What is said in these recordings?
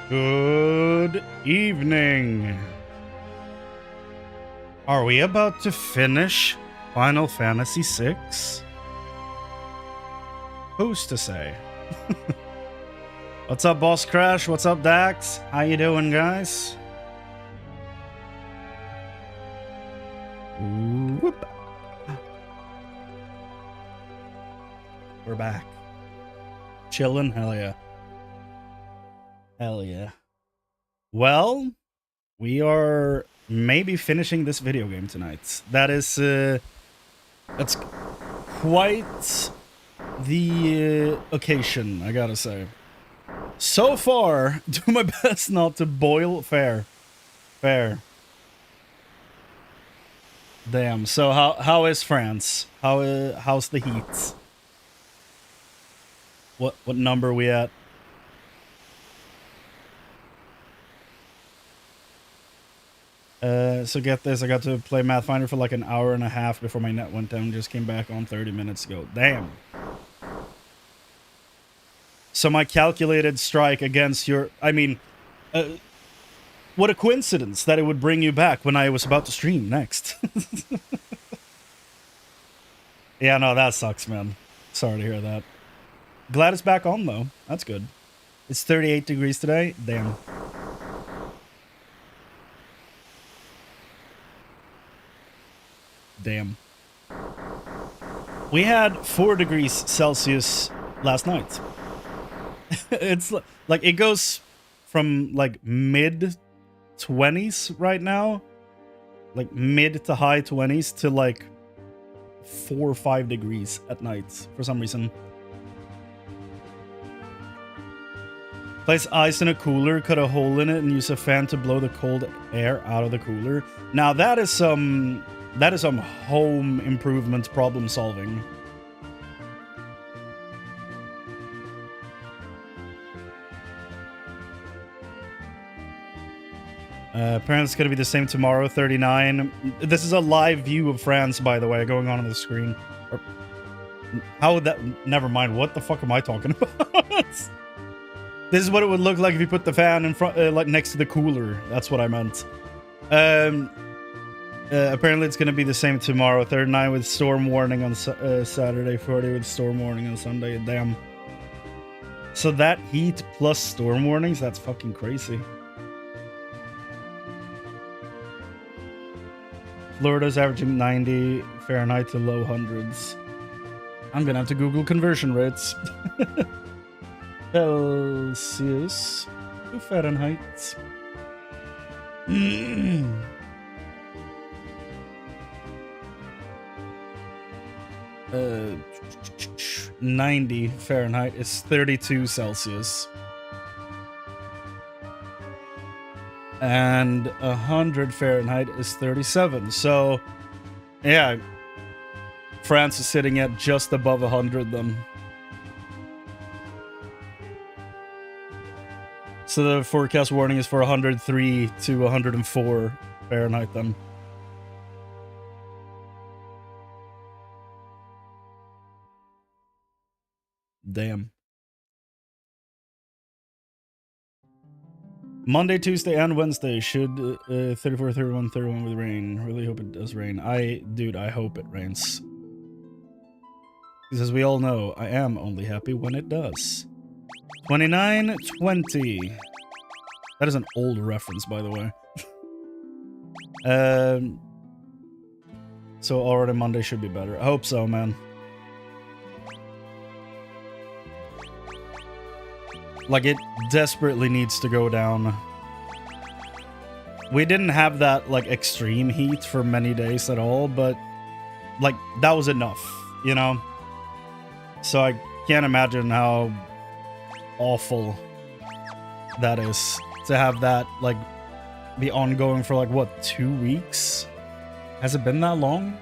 Good evening. Are we about to finish Final Fantasy VI? Who's to say? What's up, Boss Crash? What's up, Dax? How you doing, guys? Whoop. We're back. Chillin', hell yeah. Hell yeah. Well, we are maybe finishing this video game tonight. That is, that's quite the occasion, I gotta say. So far, do my best not to boil fair. Damn. So how is France? How's the heat? What number are we at? So get this, I got to play Mathfinder for like an hour and a half before my net went down. Just came back on 30 minutes ago. Damn. So my calculated strike against your... I mean, what a coincidence that it would bring you back when I was about to stream next. Yeah, no, that sucks, man. Sorry to hear that. Glad it's back on, though. That's good. It's 38 degrees today. Damn. Damn. We had 4 degrees Celsius last night. It's like it goes from like mid 20s right now, like mid to high 20s, to like 4 or 5 degrees at night for some reason. Place ice in a cooler, cut a hole in it, and use a fan to blow the cold air out of the cooler. Now that is some home improvement problem solving. Apparently it's going to be the same tomorrow, 39. This is a live view of France, by the way, going on the screen. Or, how would that... Never mind, what the fuck am I talking about? This is what it would look like if you put the fan in front, like next to the cooler. That's what I meant. Apparently it's going to be the same tomorrow, 39 with storm warning on Saturday, 40 with storm warning on Sunday. Damn. So that heat plus storm warnings, that's fucking crazy. Florida's averaging 90 Fahrenheit to low hundreds. I'm gonna have to Google conversion rates. Celsius to Fahrenheit. 90 Fahrenheit is 32 Celsius. And 100 Fahrenheit is 37. So, yeah, France is sitting at just above 100 then. So the forecast warning is for 103 to 104 Fahrenheit then. Damn. Monday, Tuesday, and Wednesday should 34, 31, 31 with rain. Really hope it does rain. Dude, I hope it rains. Because as we all know, I am only happy when it does. 29, 20. That is an old reference, by the way. So already Monday should be better. I hope so, man. Like, it desperately needs to go down. We didn't have that, like, extreme heat for many days at all, but, like, that was enough, you know? So I can't imagine how awful that is to have that, like, be ongoing for, like, what, 2 weeks? Has it been that long?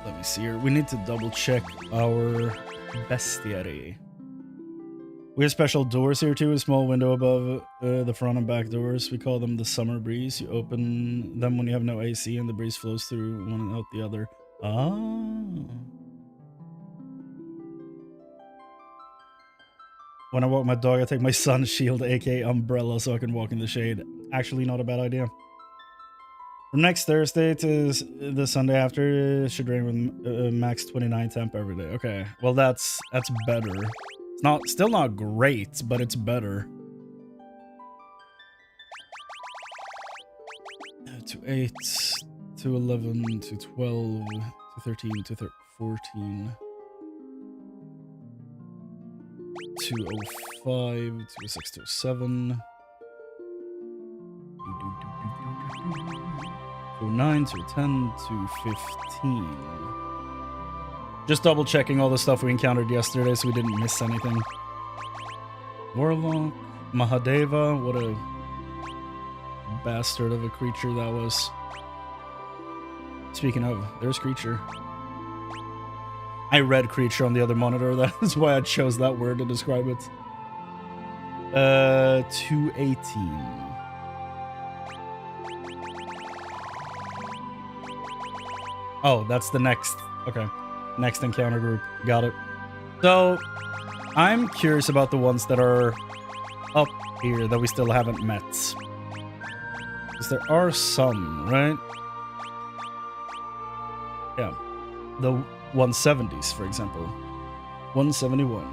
Let me see here. We need to double check our bestiary. We have special doors here too, a small window above the front and back doors. We call them the summer breeze. You open them when you have no AC and the breeze flows through one and out the other. Oh. When I walk my dog, I take my sun's shield, aka umbrella, so I can walk in the shade. Actually, not a bad idea. From next Thursday to the Sunday after, it should rain with max 29 temp every day. Okay, well that's better. It's still not great, but it's better. To 8, to 11, to 12, to 13, to 14. 205, 206, 207. 209, 210, 215. Just double checking all the stuff we encountered yesterday so we didn't miss anything. Warlock, Mahadeva, what a bastard of a creature that was. Speaking of, there's creature. I read creature on the other monitor, that is why I chose that word to describe it. 218. Oh, that's the next. Okay. Next encounter group. Got it. So, I'm curious about the ones that are up here that we still haven't met. Because there are some, right? Yeah. The 170s, for example. 171.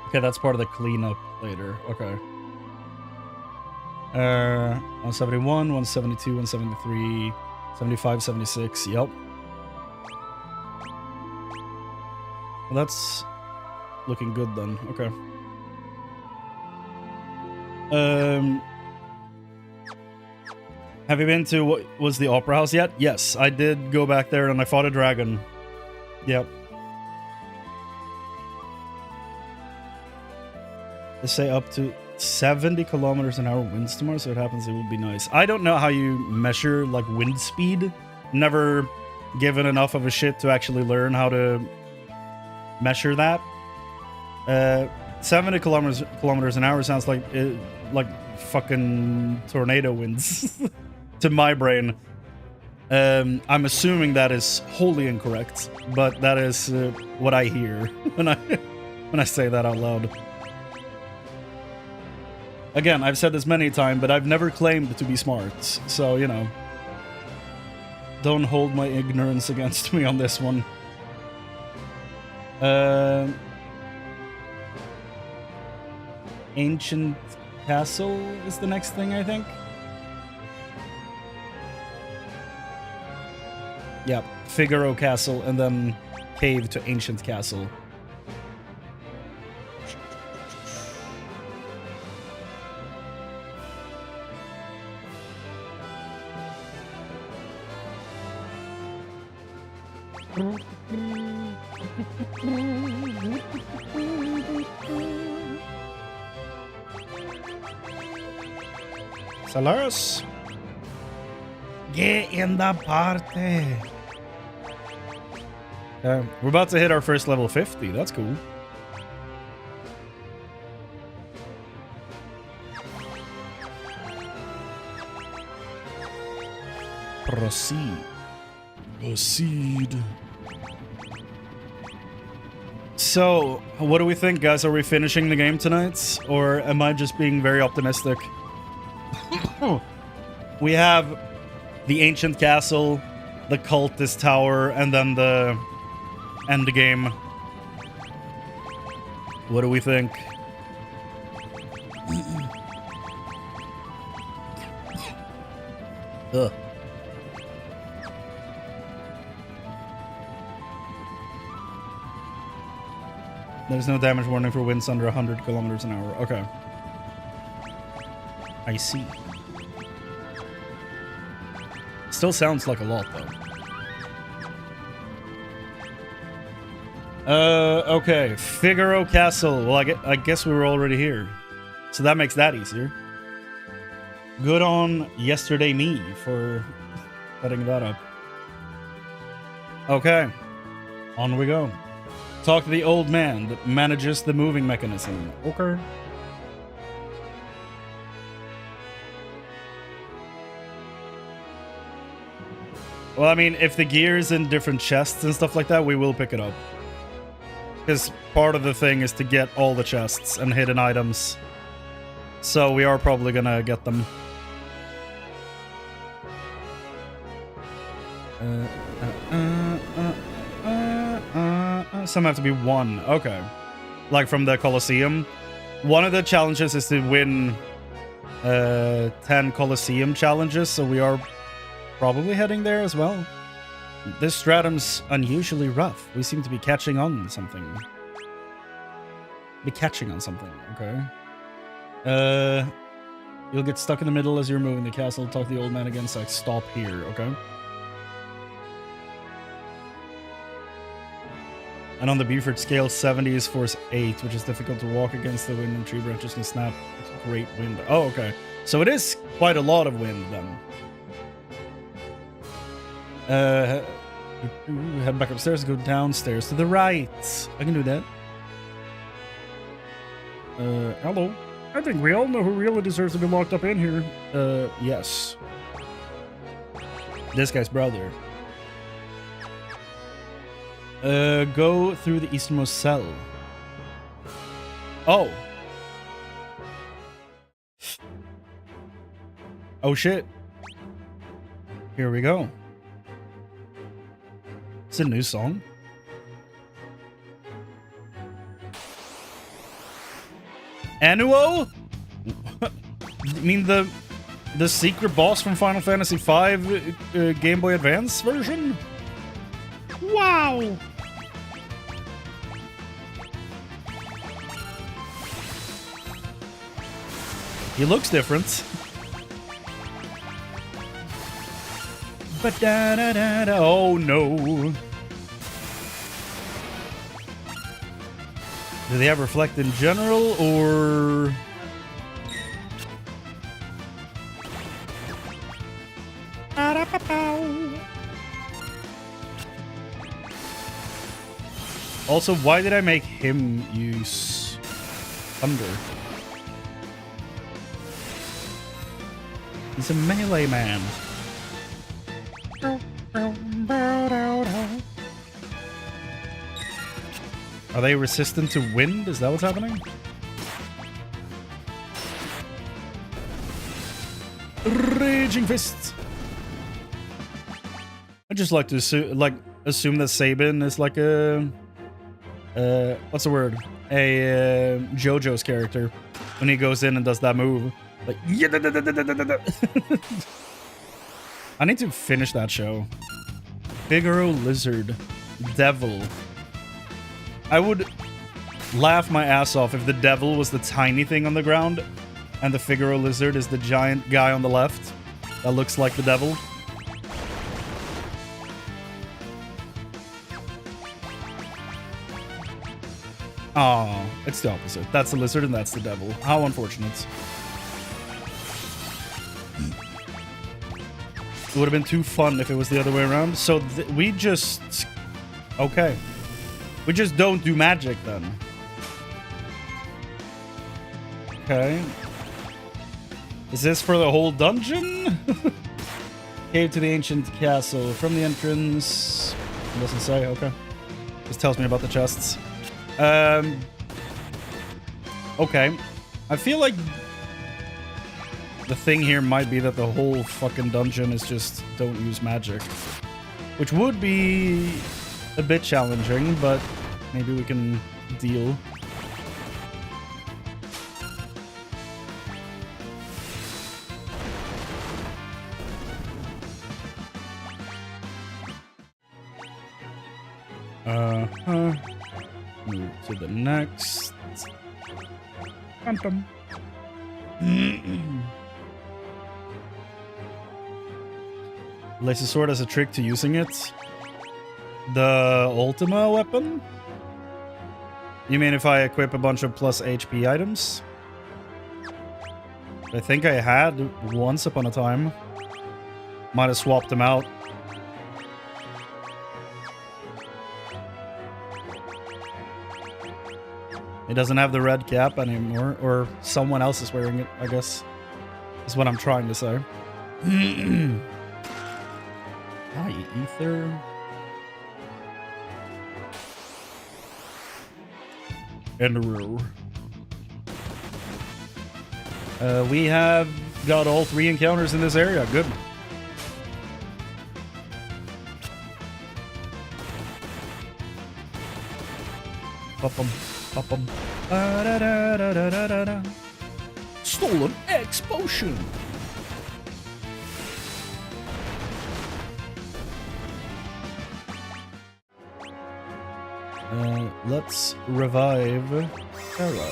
Okay, that's part of the cleanup later. Okay. 171, 172, 173, 75, 76. Yep. Well, that's looking good then. Okay. Have you been to what was the Opera House yet? Yes, I did go back there and I fought a dragon. Yep. They say up to 70 kilometers an hour winds tomorrow, so it happens it would be nice. I don't know how you measure like wind speed. Never given enough of a shit to actually learn how to measure that. 70 kilometers an hour sounds like fucking tornado winds to my brain. I'm assuming that is wholly incorrect, but that is what I hear when I say that out loud. Again, I've said this many times, but I've never claimed to be smart, so, you know. Don't hold my ignorance against me on this one. Ancient Castle is the next thing, I think. Yep, Figaro Castle, and then cave to Ancient Castle. Solaris, get in the party. We're about to hit our first level 50. That's cool. Proceed. So, what do we think, guys? Are we finishing the game tonight? Or am I just being very optimistic? We have the Ancient Castle, the Cultist Tower, and then the end game. What do we think? Ugh. There's no damage warning for winds under 100 kilometers an hour. Okay. I see. Still sounds like a lot, though. Okay. Figaro Castle. Well, I guess we were already here. So that makes that easier. Good on yesterday me for setting that up. Okay. On we go. Talk to the old man that manages the moving mechanism. Okay. Well, I mean, if the gear is in different chests and stuff like that, we will pick it up. Because part of the thing is to get all the chests and hidden items. So we are probably gonna get them. Some have to be one. Okay. Like from the Colosseum. One of the challenges is to win 10 Colosseum challenges, so we are probably heading there as well. This stratum's unusually rough. We seem to be catching on something. Okay. You'll get stuck in the middle as you're moving the castle. Talk to the old man again, so stop here, okay? And on the Beaufort scale, 70 is force 8, which is difficult to walk against the wind and tree branches can snap. It's a great wind. Oh, okay. So it is quite a lot of wind, then. Head back upstairs and go downstairs to the right. I can do that. Hello. I think we all know who really deserves to be locked up in here. Yes. This guy's brother. Go through the easternmost cell. Oh. Oh shit. Here we go. It's a new song. Annuo? You mean the secret boss from Final Fantasy V Game Boy Advance version? Wow! He looks different. But da da da da. Oh no. Do they have reflect in general or? Also, why did I make him use thunder? He's a melee man. Are they resistant to wind? Is that what's happening? Raging fists. I just like to assume that Sabin is like a what's the word? A JoJo's character when he goes in and does that move. Like I need to finish that show. Figaro Lizard Devil. I would laugh my ass off if the devil was the tiny thing on the ground and the Figaro Lizard is the giant guy on the left that looks like the devil. Oh, it's the opposite. That's the lizard and that's the devil. How unfortunate. It would have been too fun if it was the other way around. So we just... Okay. We just don't do magic then. Okay. Is this for the whole dungeon? Cave to the ancient castle. From the entrance... It doesn't say. Okay. Just tells me about the chests. Okay. I feel like the thing here might be that the whole fucking dungeon is just don't use magic. Which would be a bit challenging, but maybe we can deal. Move to the next. Lacy Sword has a trick to using it. The Ultima weapon? You mean if I equip a bunch of plus HP items? I think I had once upon a time. Might have swapped them out. It doesn't have the red cap anymore, or someone else is wearing it, I guess. Is what I'm trying to say. Hi, Ether. Enderu. We have got all 3 encounters in this area. Good. Pop-em, pop-em. Da-da-da-da-da-da-da. Stolen X potion. Let's revive Tera.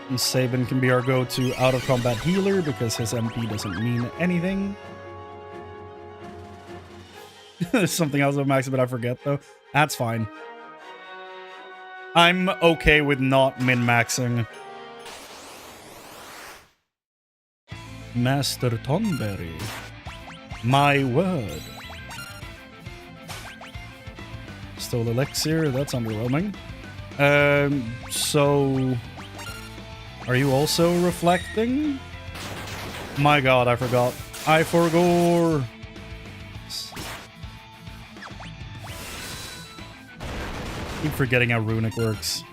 And Sabin can be our go-to out-of-combat healer because his MP doesn't mean anything. There's something else with Max, but I forget though. That's fine. I'm okay with not min-maxing. Master Tonberry. My word. Stole elixir, that's underwhelming. So... Are you also reflecting? My god, I forgot. I forgot. Keep forgetting how runic works.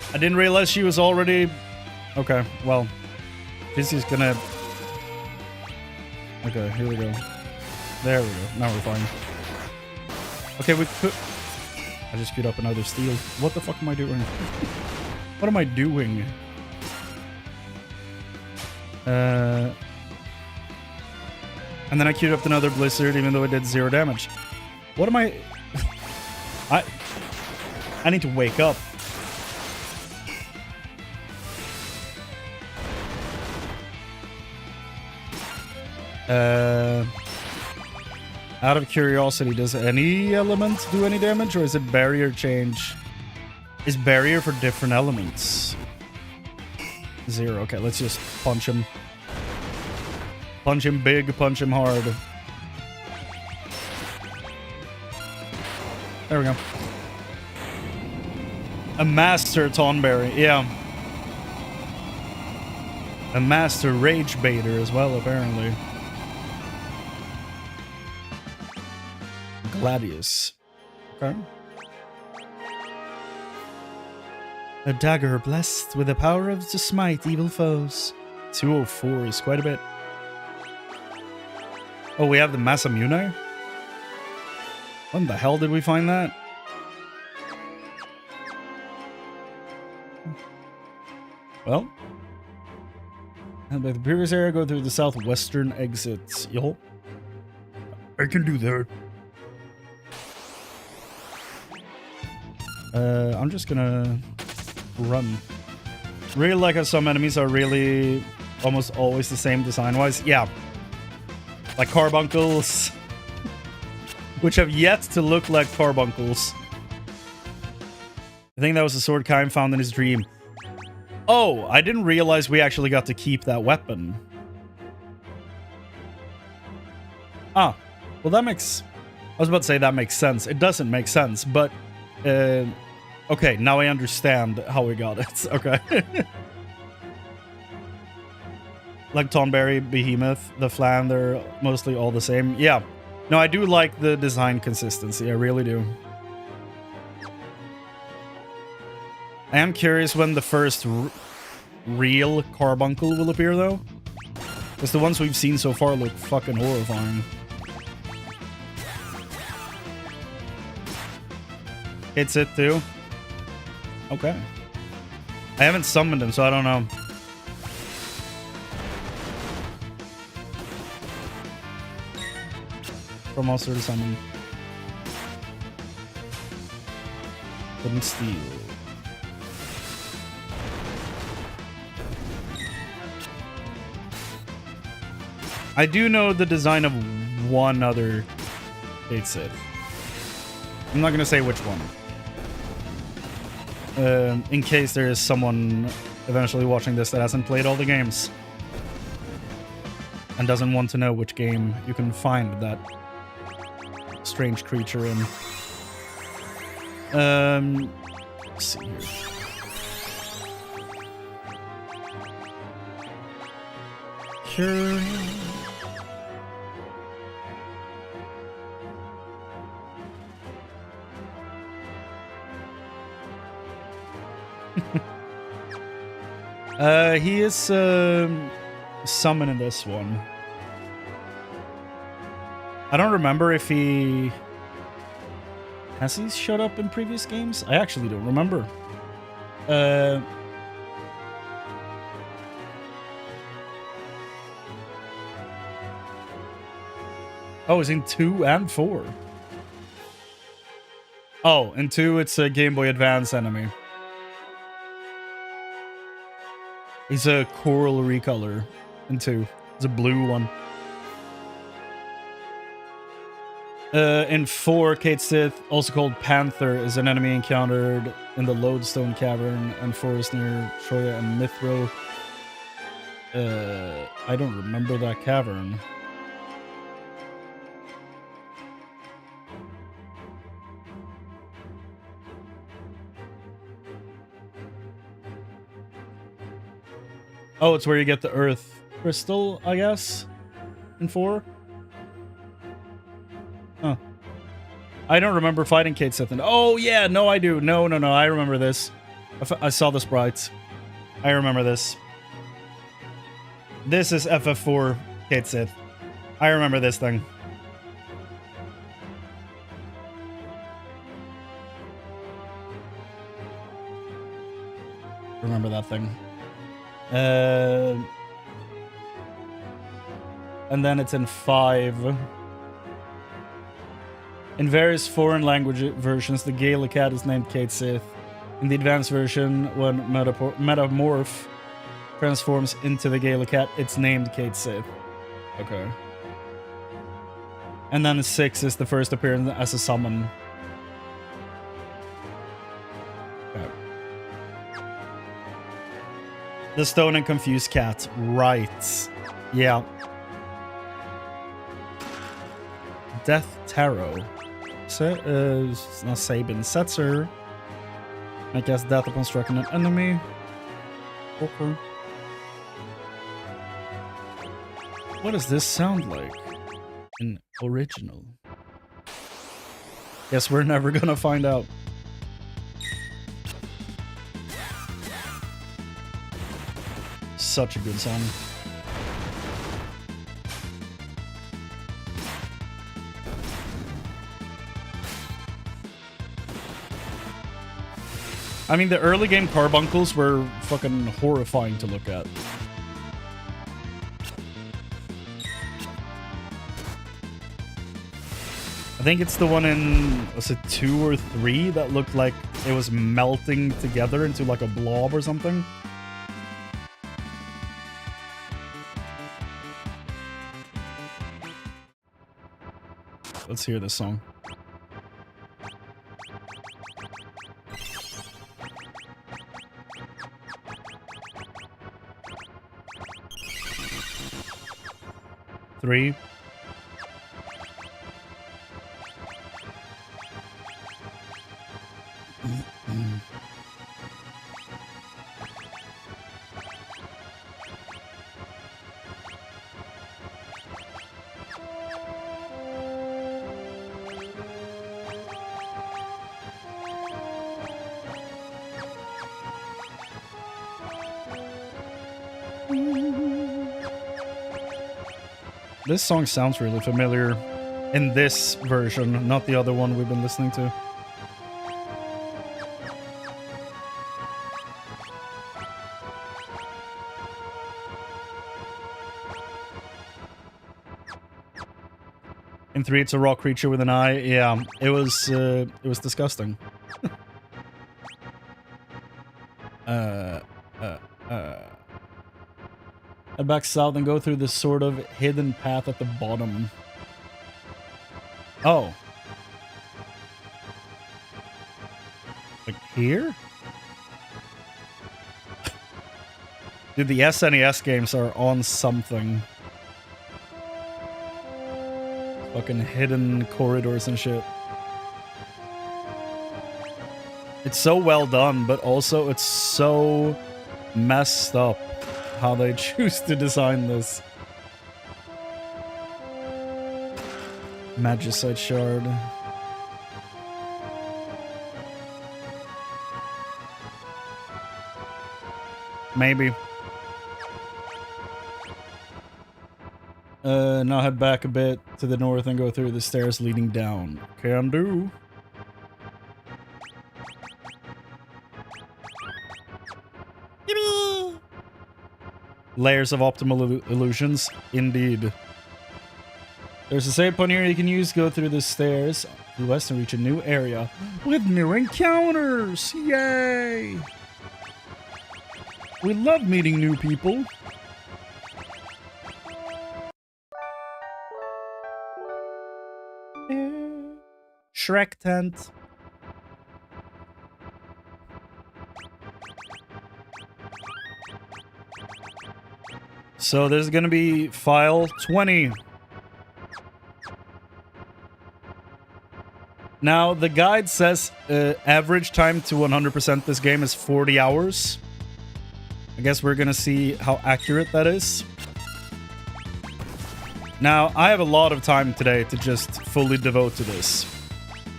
I didn't realize she was already... Okay, well. This is gonna... Okay, here we go. There we go. Now we're fine. Okay, we could... I just queued up another steal. What the fuck am I doing? What am I doing? And then I queued up another blizzard even though it did 0 damage. What am I... I need to wake up. Out of curiosity, does any element do any damage, or is it barrier change? Is barrier for different elements? 0. Okay, let's just punch him. Punch him big, punch him hard. There we go. A master Tonberry, yeah. A master rage baiter as well, apparently. Gladius. Okay. A dagger blessed with the power of to smite evil foes. 204 is quite a bit. Oh, we have the Masamune? When the hell did we find that? Well. And by the previous area, go through the southwestern exits. Yo. I can do that. I'm just gonna run. Really like how some enemies are really almost always the same design-wise. Yeah. Like carbuncles. Which have yet to look like carbuncles. I think that was the sword Kaim found in his dream. Oh, I didn't realize we actually got to keep that weapon. Ah, well that makes... I was about to say that makes sense. It doesn't make sense, but... okay, now I understand how we got it. Okay. Like Tonberry, Behemoth, the Flan, they're mostly all the same. Yeah. No, I do like the design consistency. I really do. I am curious when the first real carbuncle will appear, though. Because the ones we've seen so far look fucking horrifying. Hits it, too? Okay. I haven't summoned him, so I don't know. From monster to summon. Couldn't steal. I do know the design of one other Fate Sith. I'm not gonna say which one. In case there is someone eventually watching this that hasn't played all the games. And doesn't want to know which game you can find that strange creature in. Let's see here. Sure. He is summoning this one. I don't remember if he has he showed up in previous games. I actually don't remember. Oh, it's in 2 and 4. Oh, in 2 it's a Game Boy Advance enemy. He's a coral recolor in 2. It's a blue one. In 4, Kate Sith, also called Panther, is an enemy encountered in the Lodestone Cavern and forest near Troya and Mithro. I don't remember that cavern. Oh, it's where you get the Earth Crystal, I guess, in 4? Huh. I don't remember fighting Kate Sith. Oh, yeah, no, I do. No, I remember this. I saw the sprites. I remember this. This is FF4 Kate Sith. I remember this thing. Remember that thing. And then it's in 5. In various foreign language versions, the Gaelic cat is named Kate Sith. In the advanced version, when Metamorph transforms into the Gaelic cat, it's named Kate Sith. Okay. And then 6 is the first appearance as a summon. Okay. The Stone and Confused Cat. Right. Yeah. Death Tarot. Not Sabin. Setzer. I guess death upon striking an enemy. Okay. What does this sound like? An original. Guess we're never gonna find out. Such a good song. I mean, the early game carbuncles were fucking horrifying to look at. I think it's the one in, was it 2 or 3 that looked like it was melting together into like a blob or something? Let's hear this song. Three. This song sounds really familiar in this version, not the other one we've been listening to. In 3, it's a rock creature with an eye. Yeah, it was disgusting. Head back south and go through this sort of hidden path at the bottom. Oh. Like here? Dude, the SNES games are on something. Fucking hidden corridors and shit. It's so well done, but also it's so messed up how they choose to design this. Magicite shard. Maybe. Now head back a bit to the north and go through the stairs leading down. Can do. Layers of optimal illusions, indeed. There's a save point here you can use. Go through the stairs to the west and reach a new area with new encounters. Yay! We love meeting new people. Shrek tent. So there's gonna be file 20. Now, the guide says average time to 100% this game is 40 hours. I guess we're gonna see how accurate that is. Now, I have a lot of time today to just fully devote to this.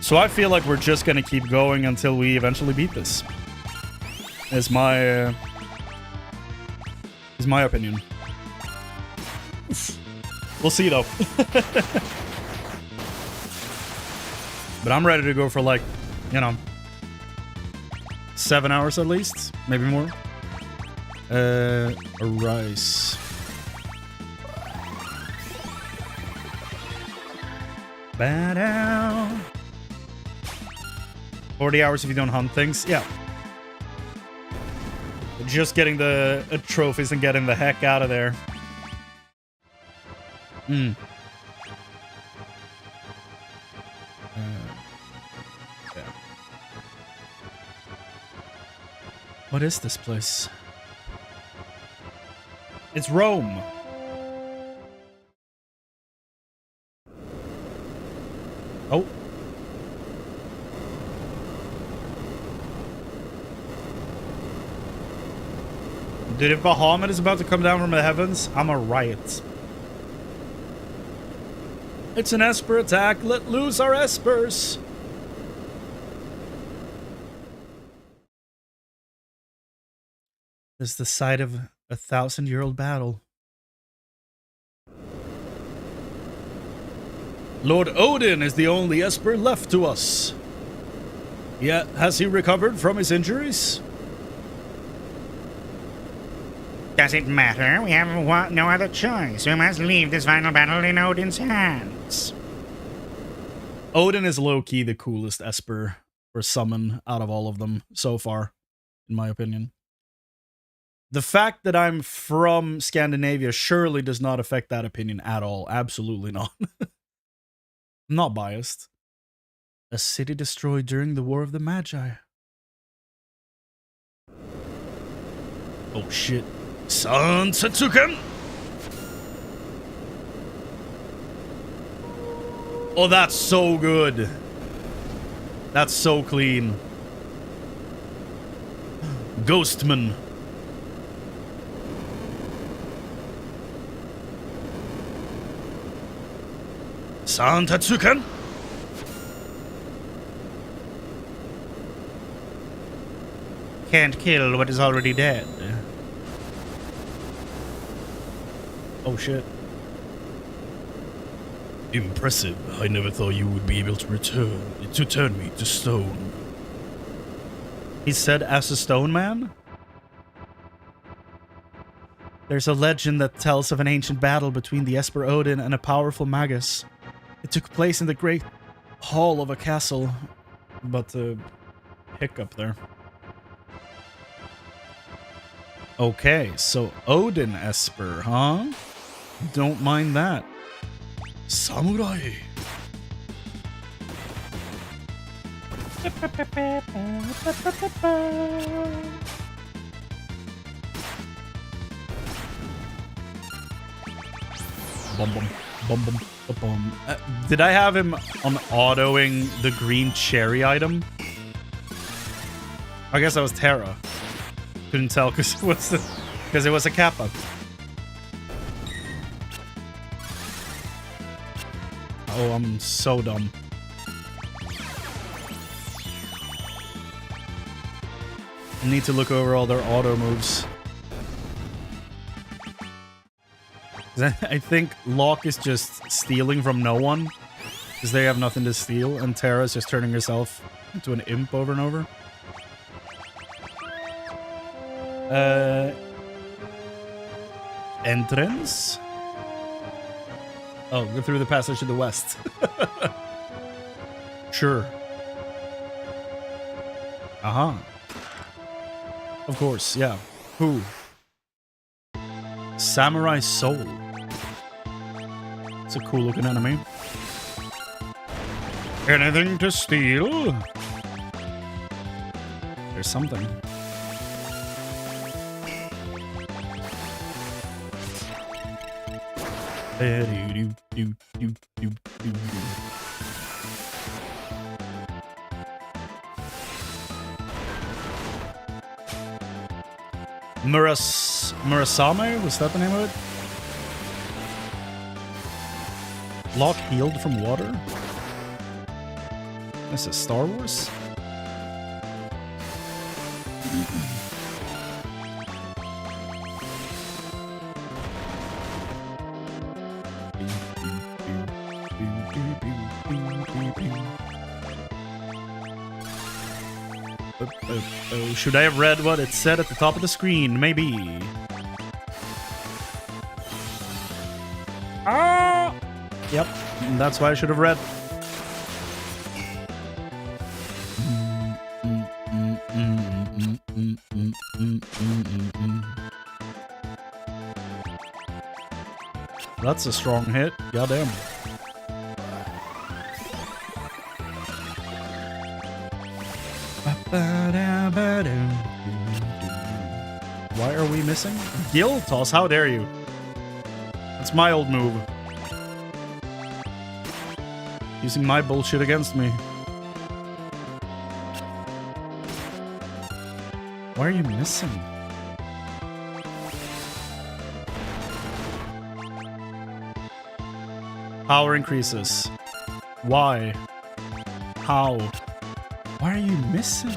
So I feel like we're just gonna keep going until we eventually beat this. Is my opinion. We'll see though. But I'm ready to go for like, you know, 7 hours at least, maybe more. A rice. Ba-down. 40 hours if you don't hunt things. Yeah. Just getting the trophies and getting the heck out of there. Yeah. What is this place? It's Rome. Oh. Dude, if Bahamut is about to come down from the heavens, I'm a riot. It's an Esper attack. Let loose our Espers. This is the site of a 1,000-year-old battle. Lord Odin is the only Esper left to us. Yet, has he recovered from his injuries? Does it matter? We have no other choice. We must leave this final battle in Odin's hands. Odin is low-key the coolest Esper or summon out of all of them so far, in my opinion. The fact that I'm from Scandinavia surely does not affect that opinion at all. Absolutely not. I'm not biased. A city destroyed during the War of the Magi. Oh shit. San Setsuken! Oh, that's so good. That's so clean. Ghostman. San Setsuken! Can't kill what is already dead. Oh shit. Impressive. I never thought you would be able to turn me to stone. He said as a stone man? There's a legend that tells of an ancient battle between the Esper Odin and a powerful magus. It took place in the great hall of a castle. But hiccup there. Okay, so Odin Esper, huh? Don't mind that. Samurai. Bum bum bum bum bum. Did I have him on autoing the green cherry item? I guess that was Tera. Couldn't tell because it was a Kappa. Oh, I'm so dumb. I need to look over all their auto moves. I think Locke is just stealing from no one because they have nothing to steal, and Tera's just turning herself into an imp over and over. Entrance? Oh, go through the passage to the west. Sure. Uh-huh. Of course, yeah. Who? Samurai Soul. It's a cool looking enemy. Anything to steal? There's something. Murasame? Was that the name of it? Locke healed from water? This is Star Wars? Oh, should I have read what it said at the top of the screen? Maybe. Ah! Yep, that's why I should have read. That's a strong hit. Goddamn. Why are we missing? Gill Toss, how dare you? That's my old move. Using my bullshit against me. Why are you missing? Power increases. Why? How? Why are you missing?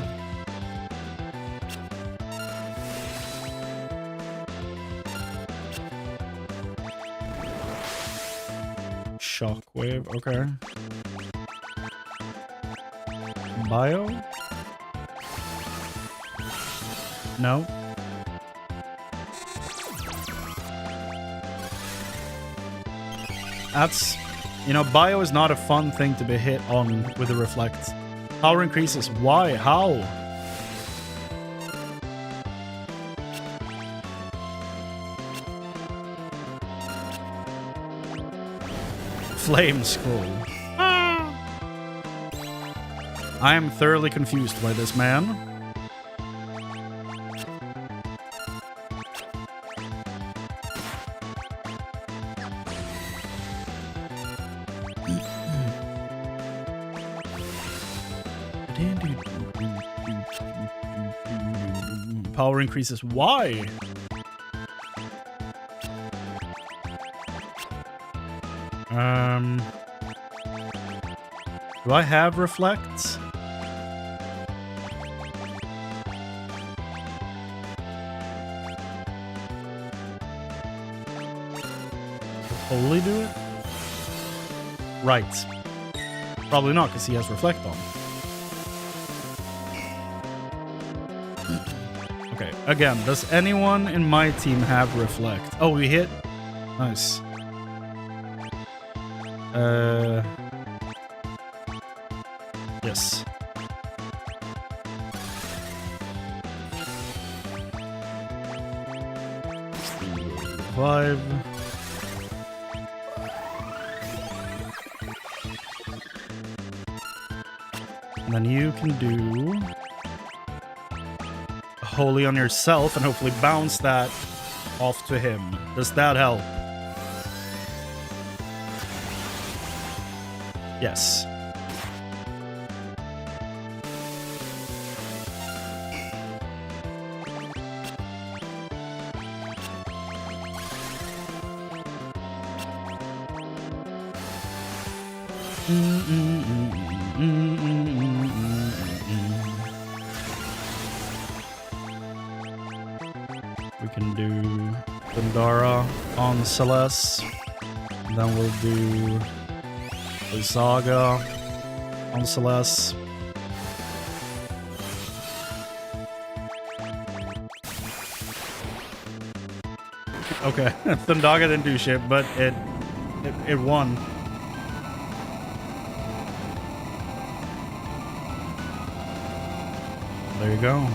Shockwave, okay. Bio? No. That's, you know, bio is not a fun thing to be hit on with a reflect. Power increases. Why? How? Flame Scroll. I am thoroughly confused by this man. Power increases. Why? Do I have reflects? Holy do it? Right. Probably not, because he has reflect on. Okay, again, does anyone in my team have reflect? Oh, we hit? Nice. Yes. Five. And then you can do Holy on yourself and hopefully bounce that off to him. Does that help? Yes. We can do Gundara on Celeste. Then we'll do the Saga on Celeste. Okay, Thundaga didn't do shit, but it won. There you go.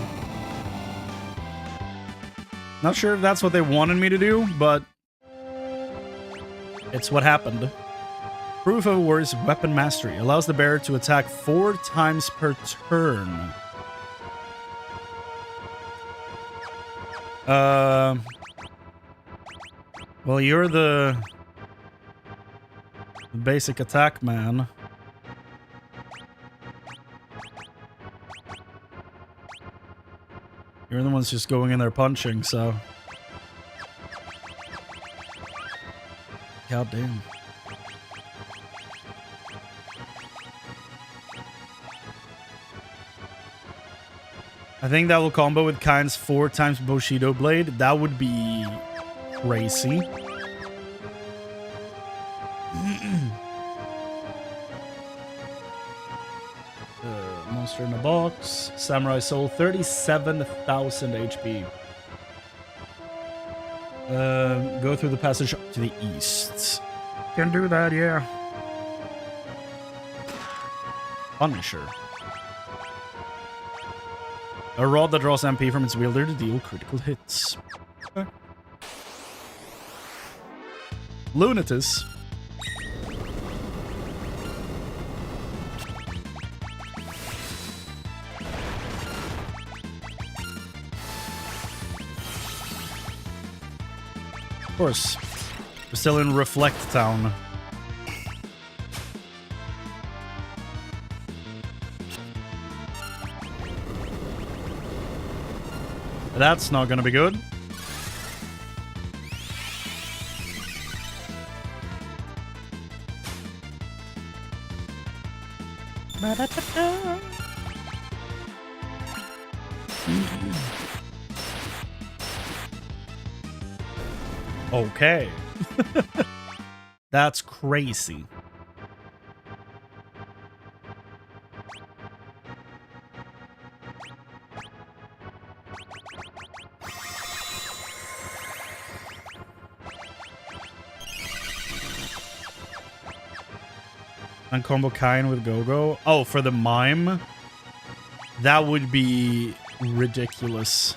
Not sure if that's what they wanted me to do, but it's what happened. Proof of a warrior's weapon mastery allows the bearer to attack 4 times per turn. Well, you're the basic attack man. You're the ones just going in there punching, so. God damn. I think that will combo with Kain's 4 times Bushido Blade. That would be crazy. Monster in a box. Samurai Soul, 37,000 HP. Go through the passage to the east. Can do that, yeah. Punisher. A rod that draws MP from its wielder to deal critical hits. Okay. Lunatus. Of course. We're still in Reflect Town. That's not gonna be good. Okay. That's crazy. And combo Kain with Go-Go. Oh, for the mime? That would be ridiculous.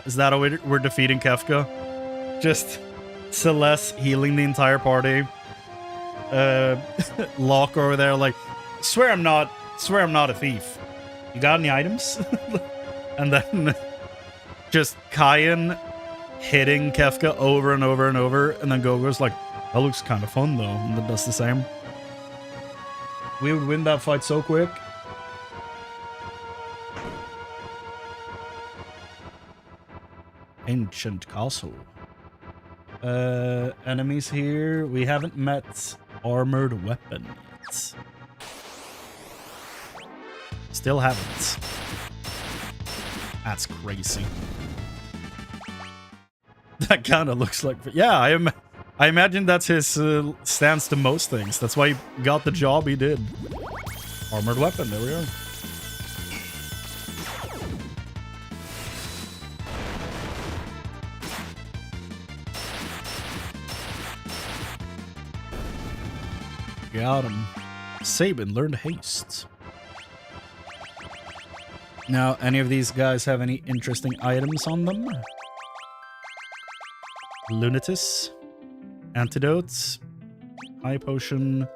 Is that how we're defeating Kefka? Just Celeste healing the entire party. Locke over there like, swear I'm not a thief. You got any items? And then just Kain hitting Kefka over and over and over, and then Gogo's like, that looks kind of fun though, and then does the same. We would win that fight so quick. Ancient Castle. Enemies here. We haven't met Armored Weapon yet. Still haven't. That's crazy. That kind of looks like... Yeah, I imagine that's his stance to most things. That's why he got the job he did. Armored Weapon, there we go. Got him. Sabin learned haste. Now, any of these guys have any interesting items on them? Lunatus. Antidotes. High potion.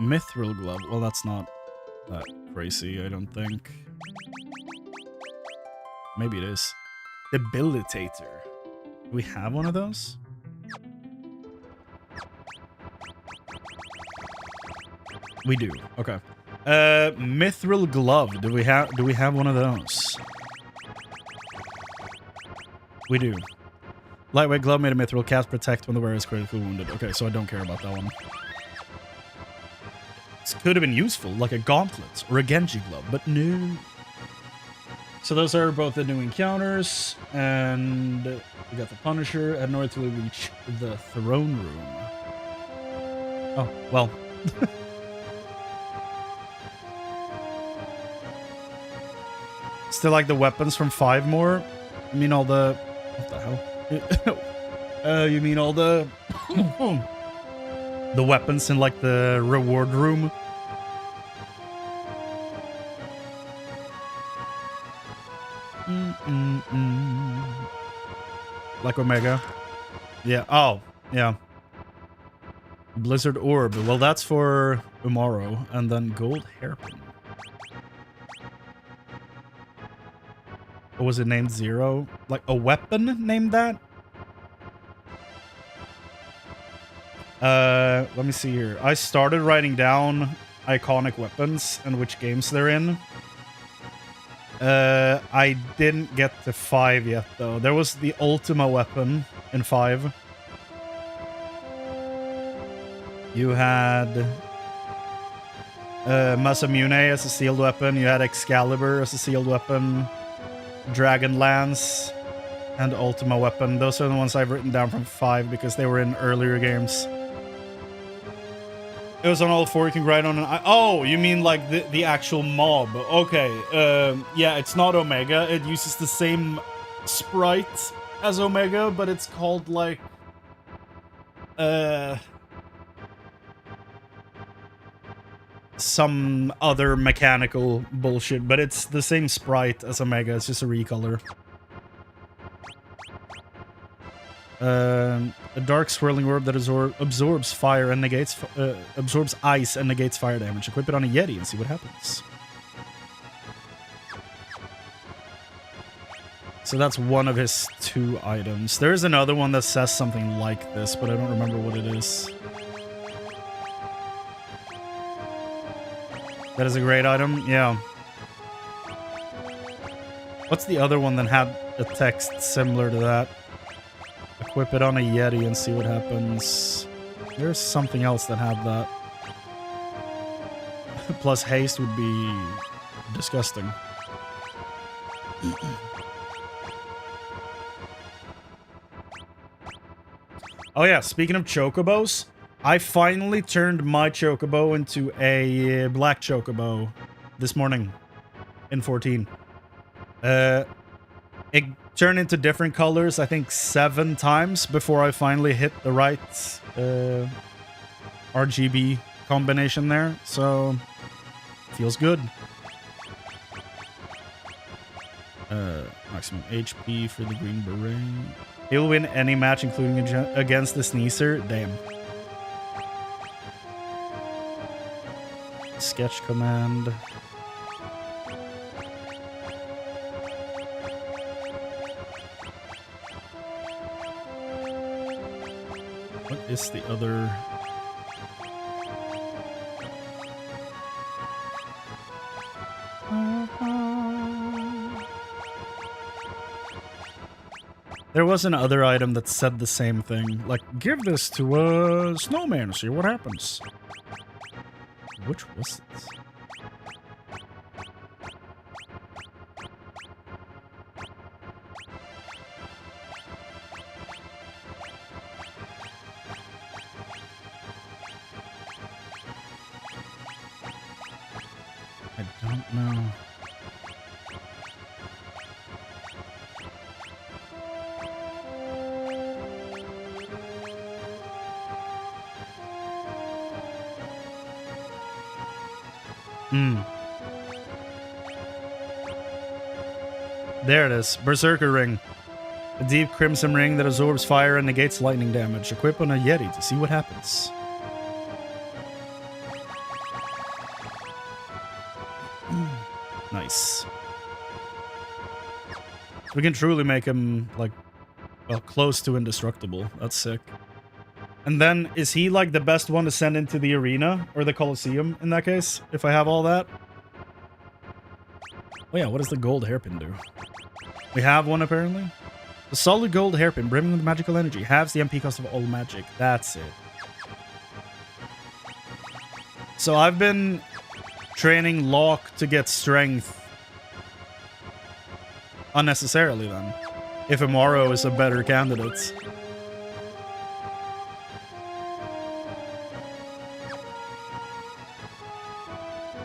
Mithril glove. Well, that's not that crazy, I don't think. Maybe it is. Debilitator. Do we have one of those? We do. Okay. Mithril glove. Do we have one of those? We do. Lightweight glove made of mithril. Cast protect when the wearer is critically wounded. Okay, so I don't care about that one. This could have been useful, like a gauntlet or a Genji glove, but no. So those are both the new encounters, and we got the Punisher, and north we reach the throne room. Oh, well. Still like the weapons from 5 more? I mean all the... What the hell? You mean all the... the weapons in like the reward room? Like Omega? Yeah. Oh, yeah. Blizzard Orb. Well, that's for tomorrow. And then Gold Hairpin. What was it named? Zero? Like a weapon named that? Let me see here. I started writing down iconic weapons and which games they're in. I didn't get to 5 yet, though. There was the Ultima weapon in 5. You had Masamune as a sealed weapon. You had Excalibur as a sealed weapon. Dragon Lance and Ultima weapon. Those are the ones I've written down from 5 because they were in earlier games. It was on all 4. You can write on an... Oh, you mean like the actual mob. Okay. Yeah, it's not Omega. It uses the same sprite as Omega, but it's called like... some other mechanical bullshit, but it's the same sprite as Omega. It's just a recolor. A dark swirling orb that absorbs fire and negates absorbs ice and negates fire damage. Equip it on a Yeti and see what happens. So that's one of his 2 items. There is another one that says something like this, but I don't remember what it is. That is a great item, yeah. What's the other one that had a text similar to that? Equip it on a Yeti and see what happens. There's something else that had that. Plus haste would be disgusting. Oh yeah, speaking of chocobos, I finally turned my chocobo into a black chocobo this morning in 14. It turned into different colors, I think 7 times before I finally hit the right RGB combination there. So, feels good. Maximum HP for the Green Beret. He'll win any match, including against the Sneezer. Damn. Sketch command. What is the other? There was an other item that said the same thing. Like, give this to a snowman, see what happens. Which was this? I don't know. There it is. Berserker Ring. A deep crimson ring that absorbs fire and negates lightning damage. Equip on a Yeti to see what happens. Nice. We can truly make him, like, well, close to indestructible. That's sick. And then, is he, like, the best one to send into the arena? Or the Colosseum, in that case? If I have all that? Oh yeah, what does the gold hairpin do? We have one, apparently? A solid gold hairpin brimming with magical energy. Halves the MP cost of all magic. That's it. So I've been training Locke to get strength unnecessarily then. If Amaro is a better candidate.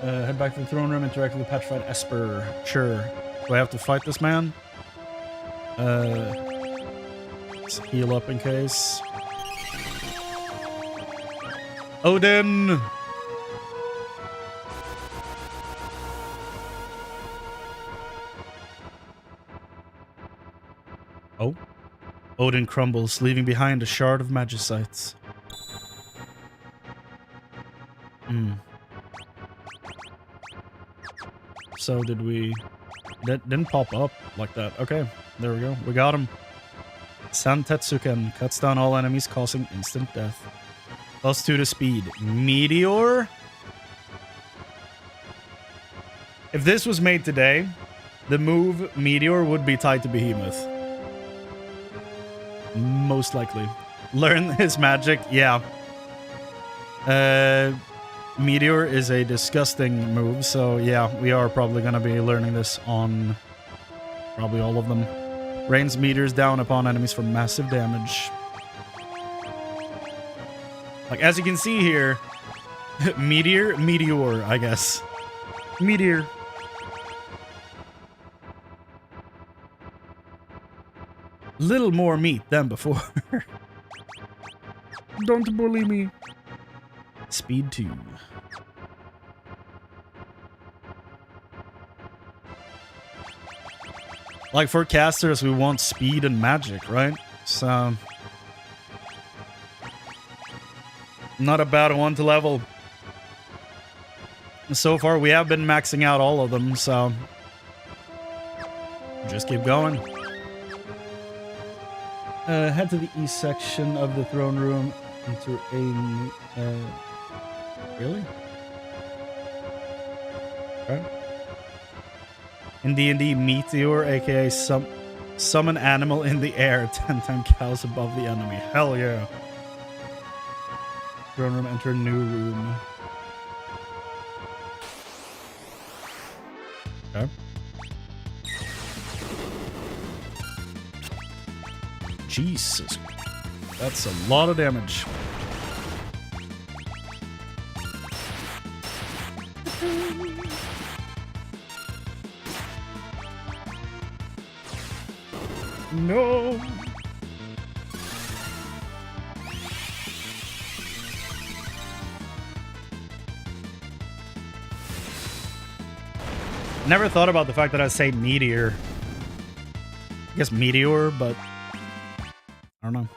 Head back to the throne room, interact with the petrified Esper. Sure. Do I have to fight this man? Let's heal up in case. Odin! Oh. Odin crumbles, leaving behind a shard of magicites. So did we... That didn't pop up like that. Okay, there we go. We got him. Santetsuken cuts down all enemies, causing instant death. +2 to speed. Meteor? If this was made today, the move Meteor would be tied to Behemoth. Most likely. Learn his magic? Yeah. Meteor is a disgusting move, so yeah, we are probably going to be learning this on probably all of them. Rains meteors down upon enemies for massive damage. Like, as you can see here, Meteor, I guess. Meteor. Little more meat than before. Don't bully me. Speed 2. Like, for casters, we want speed and magic, right? So... not a bad one to level. So far, we have been maxing out all of them, so... just keep going. Head to the east section of the throne room. Enter a new... really? Okay. In D&D, Meteor, aka summon animal in the air 10 times cows above the enemy. Hell yeah. Throne room, enter a new room. Okay. Jesus. That's a lot of damage. No. Never thought about the fact that I say meteor. I guess meteor, but I don't know.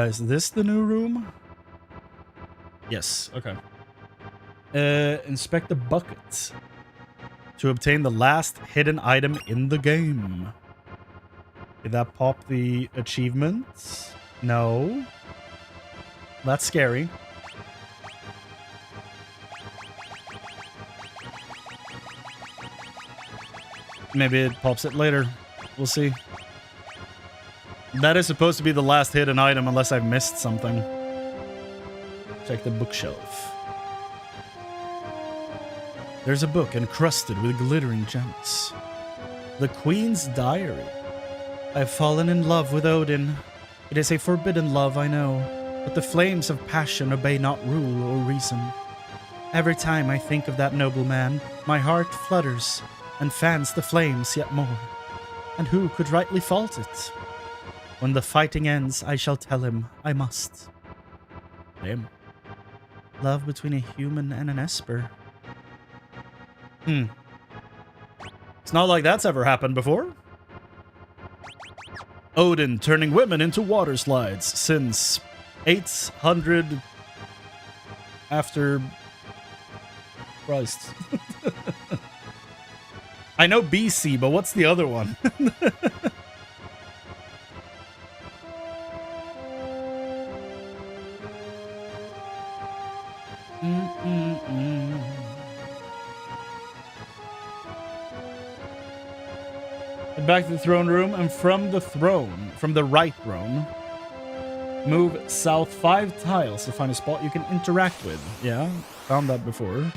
Is this the new room? Yes, okay. Inspect the bucket to obtain the last hidden item in the game. Did that pop the achievements? No. That's scary. Maybe it pops it later. We'll see. That is supposed to be the last hidden item unless I've missed something. Check the bookshelf. There's a book encrusted with glittering gems. The Queen's Diary. I've fallen in love with Odin. It is a forbidden love, I know, but the flames of passion obey not rule or reason. Every time I think of that noble man, my heart flutters and fans the flames yet more. And who could rightly fault it? When the fighting ends, I shall tell him I must. Damn. Love between a human and an Esper. It's not like that's ever happened before. Odin turning women into water slides since 800 after Christ. I know BC, but what's the other one? Head back to the throne room, and from the right throne, move south 5 tiles to find a spot you can interact with. Yeah, found that before.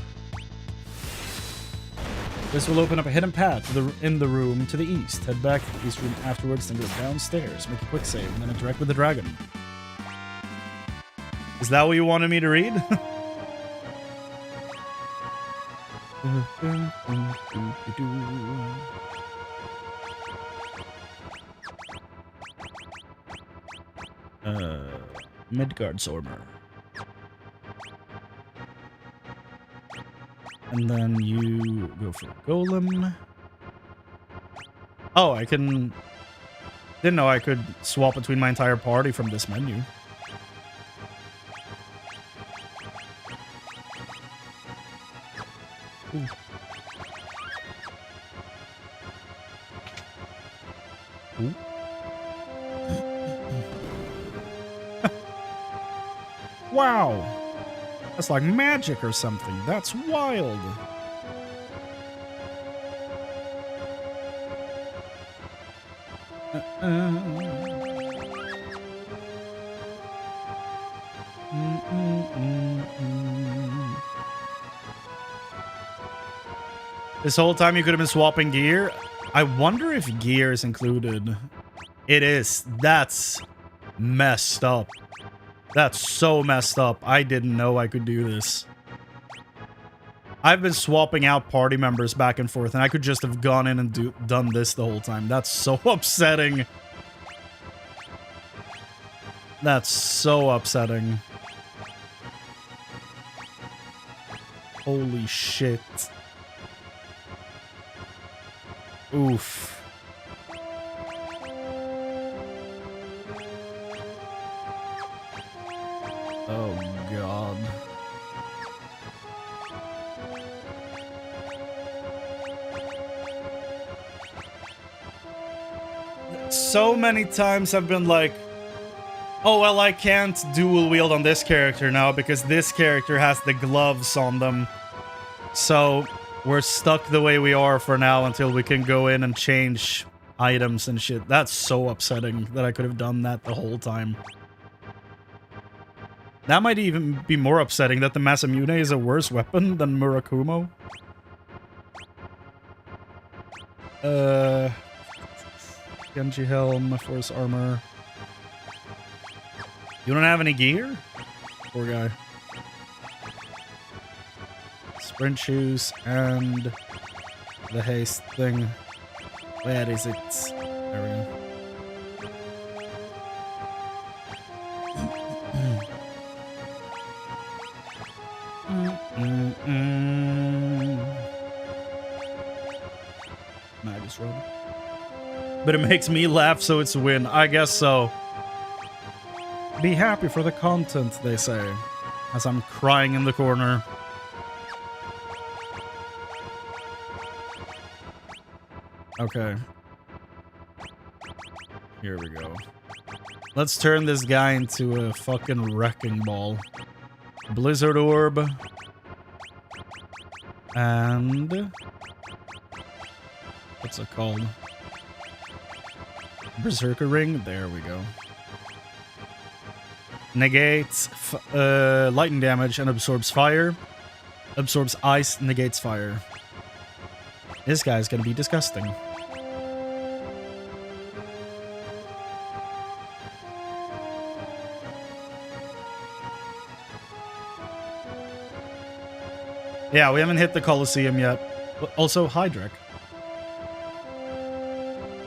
This will open up a hidden path in the room to the east. Head back to the east room afterwards, then go downstairs. Make a quick save, and then interact with the dragon. Is that what you wanted me to read? Midgard's armor. And then you go for Golem. Oh, I can... Didn't know I could swap between my entire party from this menu. Ooh. Ooh. Wow! That's like magic or something. That's wild. This whole time you could have been swapping gear. I wonder if gear is included. It is. That's messed up. That's so messed up. I didn't know I could do this. I've been swapping out party members back and forth, and I could just have gone in and done this the whole time. That's so upsetting. That's so upsetting. Holy shit. Oof. Oh, God. So many times I've been like, oh, well, I can't dual wield on this character now because this character has the gloves on them. So we're stuck the way we are for now until we can go in and change items and shit. That's so upsetting that I could have done that the whole time. That might even be more upsetting that the Masamune is a worse weapon than Murakumo. Genji helm, force armor. You don't have any gear? Poor guy. Sprint shoes and the haste thing. Where is it? There we go. Magus robe. But it makes me laugh, so it's a win. I guess so. Be happy for the content, they say, as I'm crying in the corner. Okay. Here we go. Let's turn this guy into a fucking wrecking ball. Blizzard orb. And... what's it called? Berserker ring? There we go. Negates lightning damage and absorbs fire. Absorbs ice, negates fire. This guy's gonna be disgusting. Yeah, we haven't hit the Colosseum yet. Also, Hydrek.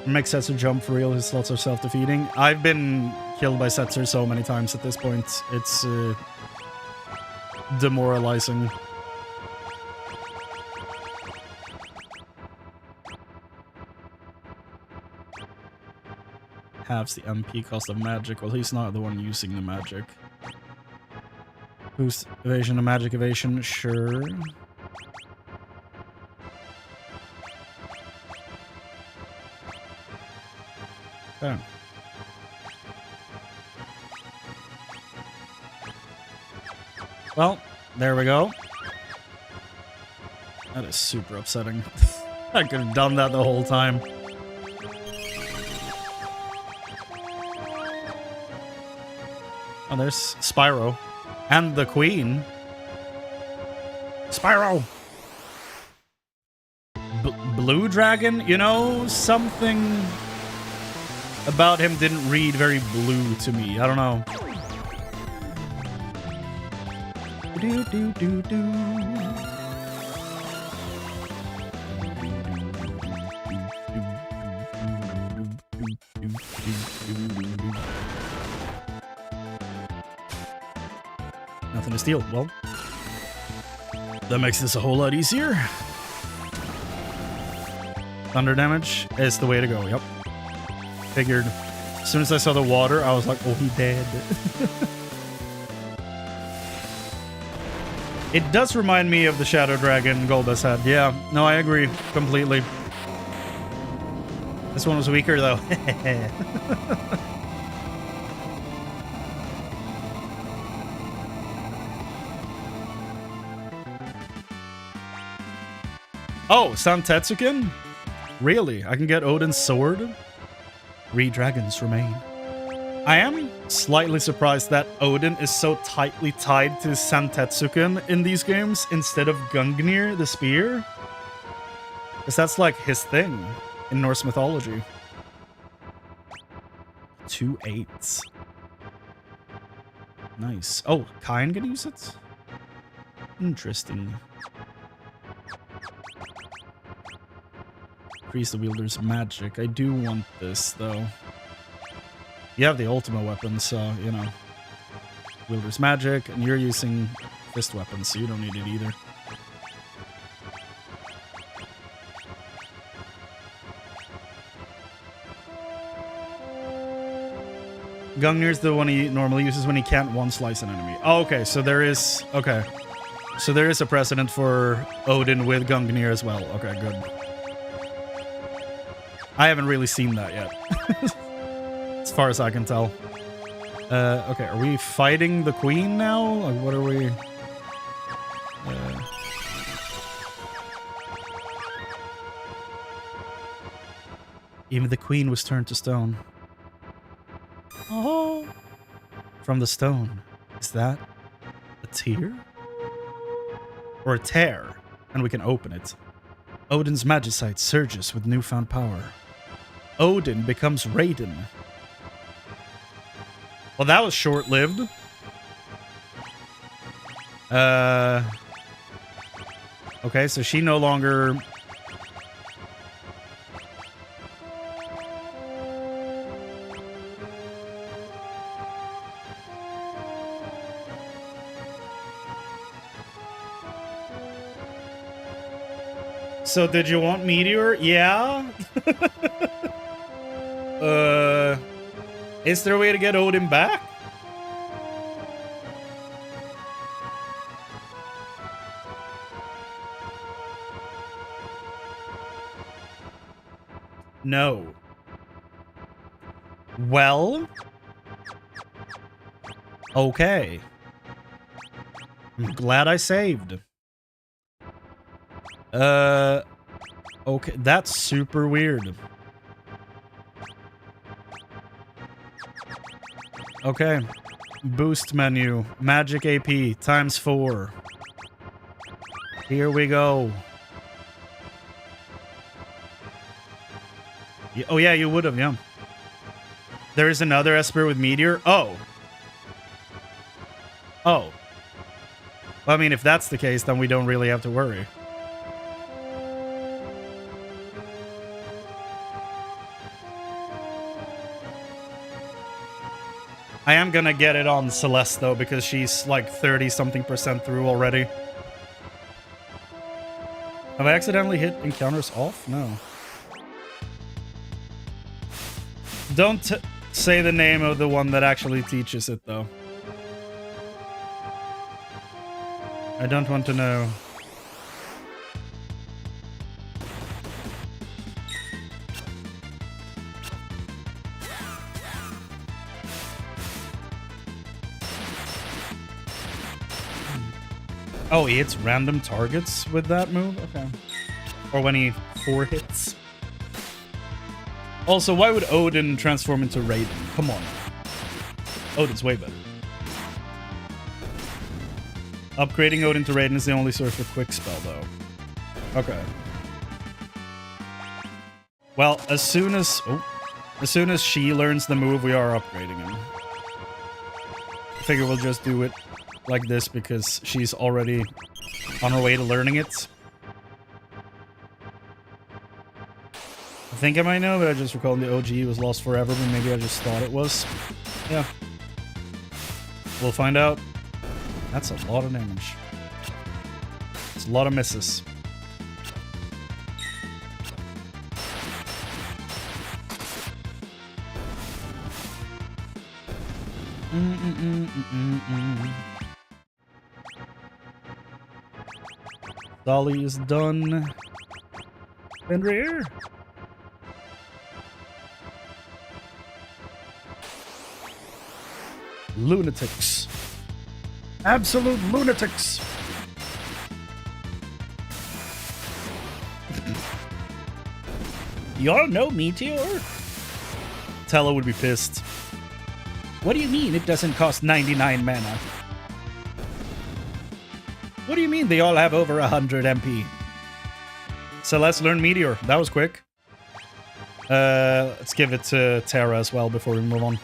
Makes Setzer jump for real. His slots are self-defeating. I've been killed by Setzer so many times at this point. It's demoralizing. Halves the MP cost of magic. Well, he's not the one using the magic. Boost evasion and magic evasion, sure. Okay. Well, there we go. That is super upsetting. I could have done that the whole time. Oh, there's Spyro. And the Queen. Spyro! Blue Dragon? You know, something about him didn't read very blue to me. I don't know. Do, do, do, do. Nothing to steal. Well, that makes this a whole lot easier. Thunder damage is the way to go. Yep. Figured. As soon as I saw the water, I was like, oh, he dead. It does remind me of the Shadow Dragon Golbez had. Yeah, no, I agree completely. This one was weaker, though. Oh, San Tetsuken? Really? I can get Odin's sword? 3 dragons remain. I am slightly surprised that Odin is so tightly tied to San Tetsuken in these games instead of Gungnir, the spear. Because that's like his thing in Norse mythology. 2 8s. Nice. Oh, Kain can use it? Interesting. Increase the wielder's magic. I do want this, though. You have the ultimate weapon, so, you know. Wielder's magic, and you're using fist weapons, so you don't need it either. Gungnir's the one he normally uses when he can't one-slice an enemy. Oh, okay, so there is... Okay. So there is a precedent for Odin with Gungnir as well. Okay, good. I haven't really seen that yet. As far as I can tell. Okay, are we fighting the Queen now? Like, what are we... Even the Queen was turned to stone. Oh! From the stone. Is that a tear? Or a tear? And we can open it. Odin's magicite surges with newfound power. Odin becomes Raiden. Well, that was short-lived. Okay, so she no longer... So did you want Meteor? Yeah. Is there a way to get Odin back? No. Well. Okay. I'm glad I saved. Okay, that's super weird. Okay. Boost menu. Magic AP ×4. Here we go. Oh yeah, you would have, yeah. There is another Esper with Meteor. Oh. Oh. Well, I mean, if that's the case, then we don't really have to worry. I am gonna get it on Celeste, though, because she's like 30-something% through already. Have I accidentally hit encounters off? No. Don't say the name of the one that actually teaches it, though. I don't want to know. Oh, he hits random targets with that move? Okay. Or when he 4 hits. Also, why would Odin transform into Raiden? Come on. Odin's way better. Upgrading Odin to Raiden is the only source for quick spell, though. Okay. Well, as soon as she learns the move, we are upgrading him. I figure we'll just do it like this because she's already on her way to learning it. I think I might know, but I just recalled the OG was lost forever, but maybe I just thought it was. Yeah. We'll find out. That's a lot of damage. It's a lot of misses. Dolly is done. And rear. Lunatics. Absolute lunatics. Y'all know Meteor? Tella would be pissed. What do you mean it doesn't cost 99 mana? What do you mean they all have over 100 MP? So let's learn Meteor. That was quick. Let's give it to Tera as well before we move on.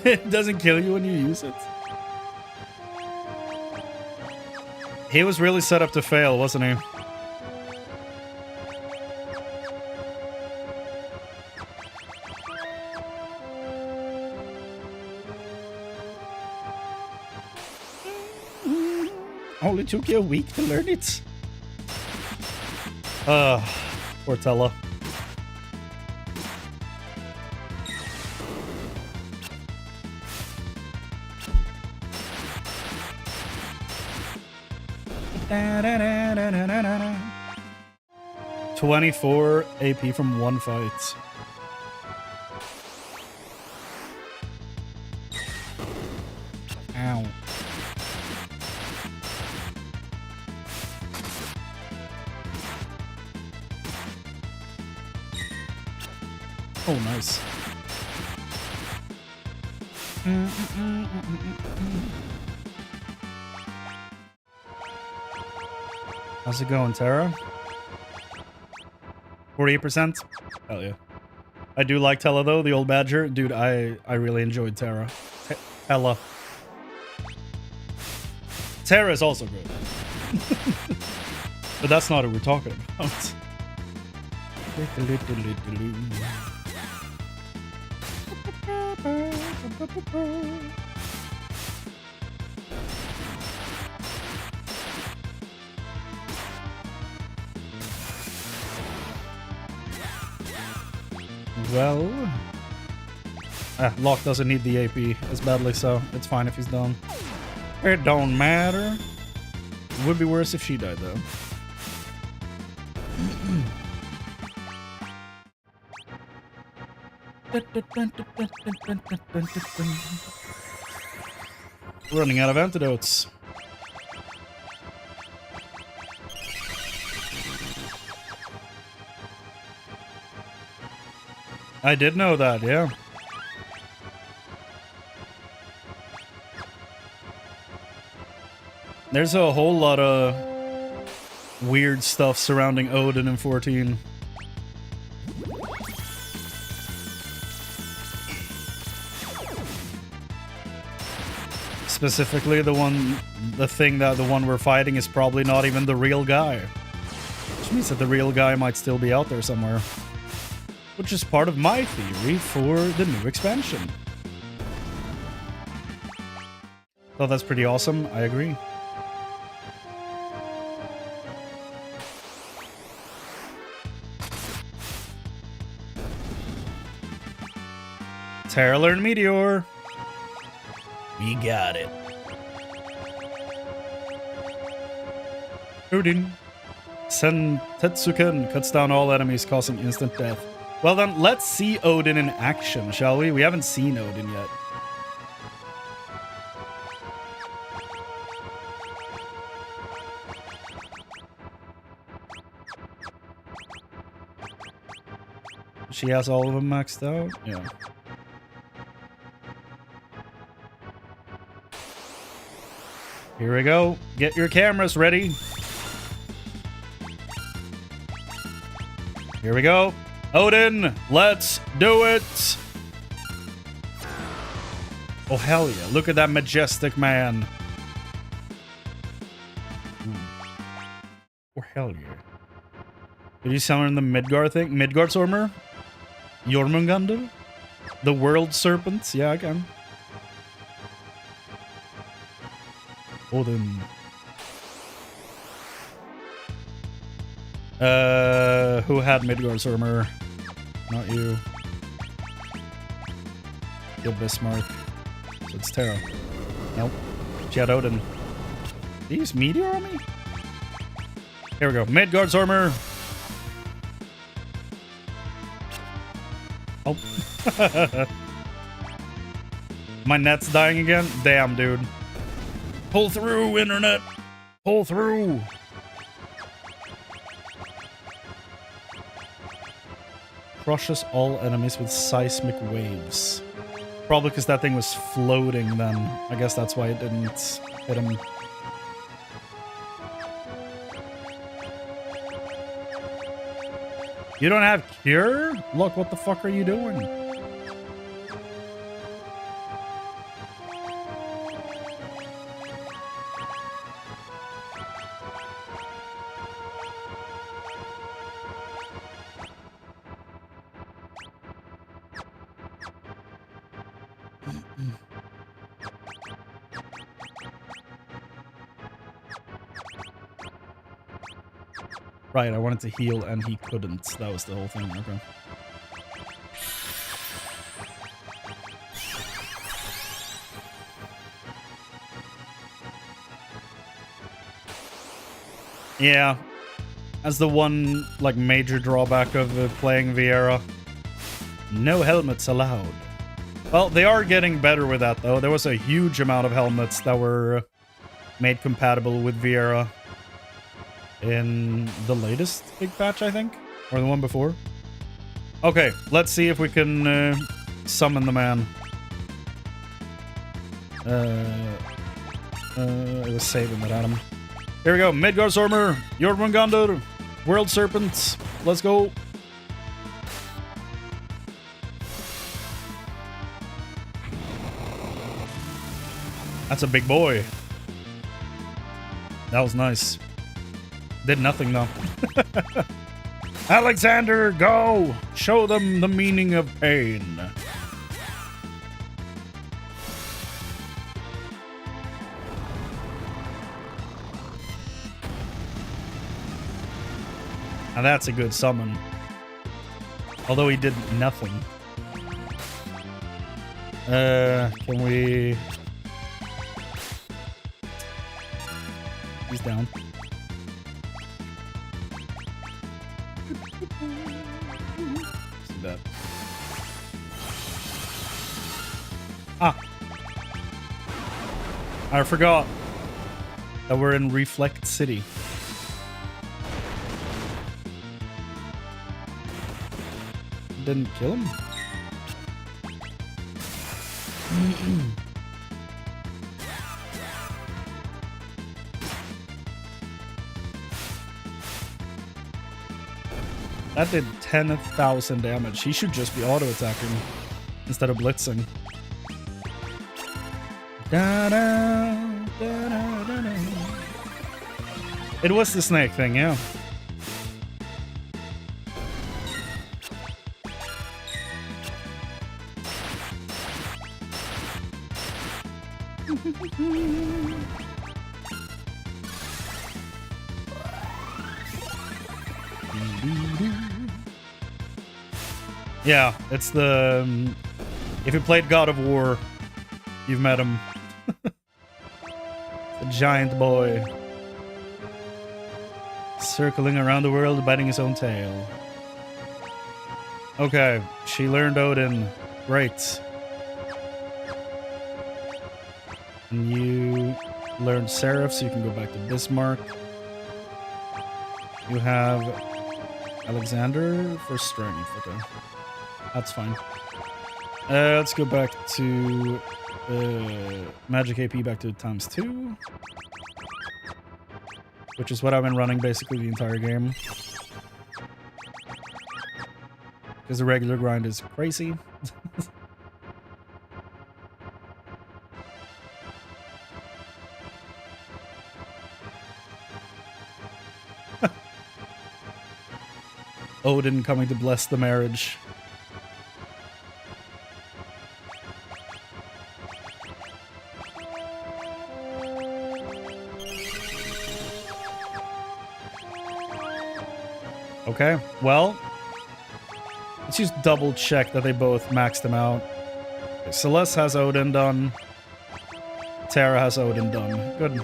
It doesn't kill you when you use it. He was really set up to fail, wasn't he? Only took you a week to learn it. Poor Tella. Da, da, da, da, da, da, da. 24 AP from one fight. Ow. Oh, nice. How's it going, Tera? 48%? Hell yeah. I do like Tella, though, the old badger. Dude, I really enjoyed Tera. Tella. Tera is also good. But that's not what we're talking about. Well, Locke doesn't need the AP as badly, so it's fine if he's done. It don't matter. It would be worse if she died, though. Running out of antidotes. I did know that, yeah. There's a whole lot of weird stuff surrounding Odin in 14. Specifically, the one we're fighting is probably not even the real guy. Which means that the real guy might still be out there somewhere. Which is part of my theory for the new expansion. Thought that's pretty awesome, I agree. Tera learned Meteor. We got it. Odin. Sentetsuken cuts down all enemies, causing instant death. Well then, let's see Odin in action, shall we? We haven't seen Odin yet. She has all of them maxed out? Yeah. Here we go. Get your cameras ready. Here we go. Odin, let's do it. Oh, hell yeah. Look at that majestic man. Oh, hell yeah. Did you summon the Midgard thing? Midgardsormr? Jormungandr? The World Serpents? Yeah, I can. Odin. Who had Midgardsormr? Not you. Good Bismarck. So it's Tera. Nope. She had Odin. Did he use Meteor on me? Here we go. Midgardsormr. Oh. My net's dying again? Damn, dude. Pull through, internet. Pull through. Crushes all enemies with seismic waves. Probably because that thing was floating then. I guess that's why it didn't hit him. You don't have cure? Look, what the fuck are you doing? Right, I wanted to heal and he couldn't. That was the whole thing. Okay. Yeah. As the one, like, major drawback of playing Viera. No helmets allowed. Well, they are getting better with that, though. There was a huge amount of helmets that were made compatible with Viera in the latest big patch, I think, or the one before. Okay, let's see if we can summon the man. It was saving that Adam. Here we go. Midgardsormr, Jormungandr, World Serpents. Let's go. That's a big boy. That was nice. Did nothing though. Alexander, go! Show them the meaning of pain. Now that's a good summon. Although he did nothing. Can we... He's down. That. Ah. I forgot that we're in Reflect City. Didn't kill him? That did 10,000 damage. He should just be auto-attacking instead of blitzing. It was the snake thing, yeah. Yeah, it's the... if you played God of War, you've met him. The giant boy. Circling around the world, biting his own tail. Okay, she learned Odin. Great. And you learned Seraph, so you can go back to Bismarck. You have Alexander for strength, okay. That's fine. Let's go back to magic AP back to ×2. Which is what I've been running basically the entire game. Because the regular grind is crazy. Odin coming to bless the marriage. Okay, well, let's just double check that they both maxed them out. Okay, Celeste has Odin done. Tera has Odin done. Good.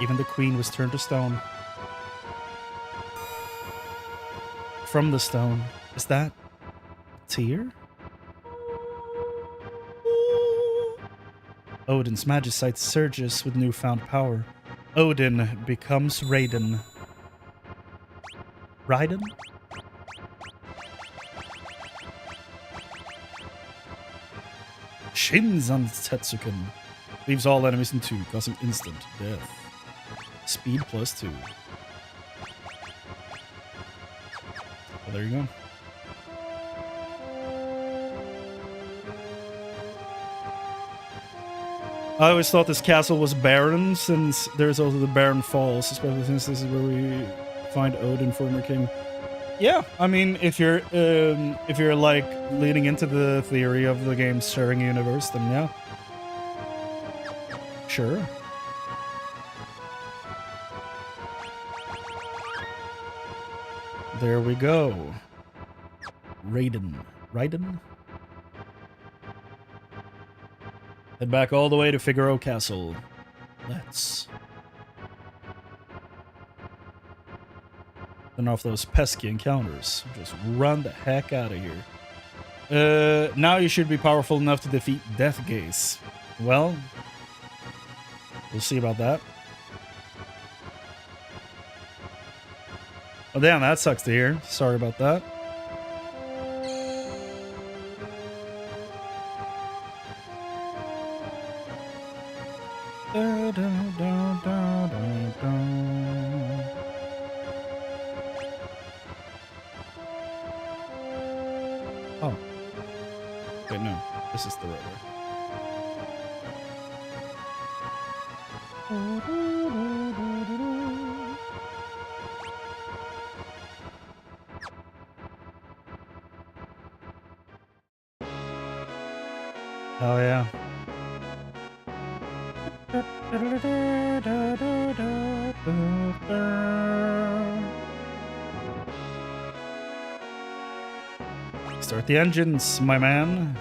Even the queen was turned to stone. From the stone. Is that a tear? Odin's magicite surges with newfound power. Odin becomes Raiden. Raiden? Shinzan Tetsuken. Leaves all enemies in 2, causing instant death. Speed +2. Well, there you go. I always thought this castle was barren, since there's also the Barren Falls, especially since this is where we find Odin, former king. Yeah, I mean, if you're like leading into the theory of the game's sharing universe, then yeah, sure. There we go. Raiden. Head back all the way to Figaro Castle. Let's. Turn off those pesky encounters. Just run the heck out of here. Now you should be powerful enough to defeat Deathgaze. Well, we'll see about that. Oh damn, that sucks to hear. Sorry about that. Oh. Wait, no. This is the right way. Oh, yeah. Start the engines, my man.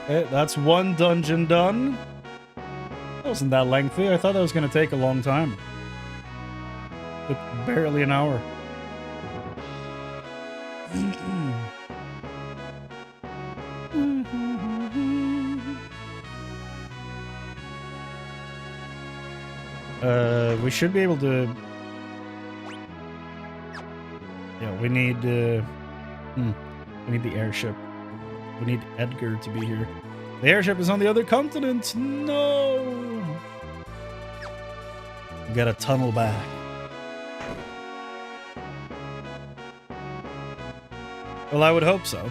Okay, that's one dungeon done. That wasn't that lengthy. I thought that was going to take a long time. Took barely an hour. We should be able to. Yeah, we need. We need the airship. We need Edgar to be here. The airship is on the other continent. No. We gotta tunnel back. Well, I would hope so.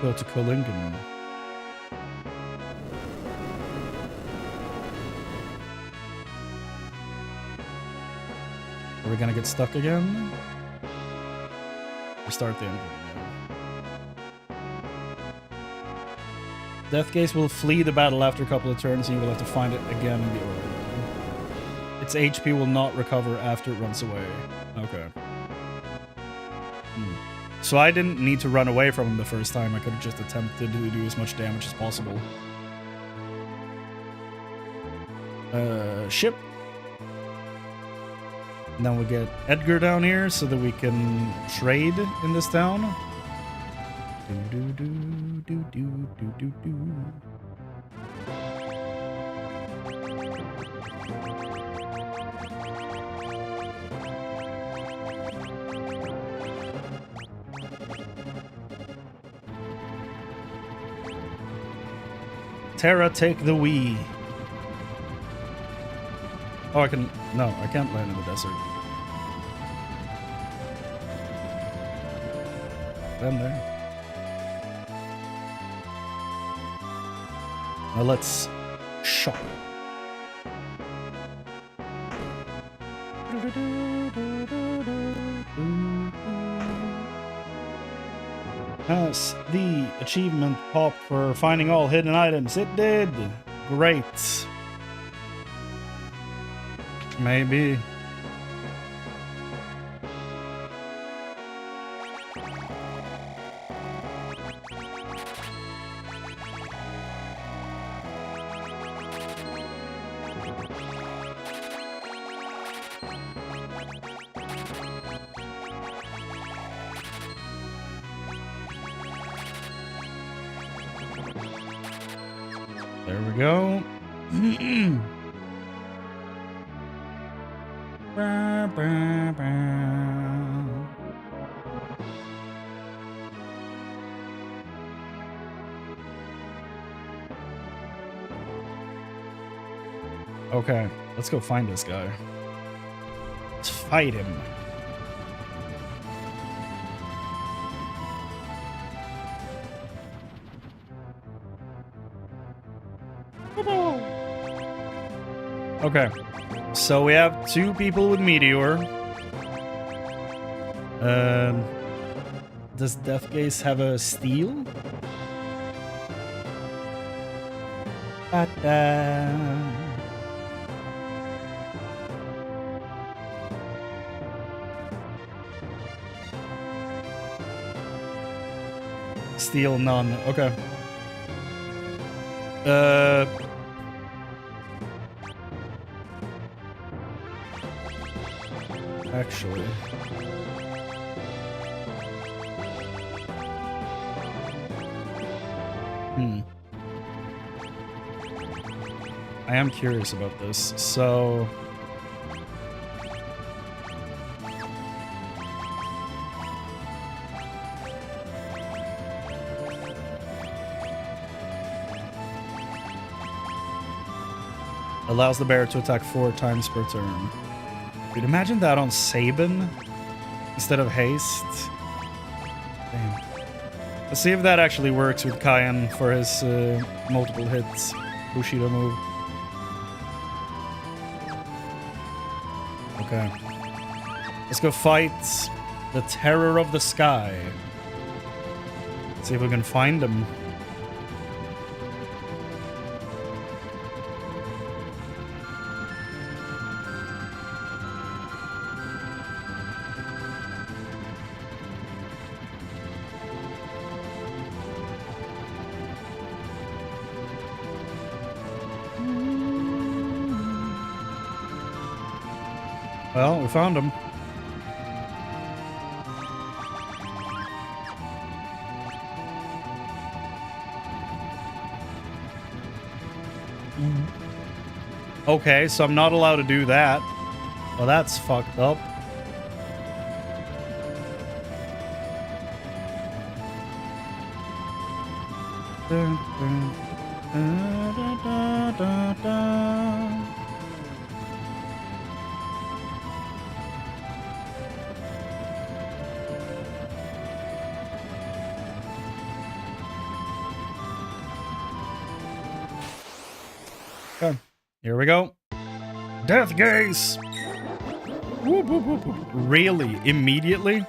Go to Kolingen. Are we gonna get stuck again? Restart the engine. Deathgaze will flee the battle after a couple of turns, and you will have to find it again in the order. Its HP will not recover after it runs away. Okay. So I didn't need to run away from him the first time. I could have just attempted to do as much damage as possible. Ship. And then we get Edgar down here so that we can trade in this town. Tera, take the Wii. Oh, I can... No, I can't land in the desert. Land there. Now let's shop. Has the achievement popped for finding all hidden items? It did. Great. Maybe. There we go. Ba, ba, ba. Okay, let's go find this guy. Let's fight him. Okay, so we have 2 people with Meteor. Does Death Gaze have a Steel? Steel, none. Okay. Actually. I am curious about this, so... Allows the bear to attack 4 times per turn. Dude, imagine that on Sabin instead of haste. Damn. Let's see if that actually works with Cayenne for his multiple hits Bushido move. Okay. Let's go fight the Terror of the Sky. See if we can find him. Well, we found him. Okay, so I'm not allowed to do that. Well, that's fucked up. Okay, here we go. Death Gaze! Whoop, whoop, whoop, whoop. Really? Immediately?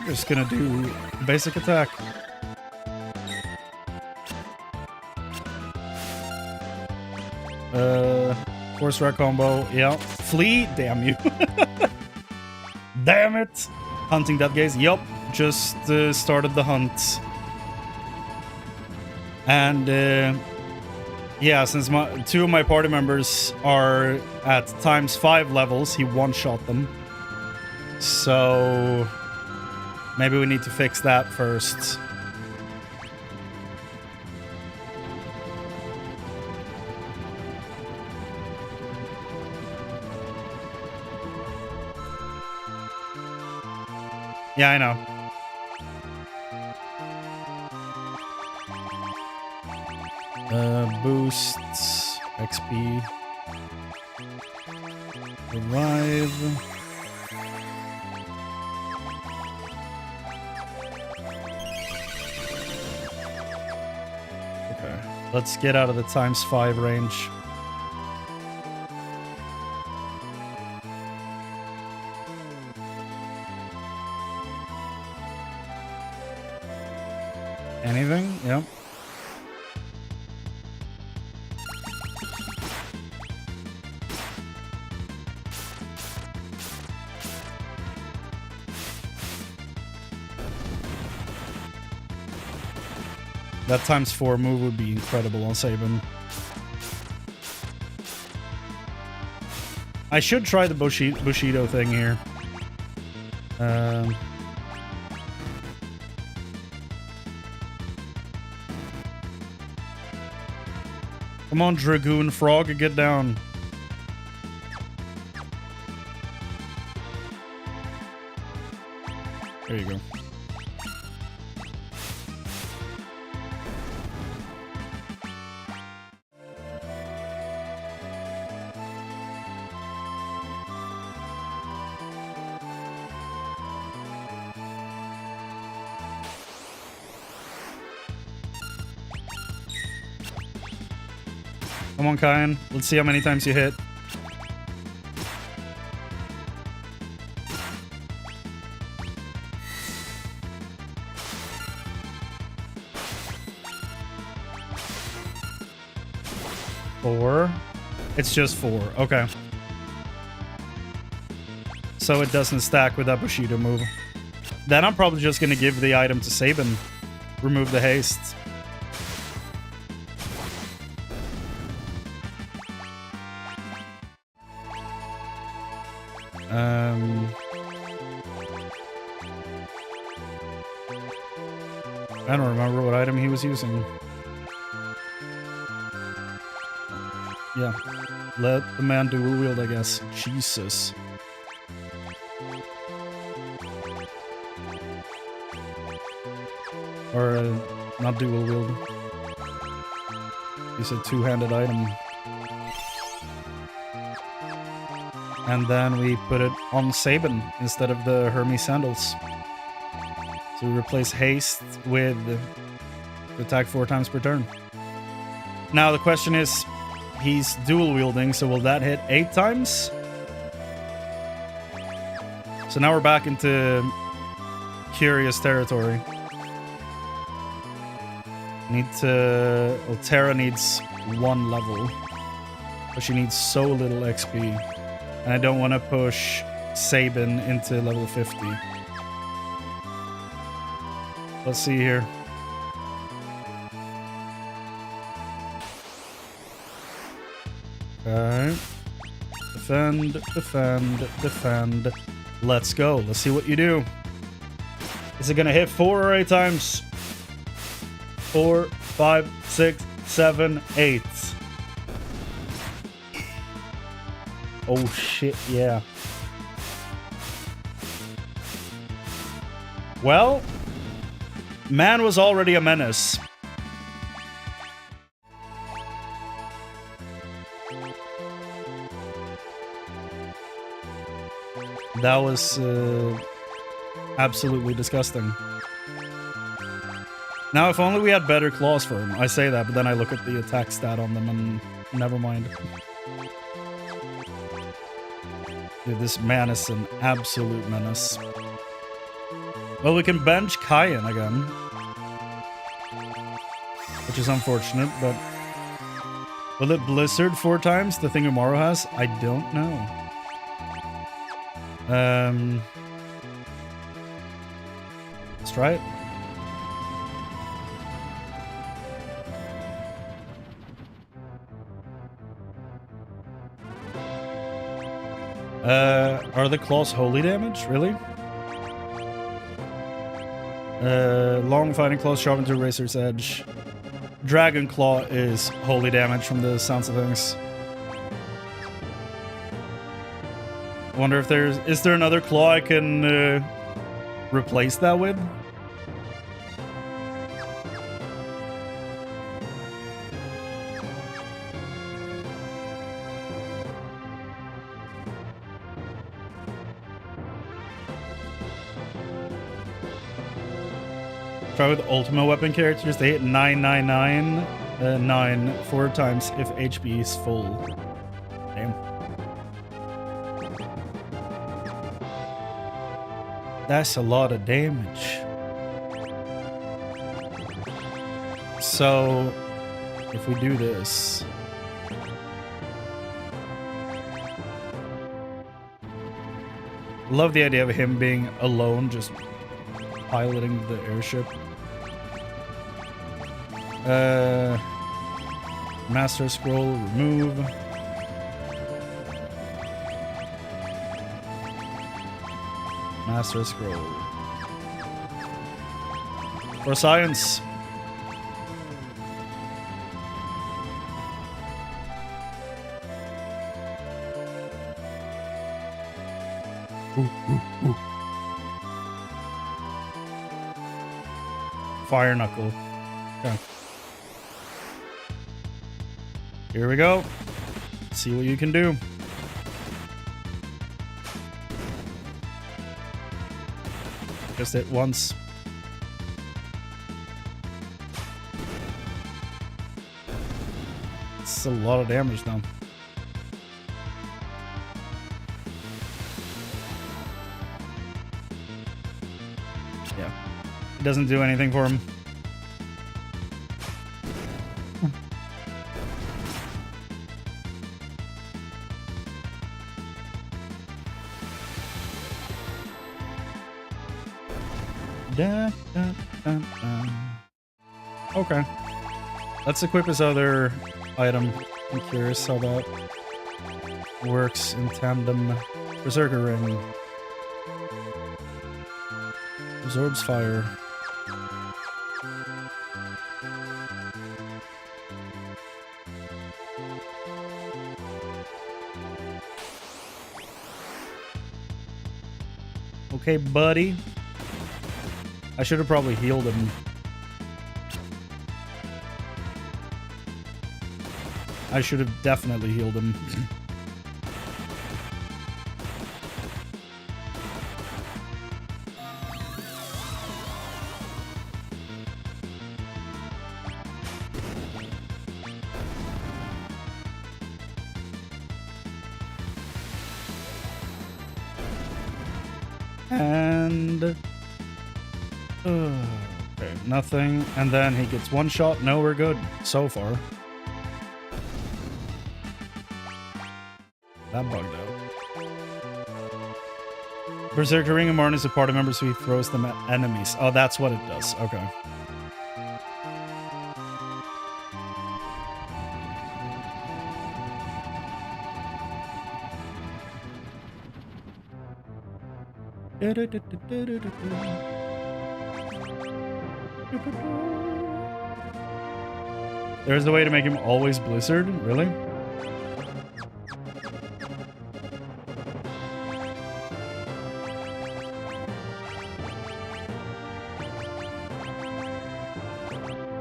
Just gonna do basic attack. Force Rack combo, yeah. Flee, damn you. Damn it. Hunting that gaze? Yup, just started the hunt. And yeah, since two of my party members are at ×5 levels, he one-shot them. So maybe we need to fix that first. Yeah, I know. Boosts, XP, revive. Okay, let's get out of the ×5 range. Anything? Yep. That ×4 move would be incredible on Sabin. I should try the Bushido thing here. Come on, Dragoon Frog, get down. There you go. Come on, Kyan. Let's see how many times you hit. Four. It's just 4. Okay. So it doesn't stack with that Bushido move. Then I'm probably just going to give the item to Sabin. Remove the haste. I don't remember what item he was using. Yeah. Let the man dual wield, I guess. Jesus. Or, not dual wield. He's a two-handed item. And then we put it on Sabin instead of the Hermes sandals. So we replace haste with attack 4 times per turn. Now the question is, he's dual wielding, so will that hit 8 times? So now we're back into curious territory. Need to... Well, Tera needs 1 level. But she needs so little XP. And I don't want to push Sabin into level 50. Let's see here. Okay. Defend, defend, defend. Let's go. Let's see what you do. Is it going to hit 4 or 8 times? 4, 5, 6, 7, 8. Oh shit, yeah. Well, man was already a menace. That was absolutely disgusting. Now, if only we had better claws for him. I say that, but then I look at the attack stat on them and never mind. Dude, this man is an absolute menace. Well, we can bench Kyan again. Which is unfortunate, but... Will it Blizzard 4 times, the thing Umaru has? I don't know. Let's try it. Are the claws holy damage? Really? Long fighting claws sharpened to razor's edge. Dragon claw is holy damage from the sounds of things. Wonder if is there another claw I can replace that with? Try with ultimate weapon characters. They hit 9 4 times if HP is full. Damn. That's a lot of damage. So, if we do this... Love the idea of him being alone, just piloting the airship. Master Scroll, remove. Master Scroll. For science. Ooh. Fire Knuckle. Okay. Here we go. See what you can do. Just hit once. It's a lot of damage now. Yeah. It doesn't do anything for him. Okay. Let's equip his other item. I'm curious how that works in tandem. Berserker Ring. Absorbs fire. Okay, buddy. I should have probably healed him. I should have definitely healed him. And... okay, nothing. And then he gets one shot. No, we're good so far. That bugged out. Berserker Ring of Marn is a party member, so he throws them at enemies. Oh, that's what it does. Okay. There's a way to make him always Blizzard? Really?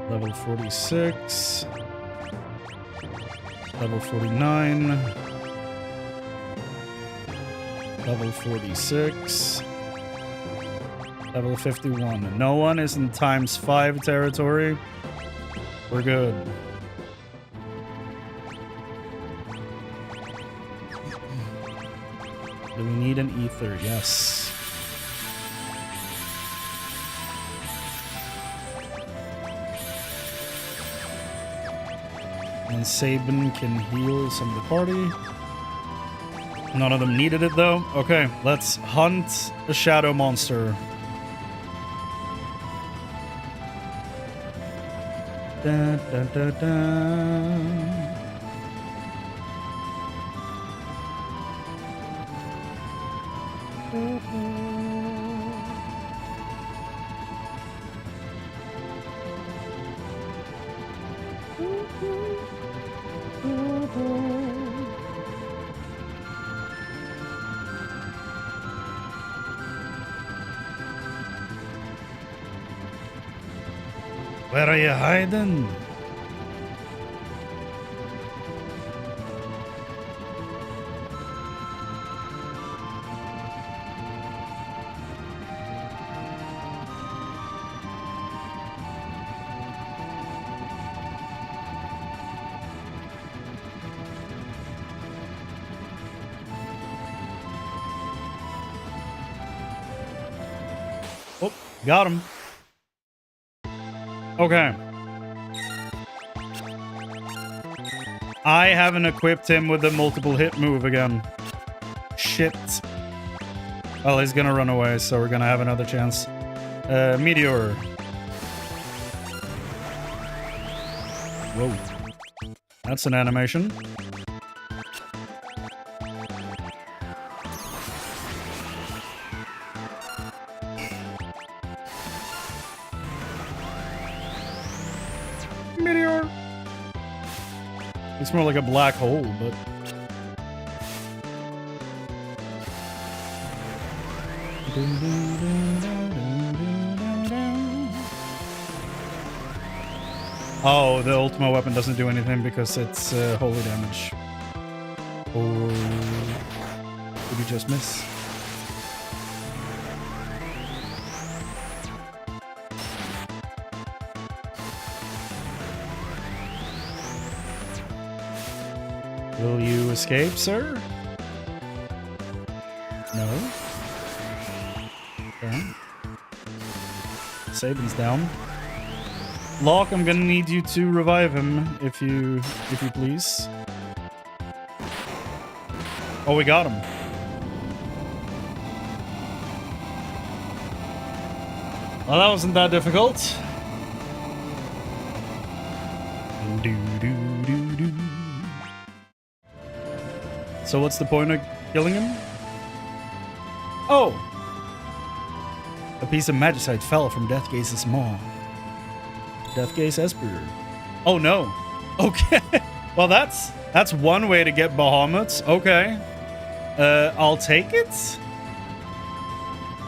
Level 46. Level 49. Level 46. Level 51. No one is in ×5 territory. We're good. Do we need an ether? Yes. And Sabin can heal some of the party. None of them needed it though. Okay, let's hunt a shadow monster. Da, da, da, da. Where are you hiding? Oh, got him. Okay. I haven't equipped him with the multiple hit move again. Shit. Well, he's gonna run away, so we're gonna have another chance. Meteor. Whoa. That's an animation. Meteor. It's more like a black hole, but... Oh, the ultimate weapon doesn't do anything because it's holy damage. Or... did we just miss? Will you escape, sir? No. Okay. Sabin's down. Locke, I'm gonna need you to revive him, if you please. Oh, we got him. Well, that wasn't that difficult. So what's the point of killing him? Oh! A piece of magicite fell from Deathgaze's maw. Deathgaze Esper. Oh no. Okay. Well, that's one way to get Bahamut. Okay. I'll take it.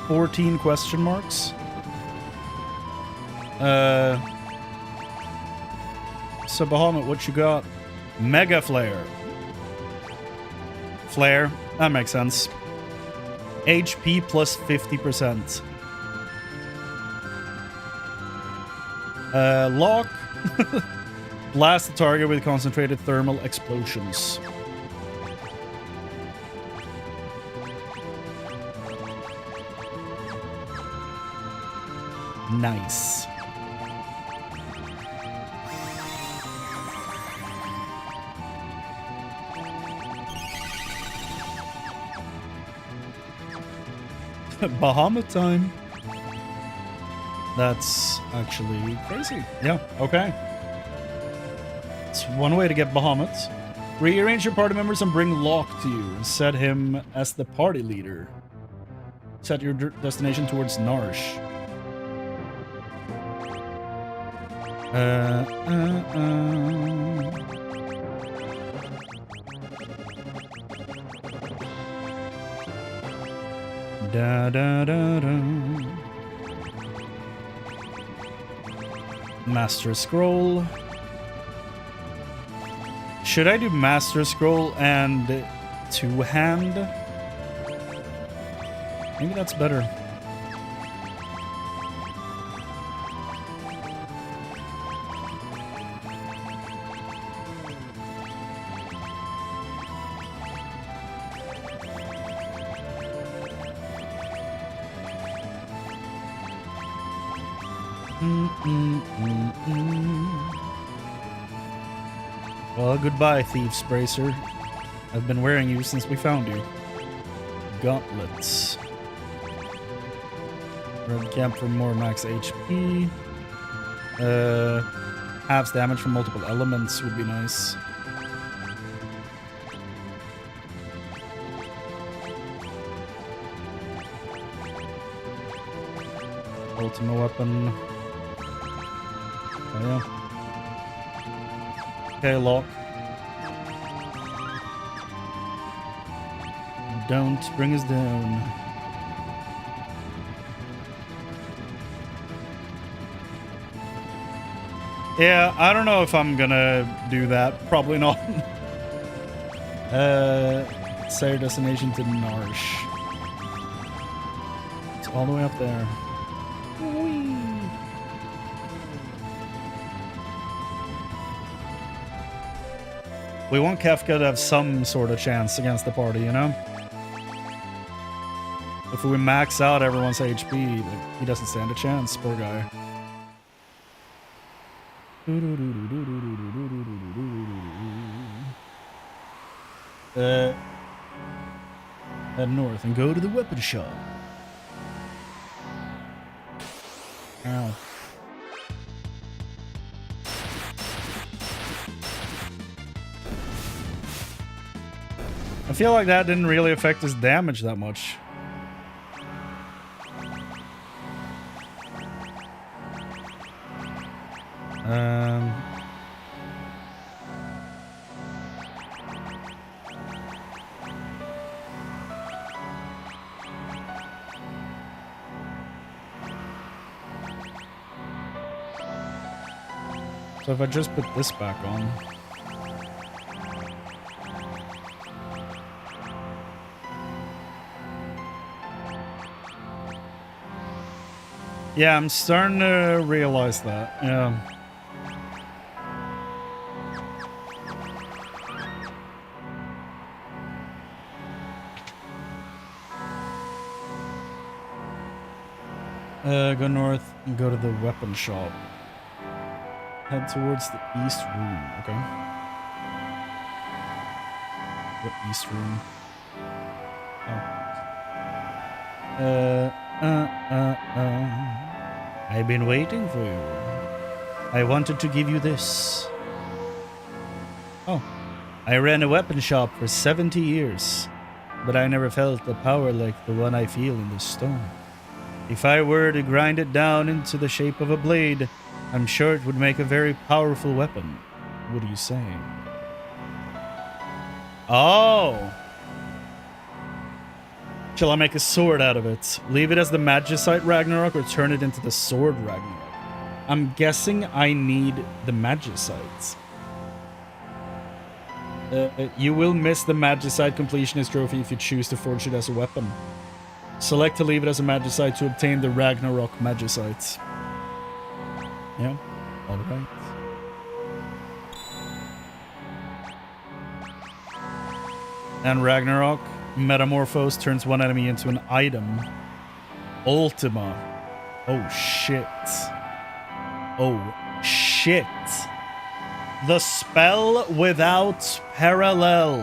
14 question marks. So Bahamut, what you got? Mega Flare. Flare. That makes sense. HP plus 50%. Lock. Blast the target with concentrated thermal explosions. Nice. Bahamut time. That's actually crazy. Yeah, okay. It's one way to get Bahamut. Rearrange your party members and bring Locke to you and set him as the party leader. Set your destination towards Narsh. Da da da da. Master Scroll. Should I do Master Scroll and two-hand? Maybe that's better. Well, goodbye, Thieves Bracer. I've been wearing you since we found you. Gauntlets. Red Camp for more max HP. halves damage from multiple elements would be nice. Ultimate weapon. Oh, yeah. Okay, lock. Don't bring us down. Yeah, I don't know if I'm gonna do that. Probably not. Say your destination to Narsh. It's all the way up there. Whee. We want Kefka to have some sort of chance against the party, you know? If we max out everyone's HP, like, he doesn't stand a chance, poor guy. Head north and go to the weapon shop. Ow. I feel like that didn't really affect his damage that much. So if I just put this back on. Yeah, I'm starting to realize that. Yeah. Go north and go to the weapon shop. Head towards the east room. Okay. What east room? Oh. I've been waiting for you. I wanted to give you this. Oh. I ran a weapon shop for 70 years, but I never felt a power like the one I feel in this stone. If I were to grind it down into the shape of a blade, I'm sure it would make a very powerful weapon. What are you saying? Oh! Shall I make a sword out of it? Leave it as the Magicite Ragnarok or turn it into the sword Ragnarok? I'm guessing I need the Magicites. You will miss the Magicite Completionist trophy if you choose to forge it as a weapon. Select to leave it as a Magicite to obtain the Ragnarok Magicites. Yeah, alright. And Ragnarok, Metamorphose turns one enemy into an item. Ultima. Oh shit. Oh shit. The spell without parallel.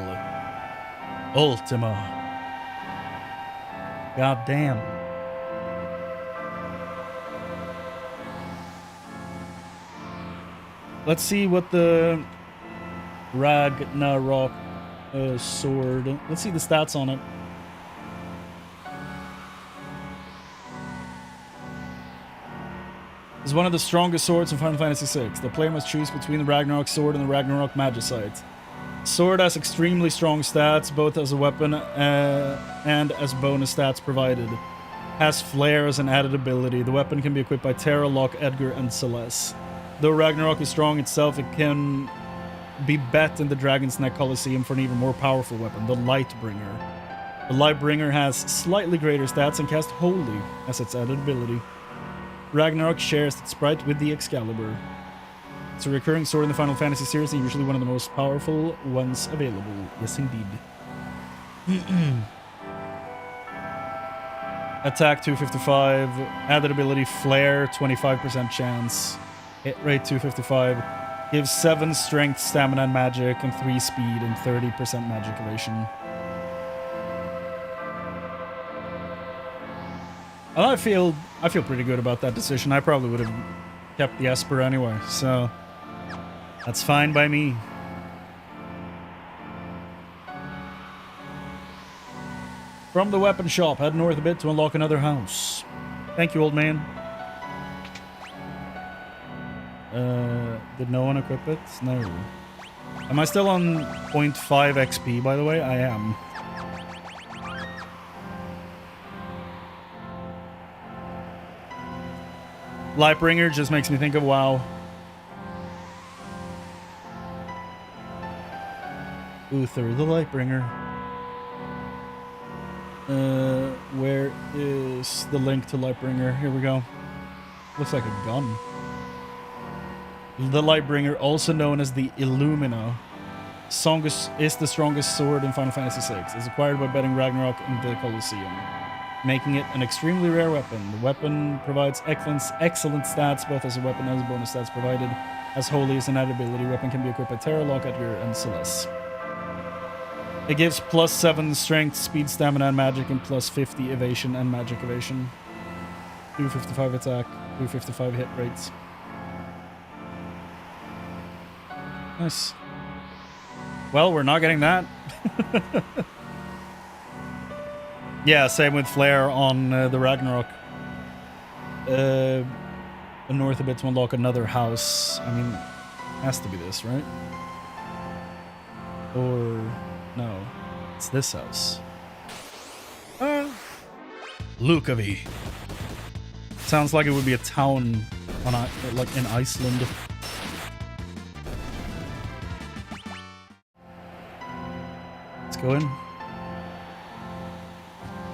Ultima. God damn. Let's see what the Ragnarok sword. Let's see the stats on it. It's one of the strongest swords in Final Fantasy VI. The player must choose between the Ragnarok sword and the Ragnarok Magicite. Sword has extremely strong stats, both as a weapon and as bonus stats provided. Has flare as an added ability. The weapon can be equipped by Tera, Locke, Edgar, and Celeste. Though Ragnarok is strong itself, it can be bet in the Dragon's Neck Coliseum for an even more powerful weapon, the Lightbringer. The Lightbringer has slightly greater stats and casts Holy as its added ability. Ragnarok shares its sprite with the Excalibur. It's a recurring sword in the Final Fantasy series and usually one of the most powerful ones available. Yes, indeed. Attack 255, added ability Flare, 25% chance. Hit rate 255. Gives 7 strength, stamina, and magic, and 3 speed, and 30% magic evasion. And I feel pretty good about that decision. I probably would have kept the Esper anyway, so That's fine by me. From the weapon shop, head north a bit to unlock another house. Thank you, old man. Did no one equip it? No. Am I still on 0.5 XP, by the way? I am. Lightbringer just makes me think of WoW. Uther, the Lightbringer. Where is the link to Lightbringer? Here we go. Looks like a gun. The Lightbringer, also known as the Illumina, is the strongest sword in Final Fantasy VI. It's acquired by betting Ragnarok in the Colosseum, making it an extremely rare weapon. The weapon provides excellent stats, both as a weapon and as bonus stats provided. As Holy is an added ability, weapon can be equipped by Tera, Edgar, and Celeste. It gives +7 strength, speed, stamina, and magic, and +50 evasion and magic evasion. 255 attack, 255 hit rates. Nice. Well, we're not getting that. Yeah, same with Flare on the Ragnarok. North a bit to unlock another house. I mean, has to be this, right? Or no, it's this house. Lukavi. Sounds like it would be a town on like in Iceland. Let's go in.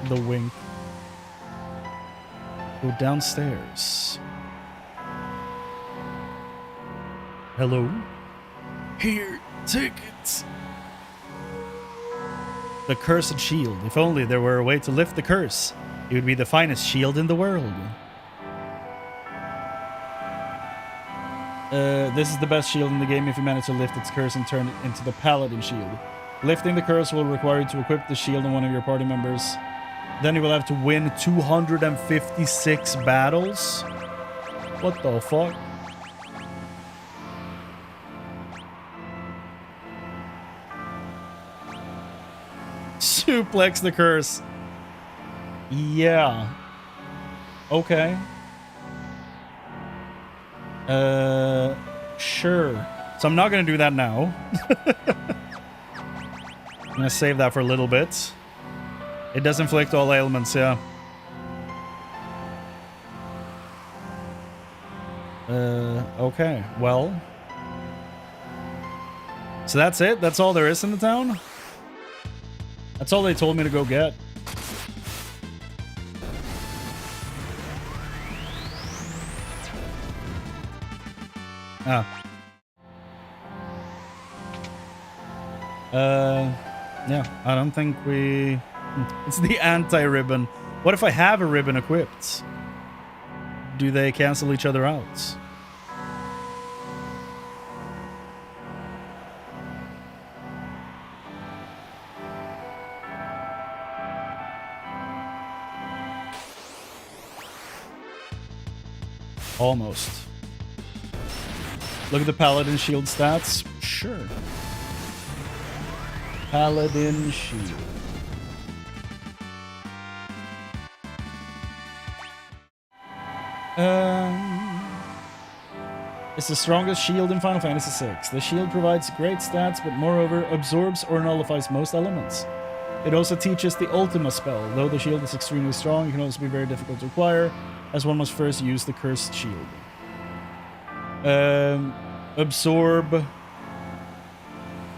The wing. Go downstairs. Hello? Here, tickets. The cursed shield. If only there were a way to lift the curse, it would be the finest shield in the world. This is the best shield in the game if you manage to lift its curse and turn it into the paladin shield. Lifting the curse will require you to equip the shield on one of your party members. Then you will have to win 256 battles. What the fuck? Suplex the curse. Yeah. Okay. Sure. So I'm not gonna do that now. I'm gonna save that for a little bit. It does inflict all ailments, yeah. Okay, well. So that's it? That's all there is in the town? That's all they told me to go get. Ah. Yeah, I don't think we... It's the anti-ribbon. What if I have a ribbon equipped? Do they cancel each other out? Almost. Look at the Paladin Shield stats. Sure. Paladin Shield. It's the strongest shield in Final Fantasy VI. The shield provides great stats, but moreover absorbs or nullifies most elements. It also teaches the Ultima spell. Though the shield is extremely strong, it can also be very difficult to acquire, as one must first use the cursed shield. Absorb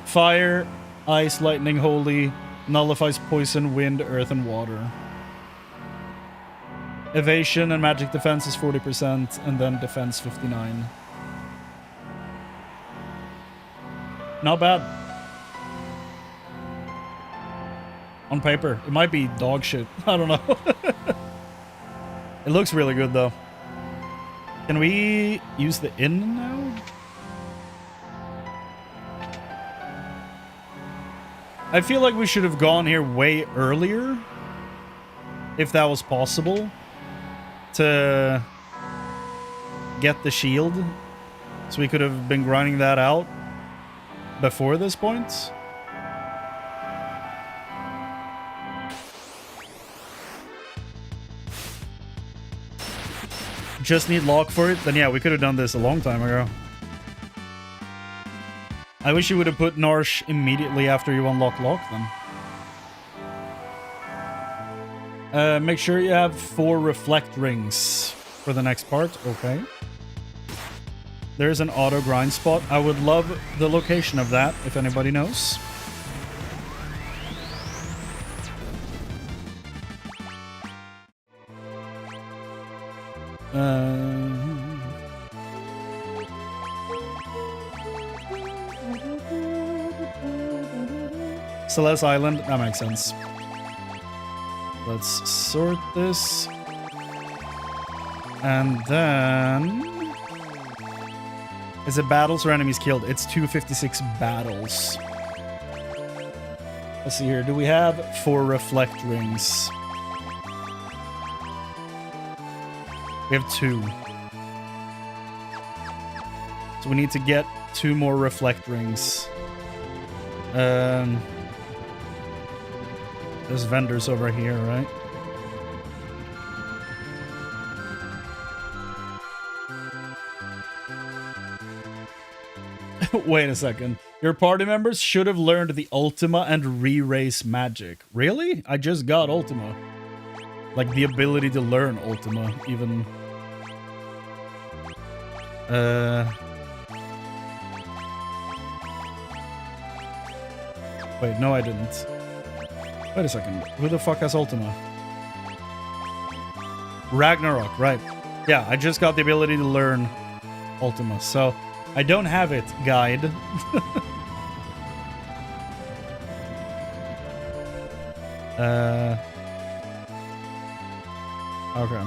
fire, ice, lightning, holy, nullifies poison, wind, earth, and water. Evasion and magic defense is 40%, and then defense 59%. Not bad. On paper. It might be dog shit. I don't know. It looks really good, though. Can we use the inn now? I feel like we should have gone here way earlier, if that was possible, to get the shield. So we could have been grinding that out before this point. Just need lock for it, then yeah, we could have done this a long time ago. I wish you would have put Narsh immediately after you unlock lock then. Make sure you have 4 reflect rings for the next part. Okay. There's an auto grind spot. I would love the location of that if anybody knows. Celeste Island, that makes sense. Let's sort this. And then... Is it battles or enemies killed? It's 256 battles. Let's see here. Do we have 4 reflect rings? We have 2. So we need to get 2 more reflect rings. There's vendors over here, right? Wait a second. Your party members should have learned the Ultima and re-race magic. Really? I just got Ultima. Like the ability to learn Ultima, even. Wait, no I didn't. Wait a second. Who the fuck has Ultima? Ragnarok, right. Yeah, I just got the ability to learn Ultima, so I don't have it, guide. Okay.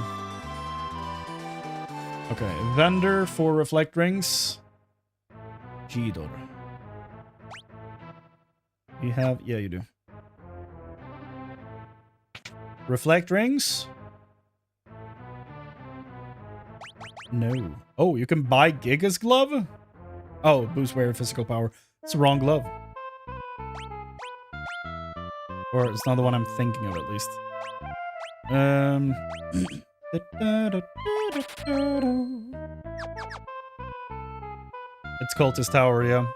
Okay, vendor for reflect rings. G-Dor. You have... Yeah, you do. Reflect rings? No. Oh, you can buy Giga's glove? Oh, boost wearer physical power. It's the wrong glove. Or it's not the one I'm thinking of, at least. It's Cultist Tower, yeah.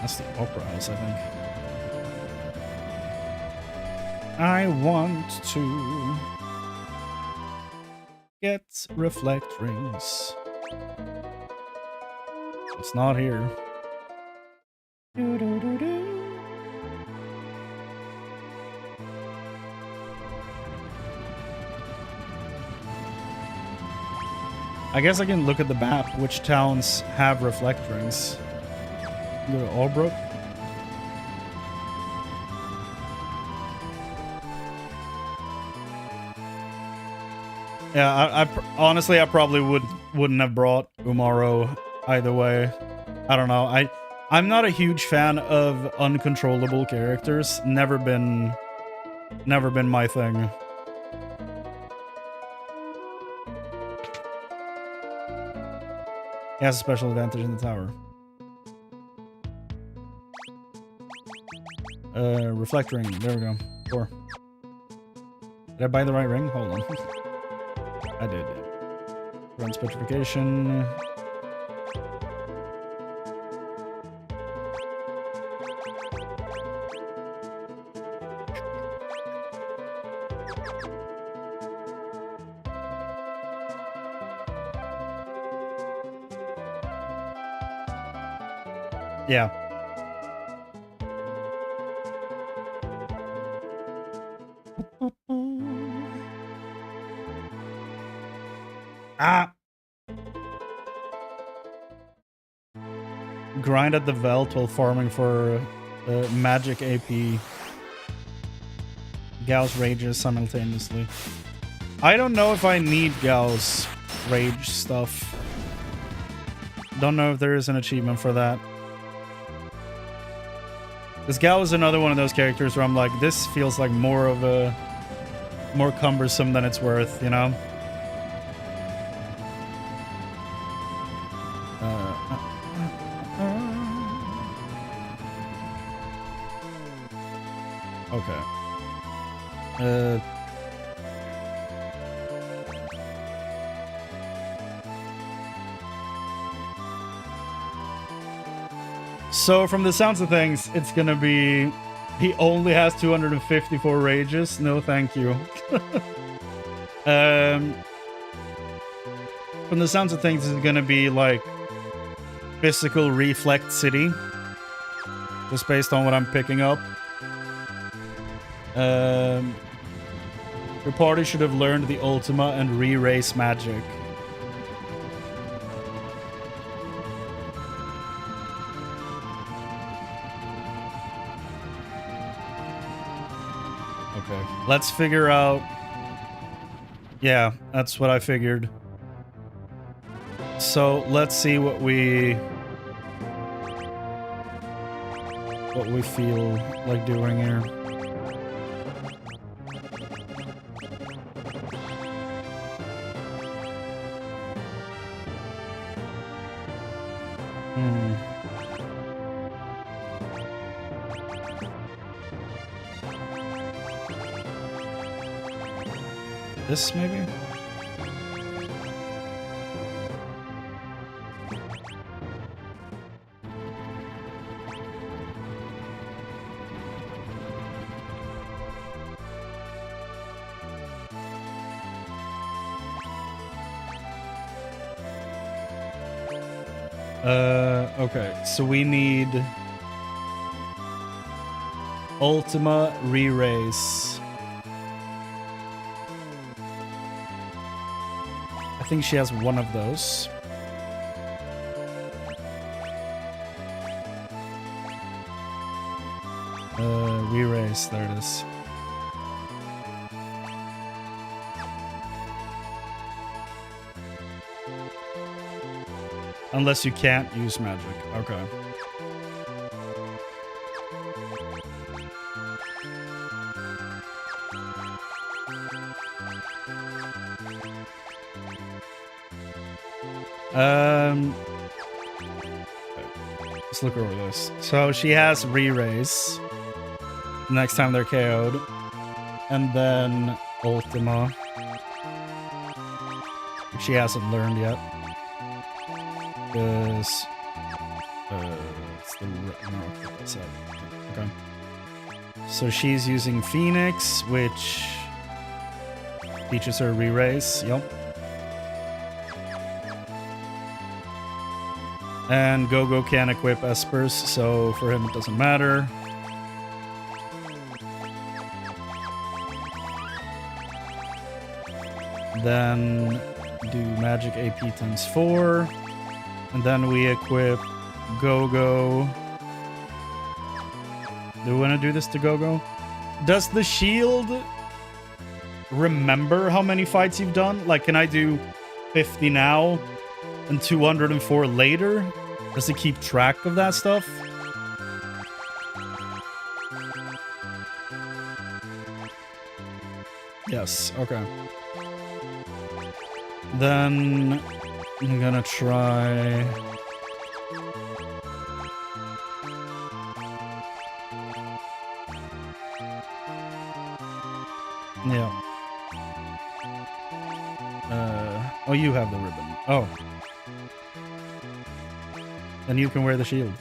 That's the Opera House, I think. I want to get reflect rings. It's not here. I guess I can look at the map, which towns have reflect rings. Go to Albrook. Yeah, honestly, I probably wouldn't have brought Umaro either way. I don't know. I'm not a huge fan of uncontrollable characters. Never been my thing. He has a special advantage in the tower. Reflect ring. There we go. 4. Did I buy the right ring? Hold on. I did. Run specification. Yeah. Ah! Grind at the Veld while farming for magic AP. Gauss rages simultaneously. I don't know if I need Gauss rage stuff. Don't know if there is an achievement for that. This Gal is another one of those characters where I'm like, this feels like more cumbersome than it's worth, you know? Okay. So from the sounds of things, it's gonna be he only has 254 rages. No, thank you. From the sounds of things, it's gonna be like physical reflect city, just based on what I'm picking up. Your party should have learned the Ultima and re-race magic. Okay, let's figure out... Yeah, that's what I figured. So, let's see what we feel like doing here. This, maybe? Okay, so we need Ultima re-race. I think she has one of those. Re-race, there it is. Unless you can't use magic. Okay. Let's look over this. So she has re-raise next time they're KO'd. And then Ultima. She hasn't learned yet. Because it's the no, that's it. Okay. So she's using Phoenix, which teaches her re-raise. Yep. And Gogo can equip Espers, so for him it doesn't matter. Then do magic AP times 4. And then we equip Gogo. Do we want to do this to Gogo? Does the shield remember how many fights you've done? Like, can I do 50 now and 204 later? Does it keep track of that stuff? Yes, okay. Then I'm gonna try... Yeah. Oh, you have the ribbon. Oh. Then you can wear the shield.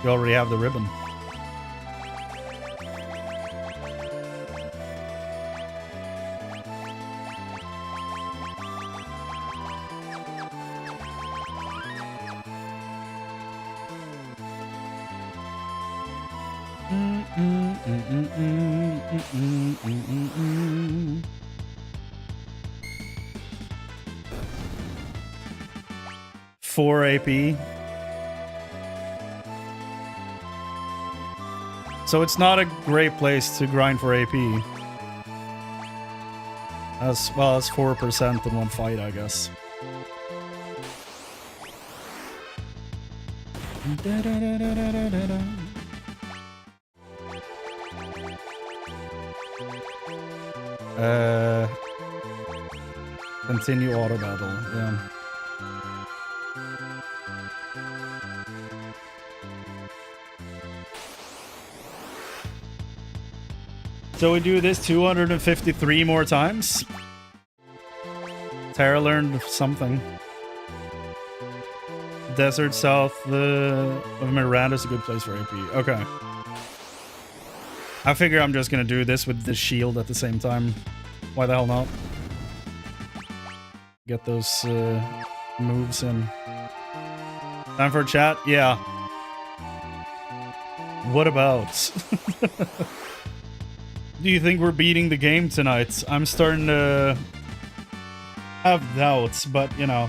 You already have the ribbon. Four AP. So it's not a great place to grind for AP. Well, that's 4% in one fight, I guess. Continue auto battle, yeah. So we do this 253 more times. Tera learned something. Desert south of Miranda is a good place for AP. Okay. I figure I'm just gonna do this with the shield at the same time. Why the hell not? Get those moves in. Time for a chat? Yeah. What about? Do you think we're beating the game tonight? I'm starting to have doubts, but you know.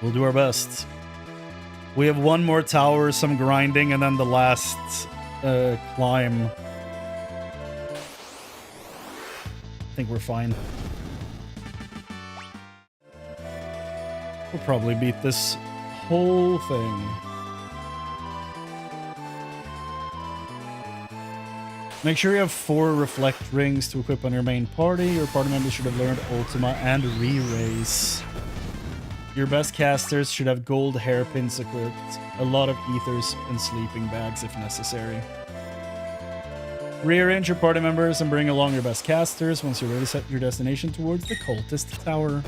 We'll do our best. We have one more tower, some grinding, and then the last climb. I think we're fine. We'll probably beat this whole thing. Make sure you have 4 reflect rings to equip on your main party. Your party members should have learned Ultima and Re-Raise. Your best casters should have gold hairpins equipped, a lot of ethers and sleeping bags if necessary. Rearrange your party members and bring along your best casters once you're ready to set your destination towards the cultist tower.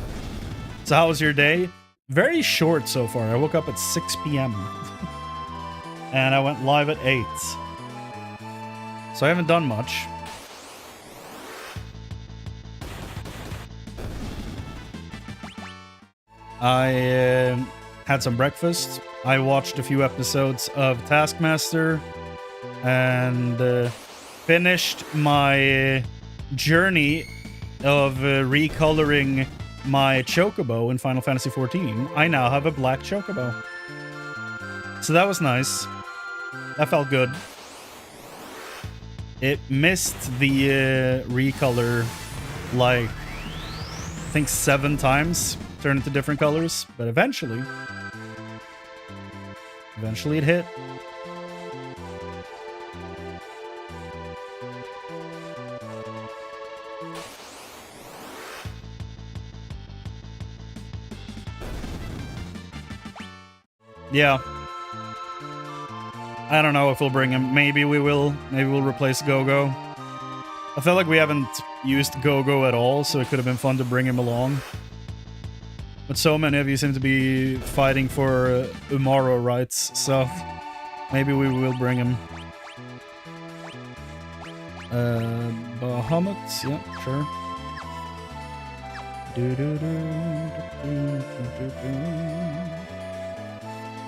So how was your day? Very short so far. I woke up at 6 p.m. and I went live at 8. So I haven't done much. I had some breakfast. I watched a few episodes of Taskmaster and finished my journey of recoloring my Chocobo in Final Fantasy XIV. I now have a black Chocobo. So that was nice. That felt good. It missed the recolor like, I think 7 times. Turn into different colors, but eventually it hit. Yeah. I don't know if we'll bring him. Maybe we will. Maybe we'll replace Go-Go. I feel like we haven't used Go-Go at all, so it could have been fun to bring him along. But so many of you seem to be fighting for Umaro rights, so maybe we will bring him. Bahamut, yeah, sure.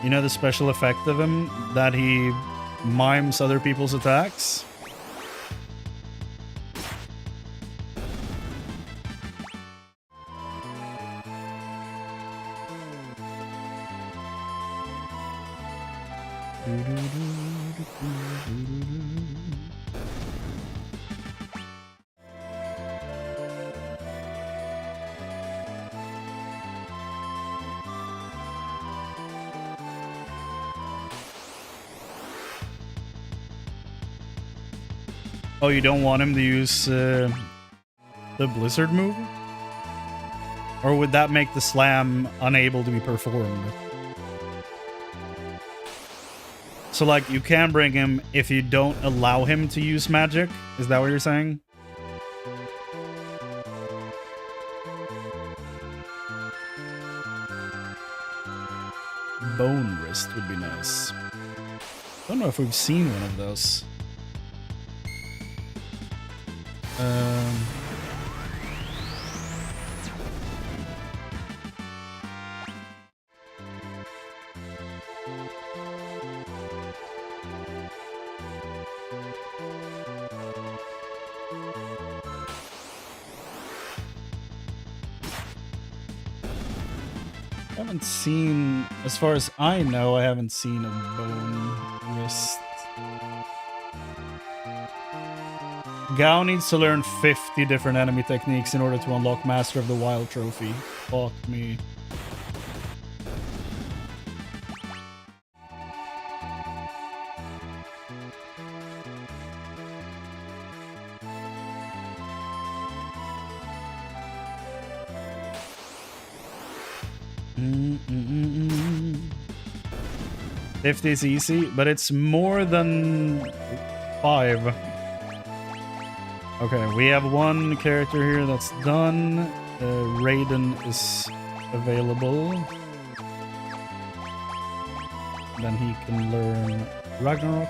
You know the special effect of him? That he mimes other people's attacks? Oh, you don't want him to use the Blizzard move? Or would that make the slam unable to be performed? So, like, you can bring him if you don't allow him to use magic? Is that what you're saying? Bone wrist would be nice. Don't know if we've seen one of those. I haven't seen, as far as I know, I haven't seen a bone wrist. Gao needs to learn 50 different enemy techniques in order to unlock Master of the Wild trophy. Fuck me. Mm-mm-mm-mm. 50 is easy, but it's more than 5. Okay, we have one character here that's done. Raiden is available. Then he can learn Ragnarok.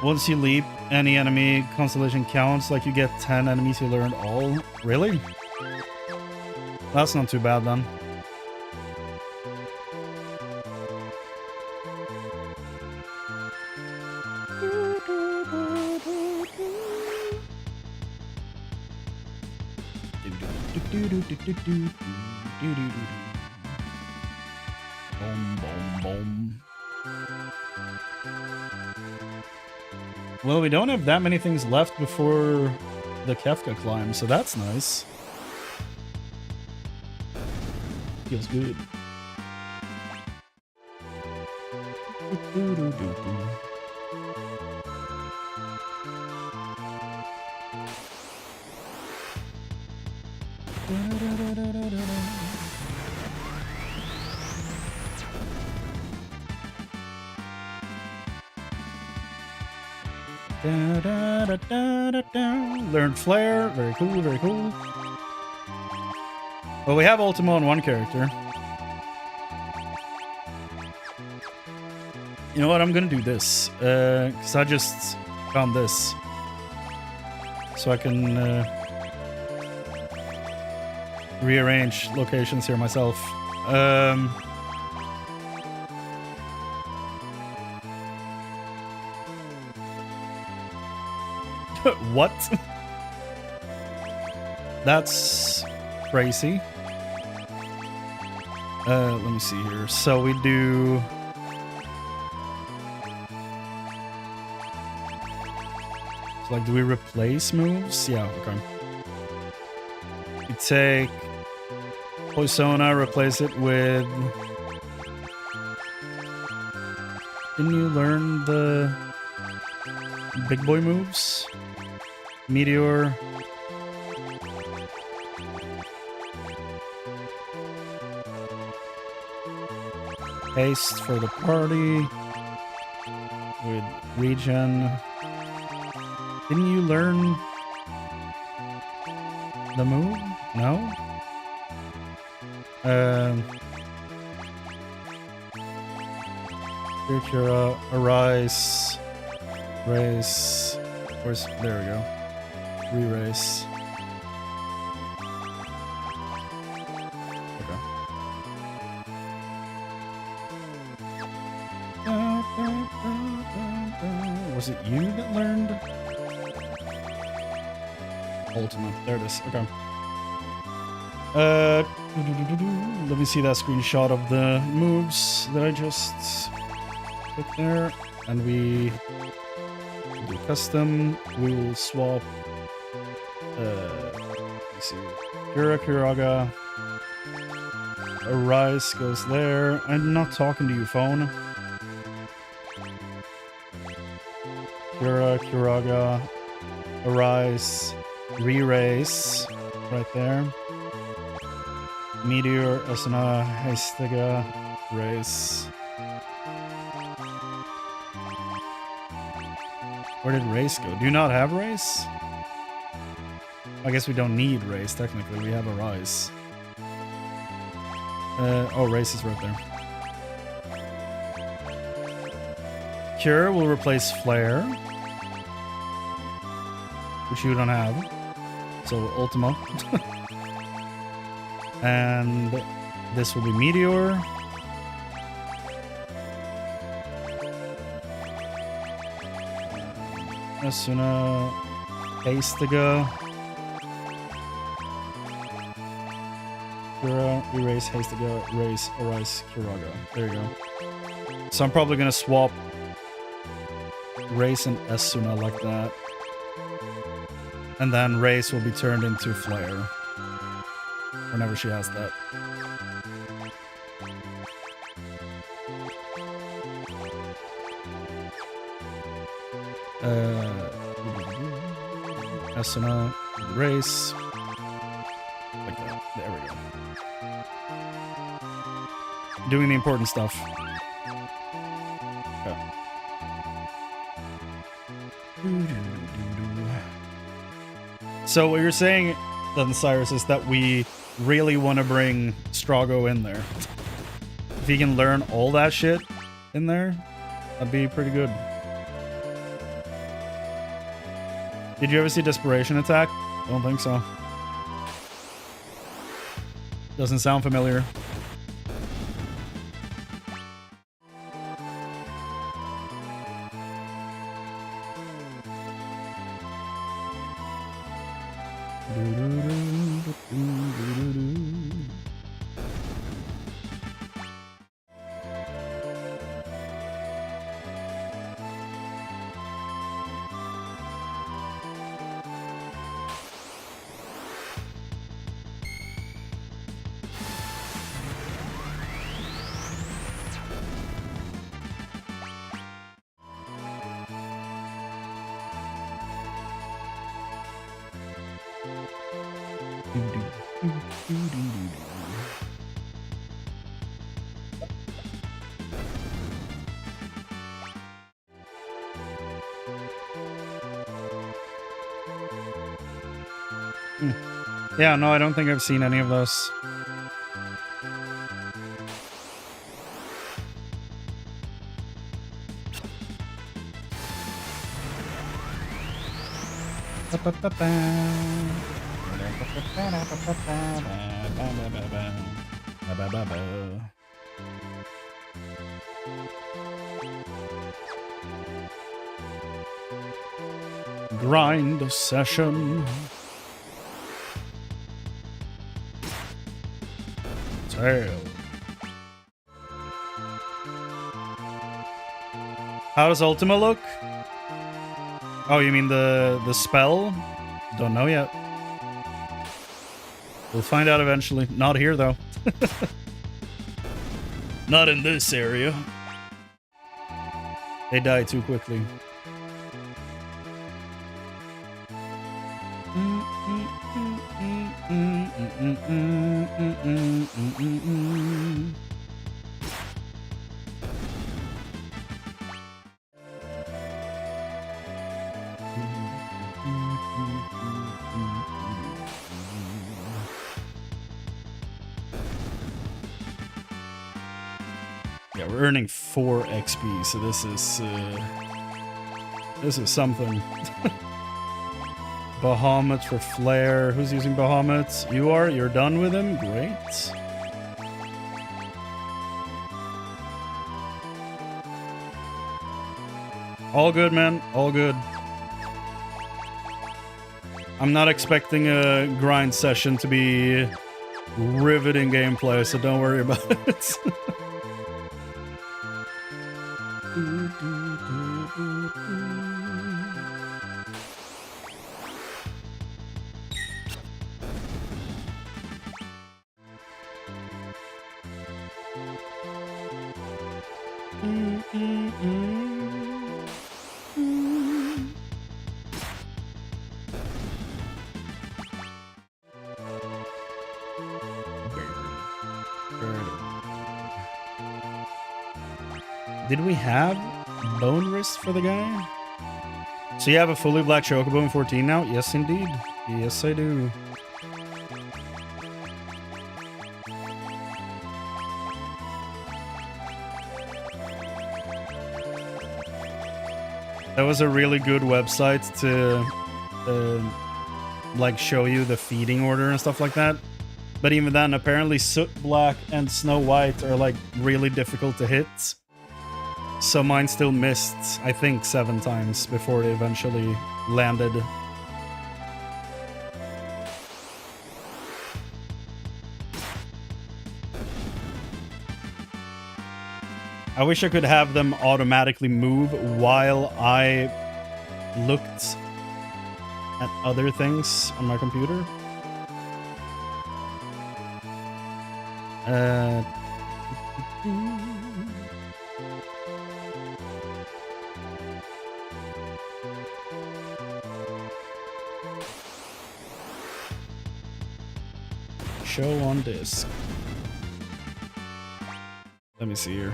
Once you leap, any enemy constellation counts. Like you get 10 enemies, you learn all. Really? That's not too bad then. Boom, boom, boom. Well, we don't have that many things left before the Kefka climb, so that's nice. Feels good. Learned Flare. Very cool, very cool. Well, we have Ultima on one character. You know what? I'm gonna do this. Because I just found this. So I can rearrange locations here myself. What? That's crazy. Let me see here. So we do... So like, do we replace moves? Yeah, okay. You take Poisona, replace it with... Didn't you learn the big boy moves? Meteor. Haste for the party. With regen. Didn't you learn the move? No? Futura, Arise, Race. Where's, there we go. Re-race. Okay. Was it you that learned? Ultima. There it is. Okay. Let me see that screenshot of the moves that I just put there. And we do custom. We will swap. Let's see. Kuraga. Arise goes there. I'm not talking to you, phone. Kuraga. Arise. Re-race. Right there. Meteor, Asuna, Hastega, Race. Where did Race go? Do you not have Race? I guess we don't need Race, technically. We have a Rise. Oh, Race is right there. Cure will replace Flare, which you don't have. So, Ultima. And this will be Meteor. Asuna, Hastega. Kira, erase, Hastiga, erase, erase, Kiraga. There you go. So I'm probably gonna swap Race and Esuna like that. And then Race will be turned into Flare. Whenever she has that. Esuna, Race. Like that. There we go. Doing the important stuff. Okay. So what you're saying then, Cyrus, is that we really want to bring Strago in there. If he can learn all that shit in there, that'd be pretty good. Did you ever see Desperation Attack? Don't think so. Doesn't sound familiar. Yeah, no, I don't think I've seen any of those. Grind session. Damn. How does Ultima look? Oh, you mean the spell? Don't know yet. We'll find out eventually. Not here, though. Not in this area. They die too quickly. Yeah, we're earning 4 XP, so this is something. Bahamut for Flare. Who's using Bahamut? You are? You're done with him? Great. All good, man. All good. I'm not expecting a grind session to be riveting gameplay, so don't worry about it. Did we have bone wrist for the guy? So you have a fully black chocobo in 14 now? Yes, indeed. Yes, I do. That was a really good website to like show you the feeding order and stuff like that. But even then, apparently Soot Black and Snow White are like really difficult to hit. So mine still missed, I think, 7 times before they eventually landed. I wish I could have them automatically move while I looked at other things on my computer. Show on disc. Let me see here.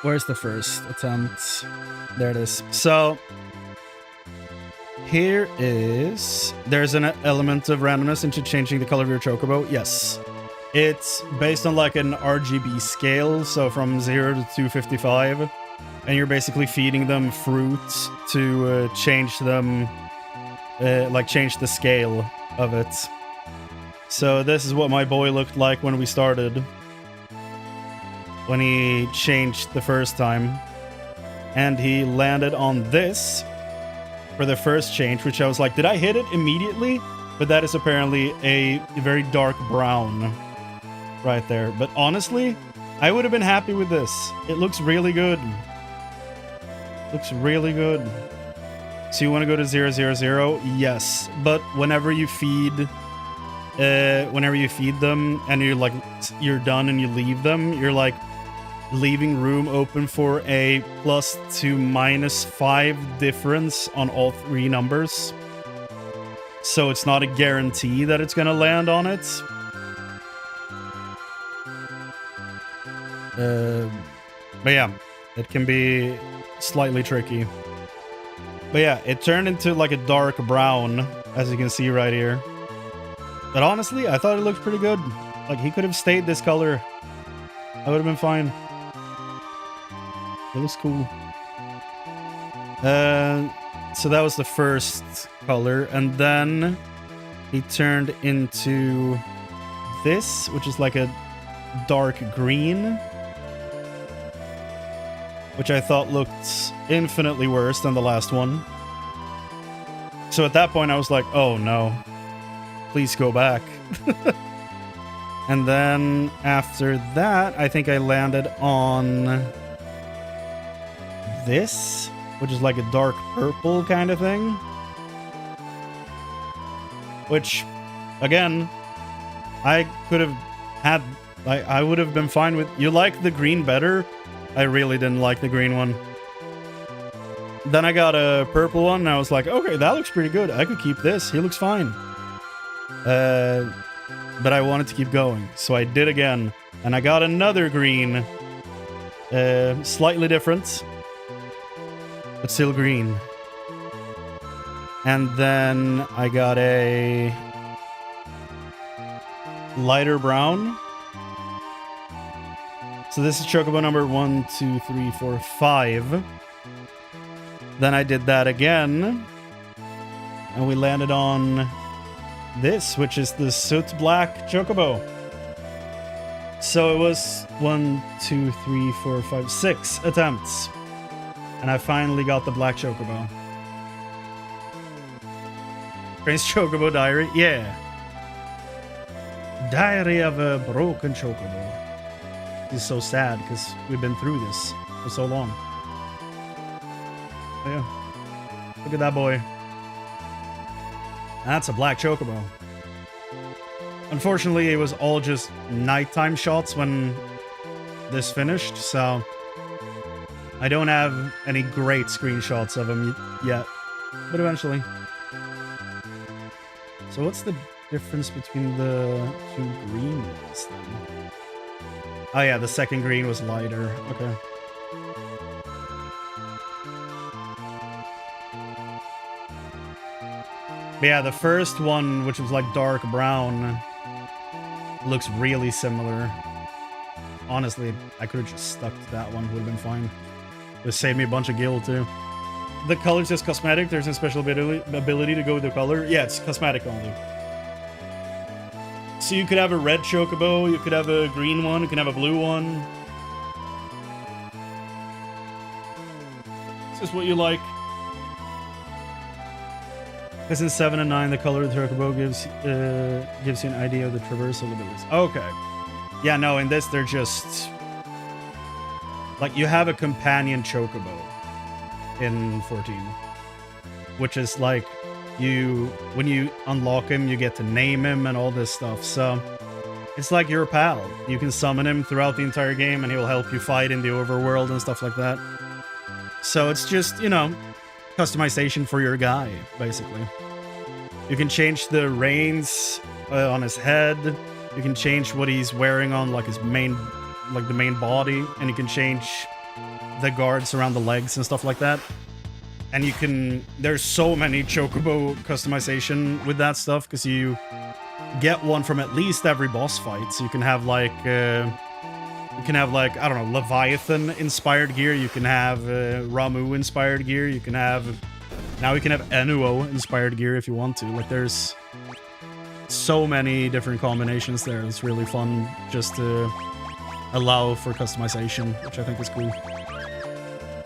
Where's the first attempt? There it is. So here is, there's an element of randomness into changing the color of your chocobo. Yes. It's based on like an RGB scale, so from 0 to 255, and you're basically feeding them fruit to change them, like change the scale of it. So this is what my boy looked like when we started, when he changed the first time, and he landed on this for the first change, which I was like, did I hit it immediately? But that is apparently a very dark brown right there. But honestly, I would have been happy with this. It looks really good. Looks really good. So you want to go to 000? Yes. But whenever you feed them and you're done and you leave them, you're like leaving room open for a +2 -5 difference on all three numbers. So it's not a guarantee that it's gonna land on it. But yeah, it can be slightly tricky. But yeah, it turned into like a dark brown, as you can see right here. But honestly, I thought it looked pretty good. Like, he could have stayed this color. I would have been fine. It looks cool. So that was the first color. And then he turned into this, which is like a dark green, which I thought looked infinitely worse than the last one. So at that point, I was like, oh no. Please go back. And then after that, I think I landed on this, which is like a dark purple kind of thing. Which, again, I could have had, I would have been fine with. You like the green better? I really didn't like the green one. Then I got a purple one, and I was like, okay, that looks pretty good. I could keep this. He looks fine. But I wanted to keep going, so I did again, and I got another green, slightly different, but still green. And then I got a lighter brown. So this is chocobo number 1, 2, 3, 4, 5. Then I did that again, and we landed on this, which is the soot black chocobo. So it was 1, 2, 3, 4, 5, 6 attempts, and I finally got the black chocobo. Crane's Chocobo Diary, yeah. Diary of a broken chocobo. It's so sad because we've been through this for so long. But yeah, look at that boy. That's a black chocobo. Unfortunately, it was all just nighttime shots when this finished, so I don't have any great screenshots of him yet, but eventually. So what's the difference between the two green ones then? Oh yeah, the second green was lighter. Okay. But yeah, the first one, which was like dark brown, looks really similar. Honestly, I could have just stuck to that one. Would have been fine. It would save me a bunch of gil too. The color's just cosmetic. There's a special ability to go with the color. Yeah, it's cosmetic only. So you could have a red chocobo, you could have a green one, you can have a blue one. It's just what you like. Because in 7 and 9, the color of the chocobo gives you an idea of the traversal abilities. Okay. Yeah, no, in this they're just like you have a companion chocobo in 14, which is like when you unlock him, you get to name him and all this stuff. So it's like your pal. You can summon him throughout the entire game and he'll help you fight in the overworld and stuff like that. So it's just, you know, customization for your guy, basically. You can change the reins on his head. You can change what he's wearing on like his main, like the main body, and you can change the guards around the legs and stuff like that. And you can, there's so many chocobo customization with that stuff because you get one from at least every boss fight. So you can have like I don't know, Leviathan inspired gear. You can have Ramu inspired gear. You can have, now you can have Enuo inspired gear if you want to. Like there's so many different combinations there. It's really fun just to allow for customization, which I think is cool.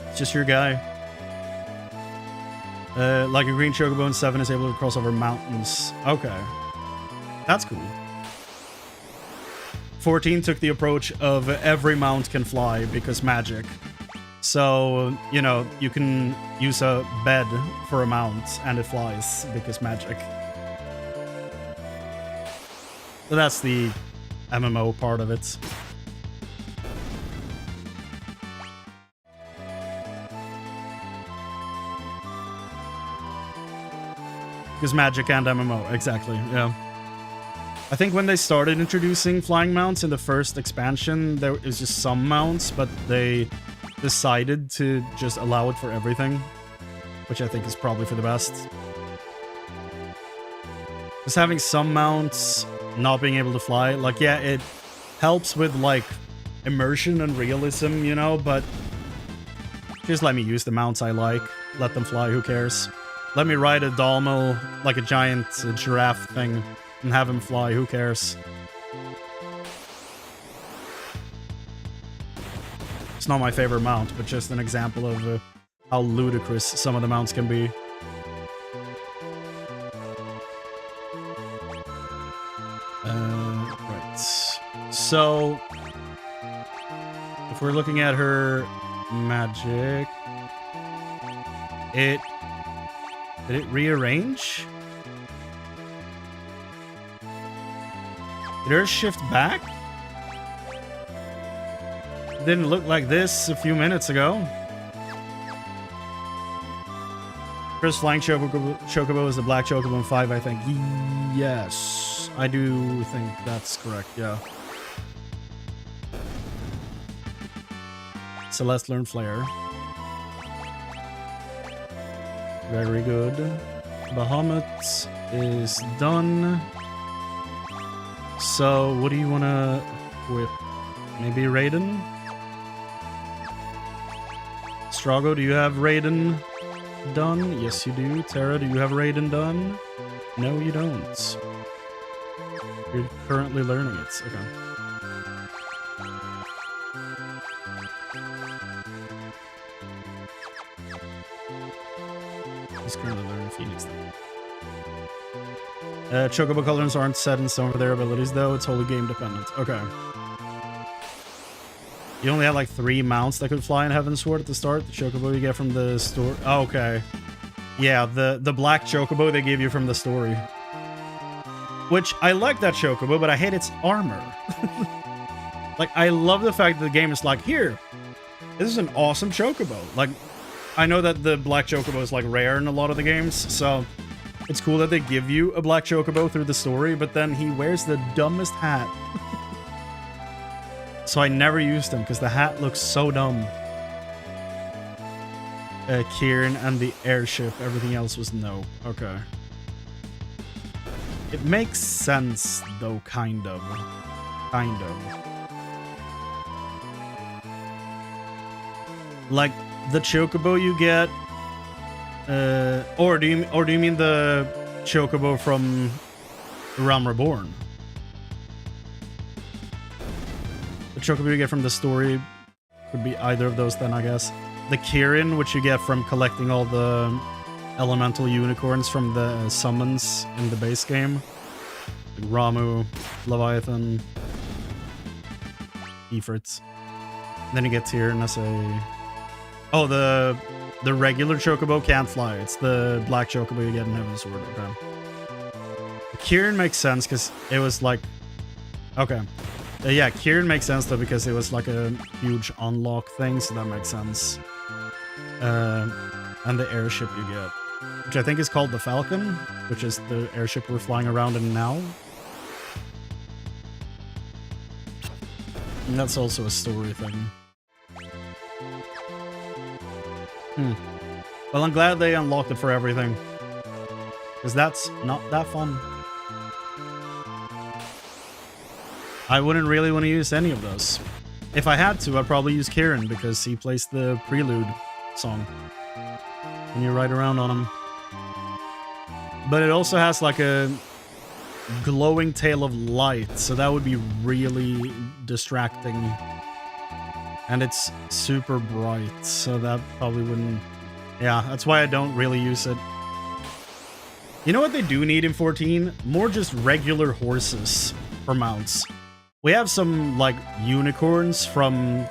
It's just your guy. Like a green chocobo in 7 is able to cross over mountains. Okay. That's cool. 14 took the approach of every mount can fly because magic. So, you know, you can use a bed for a mount and it flies because magic. So that's the MMO part of it. Because magic and MMO, exactly, yeah. I think when they started introducing flying mounts in the first expansion, there was just some mounts, but they decided to just allow it for everything, which I think is probably for the best. Just having some mounts not being able to fly, like, yeah, it helps with, like, immersion and realism, you know, but just let me use the mounts I like. Let them fly, who cares? Let me ride a Dalmo, like a giant giraffe thing, and have him fly, who cares? It's not my favorite mount, but just an example of how ludicrous some of the mounts can be. Right. So, if we're looking at her magic, did it rearrange? Did hers shift back? Didn't look like this a few minutes ago. First flying chocobo is the black chocobo in 5, I think. Yes, I do think that's correct, yeah. Celeste learned Flare. Very good. Bahamut is done. So, what do you want to whip? Maybe Raiden? Strago, do you have Raiden done? Yes, you do. Tera, do you have Raiden done? No, you don't. You're currently learning it. Okay. He's currently learning Phoenix then. Chocobo colors aren't set in stone for their abilities, though. It's wholly game dependent. Okay. You only had like 3 mounts that could fly in Heaven's Sword at the start. The chocobo you get from the store. Oh, okay. Yeah, the black chocobo they gave you from the story. Which, I like that chocobo, but I hate its armor. Like, I love the fact that the game is like, here, this is an awesome chocobo. Like, I know that the black chocobo is like rare in a lot of the games, so it's cool that they give you a black chocobo through the story, but then he wears the dumbest hat. So I never used him because the hat looks so dumb. Kieran and the airship, everything else was no. Okay. It makes sense though, kind of. Kind of. Like the chocobo you get, or do you mean the chocobo from Realm Reborn? The chocobo you get from the story could be either of those then, I guess. The Kirin, which you get from collecting all the elemental unicorns from the summons in the base game. Like Ramu, Leviathan. efforts. Then you get Tera and as a... Oh, the regular chocobo can't fly. It's the black chocobo you get in Heaven's Sword. Okay. Kieran makes sense because it was like... Okay. Yeah, Kieran makes sense though because it was like a huge unlock thing, so that makes sense. And the airship you get, which I think is called the Falcon, which is the airship we're flying around in now. And that's also a story thing. Well, I'm glad they unlocked it for everything, because that's not that fun. I wouldn't really want to use any of those. If I had to, I'd probably use Kieran, because he plays the prelude song. And you ride around on him. But it also has like a glowing tail of light, so that would be really distracting. And it's super bright, so that probably wouldn't... Yeah, that's why I don't really use it. You know what they do need in 14? More just regular horses for mounts. We have some, like, unicorns from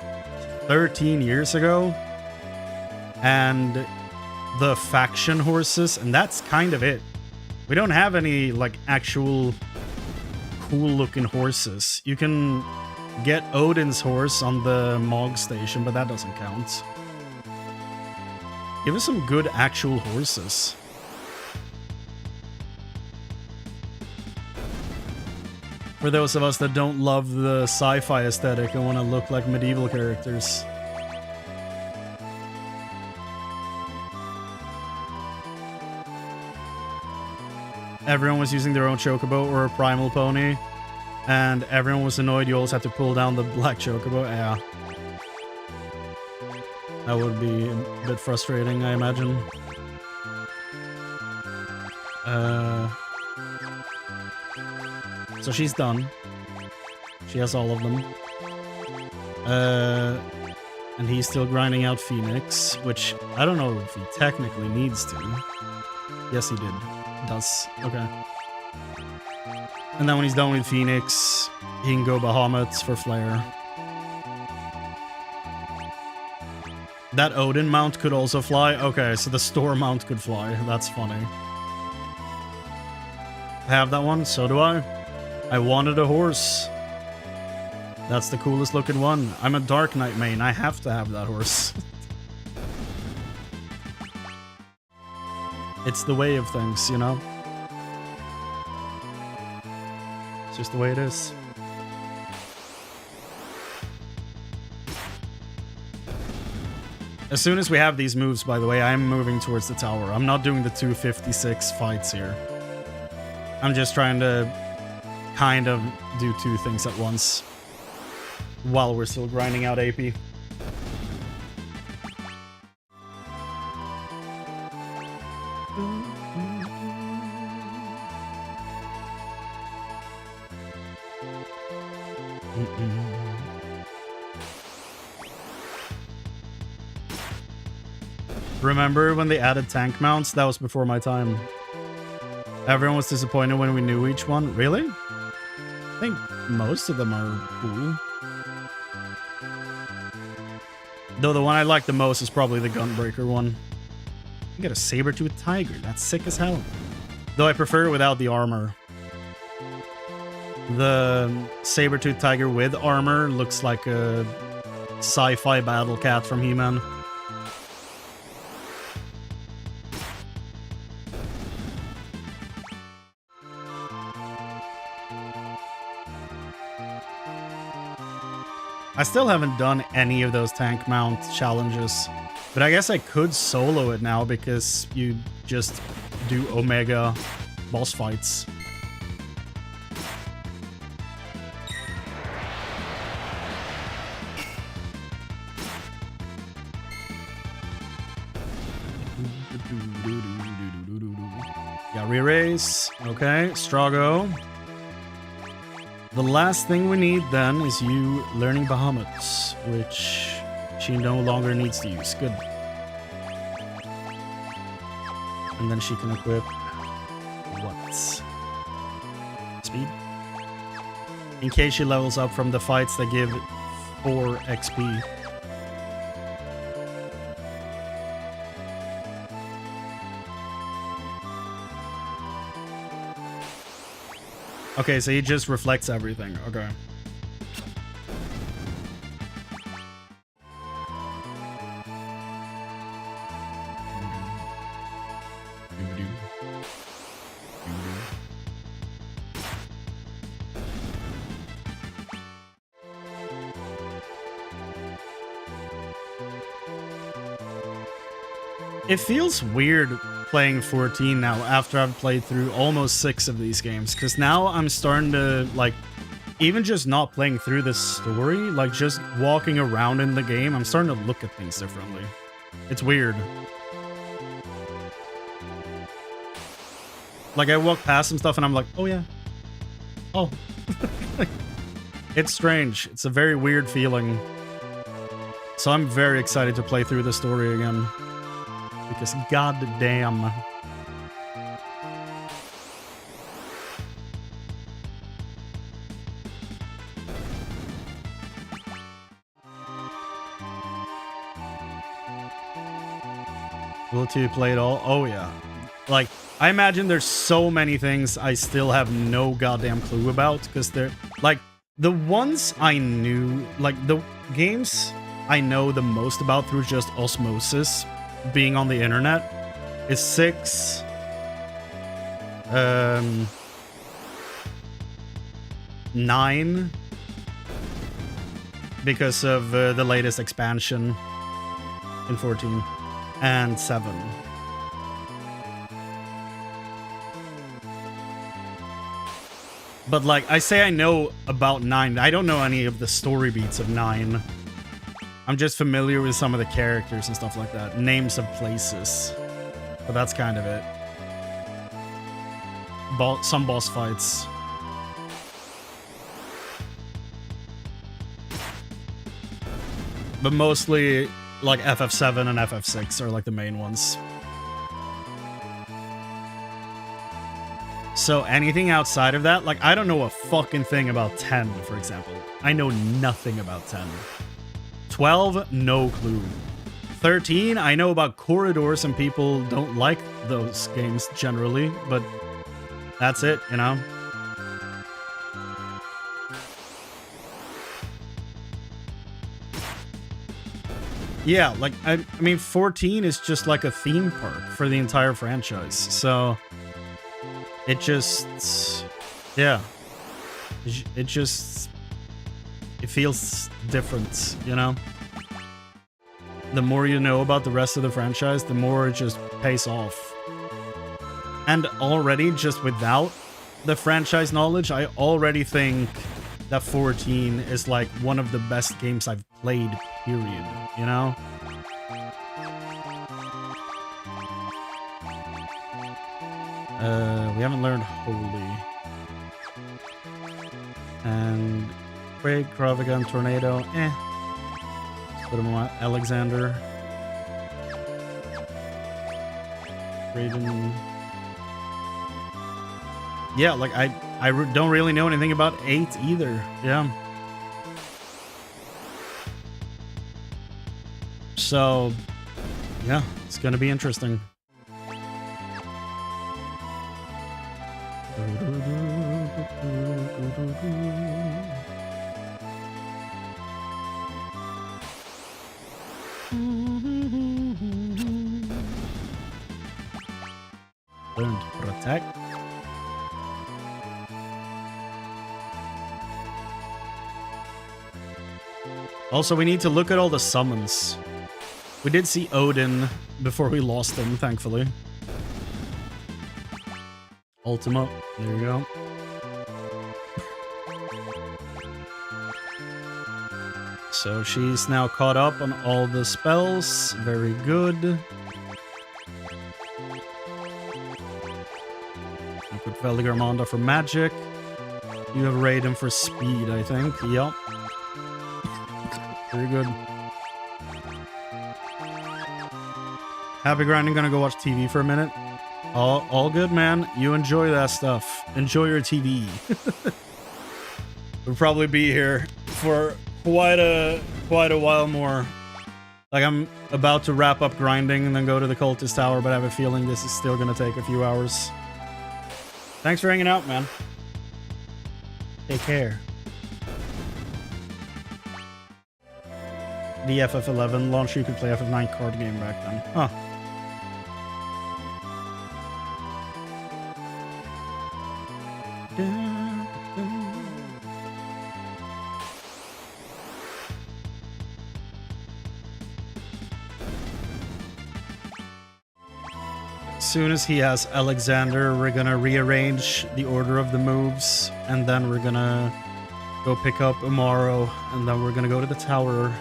13 years ago. And the faction horses, and that's kind of it. We don't have any, like, actual cool-looking horses. You can get Odin's horse on the Mog station, but that doesn't count. Give us some good actual horses. For those of us that don't love the sci-fi aesthetic and want to look like medieval characters. Everyone was using their own chocobo or a primal pony, and everyone was annoyed you always had to pull down the black chocobo. Yeah. That would be a bit frustrating, I imagine. So she's done. She has all of them. And he's still grinding out Phoenix, which I don't know if he technically needs to. Yes, he did. Does. Okay. And then when he's done with Phoenix, he can go Bahamut for Flare. That Odin mount could also fly? Okay, so the Storm mount could fly. That's funny. I have that one, so do I. I wanted a horse. That's the coolest looking one. I'm a Dark Knight main. I have to have that horse. It's the way of things, you know? It's just the way it is. As soon as we have these moves, by the way, I'm moving towards the tower. I'm not doing the 256 fights here. I'm just trying to kind of do two things at once while we're still grinding out AP. Remember when they added tank mounts? That was before my time. Everyone was disappointed when we knew each one. Really? I think most of them are cool. Though the one I like the most is probably the Gunbreaker one. You get a saber-toothed tiger. That's sick as hell. Though I prefer it without the armor. The saber-toothed tiger with armor looks like a sci-fi battle cat from He-Man. I still haven't done any of those tank mount challenges, but I guess I could solo it now because you just do Omega boss fights. Yeah, re-raise. Okay, Strago. The last thing we need then is you learning Bahamut, which she no longer needs to use. Good. And then she can equip what? Speed? In case she levels up from the fights that give 4 XP. Okay, so he just reflects everything. Okay. It feels weird playing 14 now after I've played through almost 6 of these games, because now I'm starting to, like, even just not playing through the story, like just walking around in the game, I'm starting to look at things differently. It's weird. Like, I walk past some stuff and I'm like, oh yeah. Oh. It's strange. It's a very weird feeling. So I'm very excited to play through the story again. Because goddamn. Will you play it all? Oh yeah. Like, I imagine there's so many things I still have no goddamn clue about, because they're like the ones I knew, like the games I know the most about through just osmosis, being on the internet, is 6, 9, because of the latest expansion in 14, and 7. But like, I say I know about 9, I don't know any of the story beats of 9. I'm just familiar with some of the characters and stuff like that. Names of places. But that's kind of it. Some boss fights. But mostly, like, FF7 and FF6 are, like, the main ones. So anything outside of that, like, I don't know a fucking thing about 10, for example. I know nothing about 10. 12, no clue. 13, I know about corridors, and people don't like those games generally, but that's it, you know? Yeah, like, I mean, 14 is just like a theme park for the entire franchise, so it just, yeah, it just, it feels different, you know? The more you know about the rest of the franchise, the more it just pays off. And already, just without the franchise knowledge, I already think that 14 is like one of the best games I've played, period, you know? We haven't learned Holy. And Craig, Kraviga, and Tornado, eh. Put him on Alexander. Raiden. Yeah, like, I don't really know anything about 8 either. Yeah. So, yeah, it's gonna be interesting. Learn to protect. Also, we need to look at all the summons. We did see Odin before we lost him, thankfully. Ultima, there you go. So she's now caught up on all the spells. Very good. I put Velgarmonda for magic. You have Raiden for speed, I think. Yep. Very good. Happy grinding, gonna go watch TV for a minute. All good, man. You enjoy that stuff. Enjoy your TV. We'll probably be here for quite a while more. Like, I'm about to wrap up grinding and then go to the Cultist Tower, but I have a feeling this is still gonna take a few hours. Thanks for hanging out, man. Take care. The FF11 launch, you could play FF9 card game back then. Huh. As soon as he has Alexander, we're gonna rearrange the order of the moves, and then we're gonna go pick up Amaro, and then we're gonna go to the tower.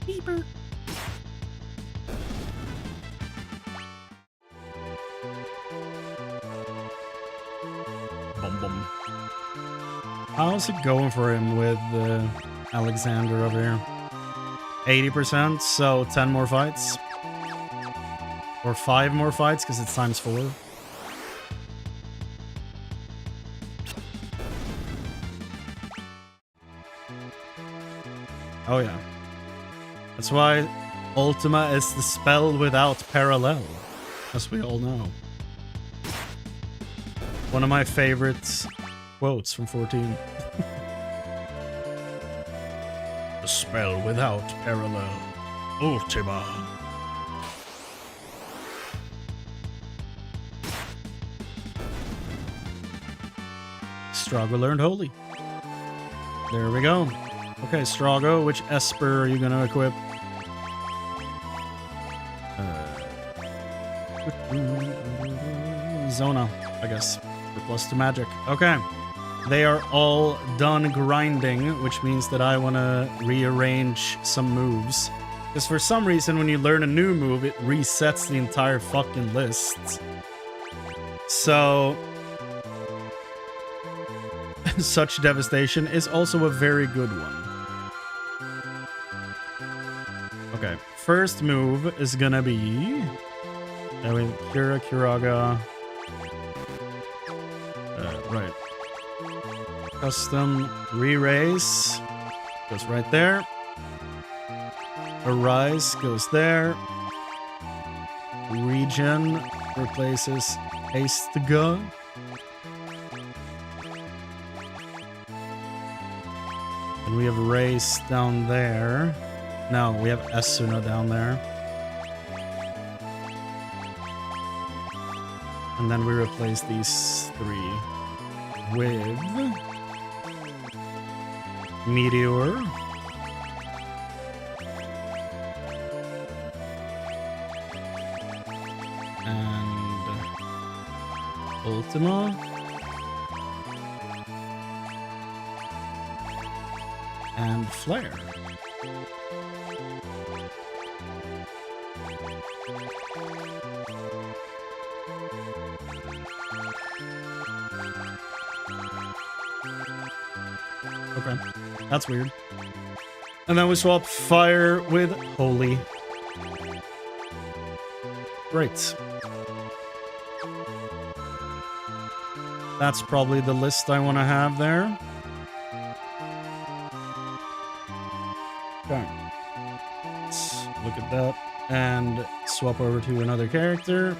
Beeper. How's it going for him with Alexander over here? 80%, so 10 more fights. Or 5 more fights, because it's times 4. Oh yeah. That's why Ultima is the spell without parallel, as we all know. One of my favorite quotes from 14. The spell without parallel. Ultima. Strago learned Holy. There we go. Okay, Strago, which Esper are you gonna equip? Zona, I guess. For +2 magic. Okay. They are all done grinding, which means that I want to rearrange some moves. Because for some reason, when you learn a new move, it resets the entire fucking list. So... Such Devastation is also a very good one. Okay, first move is gonna be... Kira, Kiraga... right. Custom re-raise goes right there. Arise goes there. Regen replaces Haste to Go. And we have Race down there. No, we have Esuna down there. And then we replace these 3 with Meteor. And Ultima. And Flare. Okay, that's weird. And then we swap Fire with Holy. Great. That's probably the list I want to have there. Okay. Let's look at that and swap over to another character.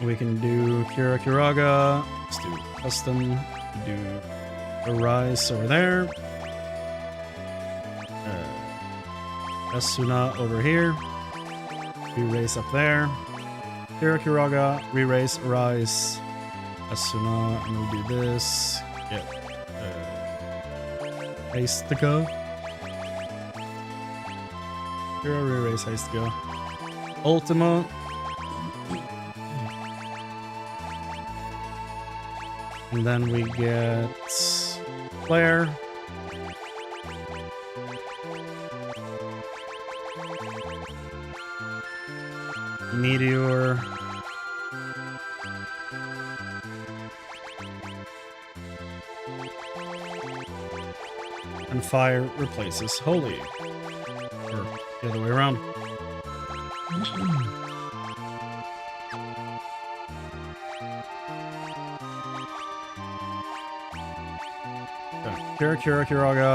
We can do Kira Kiraga. Let's do custom. Do Arise over there. Esuna over here. Re-raise up there. Kira Kiraga, re-raise, Arise. Esuna, and we'll do this. Get Haste to Go. Kira re-raise haste go. Ultima. And then we get Flare. Meteor. And fire replaces holy. Or the other way around. Okay. Kira, Kiraga.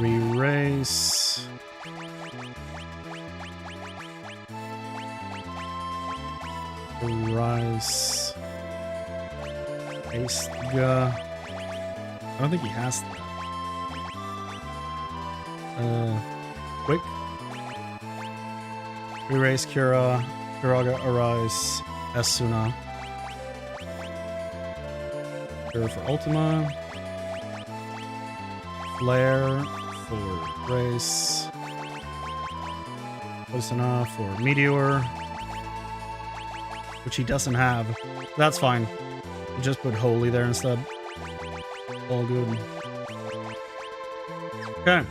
Re-race. Rise. Aistga. I don't think he has that. Quick. Re-raise Kira. Kiraga, Arise. Esuna. Kira for Ultima. Flare for Race. Close enough for Meteor. Which he doesn't have. That's fine. Just put Holy there instead. All good. Okay.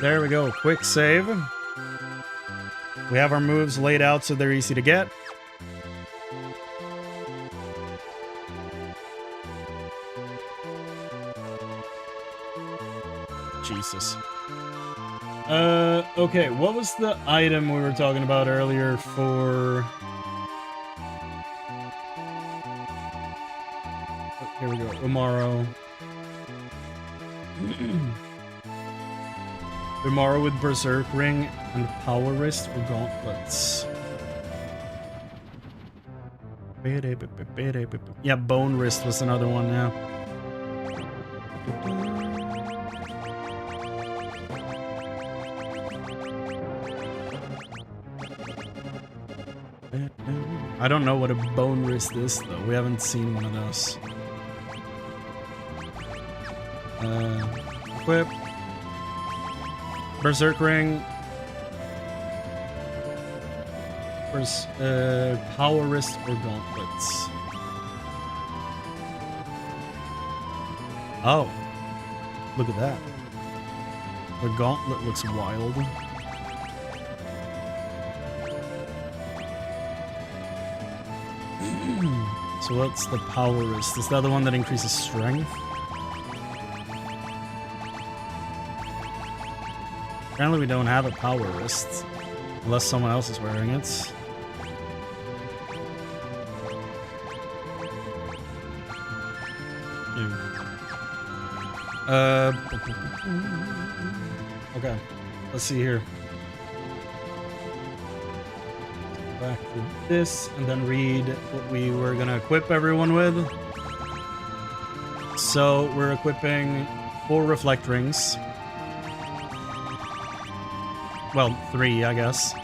There we go. Quick save. We have our moves laid out so they're easy to get. Jesus. Okay, what was the item we were talking about earlier for... Oh, here we go, Umaro. Umaro with Berserk Ring and Power Wrist or Gauntlets. Yeah, Bone Wrist was another one, yeah. I don't know what a Bone Wrist is, though. We haven't seen one of those. Equip. Berserk Ring. Power Wrist or Gauntlets. Oh. Look at that. The Gauntlet looks wild. So what's the Power Wrist? Is that the one that increases strength? Apparently we don't have a Power Wrist. Unless someone else is wearing it. Okay. Let's see here. Back to this and then read what we were gonna equip everyone with. So we're equipping 4 reflect rings. Well, 3, I guess.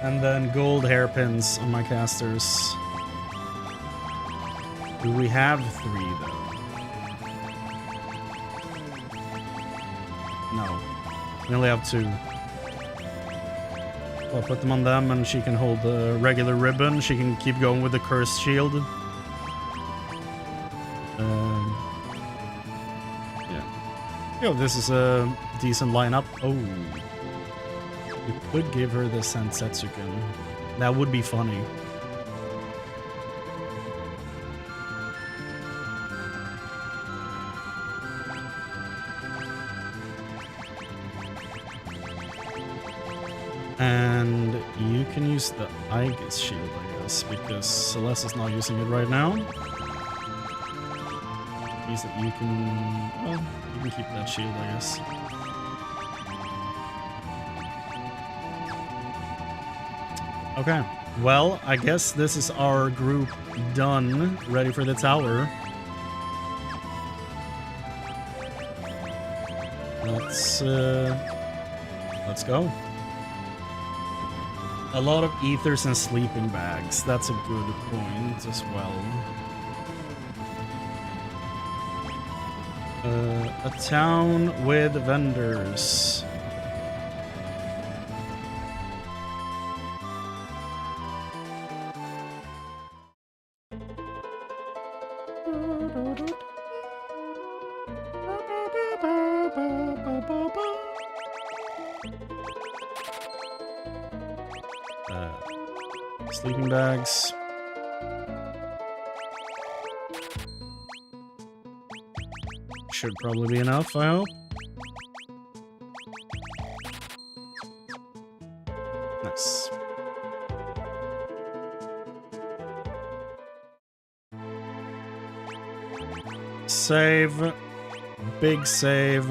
And then gold hairpins on my casters. Do we have 3 though? No. We only have 2. So I'll put them on them and she can hold the regular ribbon. She can keep going with the cursed shield. Yeah. Yo, this is a decent lineup. Oh. We could give her the Sensetsuken. That would be funny. And you can use the Aegis shield, I guess, because Celeste is not using it right now. Means that you can... well, you can keep that shield, I guess. Okay, well, I guess this is our group done, ready for the tower. Let's go. A lot of ethers and sleeping bags. That's a good point as well. A town with vendors. Sleeping bags. Should probably be enough, I hope. Nice. Save. Big save.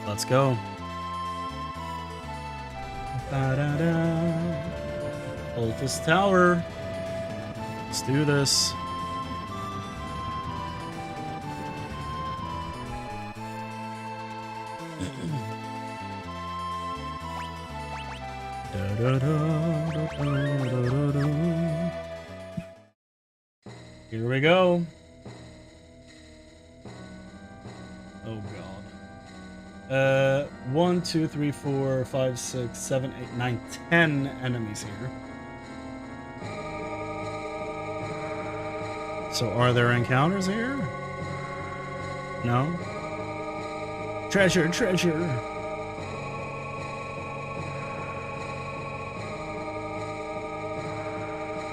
Let's go. Altus Tower. Let's do this. Here we go. Oh god. 1, 2, 3, 4, 5, 6, 7, 8, 9, 10 enemies here. So are there encounters here? No? Treasure, treasure!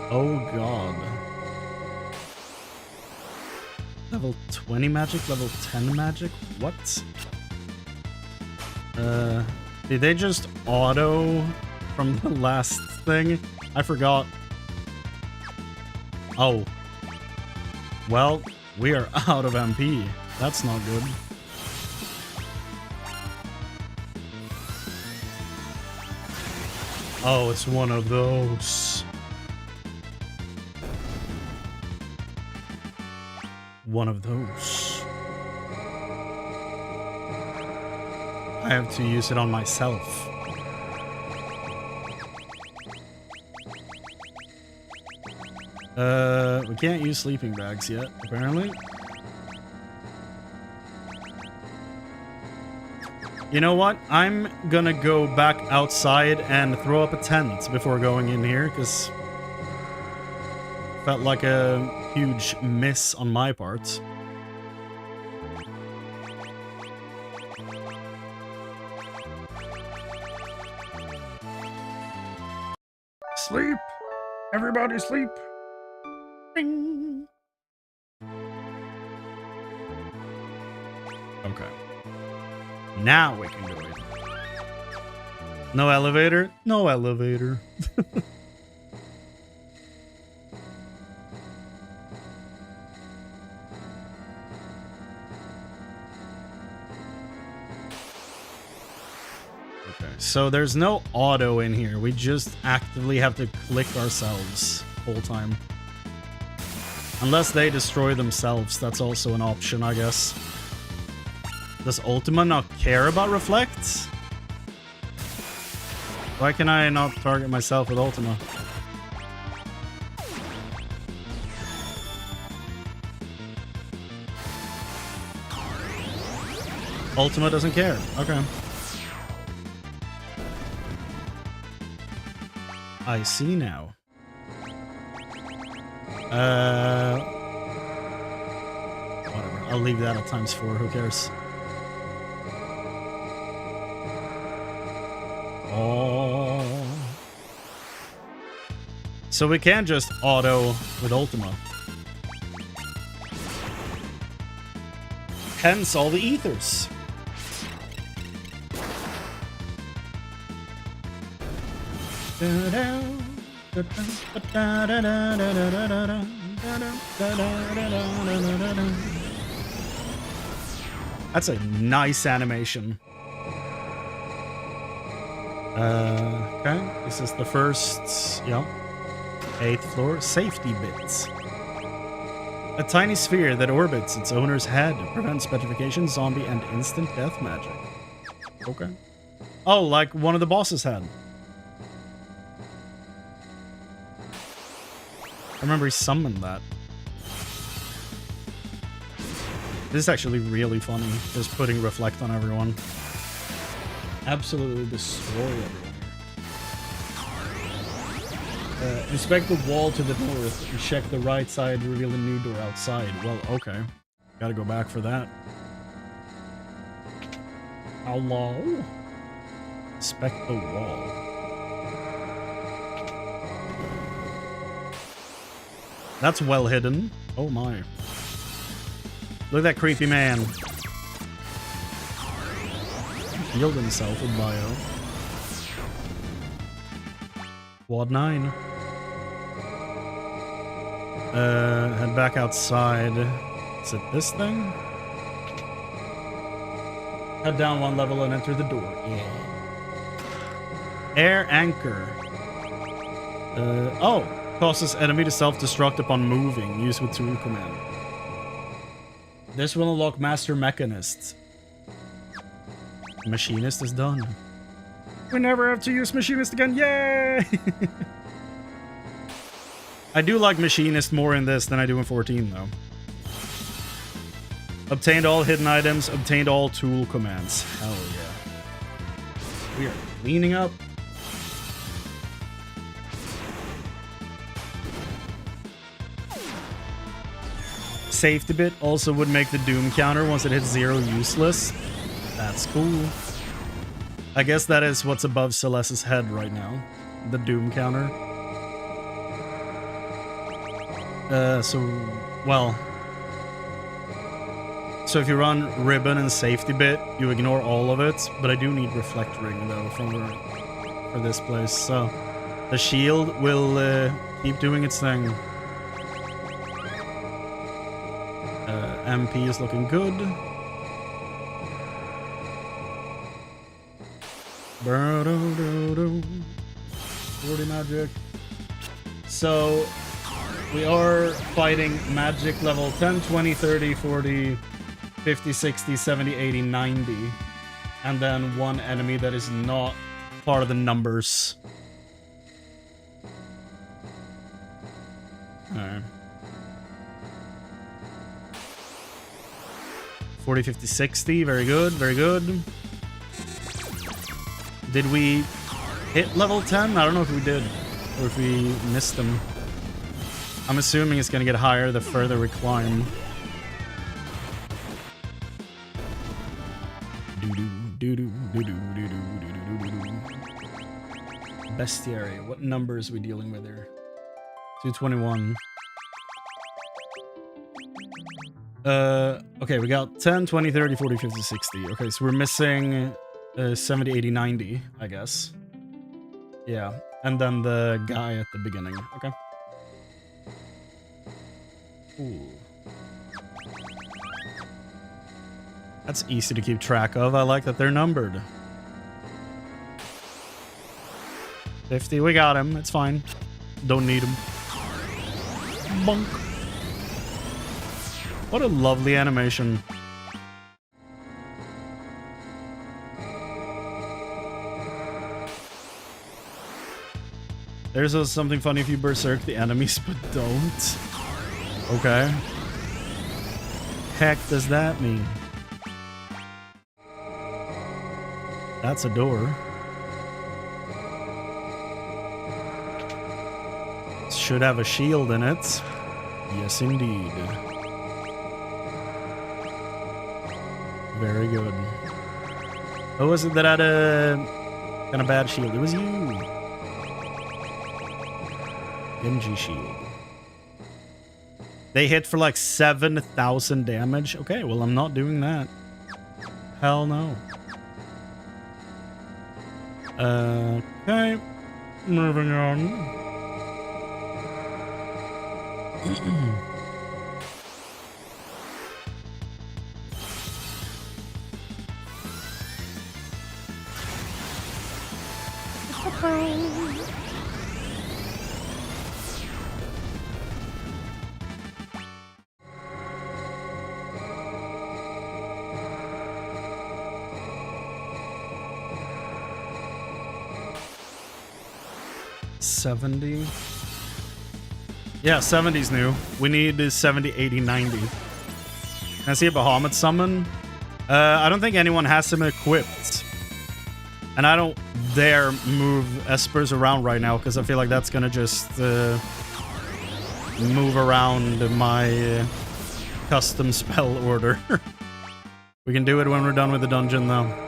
Oh god. Level 20 magic, level 10 magic? What? Did they just auto from the last thing? I forgot. Oh. Well, we are out of MP. That's not good. Oh, it's one of those. One of those. I have to use it on myself. We can't use sleeping bags yet, apparently. You know what? I'm gonna go back outside and throw up a tent before going in here, because felt like a huge miss on my part. Sleep! Everybody sleep! Ring. Okay. Now we can go in. No elevator? No elevator. Okay, so there's no auto in here. We just actively have to click ourselves the whole time. Unless they destroy themselves, that's also an option, I guess. Does Ultima not care about Reflect? Why can I not target myself with Ultima? Ultima doesn't care. Okay. I see now. Whatever. I'll leave that at ×4. Who cares? Oh. So we can just auto with Ultima. Hence all the ethers. That's a nice animation. Okay, this is the first, yeah, 8th floor, safety bits. A tiny sphere that orbits its owner's head prevents petrification, zombie, and instant death magic. Okay. Oh, like one of the bosses had. I remember he summoned that. This is actually really funny, just putting Reflect on everyone. Absolutely destroy everyone here. Inspect the wall to the north and check the right side, reveal a new door outside. Well, okay. Gotta go back for that. Hello? Inspect the wall. That's well hidden. Oh my. Look at that creepy man. Healed himself with bio. Quad 9. Head back outside. Is it this thing? Head down one level and enter the door. Yeah. Air anchor. Oh! Causes enemy to self-destruct upon moving. Use with tool command. This will unlock Master Mechanist. Machinist is done. We never have to use Machinist again. Yay! I do like Machinist more in this than I do in 14, though. Obtained all hidden items. Obtained all tool commands. Hell yeah. We are cleaning up. Safety bit also would make the Doom counter once it hits 0 useless. That's cool. I guess that is what's above Celeste's head right now. The Doom counter. So if you run Ribbon and Safety bit, you ignore all of it. But I do need Reflect Ring though for this place. So the shield will keep doing its thing. MP is looking good. 40 magic. So we are fighting magic level 10, 20, 30, 40, 50, 60, 70, 80, 90. And then one enemy that is not part of the numbers. Alright. 40, 50, 60. Very good, very good. Did we hit level 10? I don't know if we did. Or if we missed them. I'm assuming it's going to get higher the further we climb. Bestiary. What numbers are we dealing with here? 221. Okay, we got 10, 20, 30, 40, 50, 60. Okay, so we're missing 70, 80, 90, I guess. Yeah, and then the guy at the beginning. Okay. Ooh. That's easy to keep track of. I like that they're numbered. 50, we got him. It's fine. Don't need him. Bonk. What a lovely animation. There's something funny if you berserk the enemies, but don't. Okay. Heck does that mean? That's a door. Should have a shield in it. Yes, indeed. Very good. Who was it that had a kind of bad shield? It was you. MG shield. They hit for like 7,000 damage. Okay, well, I'm not doing that. Hell no. Okay. Moving on. 70. Yeah, 70's new. We need 70, 80, 90. Can I see a Bahamut summon? I don't think anyone has him equipped. And I don't dare move Espers around right now because I feel like that's gonna just move around my custom spell order. We can do it when we're done with the dungeon though.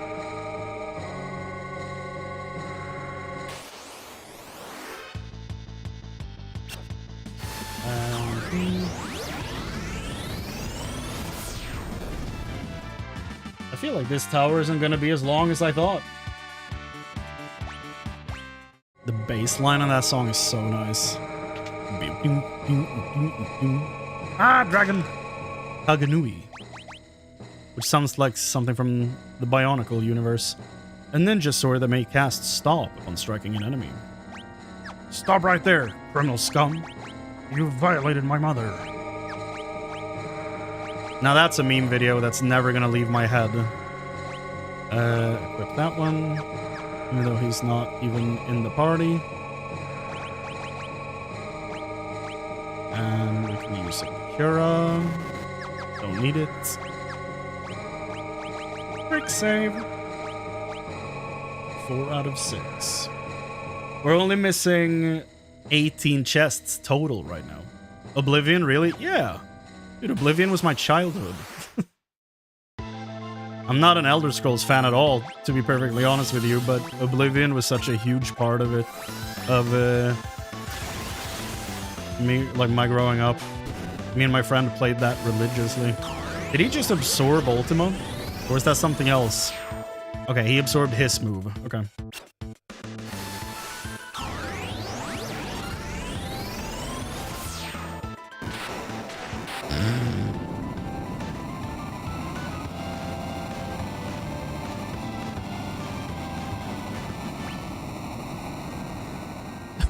I feel like this tower isn't gonna be as long as I thought. The bass line on that song is so nice. Ah, dragon! Kaganui. Which sounds like something from the Bionicle universe. A ninja sword that may cast stop upon striking an enemy. Stop right there, criminal scum. You violated my mother. Now that's a meme video that's never gonna leave my head. Equip that one. Even though he's not even in the party. And we can use a Cura. Don't need it. Quick save. 4 out of 6. We're only missing 18 chests total right now. Oblivion, really? Yeah. Dude, Oblivion was my childhood. I'm not an Elder Scrolls fan at all, to be perfectly honest with you, but Oblivion was such a huge part of it, of me, like my growing up. Me and my friend played that religiously. Did he just absorb Ultima? Or is that something else? Okay, he absorbed his move. Okay.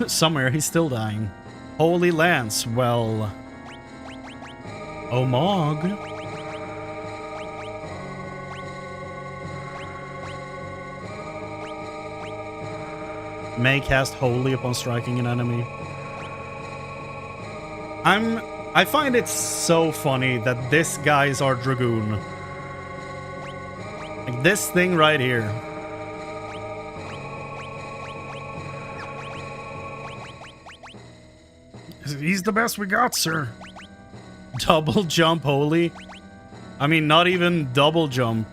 Somewhere he's still dying. Holy Lance, well... Omog. May cast Holy upon striking an enemy. I find it so funny that this guy is our Dragoon. Like this thing right here. He's the best we got, sir. Double jump, Holy. I mean, not even double jump.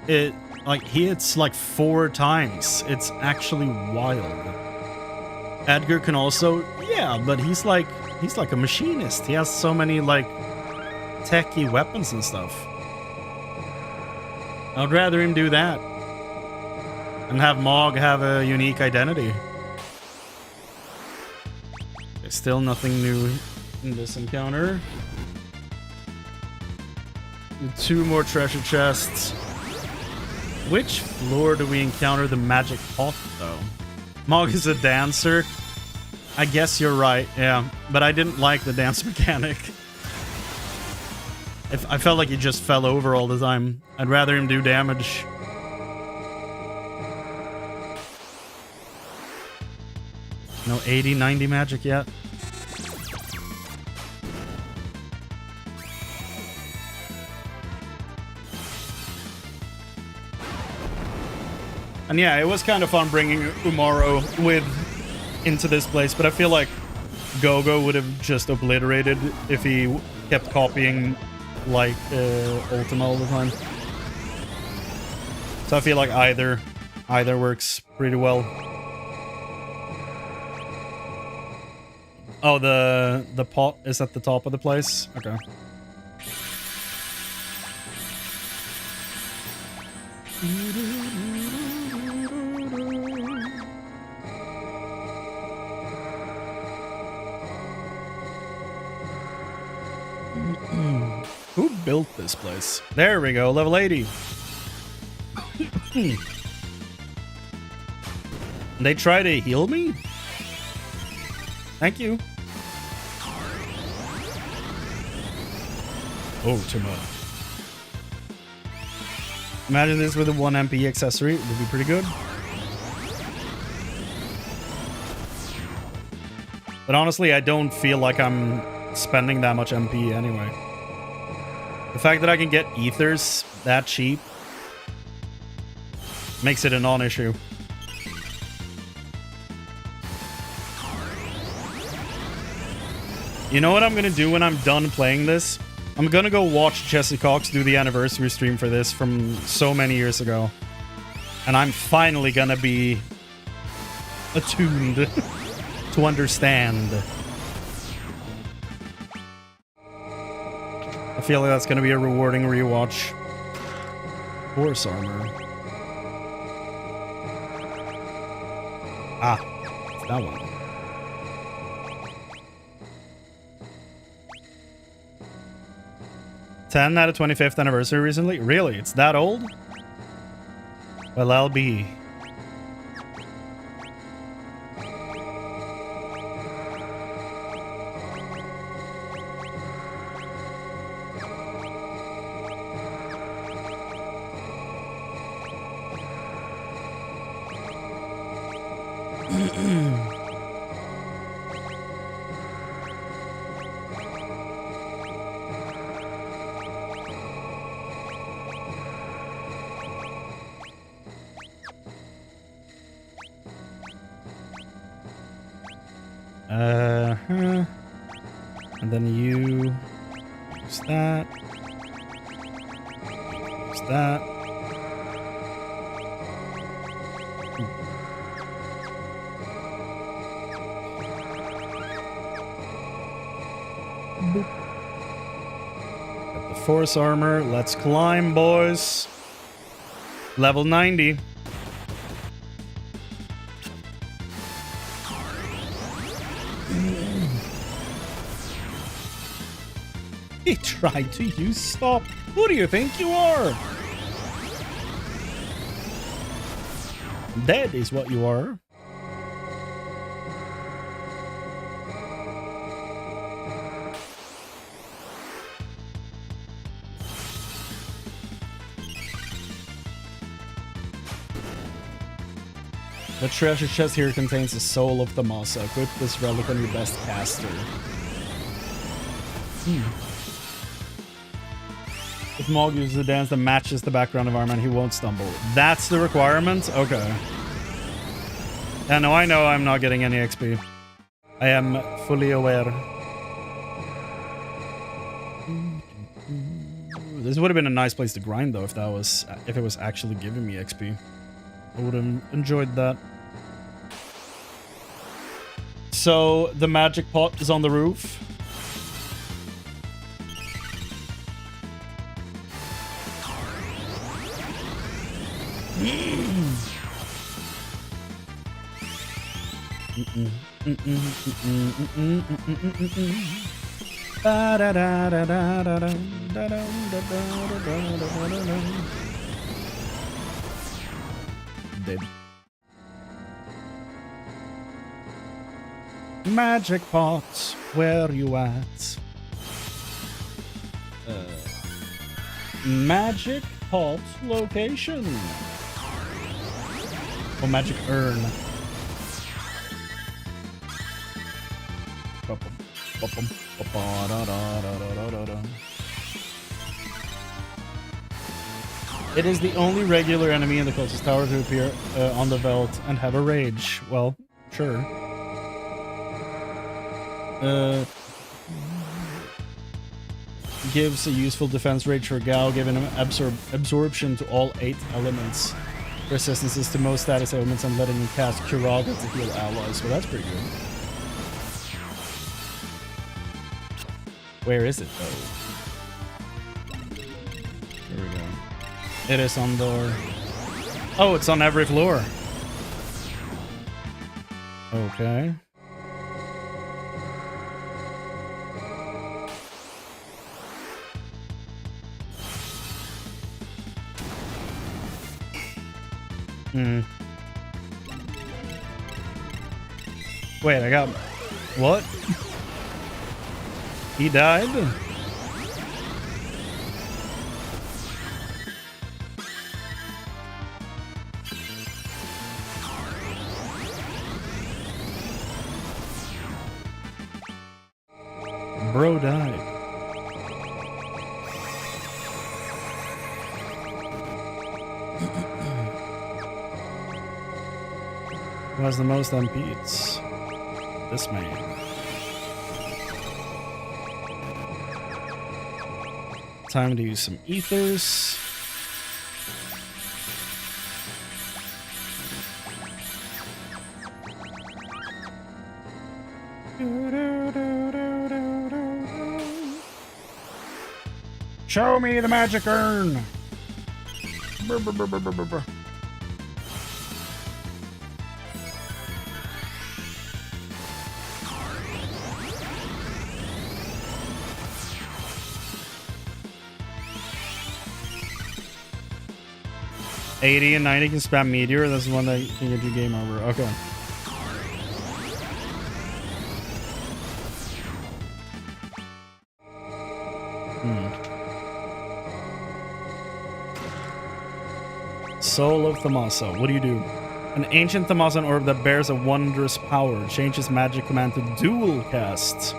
It, like, he hits like 4 times. It's actually wild. Edgar can also, yeah, but he's like a machinist. He has so many, like, techie weapons and stuff. I'd rather him do that. And have Mog have a unique identity. There's still nothing new in this encounter. 2 more treasure chests. Which floor do we encounter the magic pot, though? Mog is a dancer. I guess you're right, yeah. But I didn't like the dance mechanic. I felt like he just fell over all the time. I'd rather him do damage. No 80, 90 magic yet. And yeah, it was kind of fun bringing Umaro into this place, but I feel like Gogo would have just obliterated if he kept copying like Ultima all the time. So I feel like either works pretty well. Oh, the pot is at the top of the place? Okay. Who built this place? There we go, level 80. They try to heal me? Thank you. Ultima. Imagine this with a 1 MP accessory. It would be pretty good. But honestly, I don't feel like I'm spending that much MP anyway. The fact that I can get ethers that cheap makes it a non-issue. You know what I'm gonna do when I'm done playing this? I'm gonna go watch Jesse Cox do the anniversary stream for this from so many years ago. And I'm finally gonna be attuned to understand. I feel like that's gonna be a rewarding rewatch. Horse armor. Ah, it's that one. '10 out of 25th anniversary recently? Really? It's that old? Well, I'll be. And then you use that. Use that. Boop. Got the force armor. Let's climb, boys. Level 90. He tried to use stop. Who do you think you are? Dead is what you are. The treasure chest here contains the soul of the Masa. Equip this relic on your best caster. If Mog uses a dance that matches the background of Arman, he won't stumble. That's the requirement? Okay. Yeah, no, I know I'm not getting any XP. I am fully aware. This would have been a nice place to grind though if it was actually giving me XP. I would have enjoyed that. So the magic pot is on the roof. Dead. Magic pots, where you at? Magic pot location. Oh, magic urn. It is the only regular enemy in the closest tower to appear on the veldt and have a rage. Well, sure. Gives a useful defense rage for Gao, giving him absorption to all 8 elements. Resistances to most status elements and letting him cast Kiraga to heal allies. Well, that's pretty good. Where is it, though? There we go. It is on the... Oh, it's on every floor. Okay. Wait, I got... What? He died? bro died. Who has the most MPs? This man. Time to use some ethers. Show me the magic urn. Brr, brr, brr, brr, brr, brr. $80 and 90 can spam meteor. That's the one that can get you game over. Okay. Soul of Thomasa. What do you do? An ancient Thomasan orb that bears a wondrous power. Changes magic command to dual cast.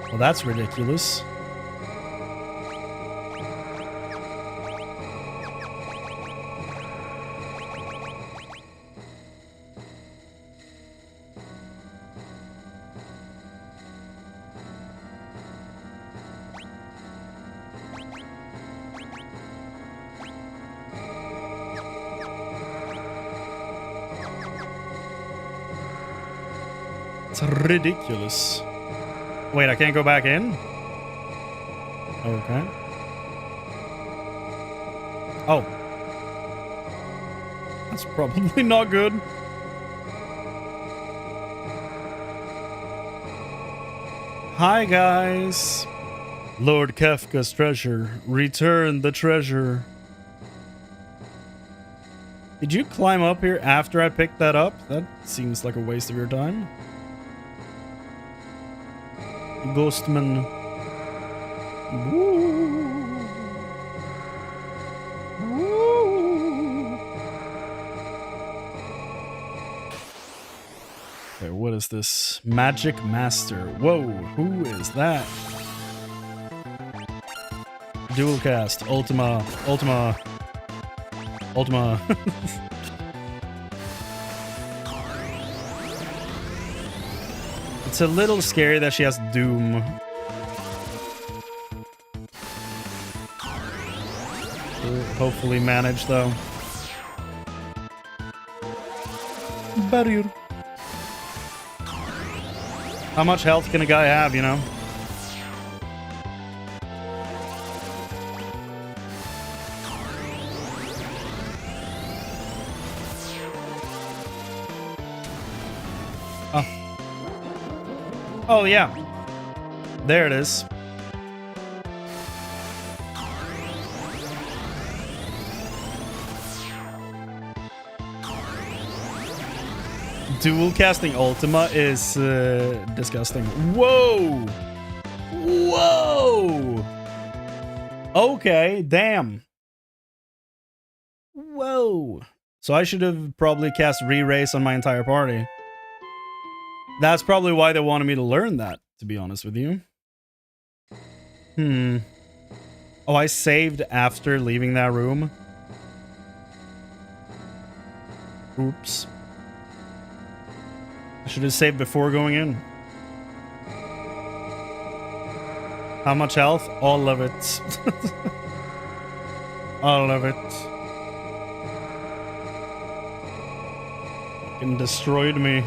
Well, that's ridiculous. It's ridiculous. Wait, I can't go back in? Okay. Oh. That's probably not good. Hi, guys. Lord Kefka's treasure. Return the treasure. Did you climb up here after I picked that up? That seems like a waste of your time. Ghostman. Woo. Woo. Okay, what is this? Magic Master. Whoa, who is that? Dual cast. Ultima. It's a little scary that she has Doom. We'll hopefully manage, though. Barrier. How much health can a guy have, you know? Oh, yeah. There it is. Dual casting Ultima is disgusting. Whoa! Whoa! Okay, damn. Whoa. So I should have probably cast Re-Race on my entire party. That's probably why they wanted me to learn that, to be honest with you. Oh, I saved after leaving that room. Oops. I should have saved before going in. How much health? All of it. All of it. Fucking destroyed me.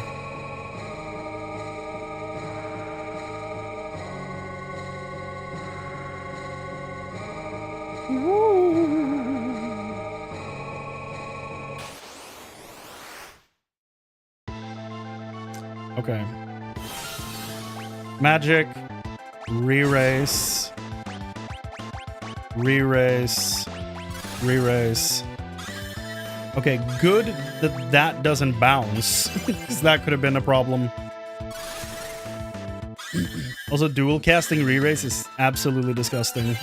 Okay. Magic. Re-race. Re-race. Re-race. Okay, good that that doesn't bounce. Because that could have been a problem. Also, dual casting re-race is absolutely disgusting.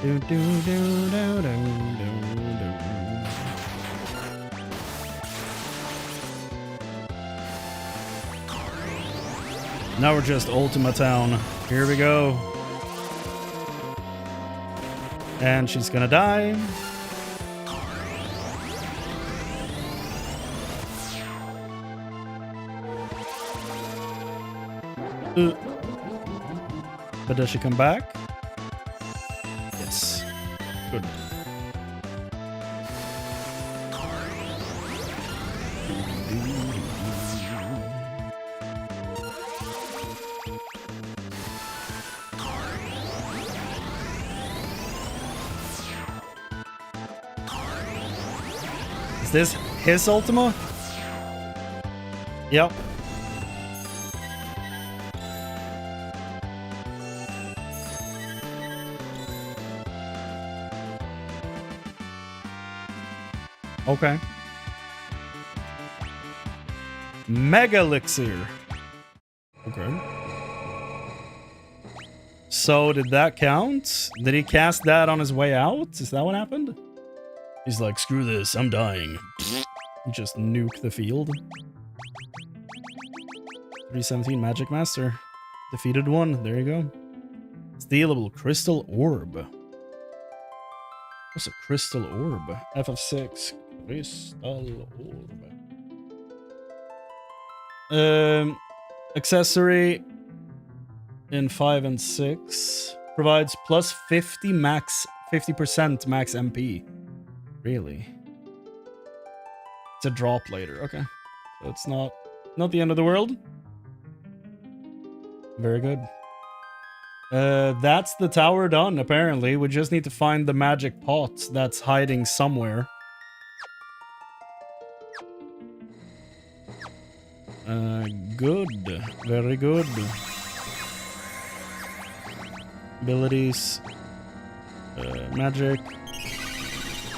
Do, do, do, do, do, do, do. Now we're just Ultima Town. Here we go. And she's gonna die. But does she come back? Yes. Good. Is this his Ultima? Yep. Okay. Mega Elixir. Okay. So did that count? Did he cast that on his way out? Is that what happened? He's like, screw this, I'm dying. Just nuke the field. 317 Magic Master. Defeated one. There you go. Stealable Crystal Orb. What's a Crystal Orb? FF6. Crystal Orb. Accessory in 5 and 6 provides plus 50% max MP. Really? It's a drop later. Okay, so it's not the end of the world. Very good. That's the tower done. Apparently, we just need to find the magic pot that's hiding somewhere. Good. Very good. Abilities. Magic.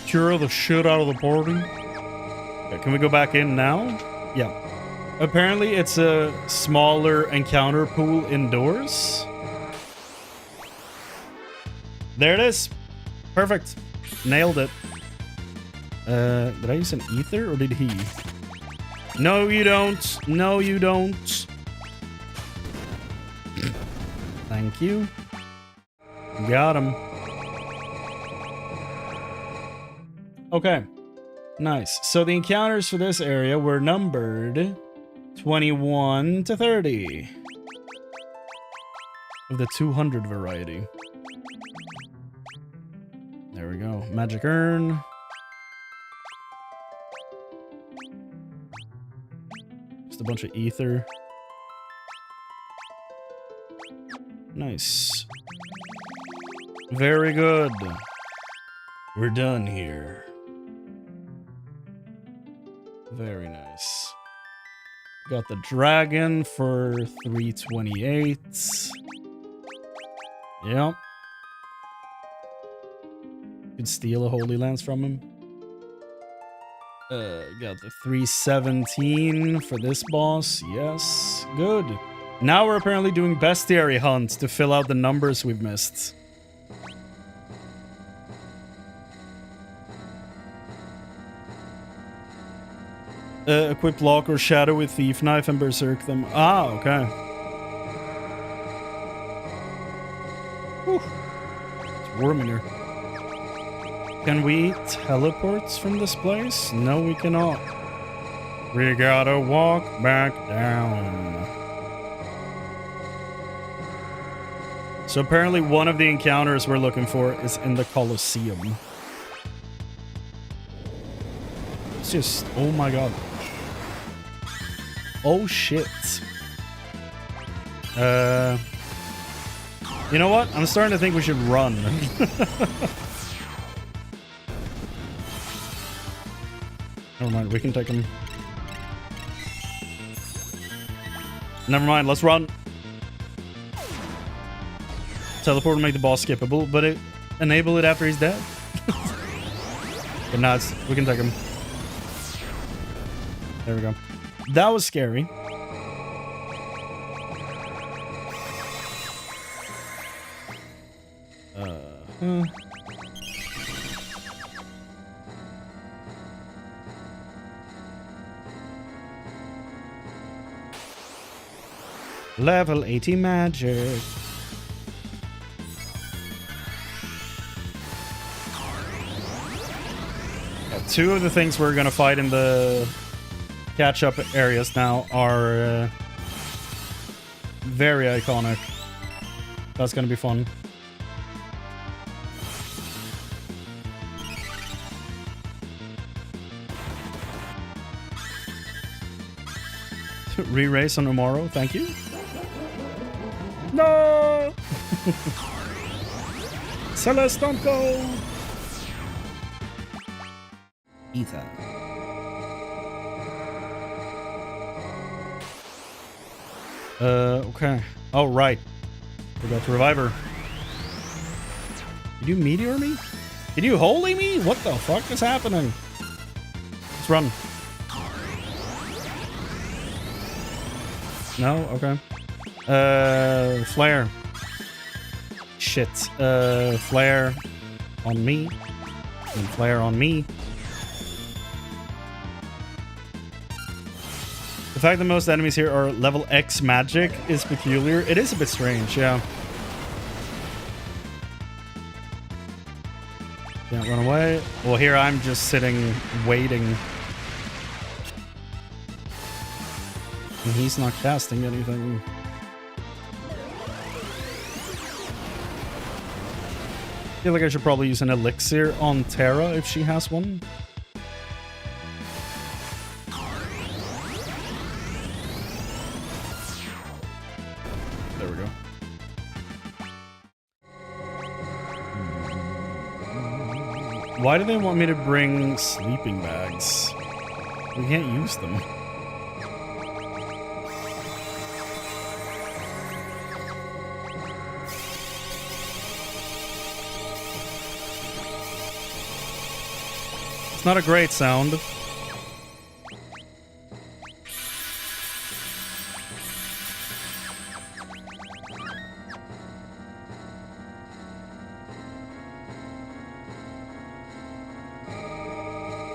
Cure the shit out of the party. Okay, can we go back in now? Yeah. Apparently, it's a smaller encounter pool indoors. There it is. Perfect. Nailed it. Did I use an ether or did he? No, you don't. No, you don't. Thank you. Got him. Okay. Nice. So the encounters for this area were numbered 21 to 30. Of the 200 variety. There we go. Magic urn. Just a bunch of ether. Nice. Very good. We're done here. Very nice. Got the dragon for 328. Yep. Could steal a Holy Lance from him. Got the 317 for this boss. Yes. Good. Now we're apparently doing bestiary hunts to fill out the numbers we've missed. Equip lock or shadow with thief knife and berserk them. Ah, okay. Whew. It's warm in here. Can we teleport from this place? No, we cannot. We gotta walk back down. So apparently one of the encounters we're looking for is in the Colosseum. It's just, oh my god. Oh shit. You know what? I'm starting to think we should run. Never mind, we can take him. Never mind, let's run. Teleport will make the boss skippable, but enable it after he's dead. But no, we can take him. There we go. That was scary. Level 80 magic. Yeah, two of the things we're gonna fight in the catch-up areas now are very iconic. That's gonna be fun. Re-race on tomorrow, thank you. No! Celeste, don't go! Ethan. Okay. Oh, right. Forgot to revive her. Did you meteor me? Did you holy me? What the fuck is happening? Let's run. No? Okay. Flare. Shit. Flare on me. And flare on me. The fact that most enemies here are level X magic is peculiar. It is a bit strange, yeah. Can't run away. Well, here I'm just sitting, waiting. And he's not casting anything. I feel like I should probably use an elixir on Tera if she has one. There we go. Why do they want me to bring sleeping bags? We can't use them. It's not a great sound.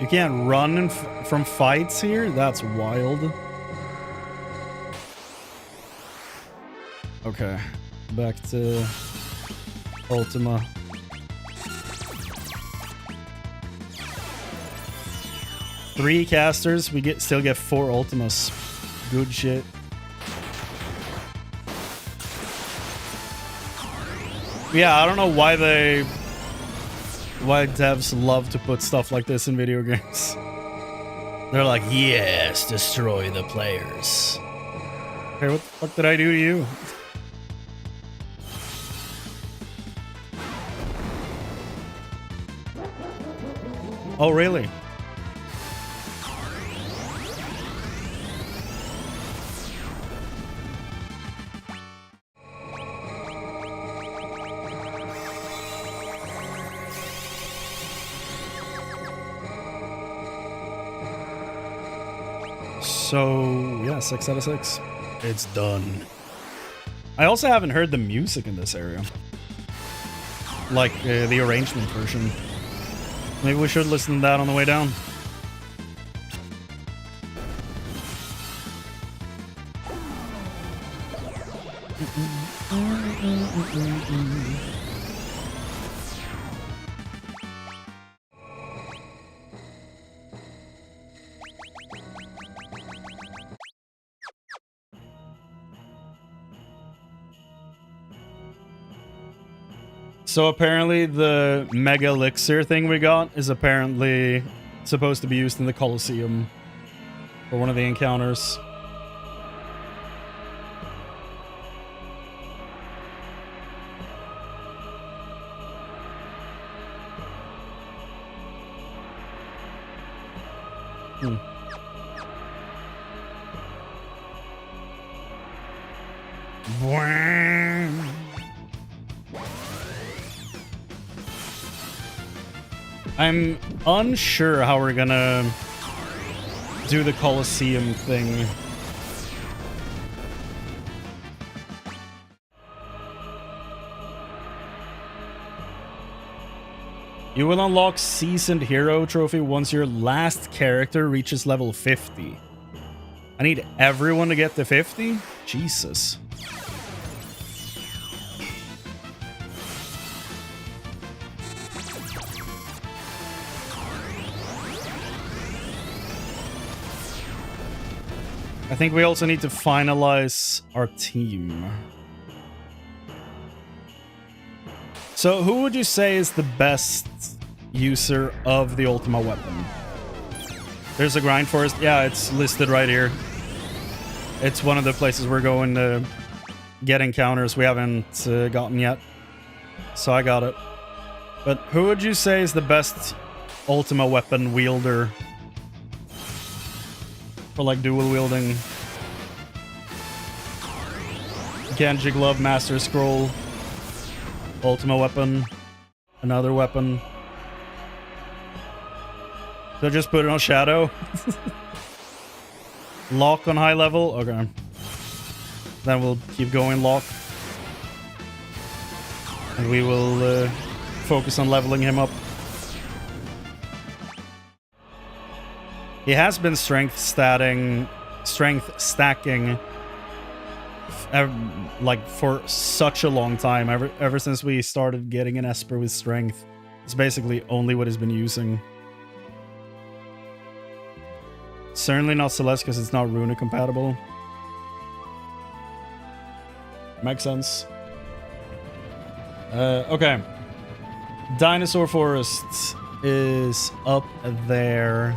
You can't run from fights here? That's wild. Okay, back to Ultima. Three casters, we still get 4 Ultimas. Good shit. Yeah, I don't know why devs love to put stuff like this in video games. They're like, yes, destroy the players. Okay, what the fuck did I do to you? Oh, really? So, yeah, 6 out of 6. It's done. I also haven't heard the music in this area. Like, the arrangement version. Maybe we should listen to that on the way down. So apparently the Mega Elixir thing we got is apparently supposed to be used in the Colosseum for one of the encounters. I'm unsure how we're gonna do the Colosseum thing. You will unlock Seasoned Hero trophy once your last character reaches level 50. I need everyone to get to 50? Jesus. I think we also need to finalize our team. So who would you say is the best user of the Ultima weapon? There's a grind forest. Yeah, it's listed right here. It's one of the places we're going to get encounters we haven't gotten yet. So I got it. But who would you say is the best Ultima weapon wielder? For like dual wielding. Genji Glove, Master Scroll, Ultima weapon, another weapon. So just put it on Shadow. Lock on high level? Okay. Then we'll keep going Lock. And we will focus on leveling him up. He has been strength stacking like for such a long time. Ever since we started getting an Esper with strength. It's basically only what he's been using. Certainly not Celeste because it's not Runa compatible. Makes sense. Okay. Dinosaur Forest is up there.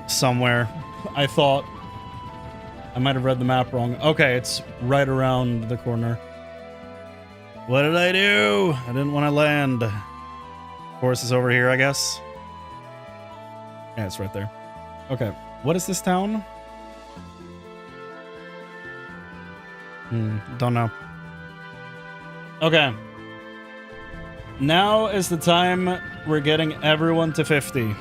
Somewhere. I thought I might have read the map wrong. Okay, it's right around the corner. What did I do? I didn't want to land. Forest is over here, I guess. Yeah, it's right there. Okay, what is this town? Don't know. Okay. Now is the time we're getting everyone to 50.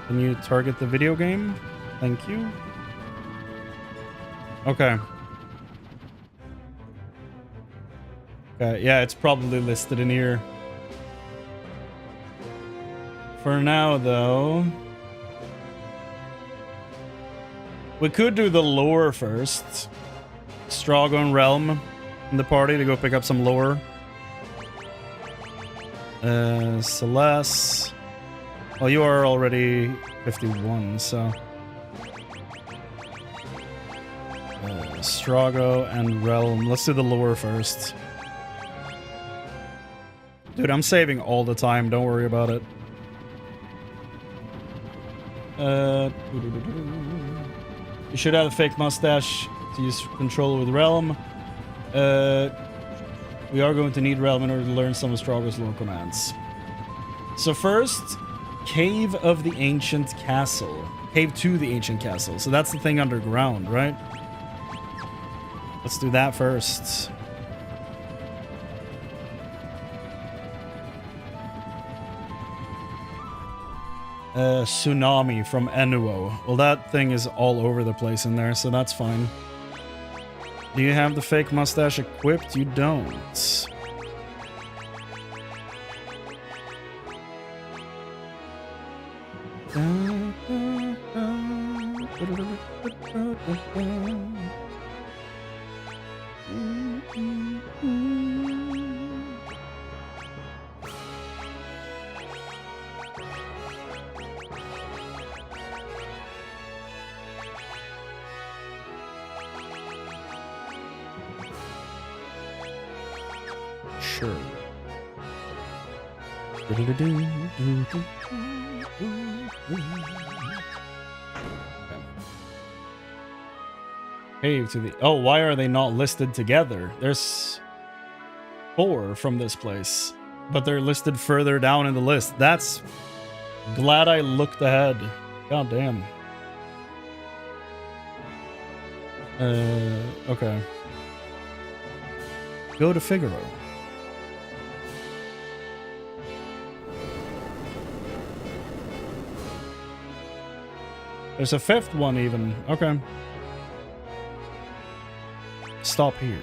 Can you target the video game? Thank you. Okay. Okay, yeah, it's probably listed in here. For now, though, we could do the lore first. Strago and Realm in the party to go pick up some lore. Celeste. Well, you are already 51, so... Strago and Realm. Let's do the lore first. Dude, I'm saving all the time. Don't worry about it. You should have a fake mustache to use control with Realm. We are going to need Realm in order to learn some of Strago's lore commands. So first... Cave of the Ancient Castle. Cave to the Ancient Castle. So that's the thing underground, right? Let's do that first. Tsunami from Enuo. Well, that thing is all over the place in there, so that's fine. Do you have the fake mustache equipped? You don't. Sure. Cave to the... Oh, why are they not listed together? There's 4 from this place, but they're listed further down in the list. That's... Glad I looked ahead. God damn. Okay. Go to Figaro. There's a 5th one even. Okay. Stop here.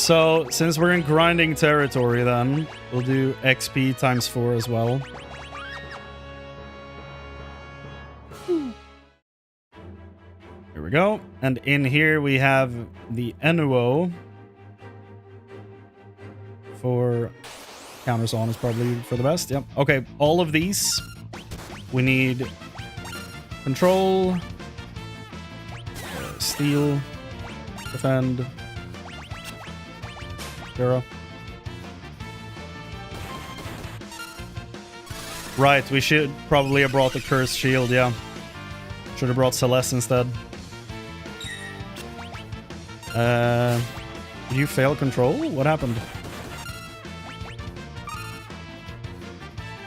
So, since we're in grinding territory then, we'll do XP times 4 as well. Here we go. And in here we have the NUO for counters on is probably for the best. Yep. Okay, all of these we need control, steal, defend, Tera. Right, we should probably have brought the cursed shield, yeah. Should have brought Celeste instead. Did you fail control? What happened?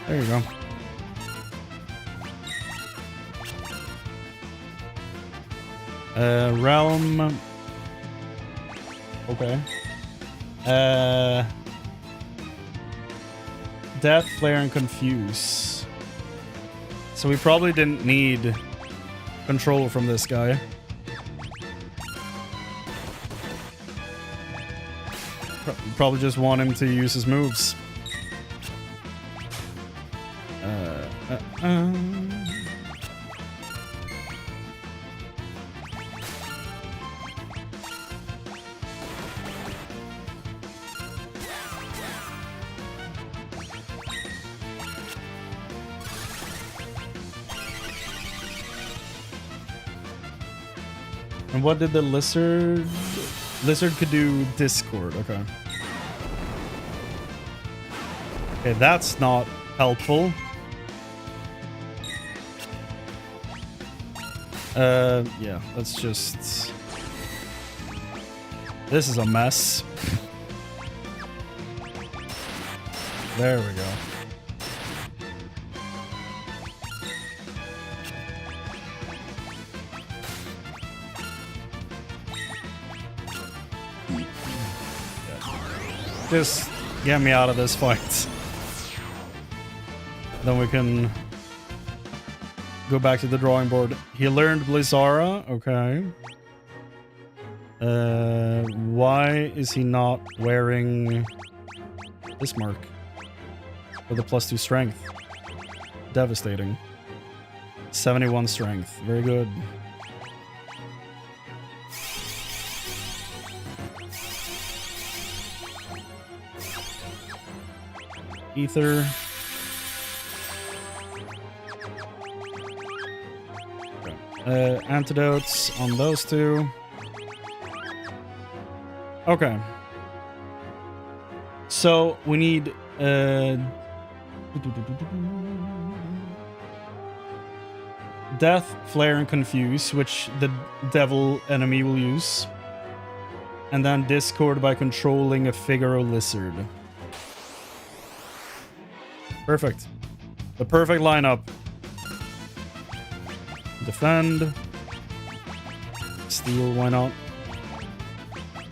There you go. Realm. Okay. Death, Flare, and Confuse. So we probably didn't need control from this guy. Probably just want him to use his moves. And what did the lizard... Lizard could do Discord, okay. Okay, that's not helpful. Yeah, let's just... This is a mess. There we go. Just get me out of this fight. Then we can go back to the drawing board. He learned Blizzara. Okay. Why is he not wearing this mark? With a +2 strength. Devastating. 71 strength. Very good. Ether. Okay. Antidotes on those two. Okay. So we need Death, Flare, and Confuse, which the devil enemy will use. And then Discord by controlling a Figaro Lizard. Perfect. The perfect lineup. Defend. Steal, why not?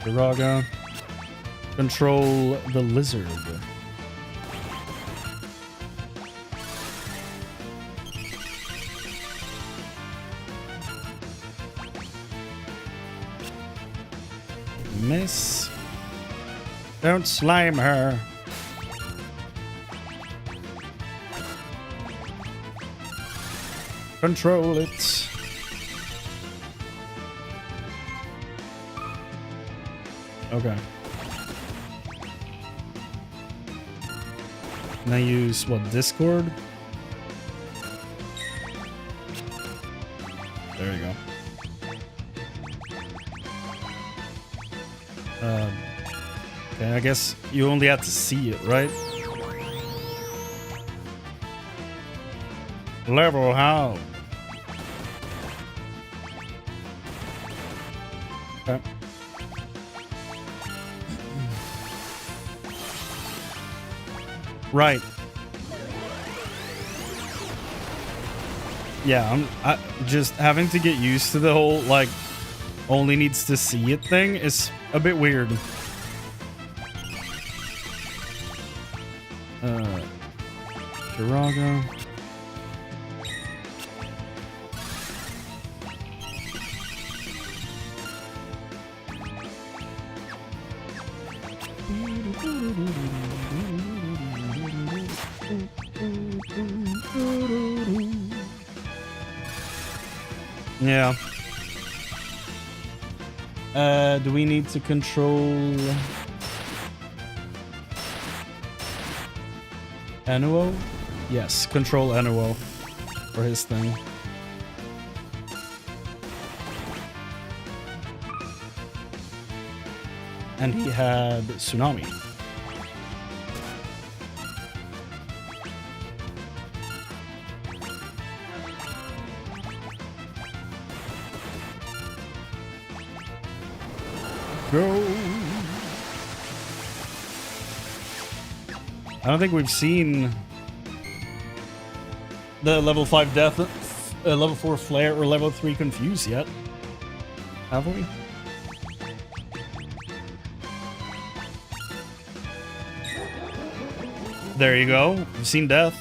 Duraga. Control the lizard. Miss. Don't slime her. Control it. Okay. Can I use what, Discord? There you go. Okay, I guess you only have to see it, right? Level how? Okay. Right. Yeah, I'm just having to get used to the whole, like, only needs to see it thing is a bit weird. Duraga. Yeah. Do we need to control Annuo? Yes, control Annuo for his thing. And he had Tsunami. Go. I don't think we've seen the level 5 death, level 4 flare, or level 3 confuse yet. Have we? There you go. We've seen death.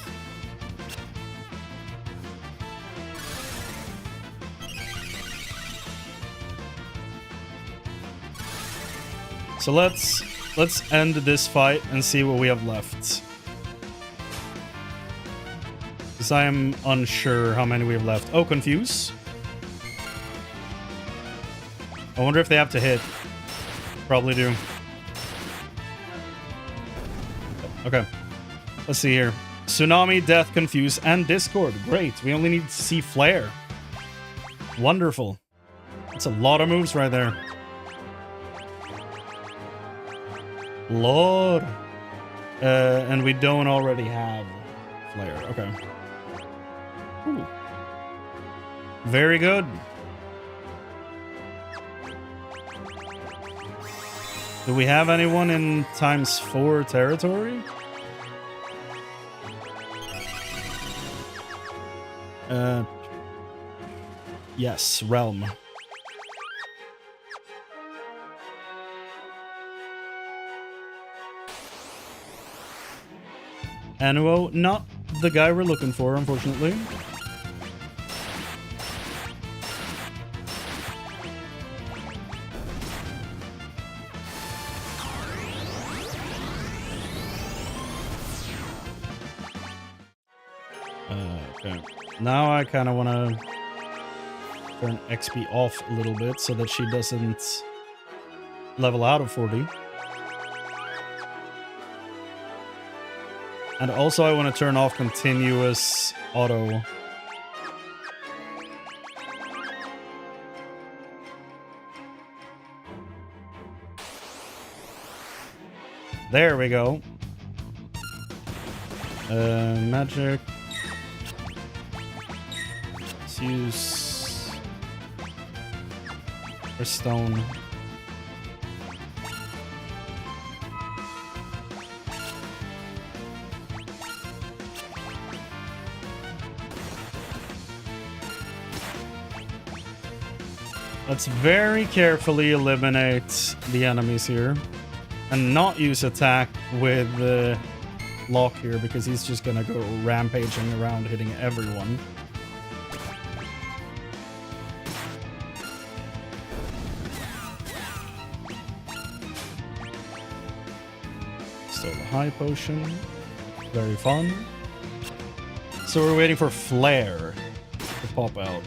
So let's end this fight and see what we have left. Because I am unsure how many we have left. Oh, confuse. I wonder if they have to hit. Probably do. Okay. Let's see here. Tsunami, Death, Confuse, and Discord. Great. We only need to see Flare. Wonderful. That's a lot of moves right there. Lord. And we don't already have Flare. Okay. Ooh. Very good. Do we have anyone in ×4 territory? Yes, Realm. Annuo, not the guy we're looking for, unfortunately. Okay. Now I kind of want to turn XP off a little bit so that she doesn't level out of 40. And also I want to turn off continuous auto. There we go. Magic. Let's use a stone. Let's very carefully eliminate the enemies here and not use attack with Lock here because he's just gonna go rampaging around hitting everyone. Still a high potion. Very fun. So we're waiting for Flare to pop out.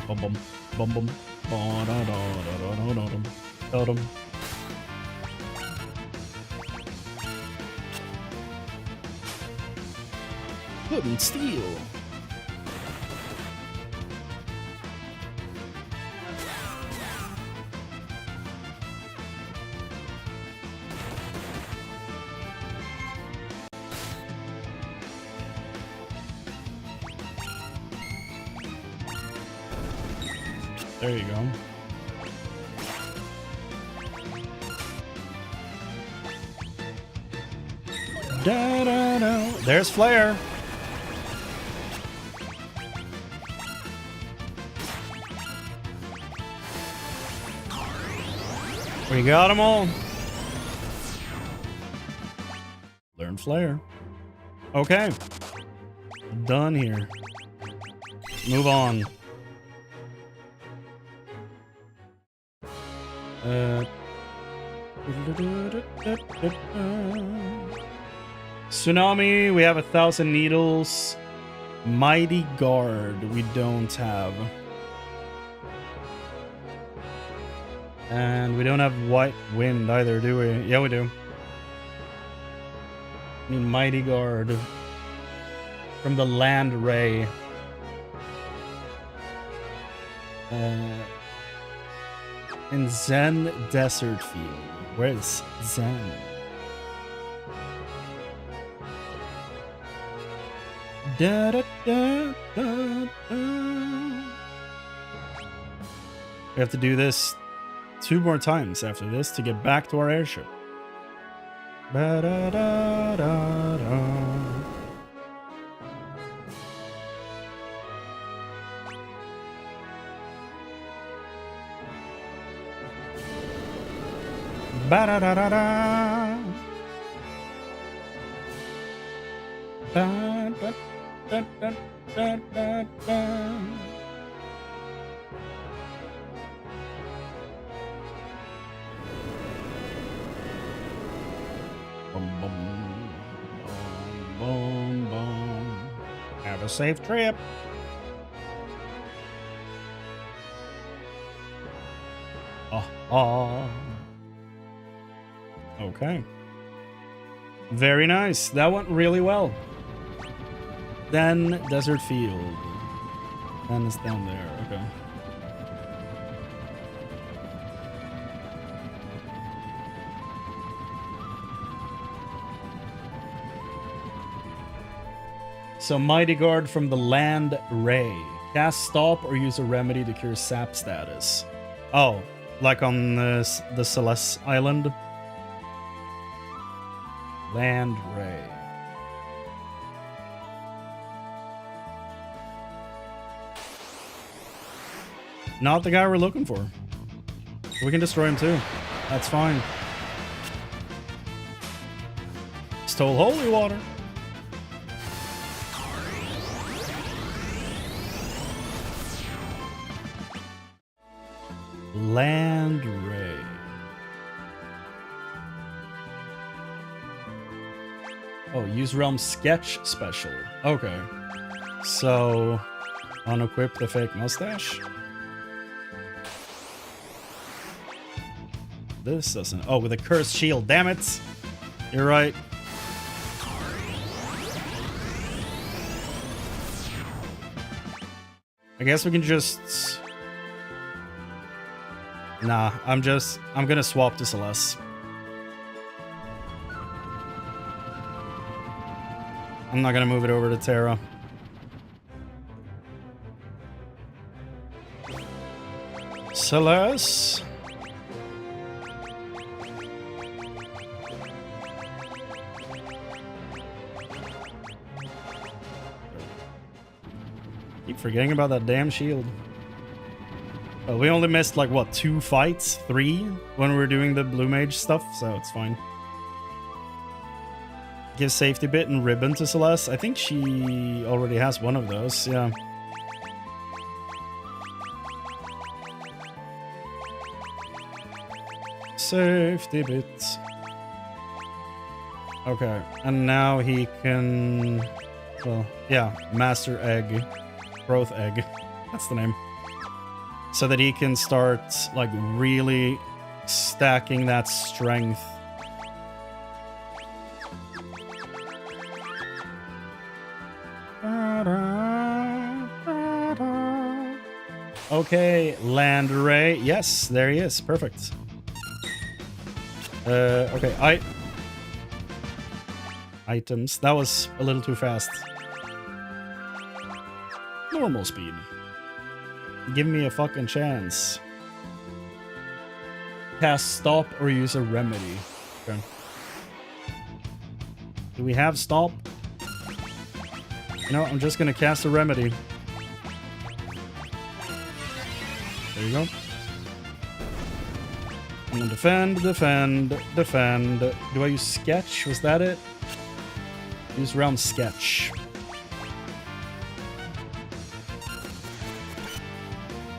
Bum bum bum bum. Da da da da da da da da. Couldn't steal. There you go. Da, da, da. There's Flare. We got them all. Sword Flare. Okay. Done here. Move on. Tsunami, we have 1,000 needles. Mighty Guard, we don't have. And we don't have White Wind either, do we? Yeah, we do. I mean, Mighty Guard. From the Land Ray. In Zen Desert Field. Where is Zen? Da, da, da, da, da. We have to do this 2 more times after this to get back to our airship. Ba, da, da, da, da. Ba da da da da. Ba da da da da da da. Boom boom boom boom boom. Have a safe trip. Oh. Okay. Very nice. That went really well. Then Desert Field. Then it's down there. Okay. So Mighty Guard from the Land Ray. Cast Stop or use a remedy to cure sap status. Oh, like on the Celeste Island. Land Ray. Not the guy we're looking for. We can destroy him too. That's fine. Stole holy water. Land Ray. Oh, use Realm Sketch special. Okay. So, unequip the fake mustache. This doesn't. Oh, with a cursed shield. Damn it. You're right. I guess we can just. Nah, I'm gonna swap to Celeste. I'm not gonna move it over to Tera. Celeste. Keep forgetting about that damn shield. We only missed like what, 2 fights? 3 when we were doing the blue mage stuff, so it's fine. Give safety bit and ribbon to Celeste. I think she already has one of those, yeah. Safety bit. Okay, and now he can, well, yeah, Master Egg. Growth Egg. That's the name. So that he can start, like, really stacking that strength. Okay, Land Ray. Yes, there he is. Perfect. Okay, items. That was a little too fast. Normal speed. Give me a fucking chance. Cast Stop or use a remedy. Okay. Do we have Stop? No, I'm just gonna cast a remedy. There you go. And then defend, defend, defend. Do I use Sketch? Was that it? Use Realm Sketch.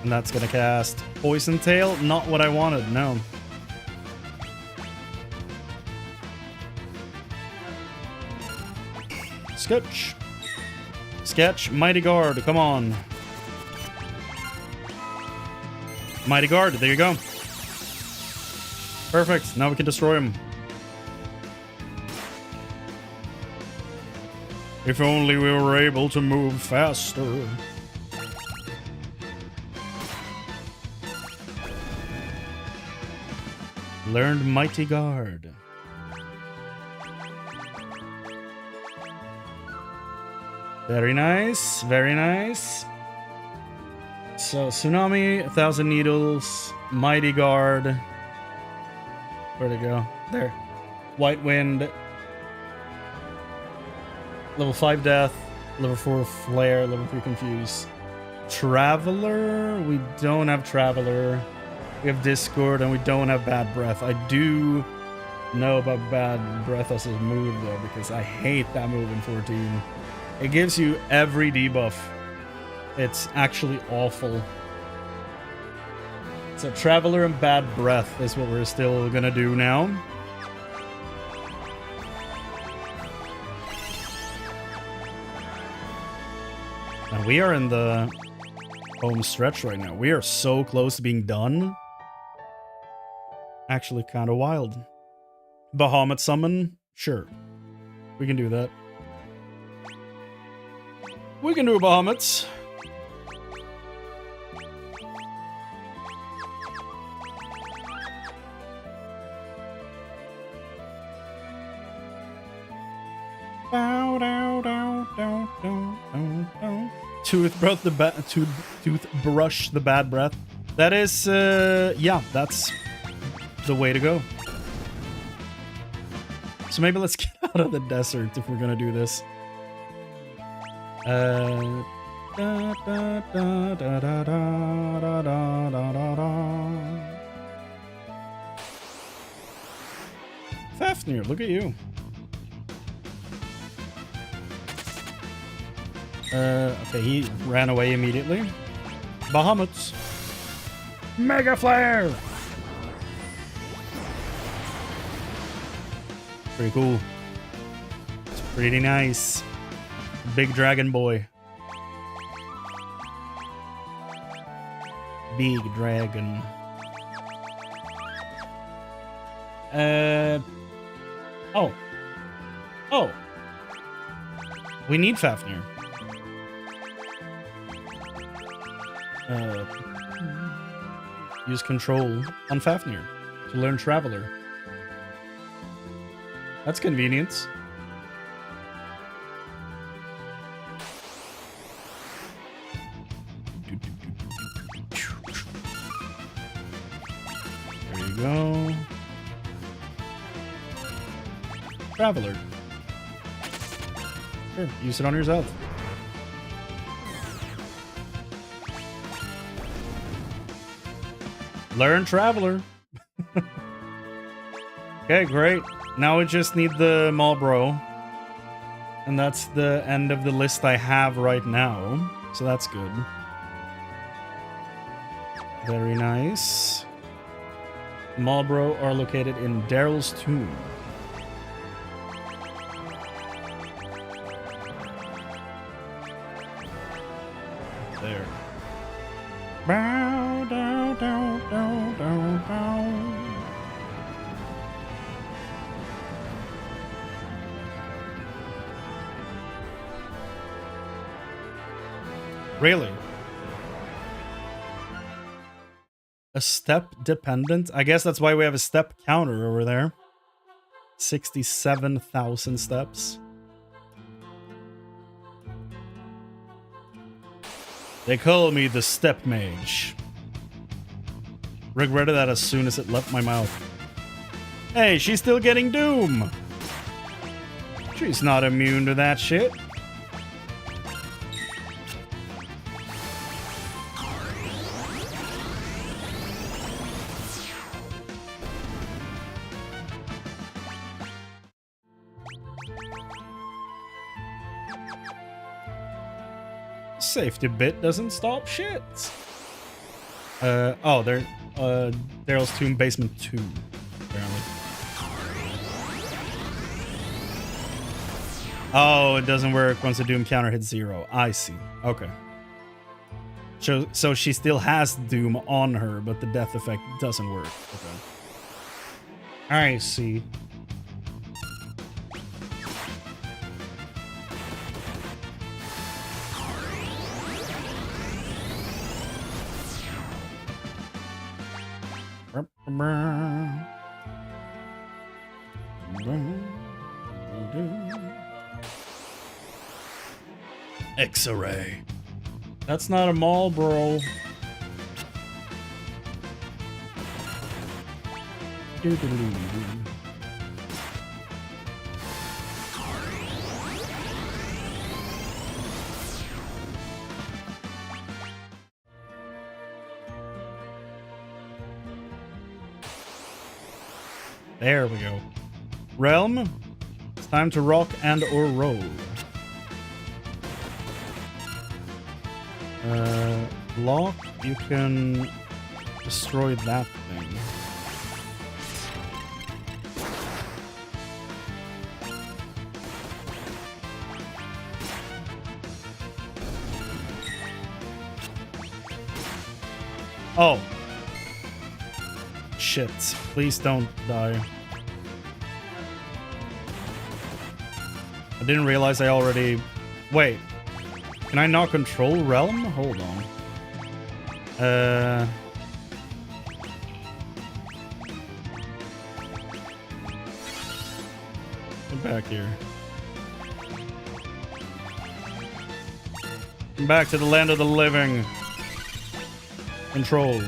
And that's gonna cast Poison Tail. Not what I wanted, no. Sketch. Sketch. Mighty Guard. Come on. Mighty Guard. There you go. Perfect. Now we can destroy him. If only we were able to move faster. Learned Mighty Guard. Very nice, very nice. So, Tsunami, 1,000 Needles, Mighty Guard. Where'd it go? There. White Wind. Level 5 Death. Level 4 Flare. Level 3 Confuse. Traveler? We don't have Traveler. We have Discord, and we don't have Bad Breath. I do know about Bad Breath as a move, though, because I hate that move in 14. It gives you every debuff. It's actually awful. So Traveler and Bad Breath is what we're still gonna do now. And we are in the home stretch right now. We are so close to being done. Actually kind of wild. Bahamut summon? Sure. We can do that. We can do a Bahamut. Toothbrush the bad breath. That is, yeah, that's the way to go. So maybe let's get out of the desert if we're gonna do this. Fafnir, look at you. Okay, he ran away immediately. Bahamut. Mega Flare! Pretty cool. It's pretty nice. Big dragon boy. Big dragon. Oh. Oh. We need Fafnir. Use control on Fafnir to learn Traveler. That's convenient. There you go. Traveler. Sure, use it on yourself. Learn Traveler. Okay, great. Now we just need the Marlboro. And that's the end of the list I have right now. So that's good. Very nice. Marlboro are located in Daryl's tomb. There. Bow, down, down, down, down, down. Really? A step dependent? I guess that's why we have a step counter over there. 67,000 steps. They call me the Step Mage. Regretted that as soon as it left my mouth. Hey, she's still getting Doom! She's not immune to that shit. Safety bit doesn't stop shit. Oh, there. Daryl's Tomb Basement 2. Apparently. Oh, it doesn't work once the Doom counter hits 0. I see. Okay. So she still has Doom on her, but the death effect doesn't work. Okay. I see. X-ray. That's not a mall, bro. There we go. Realm. It's time to rock and or roll. Lock, you can destroy that thing. Oh. Shit. Please don't die. I didn't realize I already... Wait. Can I not control Realm? Hold on. Come back here. Come back to the land of the living. Control.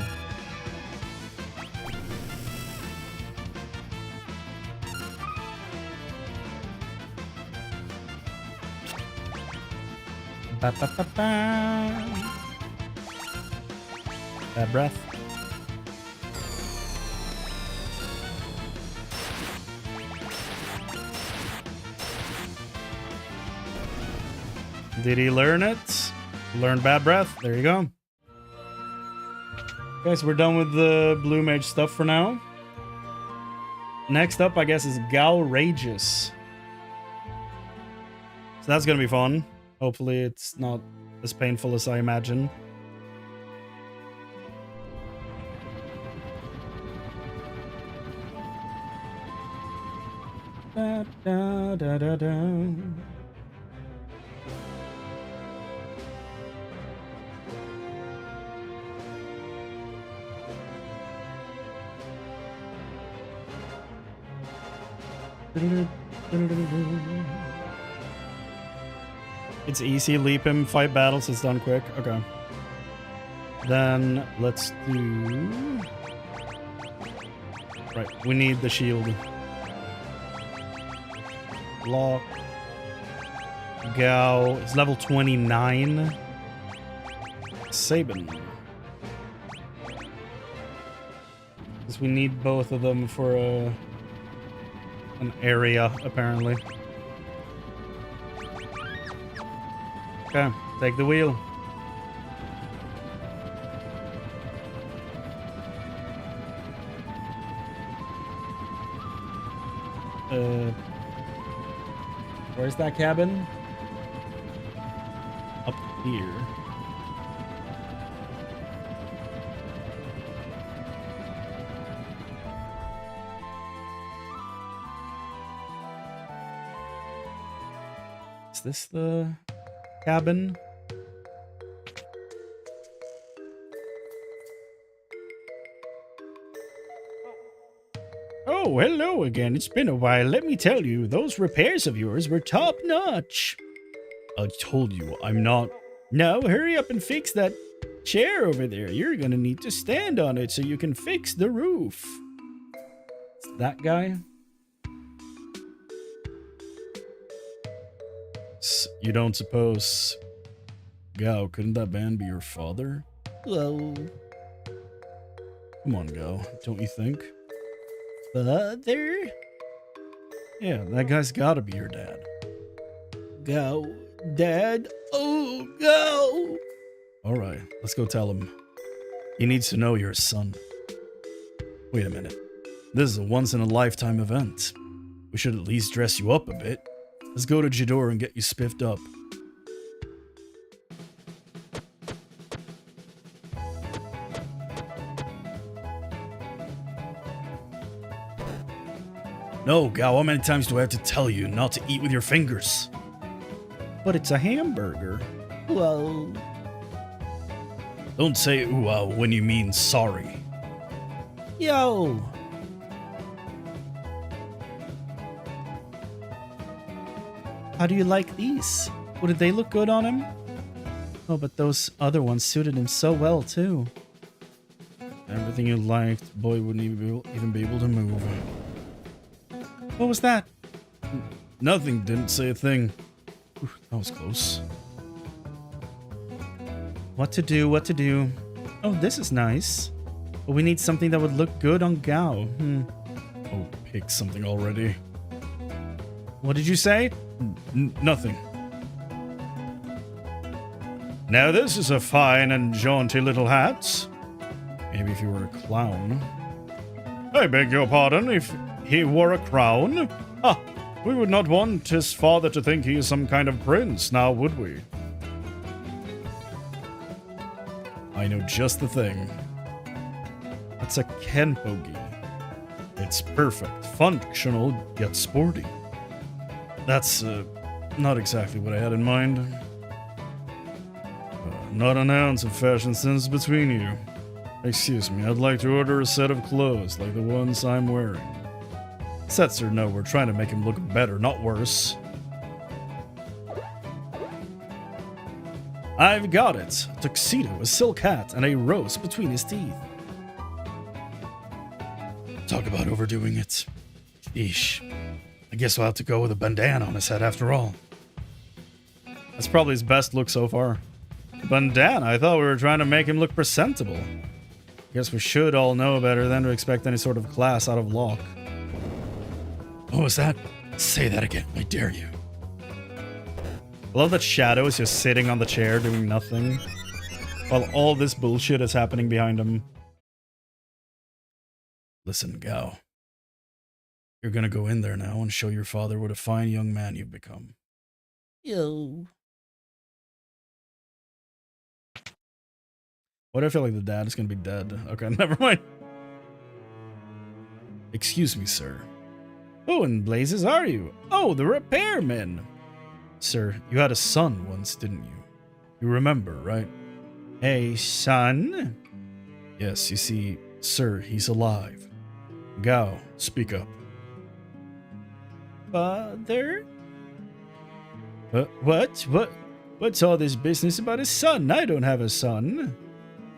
Ba, ba, ba, ba. Bad breath. Did he learn it? Learn bad breath. There you go. Okay, so we're done with the Blue Mage stuff for now. Next up, I guess, is Gowrageous. So that's gonna be fun. Hopefully it's not as painful as I imagine. Da, da, da, da, da. It's easy, leap him, fight battles, it's done quick. Okay. Then let's do... Right, we need the shield. Lock. Gao. It's level 29. Sabin. Because we need both of them for an area, apparently. Okay, take the wheel. Where's that cabin? Up here. Is this the cabin? Oh, hello again. It's been a while. Let me tell you, those repairs of yours were top notch. I told you, I'm not. Now, hurry up and fix that chair over there. You're gonna need to stand on it so you can fix the roof. It's that guy? You don't suppose... Gao, couldn't that man be your father? Well... Come on, Gao. Don't you think? Father? Yeah, that guy's gotta be your dad. Gao, Dad? Oh, no! Alright, let's go tell him. He needs to know you're his son. Wait a minute. This is a once-in-a-lifetime event. We should at least dress you up a bit. Let's go to Jador and get you spiffed up. No, Gao, how many times do I have to tell you not to eat with your fingers? But it's a hamburger. Well... Don't say ooh when you mean sorry. Yo! How do you like these? Oh, did they look good on him? Oh, but those other ones suited him so well, too. Everything you liked, boy wouldn't even be able to move. What was that? Nothing, didn't say a thing. Ooh, that was close. What to do, what to do. Oh, this is nice. But we need something that would look good on Gao. Oh, pick something already. What did you say? Nothing. Now this is a fine and jaunty little hat. Maybe if you were a clown. I beg your pardon, if he wore a crown? Ah, we would not want his father to think he is some kind of prince, now would we? I know just the thing. It's a kenpogi. It's perfect, functional, yet sporty. That's, not exactly what I had in mind. Not an ounce of fashion sense between you. Excuse me, I'd like to order a set of clothes like the ones I'm wearing. Setzer, no, we're trying to make him look better, not worse. I've got it. A tuxedo, a silk hat, and a rose between his teeth. Talk about overdoing it. Eesh. I guess we'll have to go with a bandana on his head after all. That's probably his best look so far. Bandana? I thought we were trying to make him look presentable. Guess we should all know better than to expect any sort of class out of Locke. What was that? Say that again, I dare you. I love that Shadow is just sitting on the chair doing nothing, while all this bullshit is happening behind him. Listen, Gao. You're gonna go in there now and show your father what a fine young man you've become. Yo. Why do I feel like the dad is gonna be dead? Okay, never mind. Excuse me, sir. Who in blazes are you? Oh, the repairman. Sir, you had a son once, didn't you? You remember, right? A son? Yes, you see, sir, he's alive. Gao, speak up. Father? What? What's all this business about a son? I don't have a son.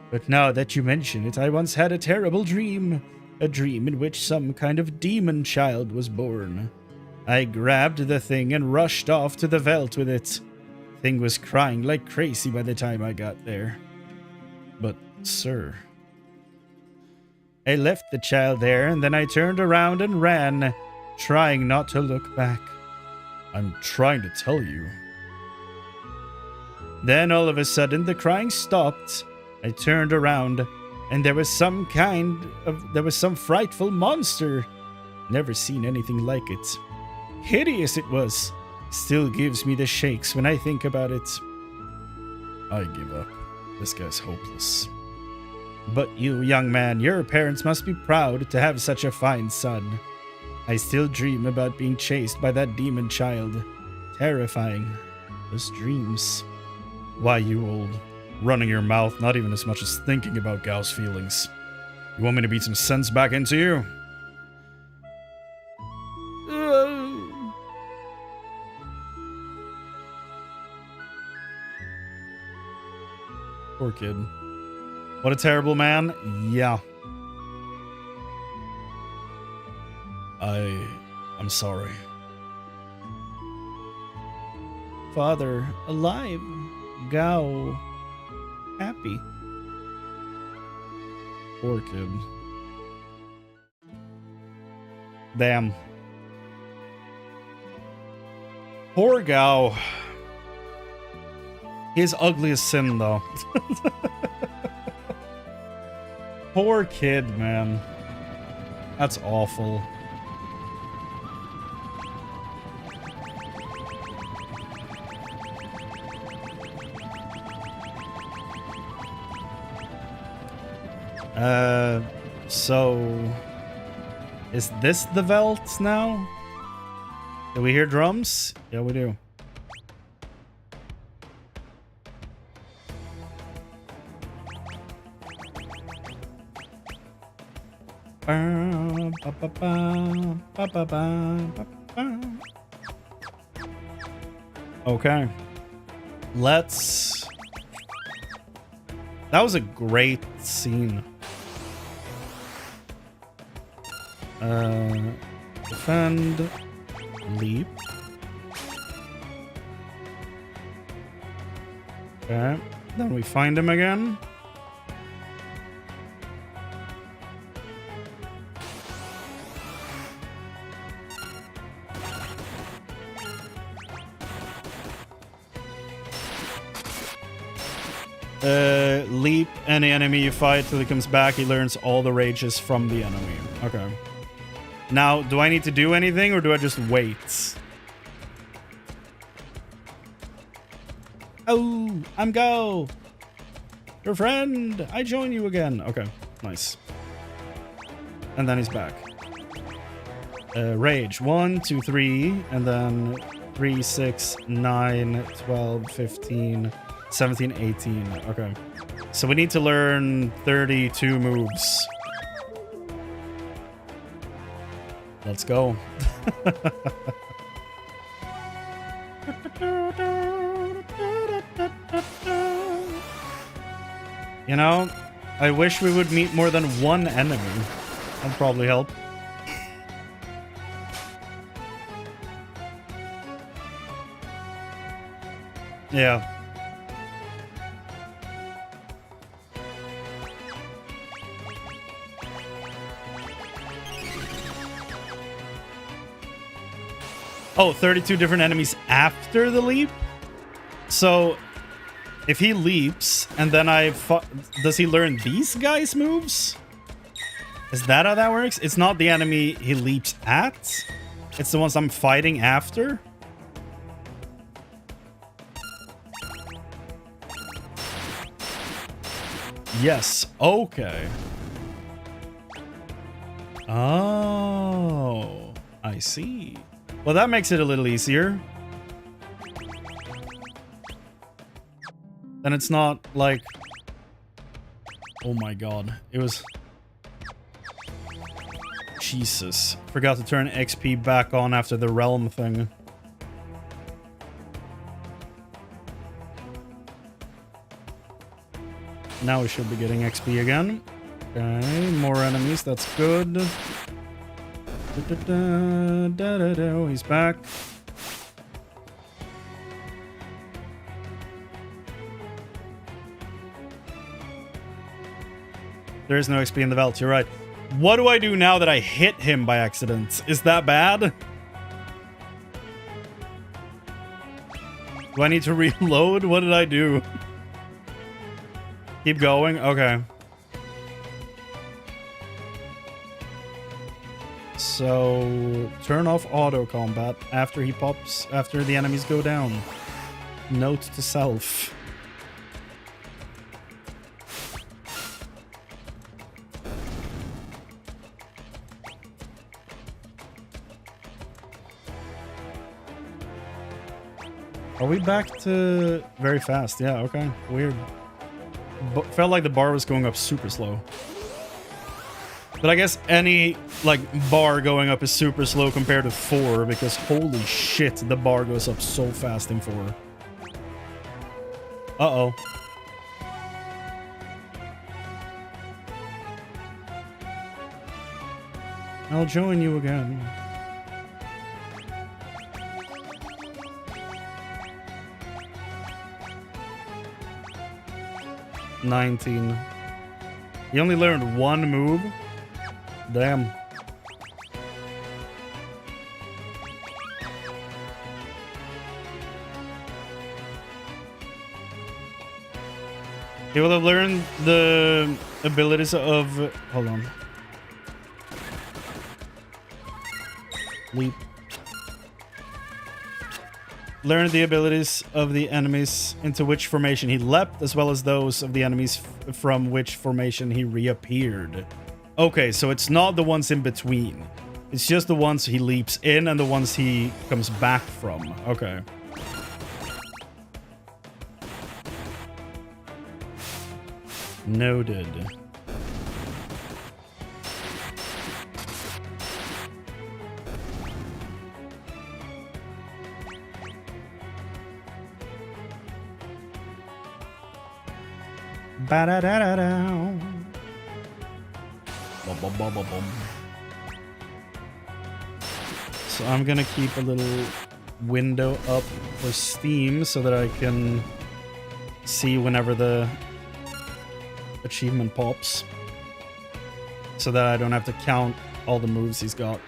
But now that you mention it, I once had a terrible dream. A dream in which some kind of demon child was born. I grabbed the thing and rushed off to the veldt with it. Thing was crying like crazy by the time I got there. But, sir... I left the child there and then I turned around and ran, trying not to look back. I'm trying to tell you. Then all of a sudden the crying stopped. I turned around and there was some frightful monster. Never seen anything like it. Hideous it was. Still gives me the shakes when I think about it. I give up. This guy's hopeless. But you, young man, your parents must be proud to have such a fine son. I still dream about being chased by that demon child. Terrifying. Those dreams. Why, you old... running your mouth, not even as much as thinking about Gao's feelings. You want me to beat some sense back into you? Poor kid. What a terrible man. Yeah. I'm sorry. Father, alive. Gao. Happy. Poor kid. Damn. Poor Gao. He's ugly as sin, though. Poor kid, man. That's awful. So... Is this the Velt now? Do we hear drums? Yeah, we do. Okay. Let's... That was a great scene. Defend. Leap. Okay. Then we find him again. Leap any enemy you fight till he comes back. He learns all the rages from the enemy. Okay. Now, do I need to do anything or do I just wait? Oh, I'm go. Your friend. I join you again. Okay, nice. And then he's back. Rage. 1, 2, 3. And then 3, 6, 9, 12, 15, 17, 18. Okay. So we need to learn 32 moves. Let's go. You know, I wish we would meet more than one enemy. That'd probably help. Yeah. Oh, 32 different enemies after the leap? So, if he leaps, and then does he learn these guys' moves? Is that how that works? It's not the enemy he leaps at? It's the ones I'm fighting after? Yes, okay. Oh, I see. Well, that makes it a little easier. Then it's not like... Oh my god. It was... Jesus. Forgot to turn XP back on after the realm thing. Now we should be getting XP again. Okay, more enemies. That's good. He's back. There is no XP in the Velt, you're right. What do I do now that I hit him by accident? Is that bad? Do I need to reload? What did I do? Keep going? Okay. So, turn off auto combat after he pops, after the enemies go down. Note to self. Are we back to very fast? Yeah, okay. Weird. Felt like the bar was going up super slow. But I guess any, like, bar going up is super slow compared to 4, because holy shit, the bar goes up so fast in 4. Uh-oh. I'll join you again. $19. He only learned one move? Damn. He will have learned the abilities of... Hold on. Leap. Learn the abilities of the enemies into which formation he leapt, as well as those of the enemies from which formation he reappeared. Okay, so it's not the ones in between. It's just the ones he leaps in and the ones he comes back from. Okay. Noted. Ba-da-da-da-da. Bum-bum-bum-bum-bum. So I'm gonna keep a little window up for Steam so that I can see whenever the achievement pops, so that I don't have to count all the moves he's got.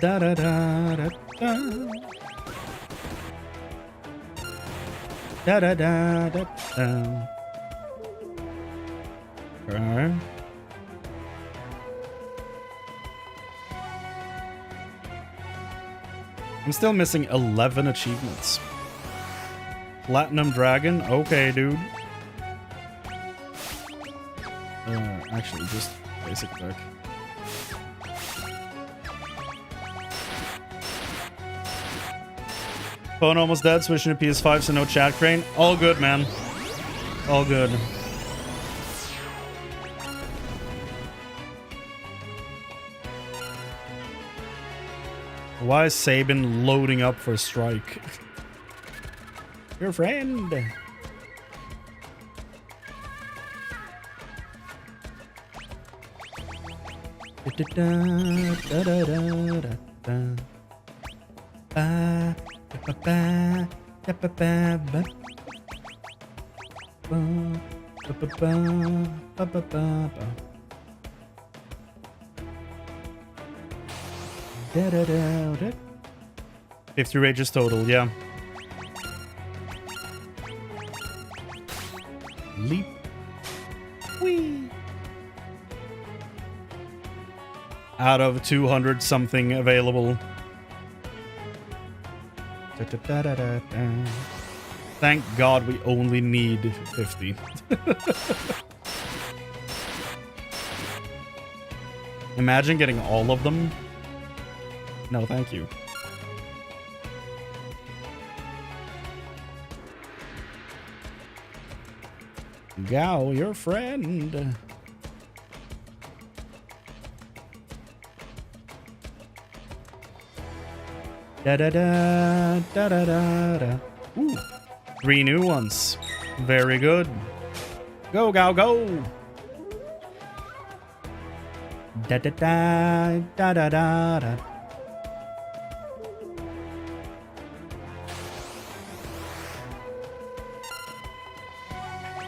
Da da da da da. Da da da da da. Okay. I'm still missing 11 achievements. Platinum Dragon? Okay, dude. Actually, just basic deck. Phone almost dead, switching to PS5, so no chat, Chrane. All good, man. All good. Why is Sabin loading up for a strike? Your friend. Da-da-da-da. 50 rages total, yeah. Leap. Whee. Out of 200 something available. Da-da-da-da-da. Thank God we only need 50. Imagine getting all of them. No, thank you. Gao, your friend. Da da da da da da da. Ooh, 3 new ones. Very good. Go, Gao, go. Da da da da da da da.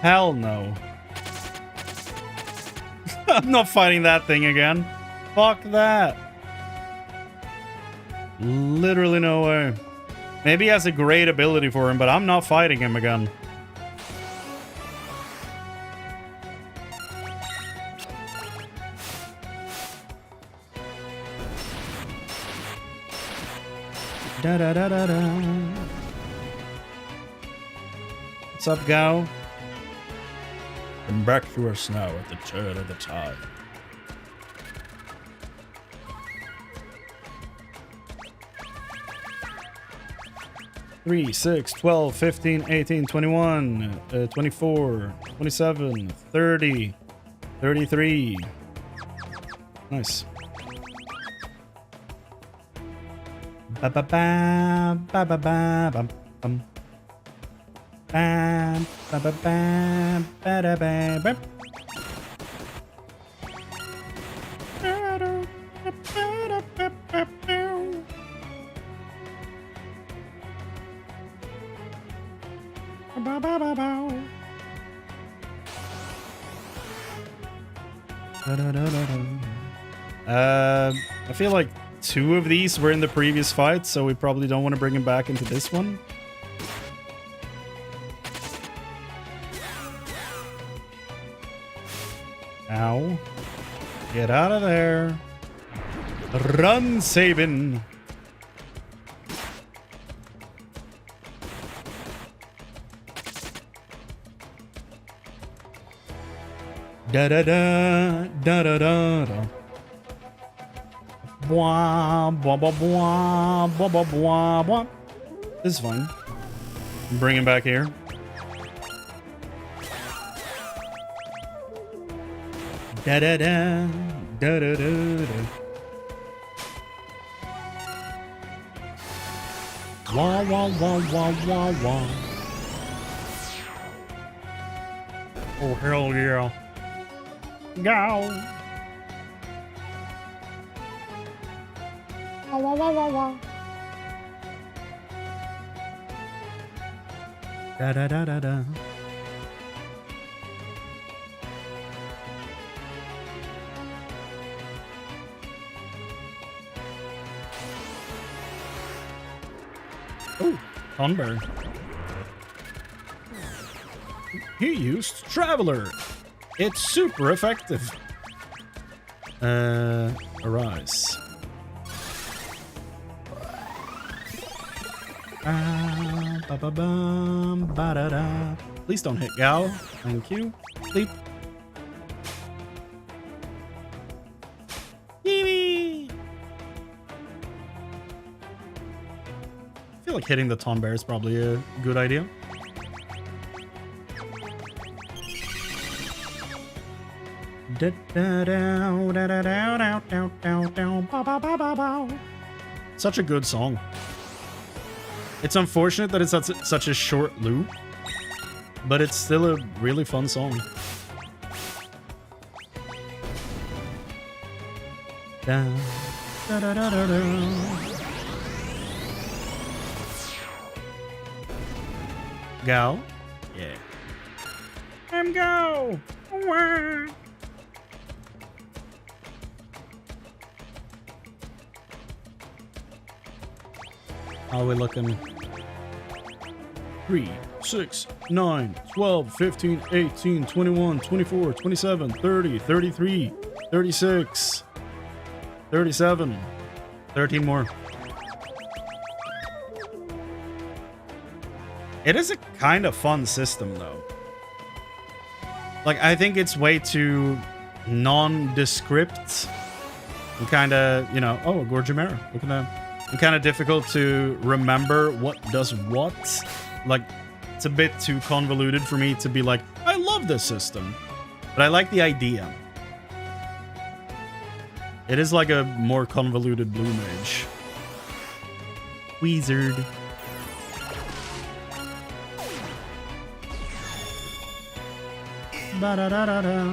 Hell no. I'm not fighting that thing again. Fuck that. Literally no way. Maybe he has a great ability for him, but I'm not fighting him again. Da da da da da. What's up, Gao? Come back to us now at the turn of the tide. Three, 6, 12, 15, 18, 21, 24, 27, 30, 33. Nice. Ba ba ba ba ba ba bum bum. Bam ba ba bam ba da bam bam. I feel like 2 of these were in the previous fight, so we probably don't want to bring him back into this one. Ow. Get out of there. Run, Sabin. Da da da da da da da. Blah, blah, blah, blah, blah, blah, blah, blah. This is fine. Bring him back here. Da da da da da da da. Wah wah wah wah wah wah. Oh hell yeah! Go! Wah wah wah wah wah. Da da da da da. Oh, Thunberg. He used Traveler. It's super effective. Arise. Please don't hit Gal. Thank you. Sleep. I feel like hitting the Ton Bear is probably a good idea. Such a good song. It's unfortunate that it's such a short loop, but it's still a really fun song. Go. Yeah. I'm go. Wah. How are we looking? 3, 6, 9, 12, 15, 18, 21, 24, 27, 30, 33, 36, 37. 13 more. It is a kind of fun system, though. Like, I think it's way too nondescript. And kind of, you know, oh, Gorgimera. Look at that. And kind of difficult to remember what does what. Like, it's a bit too convoluted for me to be like, I love this system. But I like the idea. It is like a more convoluted Blue Mage. Wizard. Ba-da-da-da-da.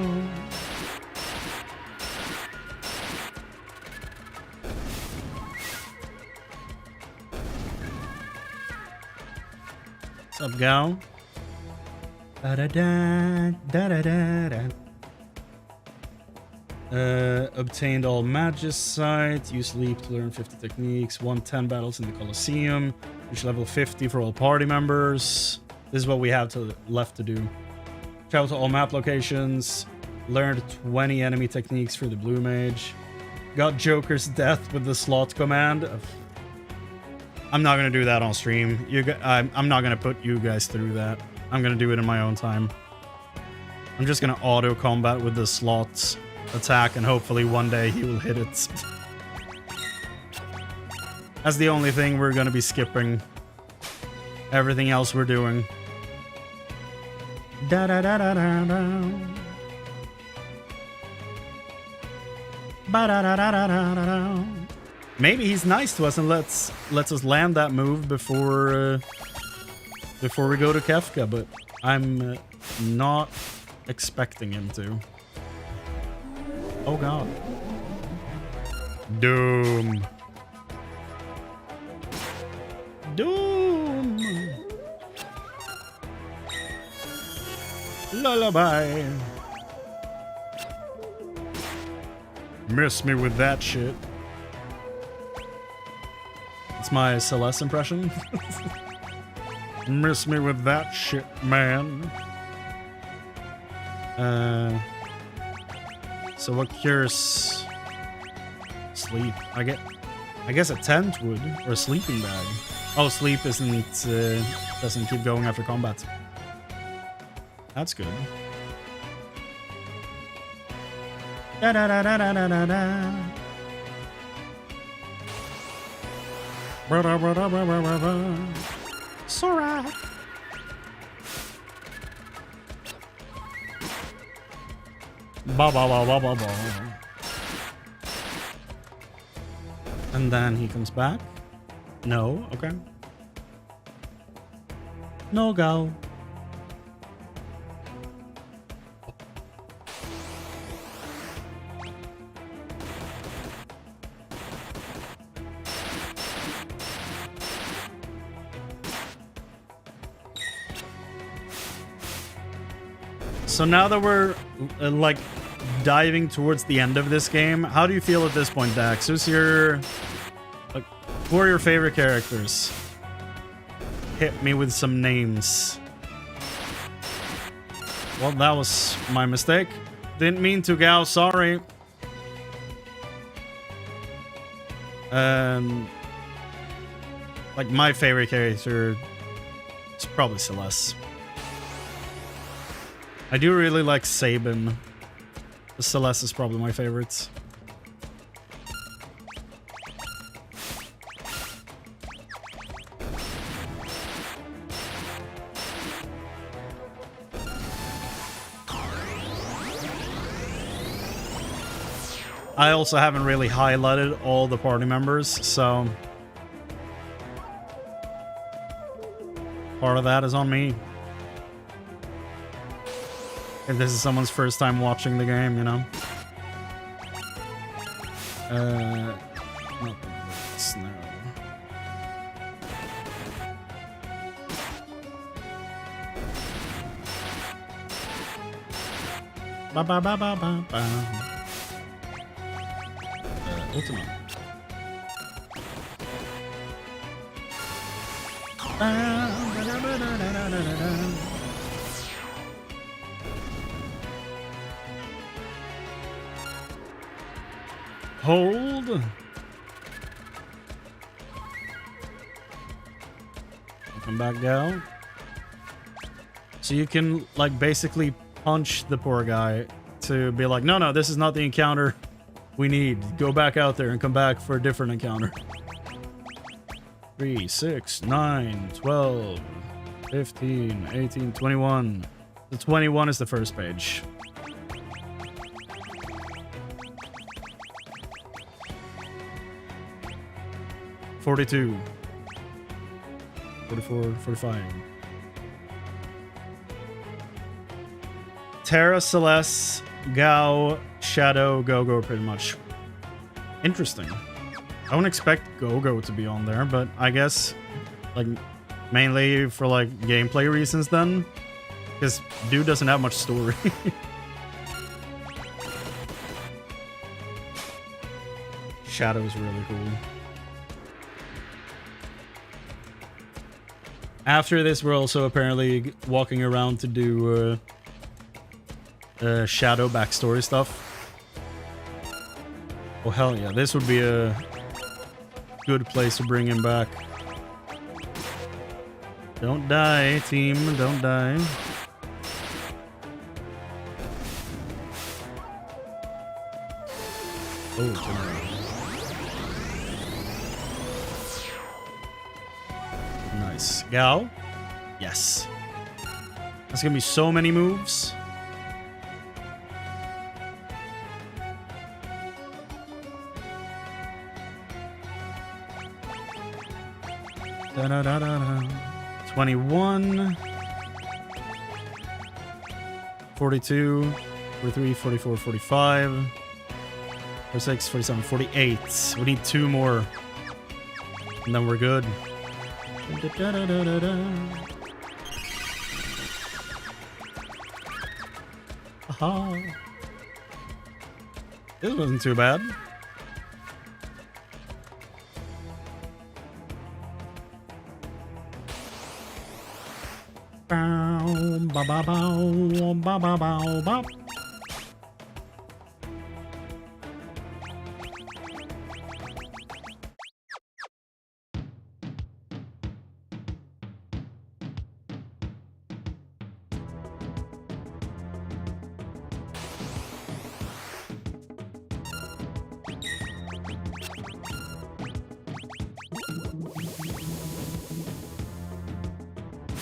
What's up, Gal? Da-da-da, da-da-da-da. Obtained all Magicite. Use Leap to learn 50 techniques. Won 10 battles in the Colosseum. Reach level 50 for all party members. This is what we have left to do. Travel to all map locations. Learned 20 enemy techniques for the Blue Mage. Got Joker's death with the slot command. I'm not going to do that on stream. I'm not going to put you guys through that. I'm going to do it in my own time. I'm just going to auto combat with the slots attack, and hopefully one day he will hit it. That's the only thing we're going to be skipping. Everything else we're doing. Da da da da da da. Ba da da da da da da. Maybe he's nice to us and lets us land that move before we go to Kefka, but I'm not expecting him to. Oh god. Doom. Doom. Lullaby. Miss me with that shit. It's my Celeste impression. Miss me with that shit, man. So what cures sleep? I guess a tent would, or a sleeping bag. Oh, sleep doesn't keep going after combat. That's good. Da da da da da da da da. Sora. Ba ba ba ba ba ba. And then he comes back. No, okay. No go. So now that we're like diving towards the end of this game, how do you feel at this point, Dax? Who's your who are your favorite characters? Hit me with some names. Well, that was my mistake. Didn't mean to, Gal. Sorry. Like my favorite character is probably Celeste. I do really like Sabin. Celeste is probably my favorite. I also haven't really highlighted all the party members, so part of that is on me. If this is someone's first time watching the game, you know. Not this, no. Ba ba ba ba ba ba. Ultima. Hold. Come back down. So you can like basically punch the poor guy to be like, no, this is not the encounter we need. Go back out there and come back for a different encounter. 3, 6, 9, 12, 15, 18, 21. The 21 is the first page. $42, 44, 45. Tera, Celeste, Gao, Shadow, Go-Go, pretty much. Interesting. I don't expect Go-Go to be on there, but I guess, like, mainly for, like, gameplay reasons then. Because dude doesn't have much story. Shadow is really cool. After this, we're also apparently walking around to do Shadow backstory stuff. Oh hell yeah, this would be a good place to bring him back. Don't die, team, don't die. Oh, nice. Gao? Yes. That's gonna be so many moves. Da da da da da. 21. 42. 43, 44, 45. 46, 47, 48. We need 2 more. And then we're good. This wasn't too bad. Bow, ba ba bow, ba ba bow, bow.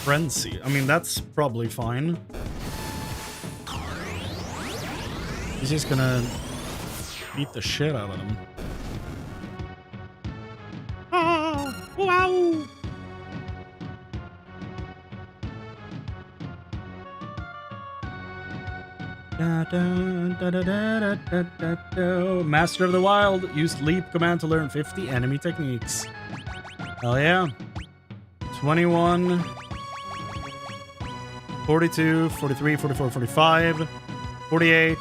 Frenzy. I mean, that's probably fine. He's just gonna beat the shit out of him. Ah! Wow! Master of the Wild. Use leap command to learn 50 enemy techniques. Hell yeah. 21... 42, 43, 44, 45, 48,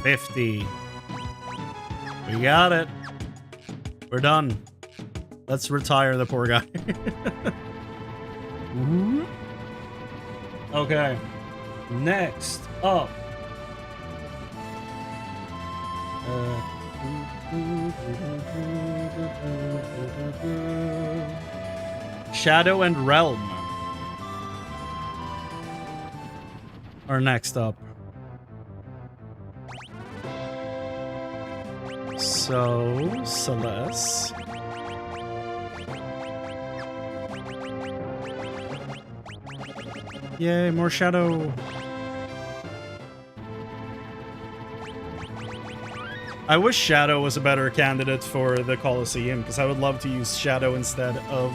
50. We got it. We're done. Let's retire the poor guy. Okay. Next up. Shadow and Realm are next up. So, Celeste. Yay, more Shadow. I wish Shadow was a better candidate for the Colosseum, because I would love to use Shadow instead of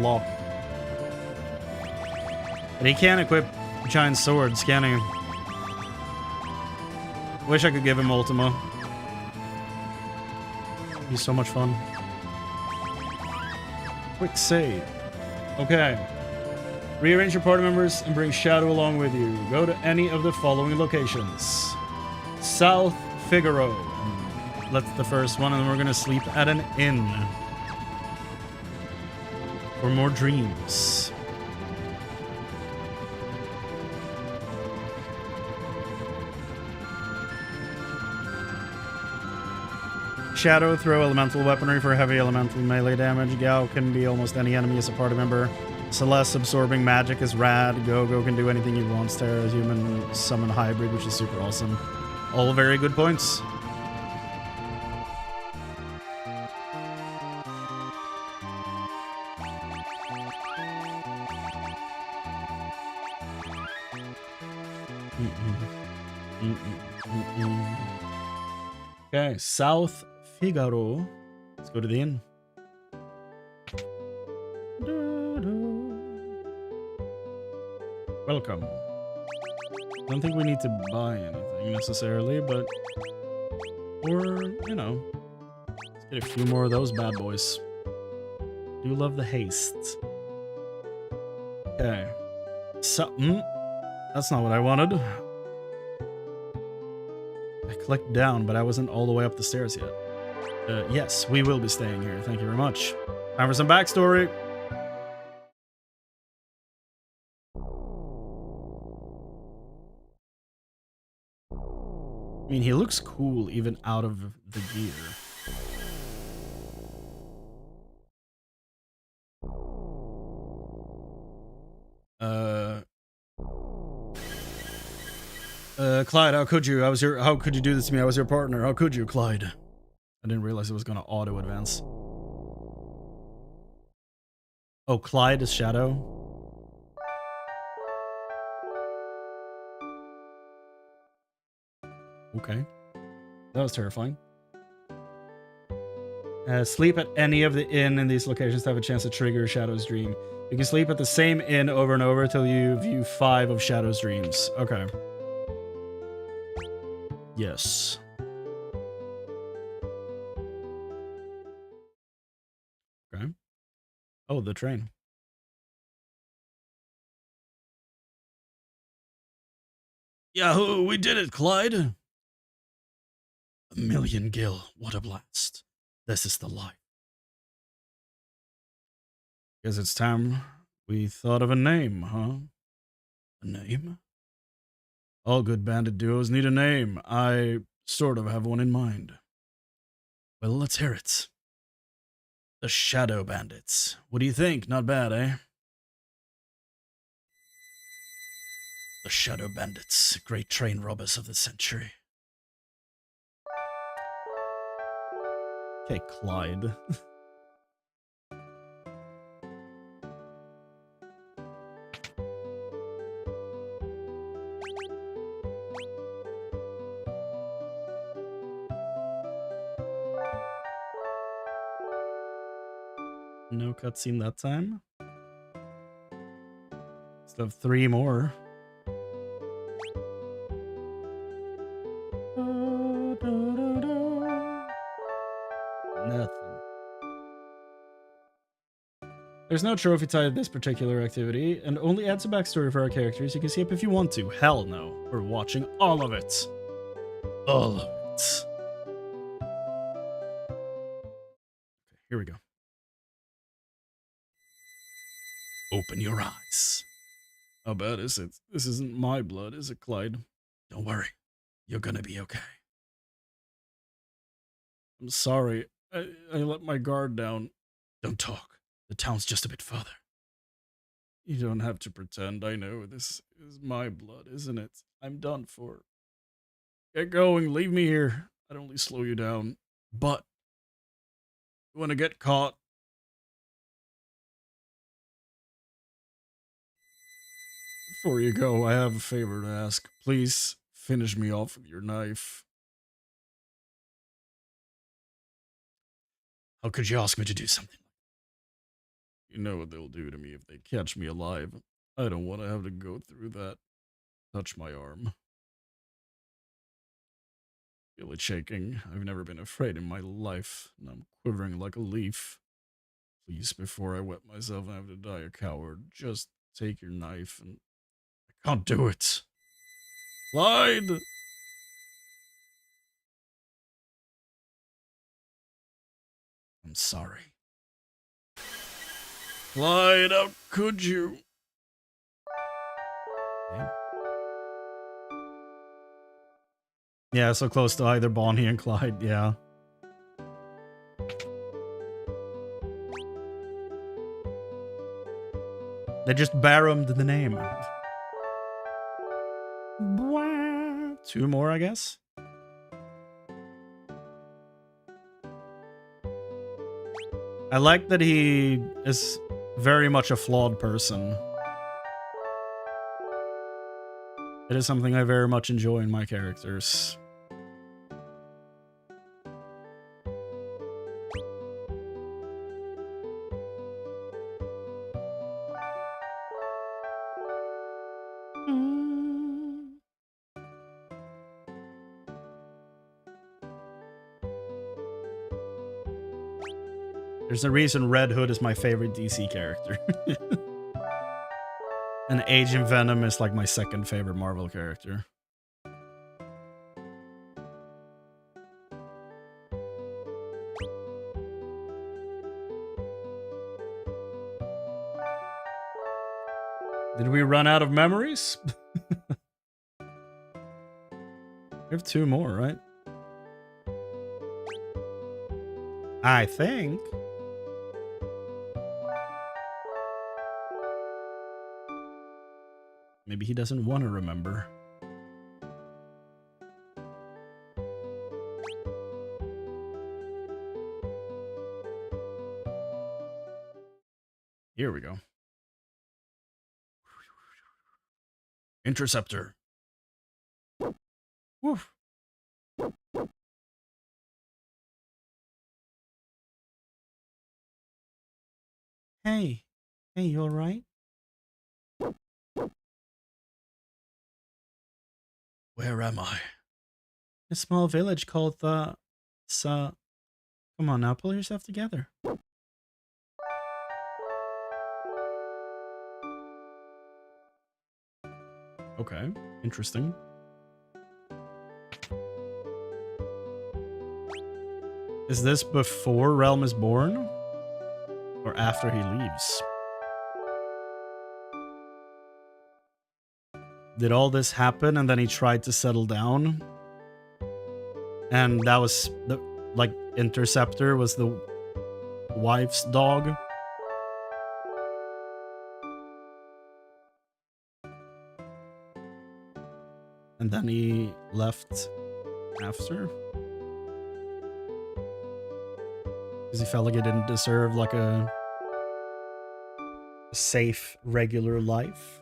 Law. But he can't equip giant swords, can he? Wish I could give him Ultima. It'd be so much fun. Quick save. Okay. Rearrange your party members and bring Shadow along with you. Go to any of the following locations. South Figaro. That's the first one, and then we're gonna sleep at an inn. For more dreams. Shadow, throw elemental weaponry for heavy elemental melee damage. Gao can be almost any enemy as a party member. Celeste, absorbing magic is rad. Go can do anything he wants. Tera is human summon hybrid, which is super awesome. All very good points. Okay, South Figaro. Let's go to the inn. Welcome. I don't think we need to buy anything necessarily, but... Or, you know... Let's get a few more of those bad boys. Do love the haste. Okay. So... that's not what I wanted. I clicked down, but I wasn't all the way up the stairs yet. Yes, we will be staying here. Thank you very much. Time for some backstory. I mean, he looks cool even out of the gear. Clyde, how could you? How could you do this to me? I was your partner. How could you, Clyde? I didn't realize it was gonna auto advance. Oh, Clyde is Shadow. Okay. That was terrifying. Sleep at any of the inn in these locations to have a chance to trigger Shadow's dream. You can sleep at the same inn over and over until you view 5 of Shadow's dreams. Okay. Yes. Okay. Oh, the train. Yahoo, we did it, Clyde. 1,000,000 gil, what a blast. This is the life. Guess it's time we thought of a name, huh? A name? All good bandit duos need a name. I sort of have one in mind. Well, let's hear it. The Shadow Bandits. What do you think? Not bad, eh? The Shadow Bandits, great train robbers of the century. Okay, Clyde. No cutscene that time. Still have 3 more. Nothing. There's no trophy tied to this particular activity, and only adds a backstory for our characters. You can skip if you want to. Hell no. We're watching all of it. All of it. Okay, here we go. Open your eyes. How bad is it? This isn't my blood, is it, Clyde? Don't worry. You're gonna be okay. I'm sorry. I let my guard down. Don't talk. The town's just a bit further. You don't have to pretend. I know this is my blood, isn't it? I'm done for. Get going. Leave me here. I'd only slow you down. But you want to get caught? Before you go, I have a favor to ask. Please finish me off with your knife. How could you ask me to do something? You know what they'll do to me if they catch me alive. I don't want to have to go through that. Touch my arm. Feel it shaking. I've never been afraid in my life, and I'm quivering like a leaf. Please, before I wet myself and have to die a coward, just take your knife and... I can't do it. Clyde! I'm sorry. Clyde, how could you? Yeah, so close to either Bonnie and Clyde, yeah. They just barromed the name. 2 more, I guess? I like that he is very much a flawed person. It is something I very much enjoy in my characters. There's a reason Red Hood is my favorite DC character. And Agent Venom is like my second favorite Marvel character. Did we run out of memories? We have 2 more, right? I think. Maybe he doesn't want to remember. Here we go. Interceptor. Woof. Hey. Hey, you alright? Where am I? A small village called the... Come on now, pull yourself together. Okay, interesting. Is this before Realm is born? Or after he leaves? Did all this happen and then he tried to settle down? And that was the, like, Interceptor was the wife's dog? And then he left after? Because he felt like he didn't deserve like a safe, regular life?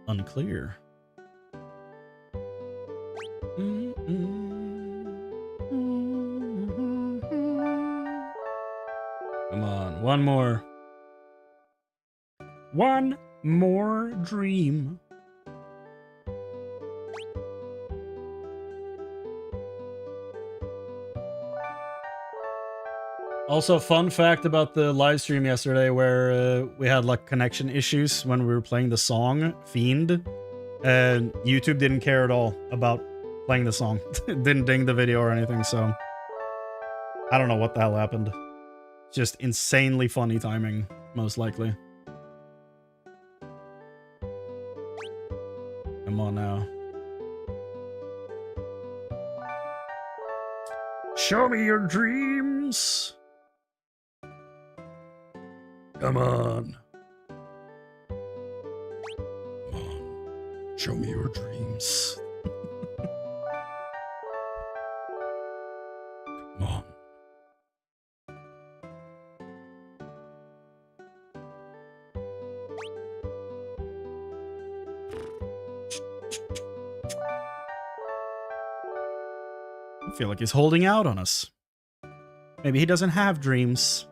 Unclear. Come on, one more. One more dream. Also, fun fact about the live stream yesterday where we had like connection issues when we were playing the song Fiend. And YouTube didn't care at all about playing the song. Didn't ding the video or anything, so I don't know what the hell happened. Just insanely funny timing, most likely. Come on now. Show me your dreams. Come on. Come on. Show me your dreams. Come on. I feel like he's holding out on us. Maybe he doesn't have dreams.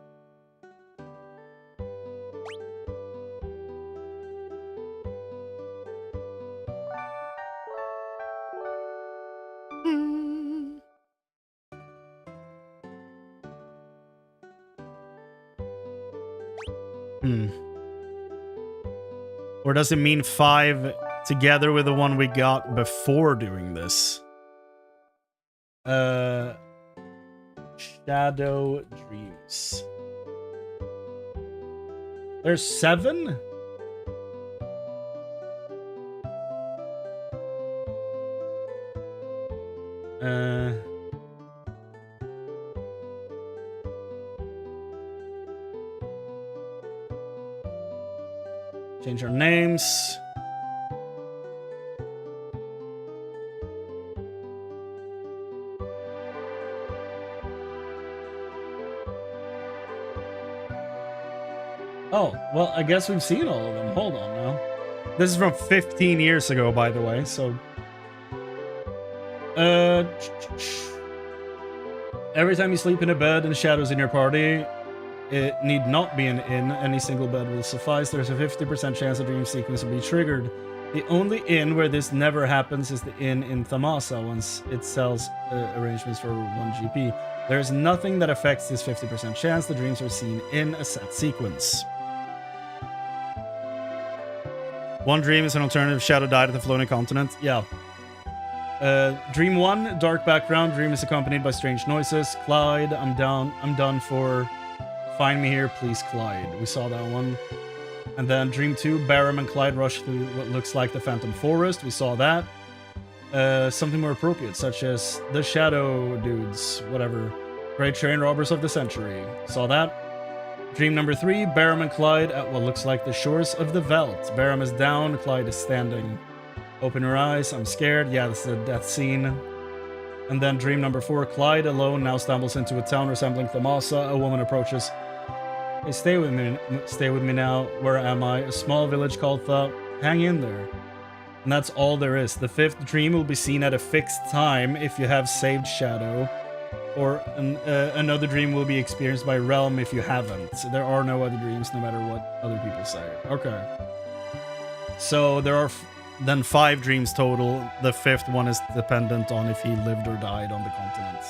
Or does it mean 5 together with the one we got before doing this? Shadow Dreams. There's 7? Change our names. Oh, well, I guess we've seen all of them. Hold on now. This is from 15 years ago, by the way, so... Every time you sleep in a bed and shadows in your party, it need not be an inn. Any single bed will suffice. There's a 50% chance a dream sequence will be triggered. The only inn where this never happens is the inn in Thamasa, once it sells arrangements for 1 GP. There's nothing that affects this 50% chance. The dreams are seen in a set sequence. One dream is an alternative shadow died at the floating continent. Yeah. Dream 1, dark background. Dream is accompanied by strange noises. Clyde, I'm done for... Find me here, please, Clyde. We saw that one. And then Dream 2, Barum and Clyde rush through what looks like the Phantom Forest. We saw that. Something more appropriate, such as the Shadow Dudes, whatever. Great Train Robbers of the Century. Saw that. Dream number 3, Barum and Clyde at what looks like the shores of the Veldt. Barum is down, Clyde is standing. Open your eyes, I'm scared. Yeah, this is a death scene. And then dream number 4, Clyde alone now stumbles into a town resembling Thamasa. A woman approaches. Hey, stay with me now. Where am I? A small village called Tha. Hang in there. And that's all there is. The 5th dream will be seen at a fixed time if you have saved Shadow. Or another dream will be experienced by Realm if you haven't. There are no other dreams, no matter what other people say. Okay. So there are then 5 dreams total. The 5th one is dependent on if he lived or died on the continent.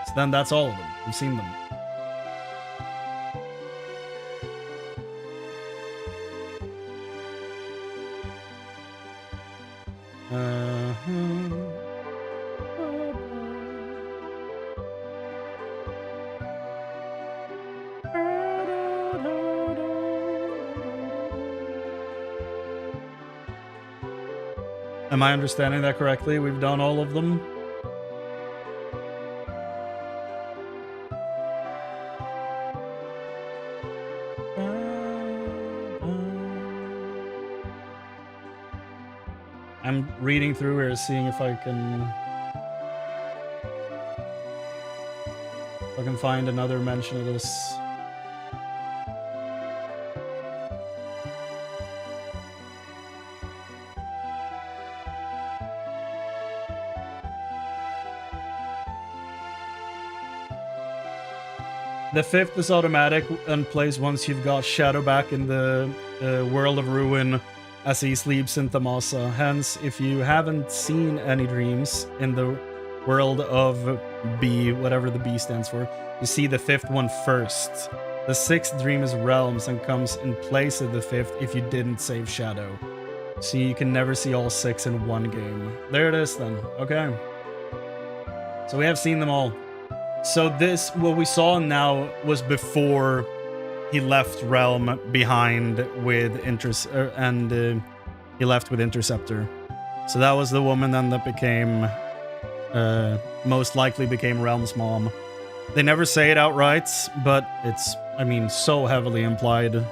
So then that's all of them. We've seen them. Am I understanding that correctly? We've done all of them? I'm reading through here, seeing if I can find another mention of this. The fifth is automatic and plays once you've got Shadow back in the World of Ruin as he sleeps in Thamasa. Hence, if you haven't seen any dreams in the World of B, whatever the B stands for, you see the fifth one first. The sixth dream is Realms and comes in place of the fifth if you didn't save Shadow. So you can never see all six in one game. There it is then. Okay. So we have seen them all. So this, what we saw now, was before he left Realm behind with he left with Interceptor. So that was the woman then that became, most likely became Realm's mom. They never say it outright, but it's, I mean, so heavily implied.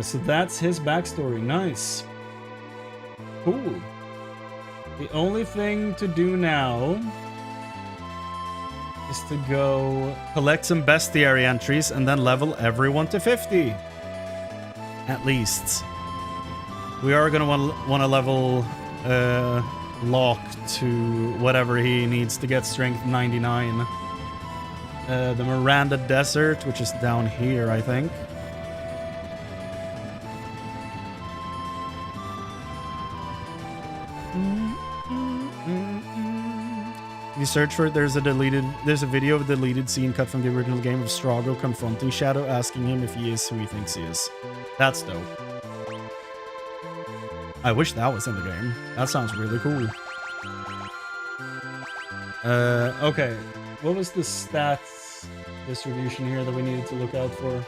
So that's his backstory. Nice. Cool. The only thing to do now is to go collect some bestiary entries and then level everyone to 50. At least. We are going to want to level Locke to whatever he needs to get strength 99. The Miranda Desert, which is down here, I think. If you search for it, there's a video of a deleted scene cut from the original game of Strago confronting Shadow, asking him if he is who he thinks he is. That's dope. I wish that was in the game. That sounds really cool. Okay. What was the stats distribution here that we needed to look out for?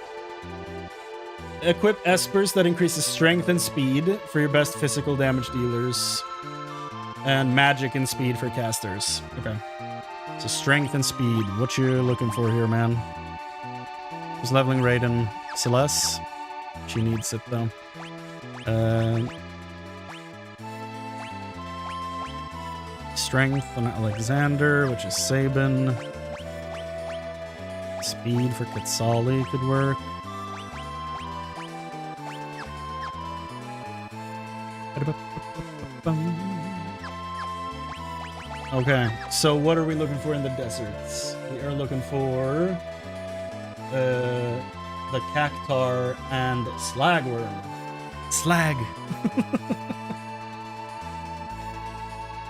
Equip Espers that increases strength and speed for your best physical damage dealers. And magic and speed for casters. Okay. So strength and speed. What you looking for here, man? Who's leveling Raiden? Celeste? She needs it, though. Strength on Alexander, which is Sabin. Speed for Katsali could work. Okay, so what are we looking for in the deserts? We are looking for the Cactar and Slagworm. Slag.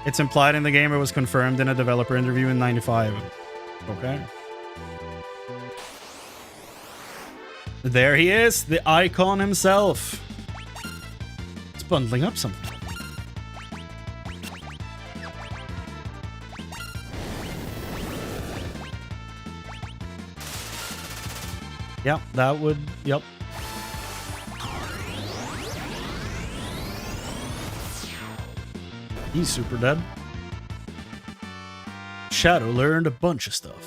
It's implied in the game. It was confirmed in a developer interview in '95. Okay. There he is, the icon himself. It's bundling up something. Yep, that would, yep. He's super dead. Shadow learned a bunch of stuff.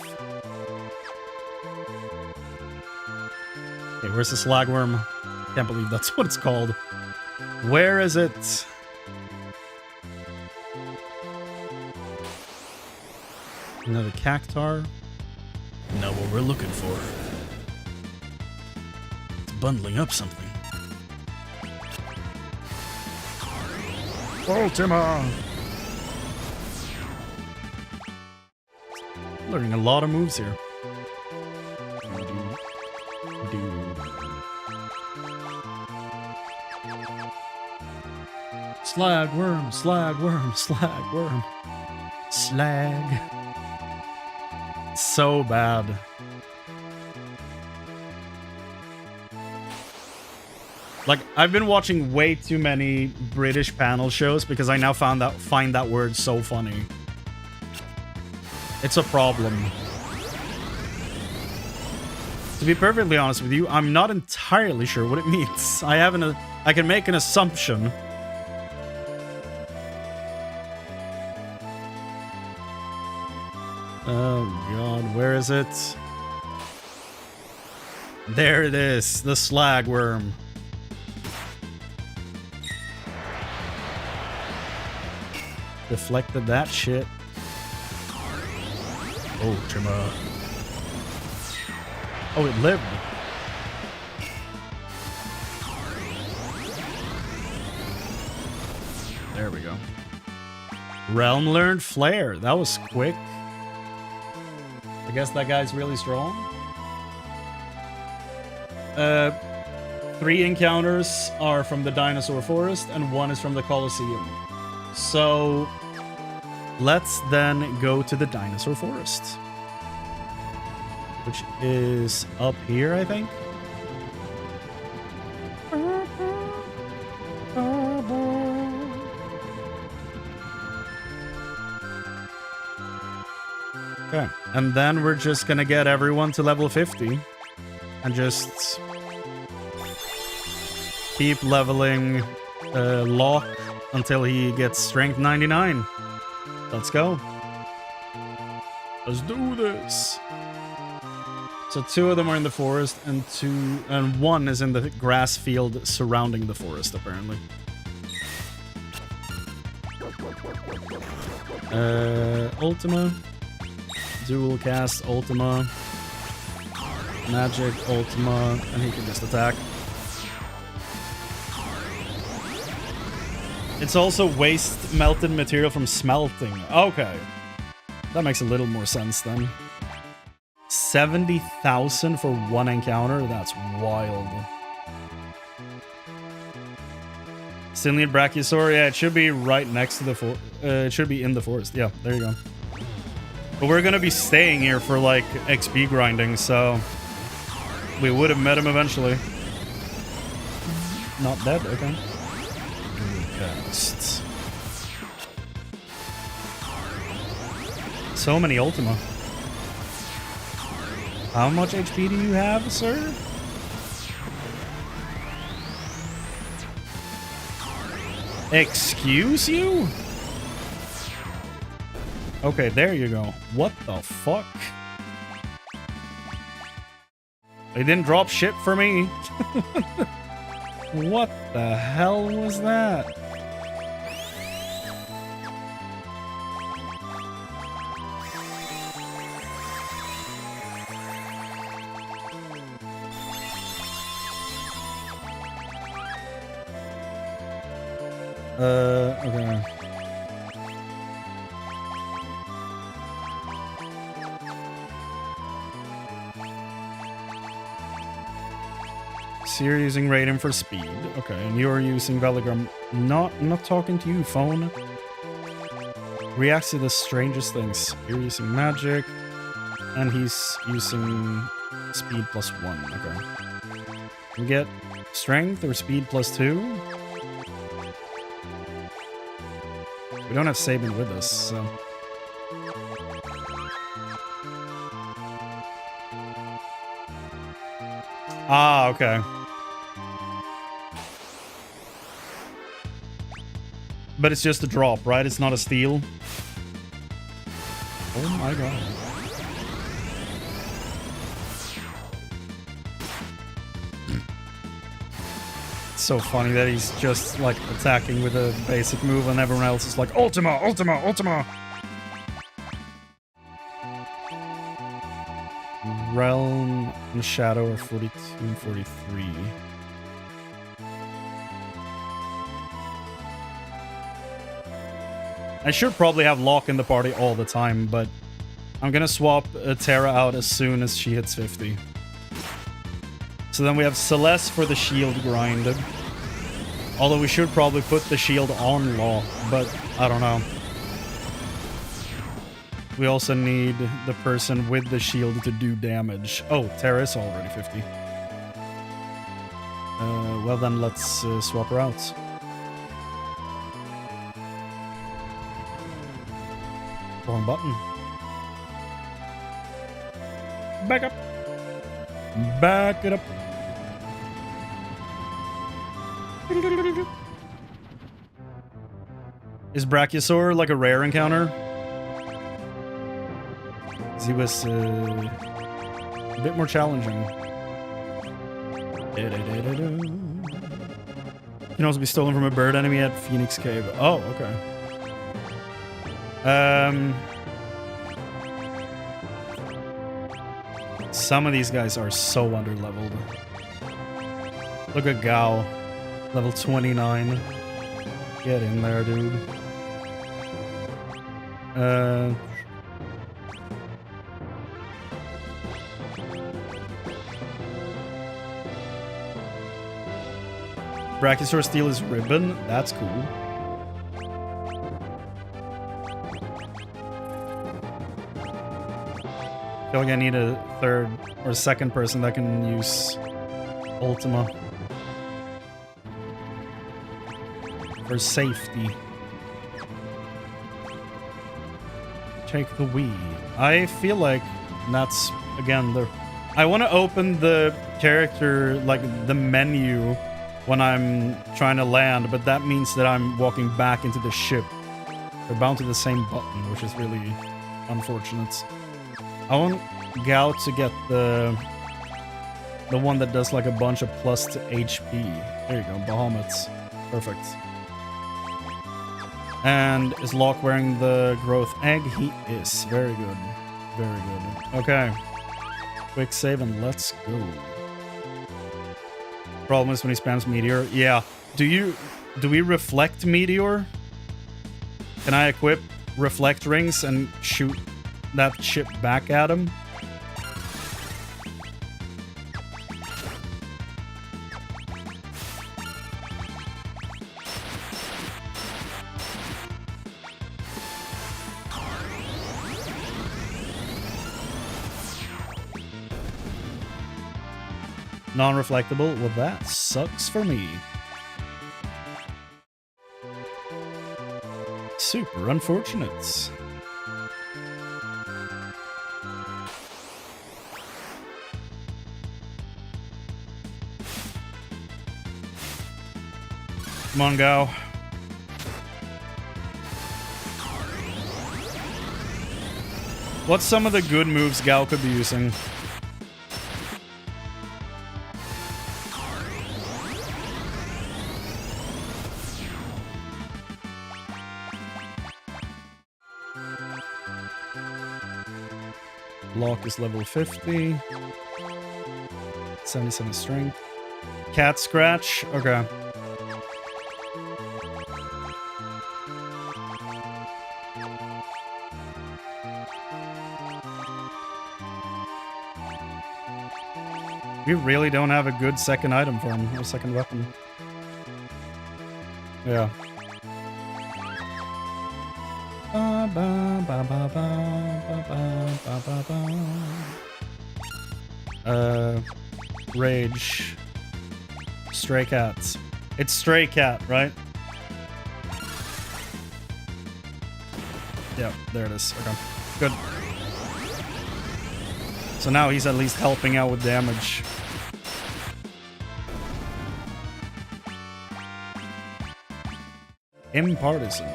Okay, where's the Slagworm? Can't believe that's what it's called. Where is it? Another Cactar. Know what we're looking for. It's bundling up something. Ultima! Learning a lot of moves here. Slagworm, slagworm, slagworm. Slag. So bad. Like, I've been watching way too many British panel shows because I now find that word so funny. It's a problem. To be perfectly honest with you, I'm not entirely sure what it means. I can make an assumption. Oh god, where is it? There it is, the slag worm. Deflected that shit. Oh, Trimmer. Oh, it lived. There we go. Realm learned Flare. That was quick. I guess that guy's really strong. 3 encounters are from the Dinosaur Forest and 1 is from the Colosseum. So let's then go to the Dinosaur Forest, which is up here, I think. Okay, and then we're just gonna get everyone to level 50 and just keep leveling Locke until he gets strength 99. Let's go. Let's do this. So 2 of them are in the forest and 1 is in the grass field surrounding the forest, apparently. Ultima. Dual cast Ultima. Magic Ultima, and he can just attack. It's also waste melted material from smelting. Okay. That makes a little more sense then. 70,000 for 1 encounter? That's wild. Still need Brachiosaur? Yeah, it should be right next to the it should be in the forest. Yeah, there you go. But we're gonna be staying here for like XP grinding, so we would have met him eventually. Not dead, okay. Cast. So many Ultima. How much HP do you have, sir? Excuse you? Okay, there you go. What the fuck? They didn't drop shit for me. What the hell was that? Okay. So you're using Raiden for speed. Okay, and you're using Valigram. Not talking to you, phone. Reacts to the strangest things. You're using magic, and he's using speed +1. Okay. You get strength or speed +2. We don't have Sabin with us, so. Ah, okay. But it's just a drop, right? It's not a steal. Oh my god. It's so funny that he's just like attacking with a basic move and everyone else is like Ultima, Ultima, Ultima. Realm and Shadow are 42 and 43. I should probably have Locke in the party all the time, but I'm gonna swap Tera out as soon as she hits 50. So then we have Celeste for the shield grind. Although we should probably put the shield on Locke, but I don't know. We also need the person with the shield to do damage. Oh, Tera is already 50. Well then, let's swap her out. Wrong button. Back up. Back it up. Is Brachiosaur like a rare encounter? 'Cause he was a bit more challenging. Can also be stolen from a bird enemy at Phoenix Cave. Oh, okay. Some of these guys are so underleveled. Look at Gao, level 29. Get in there, dude. Brachiosaur steal his ribbon. That's cool. I feel like I need a third or second person that can use Ultima for safety. Take the Wii. I feel like that's, again, I want to open the character, like the menu, when I'm trying to land, but that means that I'm walking back into the ship. They're bound to the same button, which is really unfortunate. I want Gao to get the one that does like a bunch of plus to HP. There you go, Bahamut's. Perfect. And is Locke wearing the growth egg? He is. Very good. Very good. Okay. Quick save and let's go. Problem is when he spams Meteor. Yeah. Do we reflect Meteor? Can I equip reflect rings and shoot that ship back at him? Non-reflectable? Well, that sucks for me. Super unfortunate. Come on, Gao. What's some of the good moves Gao could be using? Locke is level 50. 77 strength. Cat scratch. Okay. We really don't have a good second item for him, or second weapon. Yeah. Rage. Stray cats. It's Stray Cat, right? Yeah, there it is. Okay. Good. So now he's at least helping out with damage. Impartisan.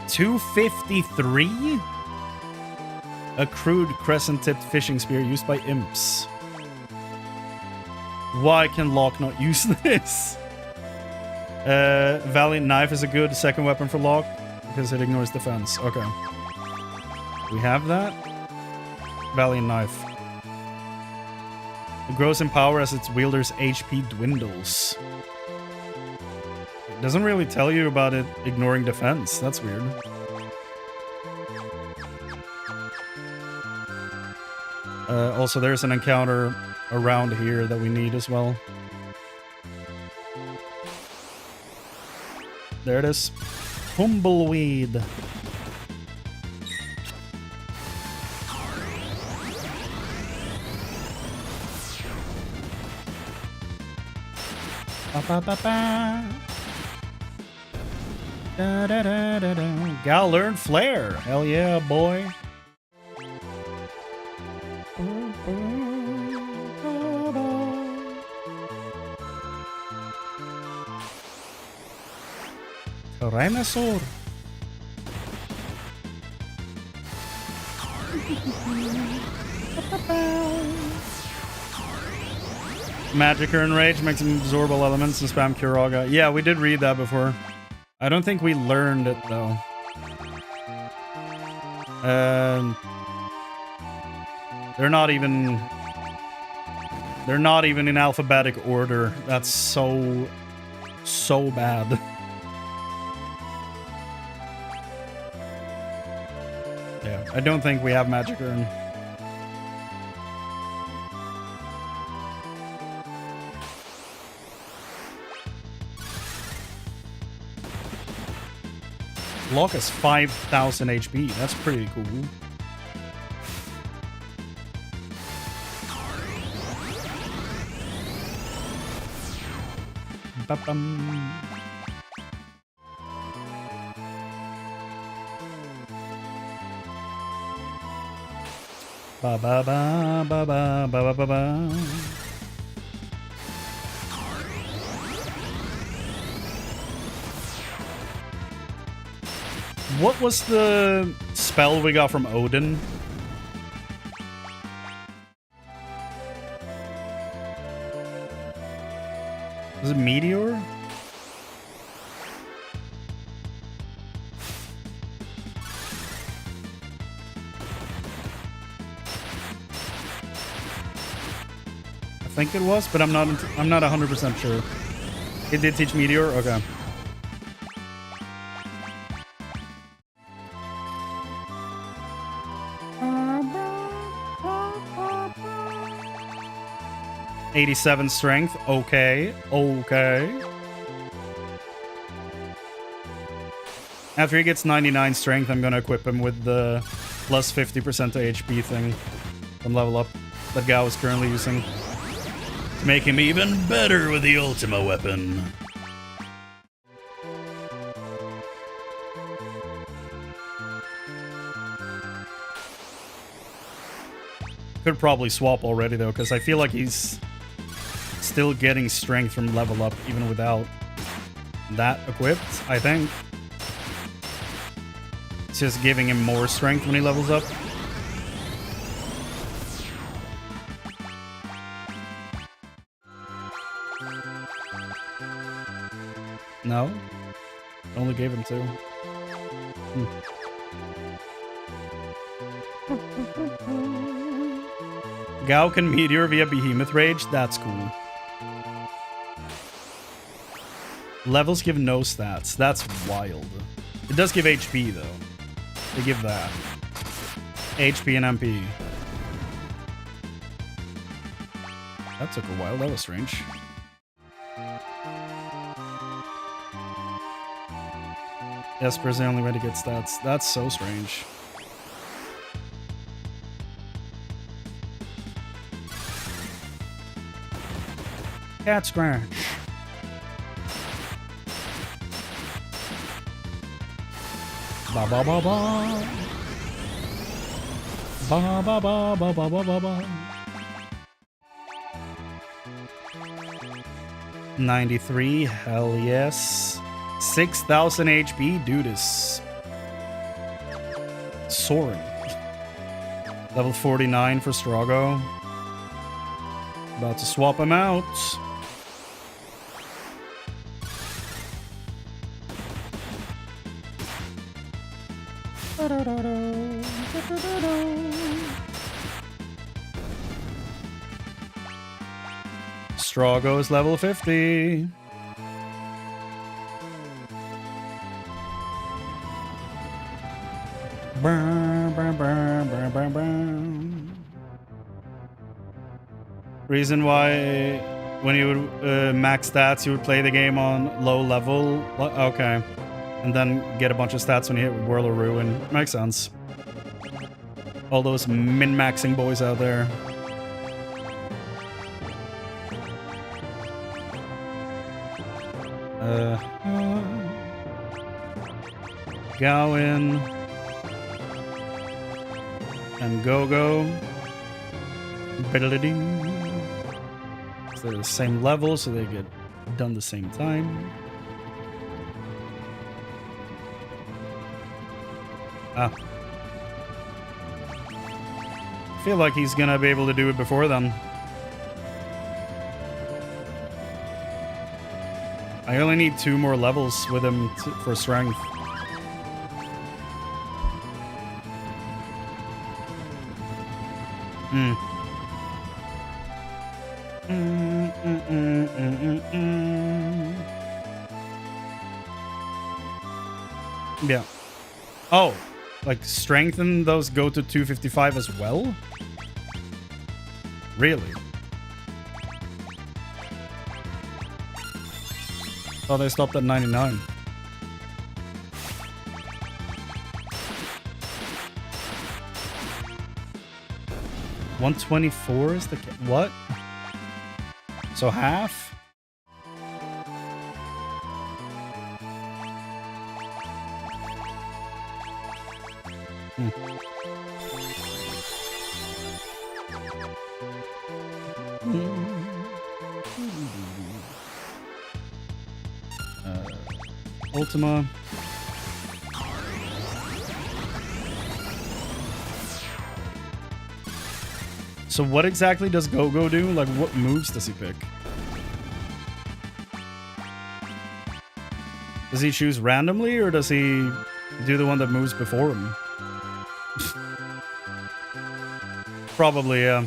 253? A crude crescent-tipped fishing spear used by imps. Why can Locke not use this? Valiant Knife is a good second weapon for Locke because it ignores defense. Okay. We have that. Valiant Knife. It grows in power as its wielder's HP dwindles. It doesn't really tell you about it ignoring defense. That's weird. Also, there's an encounter around here that we need as well. There it is. Tumbleweed. Ba, ba, ba, ba. Da, da, da, da, da. Gal learned Flare. Hell yeah, boy. Tyrannosaur. Magic or Enrage makes him absorb all elements and spam Kuraga. Yeah, we did read that before. I don't think we learned it though. They're not even in alphabetic order. That's so bad. Yeah, I don't think we have Magic Urn. Lock has 5,000 HP. That's pretty cool. Ba-bum. Ba ba ba ba ba ba ba ba. What was the spell we got from Odin? Was it Meteor? I think it was, but I'm not 100% sure. It did teach Meteor? Okay. '87 strength. Okay. Okay. After he gets 99 strength, I'm gonna equip him with the plus 50% to HP thing from level up that Gao is currently using to make him even better with the Ultima weapon. Could probably swap already though, because I feel like he's still getting strength from level up even without that equipped, I think. It's just giving him more strength when he levels up. No? Only gave him 2. Gao can Meteor via Behemoth Rage? That's cool. Levels give no stats. That's wild. It does give HP though. They give that. HP and MP. That took a while. That was strange. Esper's the only way to get stats. That's so strange. Cat scratch. Ba ba ba ba. Ba ba ba ba ba ba ba ba. 93, hell yes. 6,000 HP, dude is soaring. Level 49 for Strago. About to swap him out. Strago is level 50. Burn, burn, burn, burn, burn, burn. Reason why when you would max stats, you would play the game on low level. Okay. And then get a bunch of stats when you hit Whirl or Ruin. Makes sense. All those min-maxing boys out there. Gawain. And Go-Go. So they're the same level, so they get done the same time. Ah. I feel like he's gonna be able to do it before then. I only need 2 more levels with him for strength. Yeah. Oh, like strengthen those go to 255 as well? Really? Oh, they stopped at 99. $124 is the what? So half? Ultima. So what exactly does Go-Go do? Like, what moves does he pick? Does he choose randomly, or does he do the one that moves before him? Probably, yeah.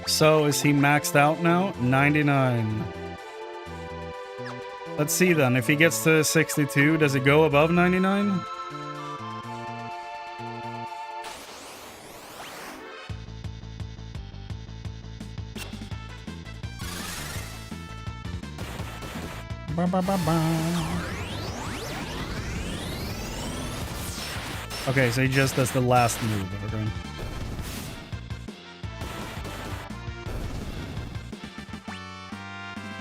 So is he maxed out now? 99. Let's see then. If he gets to 62, does it go above 99? Okay, so he just does the last move. Okay.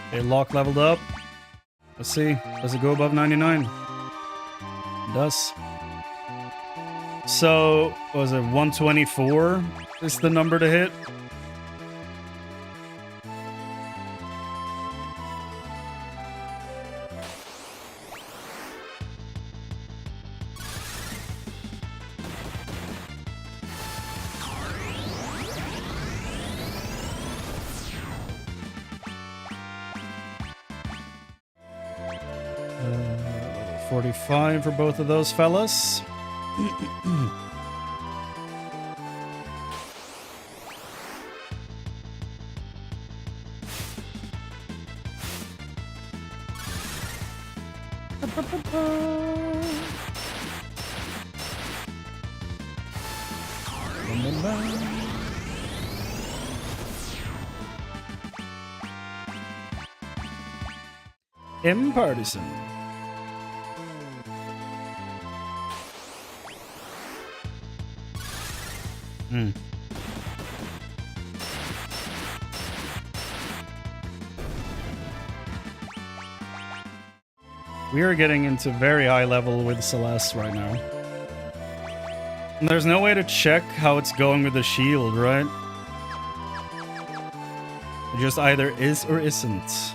Okay, lock leveled up. Let's see. Does it go above 99? It does. So, what was it 124 is the number to hit? Uh, 45 for both of those fellas. Impartisan. We are getting into very high level with Celeste right now. And there's no way to check how it's going with the shield, right? It just either is or isn't.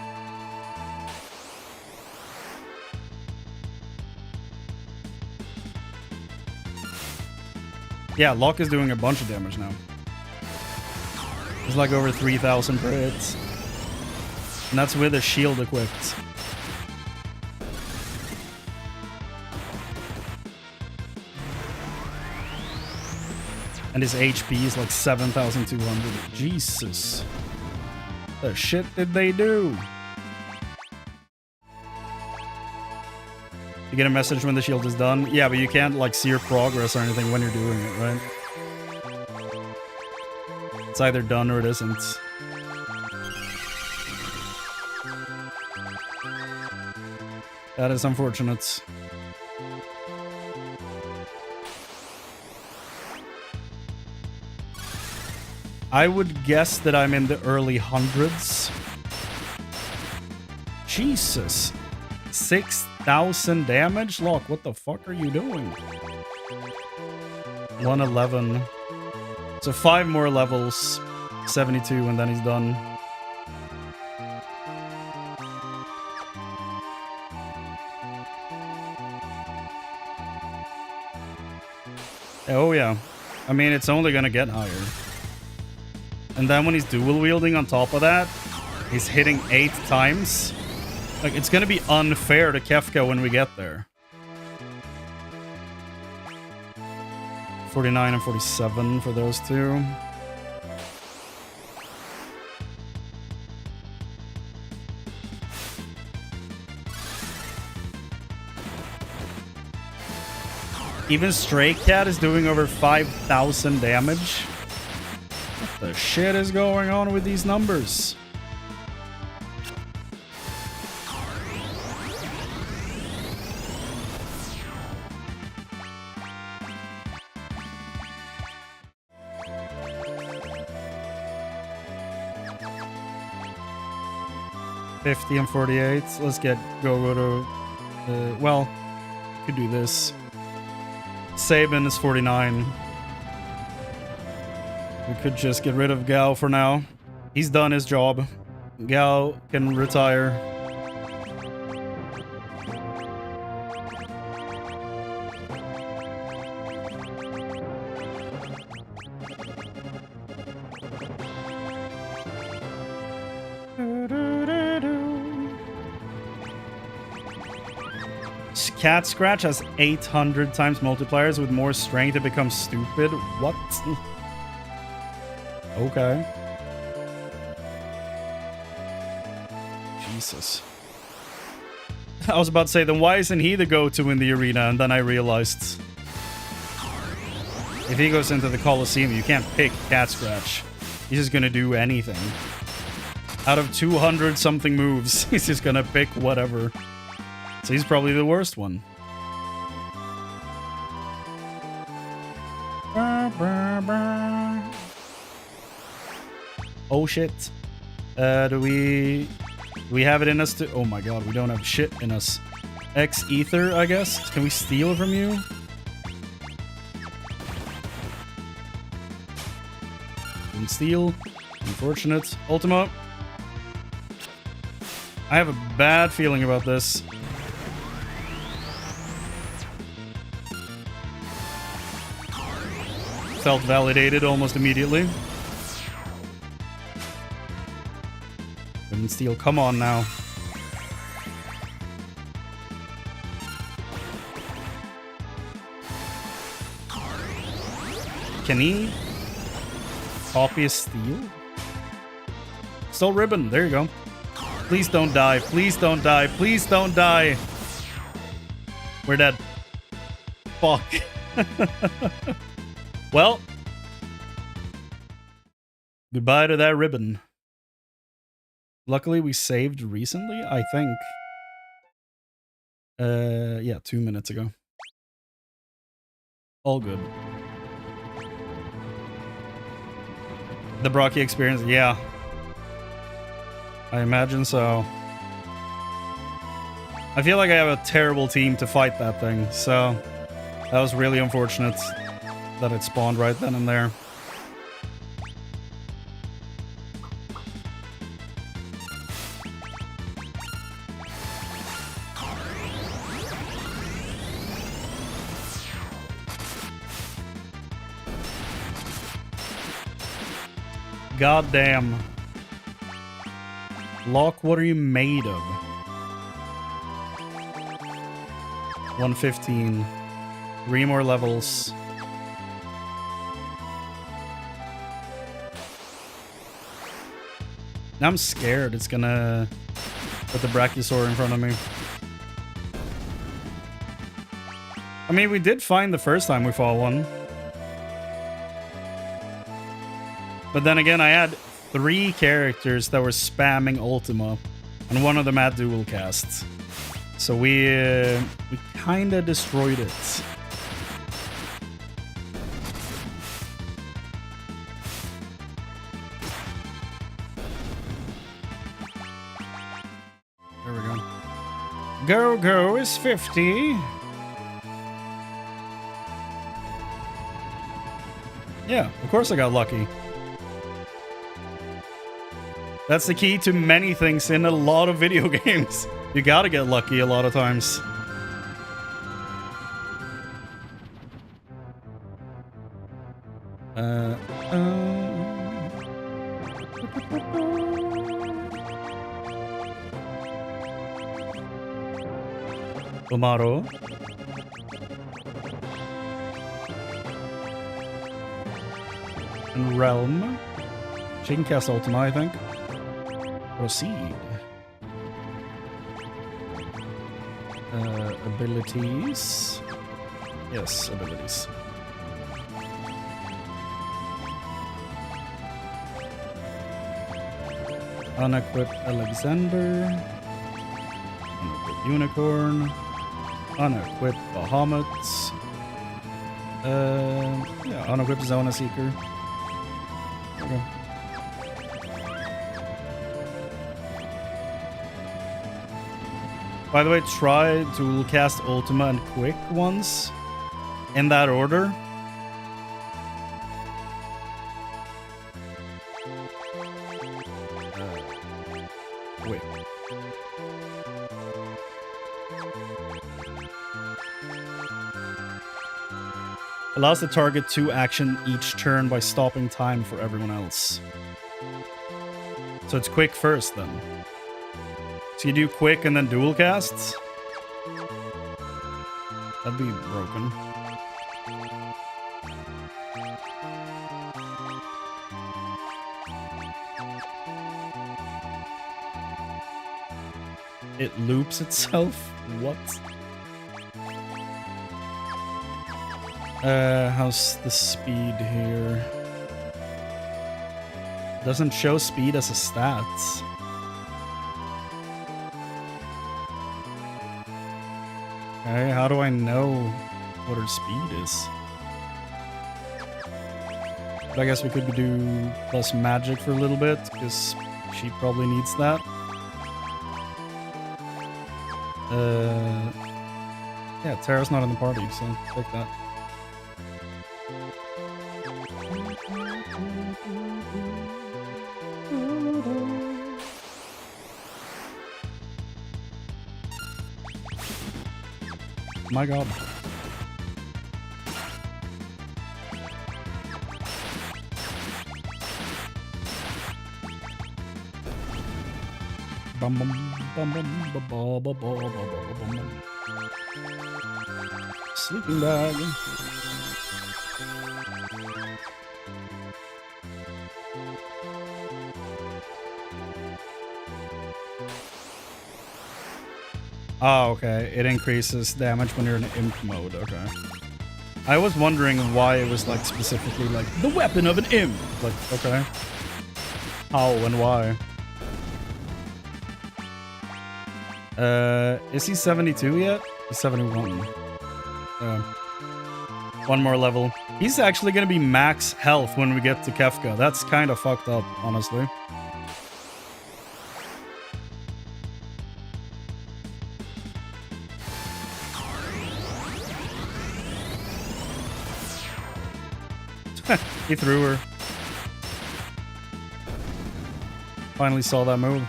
Yeah, Locke is doing a bunch of damage now. It's like over 3,000 per hit. And that's with a shield equipped. And his HP is like 7,200. Jesus. The shit did they do? You get a message when the shield is done? Yeah, but you can't like see your progress or anything when you're doing it, right? It's either done or it isn't. That is unfortunate. I would guess that I'm in the early hundreds. Jesus. 6,000 damage? Look, what the fuck are you doing? 111. So 5 more levels. 72 and then he's done. Oh yeah. I mean, it's only gonna get higher. And then when he's dual wielding on top of that, he's hitting 8 times. Like, it's gonna be unfair to Kefka when we get there. 49 and 47 for those two. Even Stray Cat is doing over 5,000 damage. What the shit is going on with these numbers? $50 and 48. Let's get go to well, could do this. Sabin is 49. We could just get rid of Gao for now. He's done his job. Gao can retire. Cat Scratch has 800 times multipliers with more strength to become stupid. What? Okay. Jesus. I was about to say, then why isn't he the go-to in the arena? And then I realized, if he goes into the Coliseum, you can't pick Cat Scratch. He's just gonna do anything. Out of 200 something moves, he's just gonna pick whatever. So he's probably the worst one. Oh shit. Do we have it in us to... Oh my god, we don't have shit in us. X Ether, I guess? Can we steal from you? Didn't steal. Unfortunate. Ultima. I have a bad feeling about this. Felt validated almost immediately. Didn't steal. Come on now. Can he copy a steal? Stole ribbon. There you go. Please don't die. Please don't die. Please don't die. We're dead. Fuck. Well, goodbye to that ribbon. Luckily, we saved recently, I think. Yeah, 2 minutes ago. All good. The Brocky experience, yeah. I imagine so. I feel like I have a terrible team to fight that thing, so that was really unfortunate that it spawned right then and there. God damn. Lock, what are you made of? 115. 3 more levels. Now I'm scared it's gonna put the Brachiosaur in front of me. I mean, we did find the first time we fought one. But then again, I had 3 characters that were spamming Ultima, and one of them had dual casts. So we kind of destroyed it. Go is 50. Yeah, of course I got lucky. That's the key to many things in a lot of video games. You gotta get lucky a lot of times. Tomorrow. And Realm. She can cast Ultima, I think. Proceed. Abilities. Yes, abilities. Unequip Alexander. Unequip Unicorn. Unequip Bahamut. Yeah, unequip Zona Seeker. Okay. By the way, try dual cast Ultima and Quick once. In that order. Quick. Allows the target to action each turn by stopping time for everyone else. So it's Quick first then. So you do Quick and then dual casts? That'd be broken. It loops itself? What? How's the speed here? Doesn't show speed as a stat. Okay, how do I know what her speed is? But I guess we could do plus magic for a little bit, because she probably needs that. Yeah, Tera's not in the party, so take that. My god. Bum bum bum bum bum bum bum bum bum. Sleeping bag. Oh, okay. It increases damage when you're in imp mode. Okay. I was wondering why it was like specifically like the weapon of an imp. Like, okay. How and why? Is he 72 yet? He's 71. One more level. He's actually gonna be max health when we get to Kefka. That's kind of fucked up, honestly. He threw her. Finally saw that move.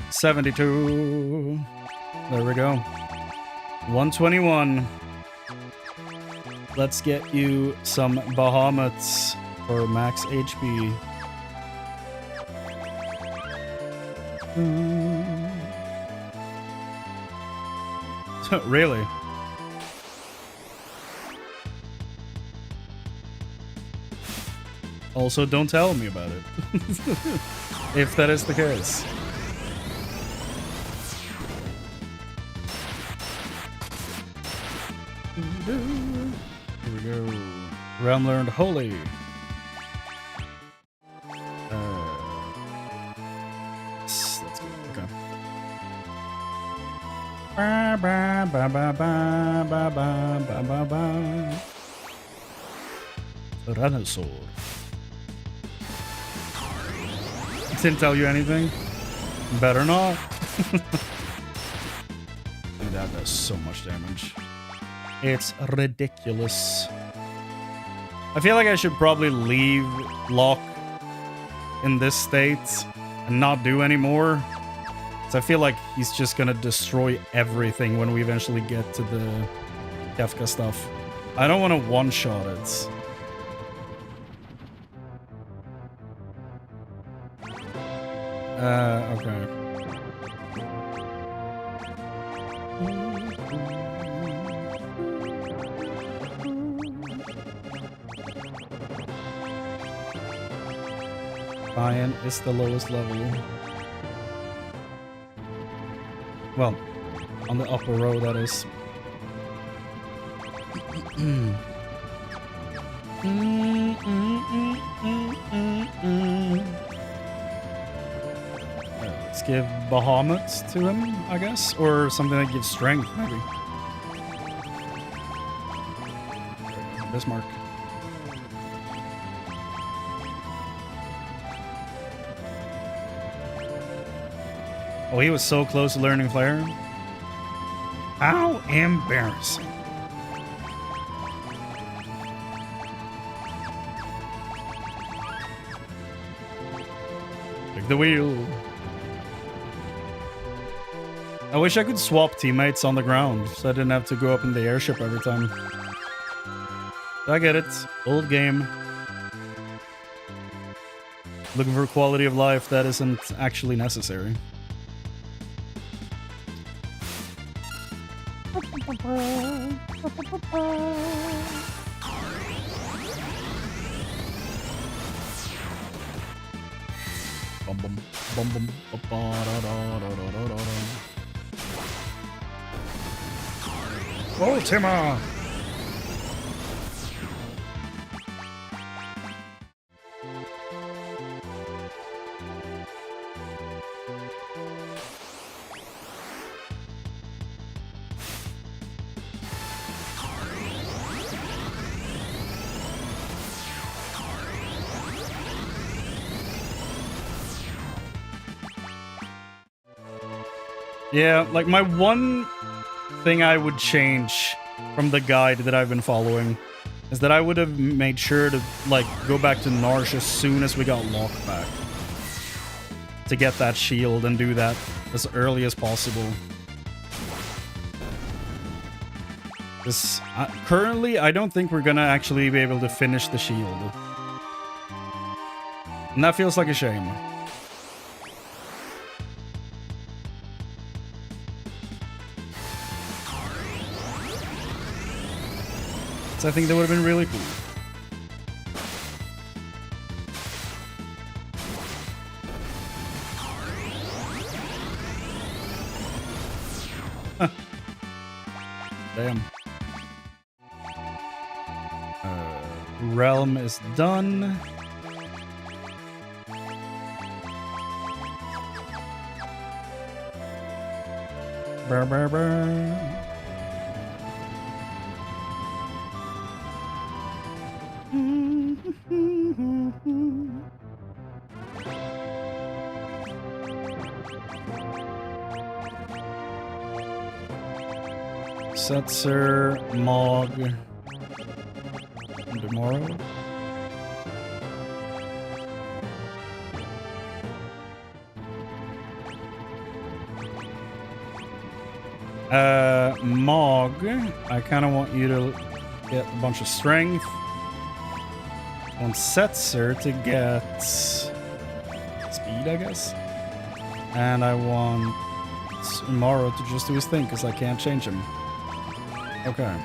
72. There we go. 121. Let's get you some Bahamuts for max HP. Really? Also, don't tell me about it. If that is the case. Here we go. Realm learned Holy. Let's go. Okay. Ba ba ba ba ba ba ba ba ba. Tyrannosaur. Didn't tell you anything? Better not. that does so much damage. It's ridiculous. I feel like I should probably leave Locke in this state and not do any more. So I feel like he's just gonna destroy everything when we eventually get to the Kefka stuff. I don't want to one-shot it. Okay. Iron is the lowest level. Well, on the upper row, that is. Let's give Bahamut to him, I guess, or something that gives strength, maybe. Bismarck. Oh, he was so close to learning Flare. How embarrassing. Take the wheel. I wish I could swap teammates on the ground so I didn't have to go up in the airship every time. I get it. Old game. Looking for quality of life that isn't actually necessary. Ultima! Yeah, like my one thing I would change from the guide that I've been following is that I would have made sure to like go back to Narsh as soon as we got Locke back to get that shield and do that as early as possible. Because currently, I don't think we're gonna actually be able to finish the shield. And that feels like a shame. I think that would have been really cool. Huh. Damn. Realm is done. Brr, brr, brr. Setzer, Mog, tomorrow. Mog, I kind of want you to get a bunch of strength. I want Setzer to get speed, I guess. And I want Tomorrow to just do his thing, because I can't change him. Okay.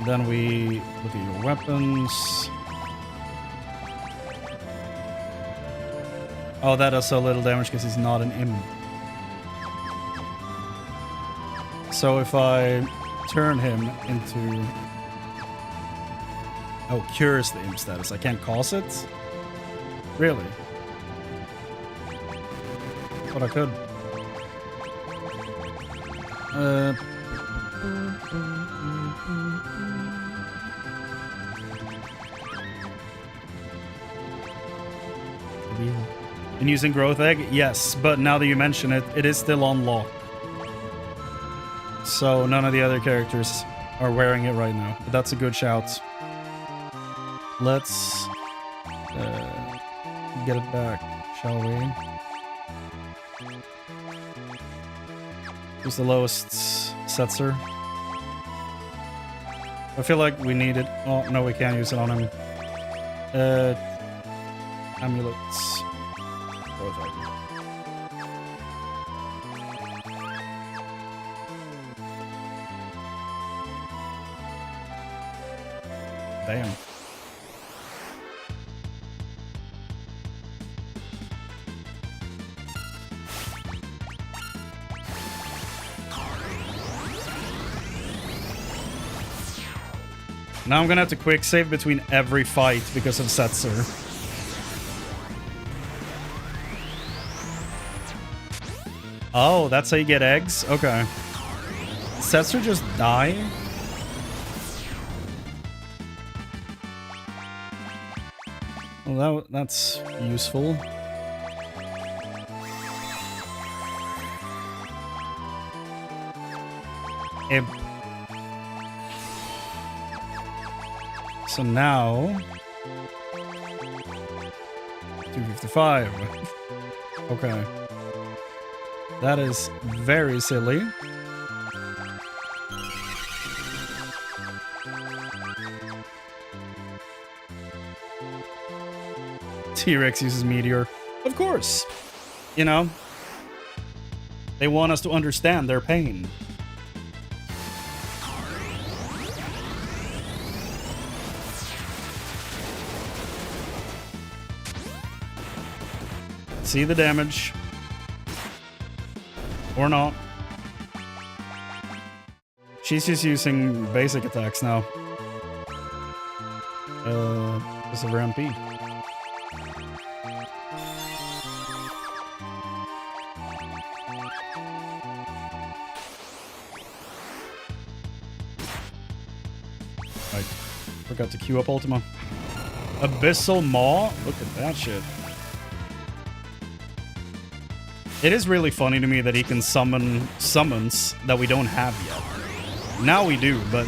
Then we look at your weapons. Oh, that does so little damage because he's not an imp. So if I turn him into... Oh, cures the imp status. I can't cause it? Really? But I could. And using Growth Egg? Yes, but now that you mention it, it is still on lock. So none of the other characters are wearing it right now. But that's a good shout. Let's get it back, shall we? Who's the lowest Setzer? I feel like we need it. Oh, no, we can't use it on him. Amulets. Damn. Now I'm gonna have to quick save between every fight because of Setzer. Oh, that's how you get eggs? Okay. Setzer just die? Well, that's useful. So now 255. Okay. That is very silly. T-Rex uses Meteor. Of course. You know, they want us to understand their pain. See the damage. Or not. She's just using basic attacks now. Because of Rampy. I forgot to queue up Ultima. Abyssal Maw? Look at that shit. It is really funny to me that he can summon summons that we don't have yet. Now we do, but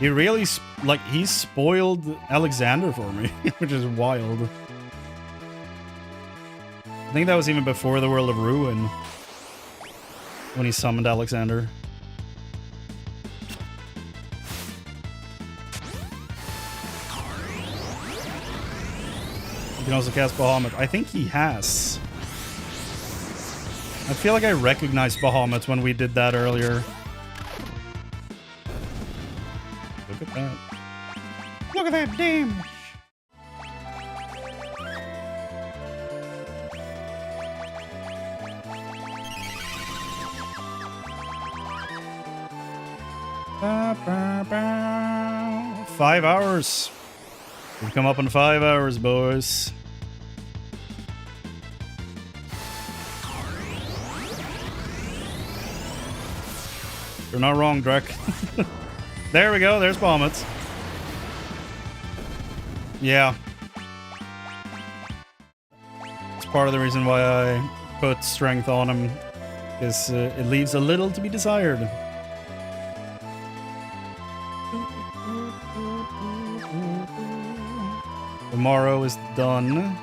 he really, like, he spoiled Alexander for me, which is wild. I think that was even before the World of Ruin when he summoned Alexander. You can also cast Bahamut. I think he has. I feel like I recognized Bahamut when we did that earlier. Look at that. Look at that damage! Ba, ba, ba. 5 hours. We've come up in 5 hours, boys. You're not wrong, Drek. There we go, there's Bahamut. Yeah. It's part of the reason why I put strength on him, because it leaves a little to be desired. Tomorrow is done.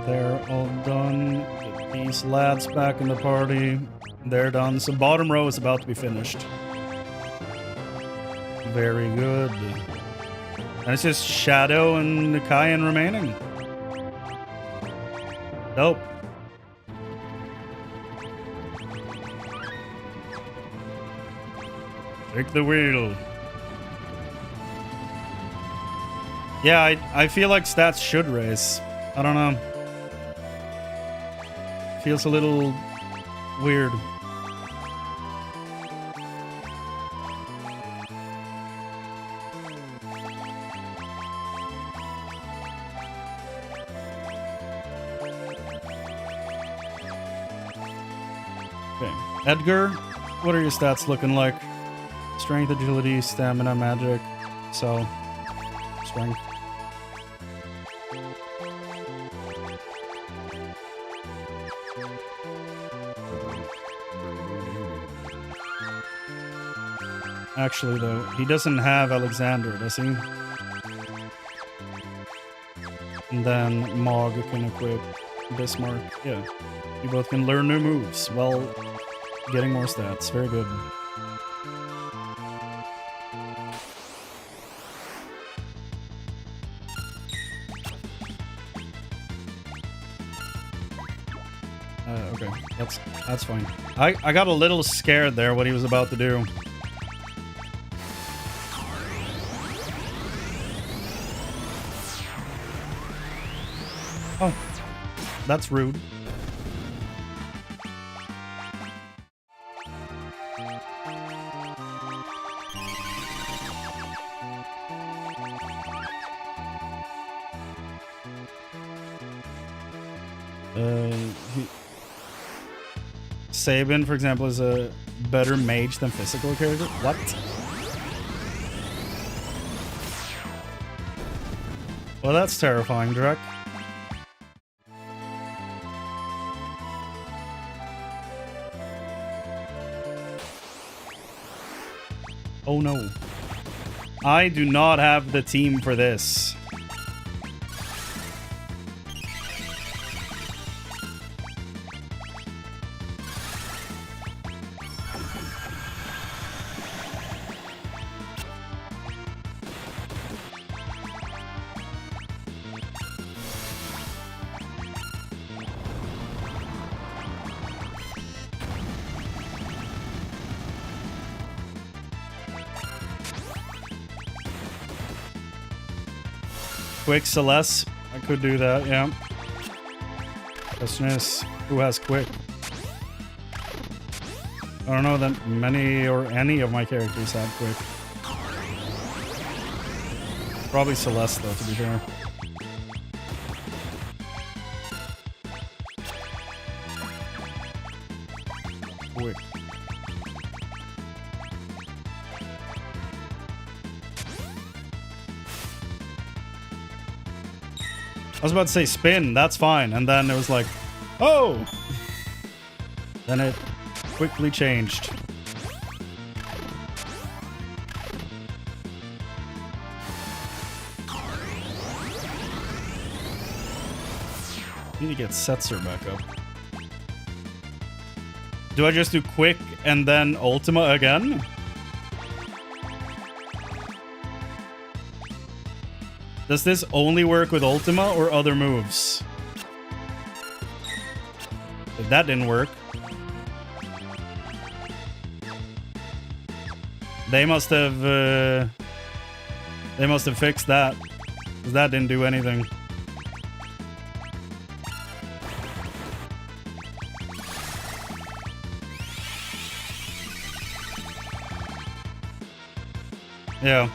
They're all done. Get these lads back in the party. They're done. So bottom row is about to be finished. Very good. And it's just Shadow and Nikayan remaining. Dope. Take the wheel. Yeah, I feel like stats should raise. I don't know. Feels a little weird. Okay. Edgar, what are your stats looking like? Strength, agility, stamina, magic. So, strength. Actually, though, he doesn't have Alexander, does he? And then Mog can equip Bismarck. Yeah. You both can learn new moves while getting more stats. Very good. Okay, that's fine. I got a little scared there what he was about to do. Oh, that's rude. Sabin, for example, is a better mage than physical character. What? Well, that's terrifying, Drek. Oh no. I do not have the team for this. Quick Celeste. I could do that, yeah. Question is, who has Quick? I don't know that many or any of my characters have Quick. Probably Celeste, though, to be fair. Quick. I was about to say spin, that's fine. And then it was like, oh! Then it quickly changed. Need to get Setzer back up. Do I just do quick and then Ultima again? Does this only work with Ultima or other moves? If that didn't work. They must have fixed that. 'Cause that didn't do anything. Yeah.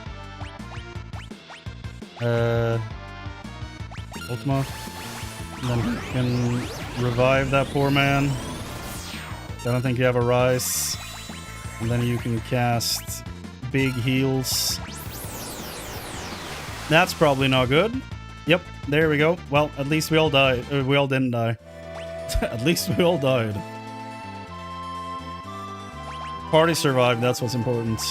Ultima. And then you can revive that poor man. I don't think you have a rise. And then you can cast big heals. That's probably not good. Yep, there we go. Well, at least we all died. We all didn't die. At least we all died. Party survived, that's what's important.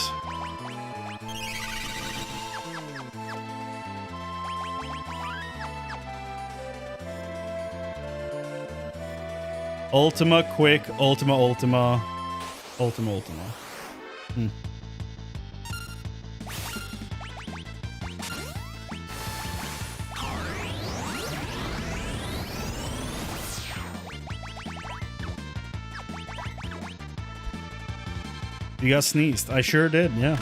Ultima, quick, Ultima, Ultima. Ultima, Ultima. You got sneezed. I sure did, yeah.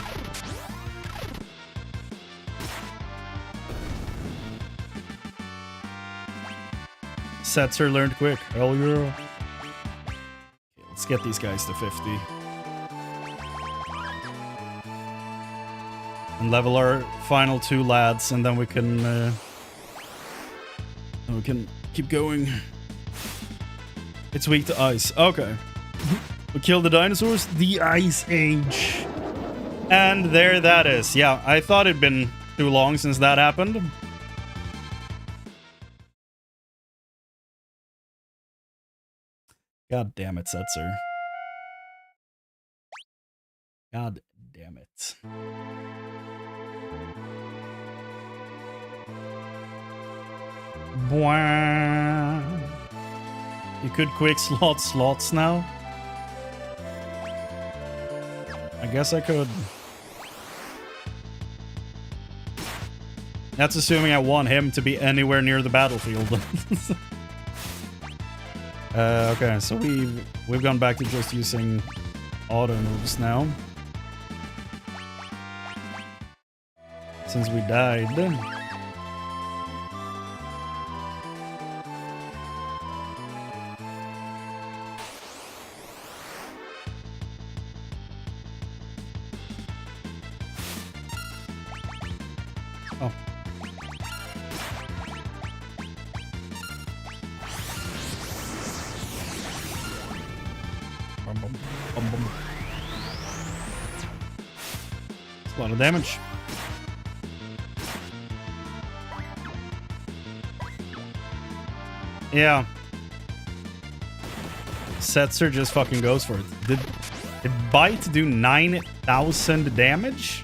Setzer learned quick. Hell yeah. Let's get these guys to 50. And level our final two lads, and then we can keep going. It's weak to ice. Okay. We killed the dinosaurs? The Ice Age. And there that is. Yeah, I thought it'd been too long since that happened. God damn it, Setzer. God damn it. Bwah. You could quick slot slots now. I guess I could. That's assuming I want him to be anywhere near the battlefield. Okay, so we've gone back to just using auto moves now. Since we died. Oh. Bum, bum, bum, bum. That's a lot of damage. Yeah. Setzer just fucking goes for it. Did Bite do 9,000 damage?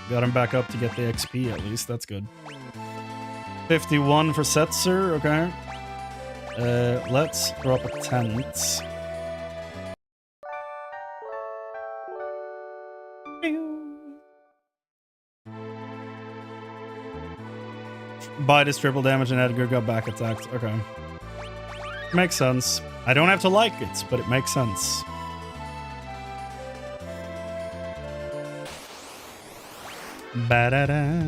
Got him back up to get the XP at least. That's good. 51 for Setzer. Okay. Let's drop a tent. Bite is triple damage and Edgar got back attacked. Okay. Makes sense. I don't have to like it, but it makes sense. Ba-da-da.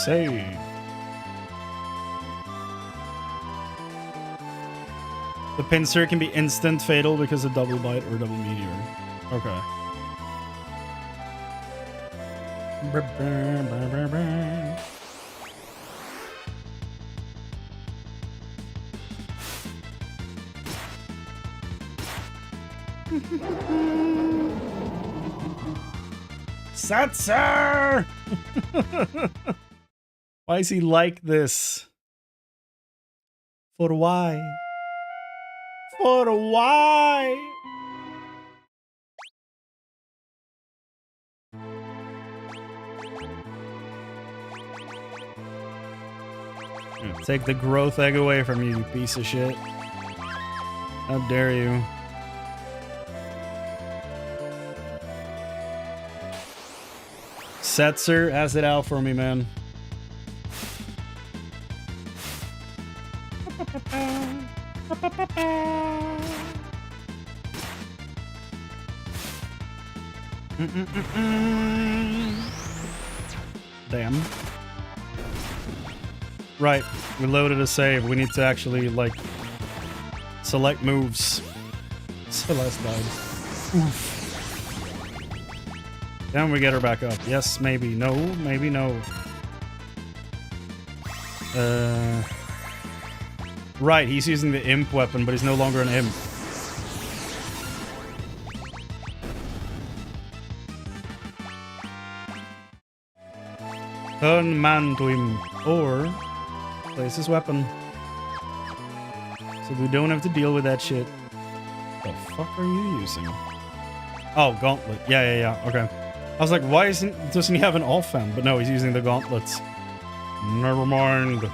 Save. The pincer can be instant fatal because of double bite or double meteor. Okay. Setzer! Why is he like this? For why? For why? Take the growth egg away from you, you piece of shit. How dare you? Setzer, ass it out for me, man. Damn. Right, we loaded a save. We need to actually, like, select moves. Celeste died. Oof. Then we get her back up. Yes, maybe. No, maybe no. Right, he's using the imp weapon, but he's no longer an imp. Turn man to imp, or place his weapon. So we don't have to deal with that shit. The fuck are you using? Oh, gauntlet. Yeah, okay. I was like, why doesn't he have an offhand? But no, he's using the gauntlets. Never mind.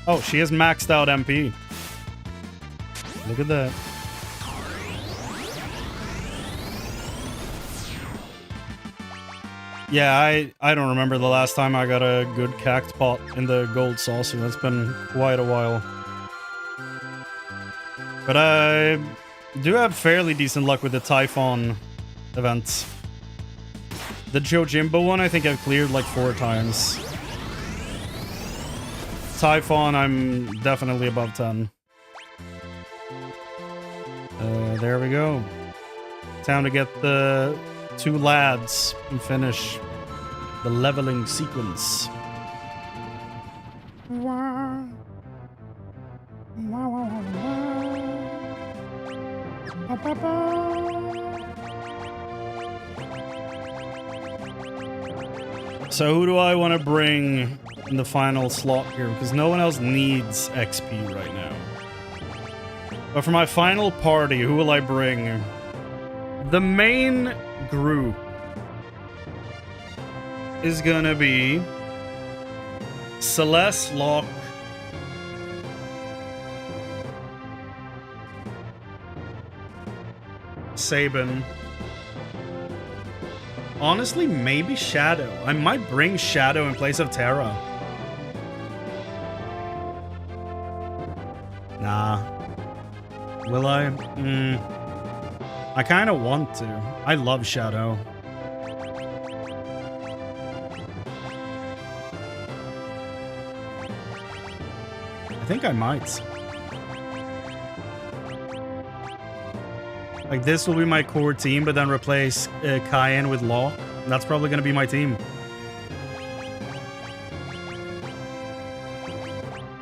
Oh, she has maxed out MP. Look at that. Yeah, I don't remember the last time I got a good cactus pot in the gold saucer. That's been quite a while. But I do have fairly decent luck with the Typhon events. The Jojimbo one, I think I've cleared like 4 times. Typhon, I'm definitely above 10. There we go. Time to get the 2 lads and finish the leveling sequence. So who do I want to bring in the final slot here? Because no one else needs XP right now. But for my final party, who will I bring? The main group is gonna be Celeste, Locke, Sabin. Honestly, maybe Shadow. I might bring Shadow in place of Tera. Nah. Will I? I kind of want to. I love Shadow. I think I might. Like, this will be my core team, but then replace Cayenne with Law. That's probably going to be my team.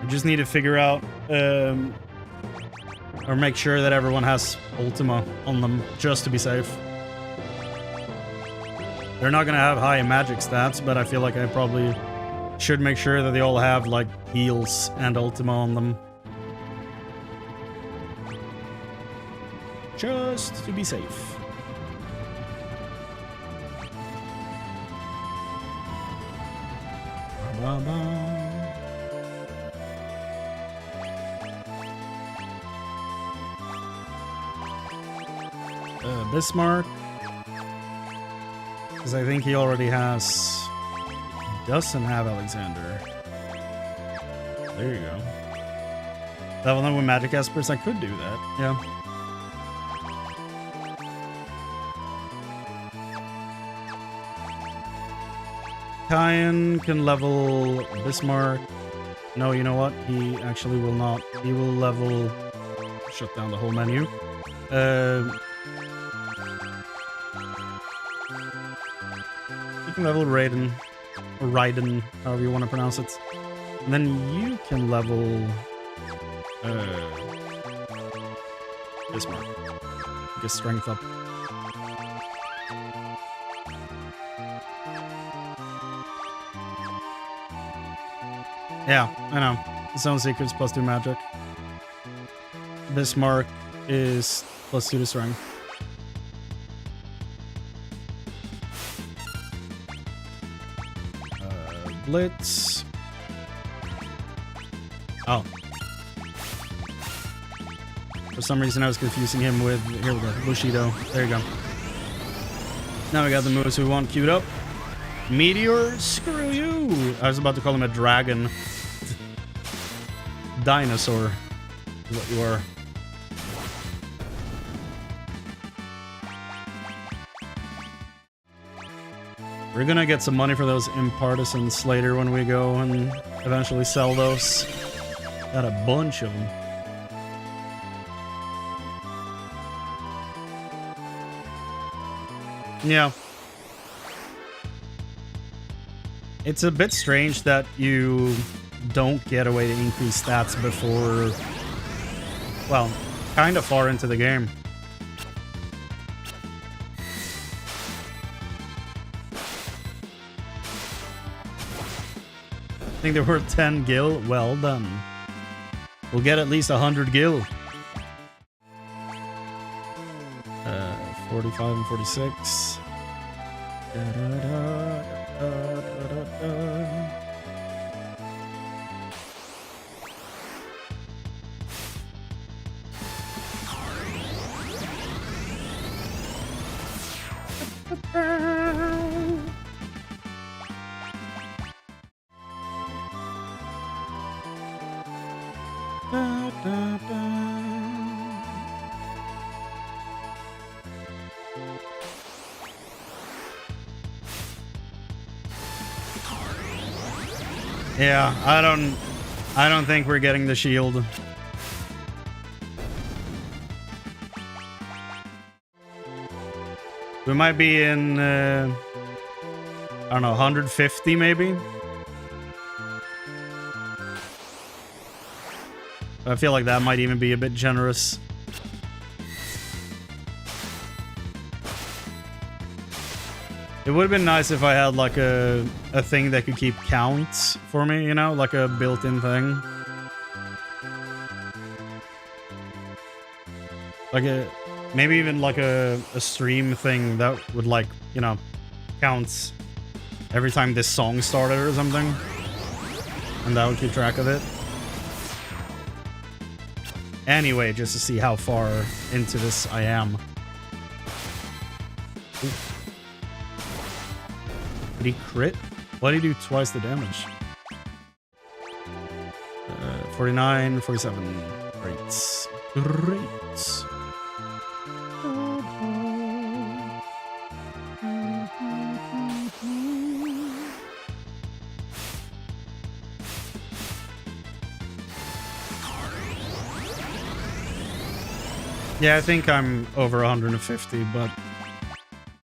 I just need to figure out, or make sure that everyone has Ultima on them, just to be safe. They're not going to have high magic stats, but I feel like I probably should make sure that they all have, like, heals and Ultima on them. Just to be safe. Bismarck. Because I think he already has... Doesn't have Alexander. There you go. That one with Magic Espers, I could do that. Yeah. Cayenne can level Bismarck. No, you know what? He actually will not. He will level... Shut down the whole menu. You can level Raiden. Or Raiden, however you want to pronounce it. And then you can level... Bismarck. Get strength up. Yeah, I know. Zone Secrets plus 2 magic. Bismarck is plus 2 to strength. Blitz. Oh. For some reason I was confusing him with... Here we go. Bushido. There you go. Now we got the moves we want queued up. Meteor, screw you! I was about to call him a dragon. Dinosaur is what you are. We're gonna get some money for those impartisans later when we go and eventually sell those. Got a bunch of them. Yeah. It's a bit strange that you don't get a way to increase stats before... Well, kind of far into the game. I think there were 10 gil. Well done. We'll get at least 100 gil. 45 and 46. Yeah, I don't think we're getting the shield. We might be in I don't know, 150 maybe. I feel like that might even be a bit generous. It would have been nice if I had like a thing that could keep counts for me, you know, like a built-in thing. Like maybe even like a stream thing that would like, you know, counts every time this song started or something. And that would keep track of it. Anyway, just to see how far into this I am. Ooh. Did he crit? Why did he do twice the damage? 49, 47. Great. Great. Yeah, I think I'm over 150, but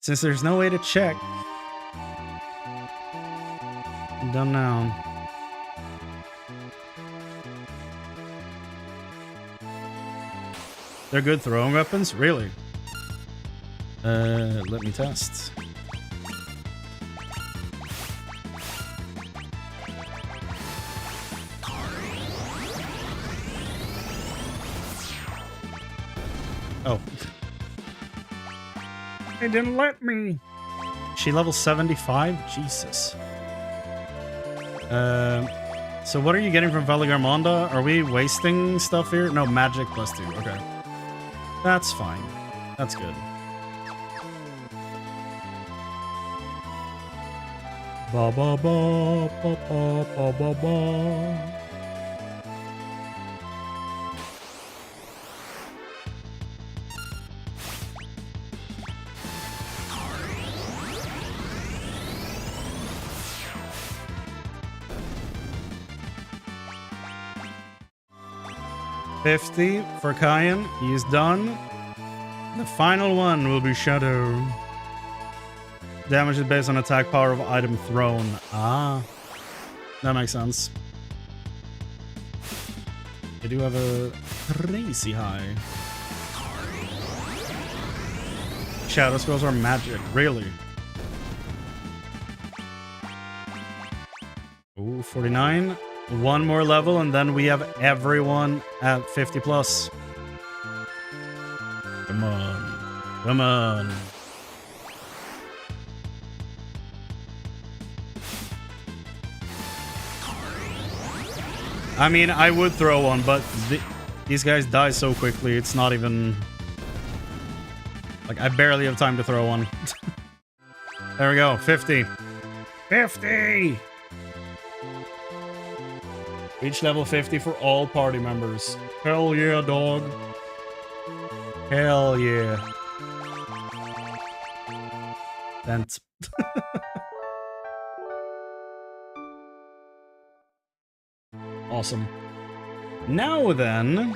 since there's no way to check, I don't know. They're good throwing weapons? Really? Let me test. Oh. It didn't let me. She level 75? Jesus. So what are you getting from Valigarmonda? Are we wasting stuff here? No, magic +2. Okay. That's fine. That's good. Ba ba ba ba ba ba ba ba. $50 for Kyan. He's done. The final one will be Shadow. Damage is based on attack power of item thrown. Ah. That makes sense. They do have a crazy high. Shadow spells are magic. Really? Ooh, 49. One more level, and then we have everyone at 50 plus. Come on. Come on. I mean, I would throw one, but these guys die so quickly, it's not even... Like, I barely have time to throw one. There we go, 50. 50! Reach level 50 for all party members. Hell yeah, dog. Hell yeah. Thanks. Awesome. Now then,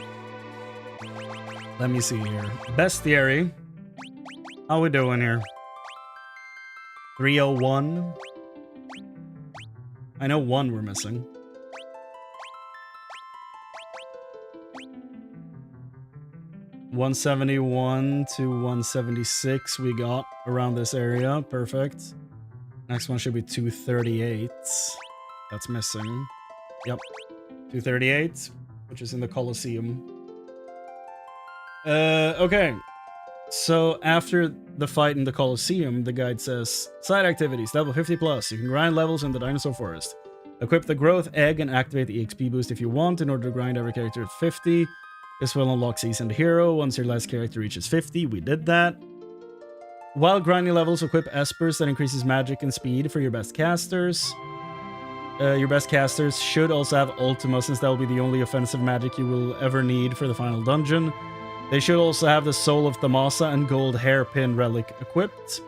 let me see here. Bestiary. How we doing here? 301. I know one we're missing. 171 to 176 we got around this area. Perfect. Next one should be 238. That's missing. Yep. 238, which is in the Colosseum. Okay. So after the fight in the Colosseum, the guide says, side activities, level 50 plus. You can grind levels in the Dinosaur Forest. Equip the Growth Egg and activate the EXP boost if you want in order to grind every character at 50. This will unlock Seasoned Hero once your last character reaches 50. We did that. While grinding levels, equip Espers that increases magic and speed for your best casters. Your best casters should also have Ultima, since that will be the only offensive magic you will ever need for the final dungeon. They should also have the Soul of Thamasa and Gold Hairpin Relic equipped.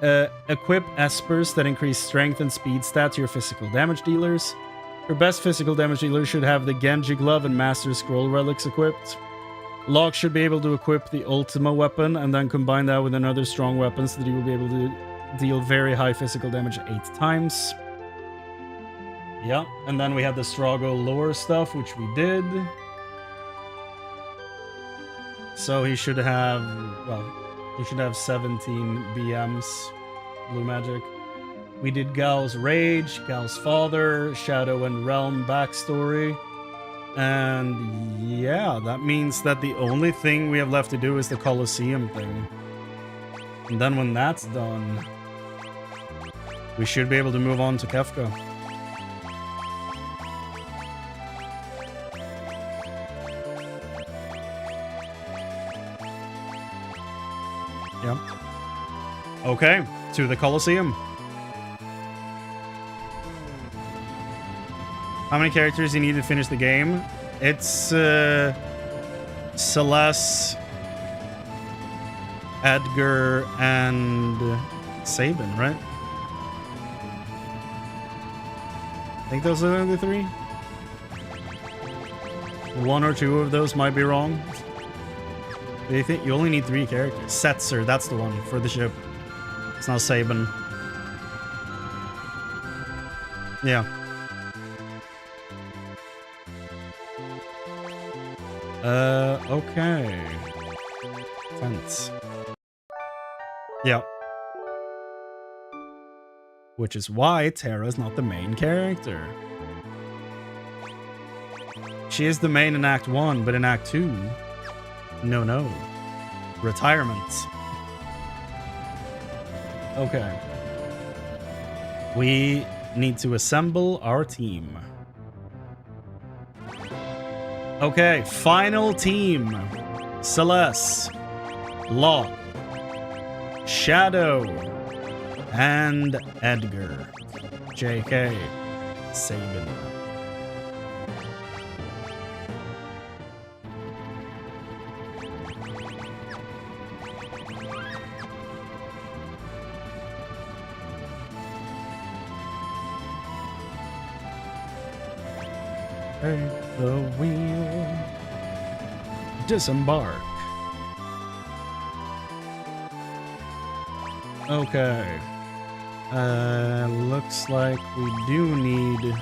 Equip Espers that increase strength and speed stats to your physical damage dealers. Your best physical damage dealer should have the Genji Glove and Master Scroll relics equipped. Locke should be able to equip the Ultima weapon and then combine that with another strong weapon so that he will be able to deal very high physical damage 8 times. Yeah, and then we have the Strago lore stuff, which we did. So he should have, well, he should have 17 BMs, blue magic. We did Gal's Rage, Gal's Father, Shadow and Realm backstory. And yeah, that means that the only thing we have left to do is the Colosseum thing. And then when that's done, we should be able to move on to Kefka. Yep. Okay, to the Colosseum. How many characters you need to finish the game? It's Celeste, Edgar, and Sabin, right? I think those are the 3. 1 or 2 of those might be wrong. You think you only need 3 characters? Setzer, that's the one for the ship. It's not Sabin. Yeah. Okay. Fence. Yeah. Which is why Tera's not the main character. She is the main in Act 1, but in Act 2... No. Retirement. Okay. We need to assemble our team. Okay, final team. Celeste, Locke, Shadow, and Edgar. JK, Sabin. Take the wheel. Disembark. Okay. Looks like we do need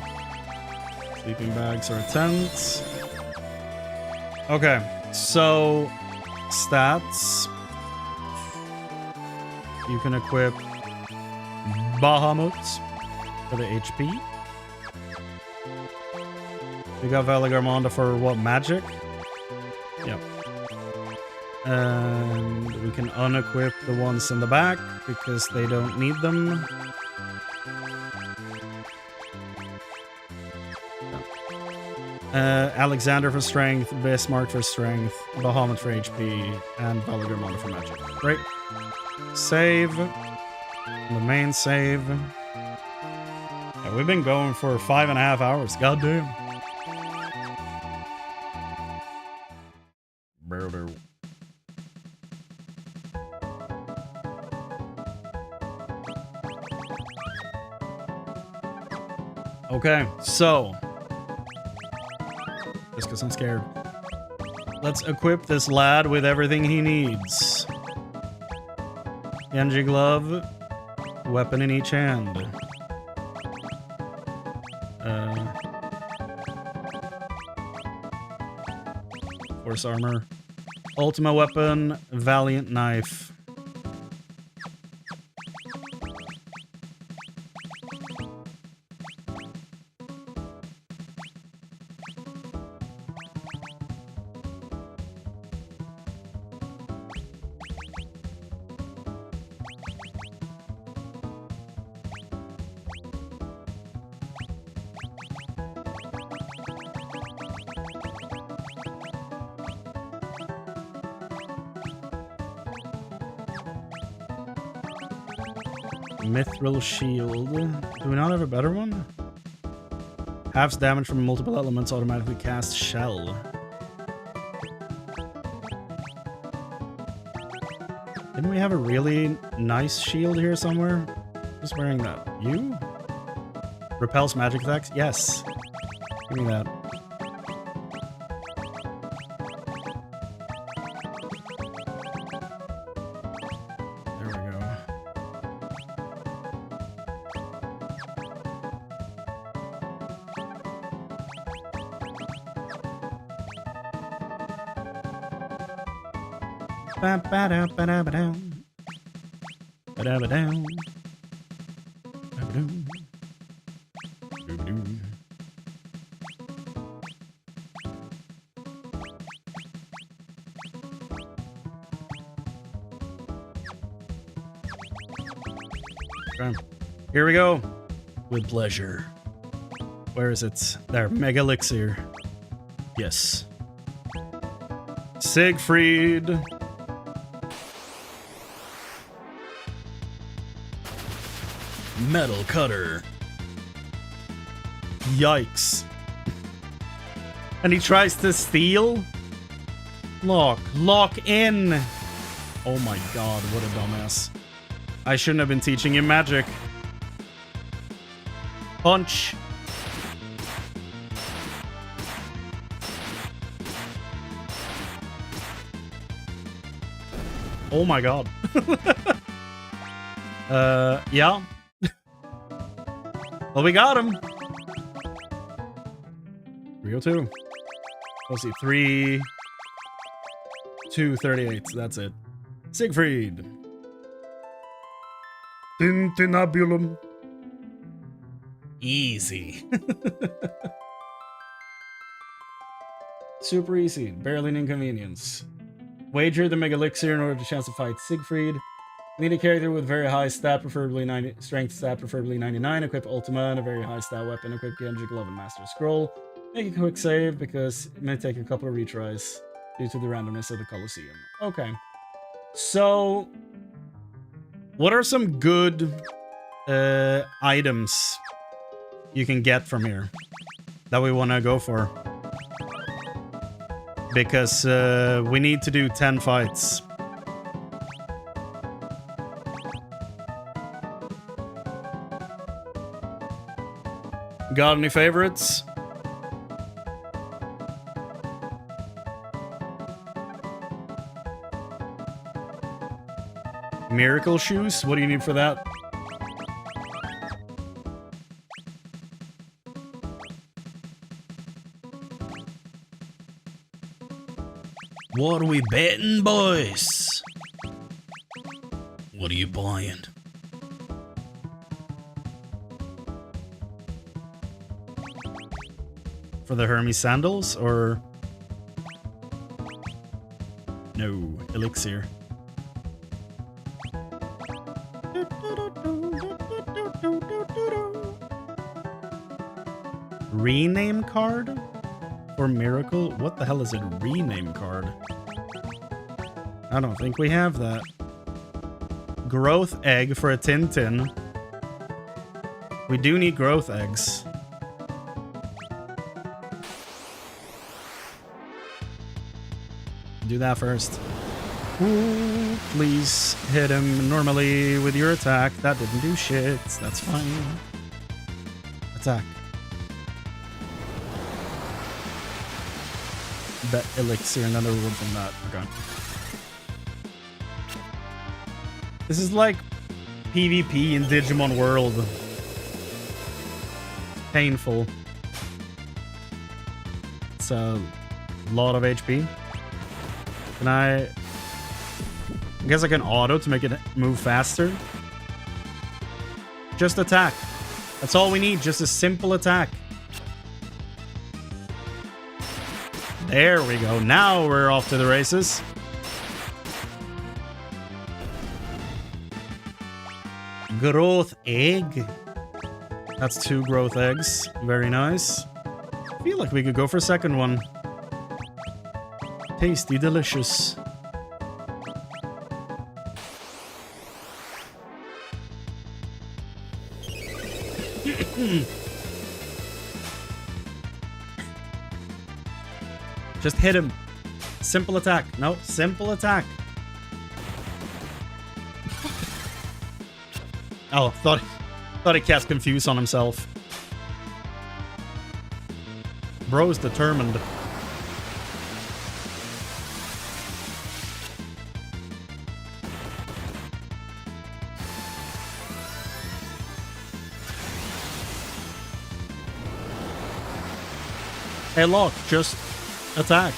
sleeping bags or tents. Okay, so stats. You can equip Bahamut for the HP. We got Valigarmonda for what, magic? Yep. And we can unequip the ones in the back because they don't need them. Alexander for strength, Bismarck for strength, Bahamut for HP, and Valigarmonda for magic. Great. Save. The main save. Yeah, we've been going for 5.5 hours. Goddamn. Okay, so just because I'm scared, let's equip this lad with everything he needs. Genji glove, weapon in each hand. Force armor. Ultimate weapon, Valiant knife. Mithril shield. Do we not have a better one? Halves damage from multiple elements, automatically cast shell. Didn't we have a really nice shield here somewhere? Who's wearing that? You? Repels magic attacks? Yes. Give me that. Okay. Here we go. With pleasure. Where is it? There, Mega Elixir. Yes. Siegfried. Metal cutter. Yikes. And he tries to steal? Lock in. Oh my god, what a dumbass. I shouldn't have been teaching him magic. Punch. Oh my god. Yeah. Well, we got him. 302. Let's see, 3, 238. That's it. Siegfried. Tintinabulum. Easy. Super easy. Barely an inconvenience. Wager the Mega Elixir in order to chance to fight Siegfried. Need a character with very high stat, preferably 90, strength stat, preferably 99. Equip Ultima and a very high stat weapon. Equip Genji Glove and Master Scroll. Make a quick save because it may take a couple of retries due to the randomness of the Colosseum. Okay. So, what are some good items you can get from here that we want to go for? Because we need to do 10 fights. Got any favorites? Miracle shoes? What do you need for that? What are we betting, boys? What are you buying? For the Hermes sandals, or... No, elixir. Rename card? For Miracle? What the hell is a rename card? I don't think we have that. Growth egg for a Tintin. We do need growth eggs. Do that first. Ooh, please hit him normally with your attack. That didn't do shit. That's fine. Attack. Bet elixir, another reward from that. Okay. This is like PvP in Digimon World. Painful. It's a lot of HP. Can I guess I can auto to make it move faster. Just attack. That's all we need. Just a simple attack. There we go. Now we're off to the races. Growth egg. That's 2 growth eggs. Very nice. I feel like we could go for a second one. Tasty, delicious. Just hit him. Simple attack. No, simple attack. Oh, thought he cast Confuse on himself. Bro's determined. Hey, look, just attack.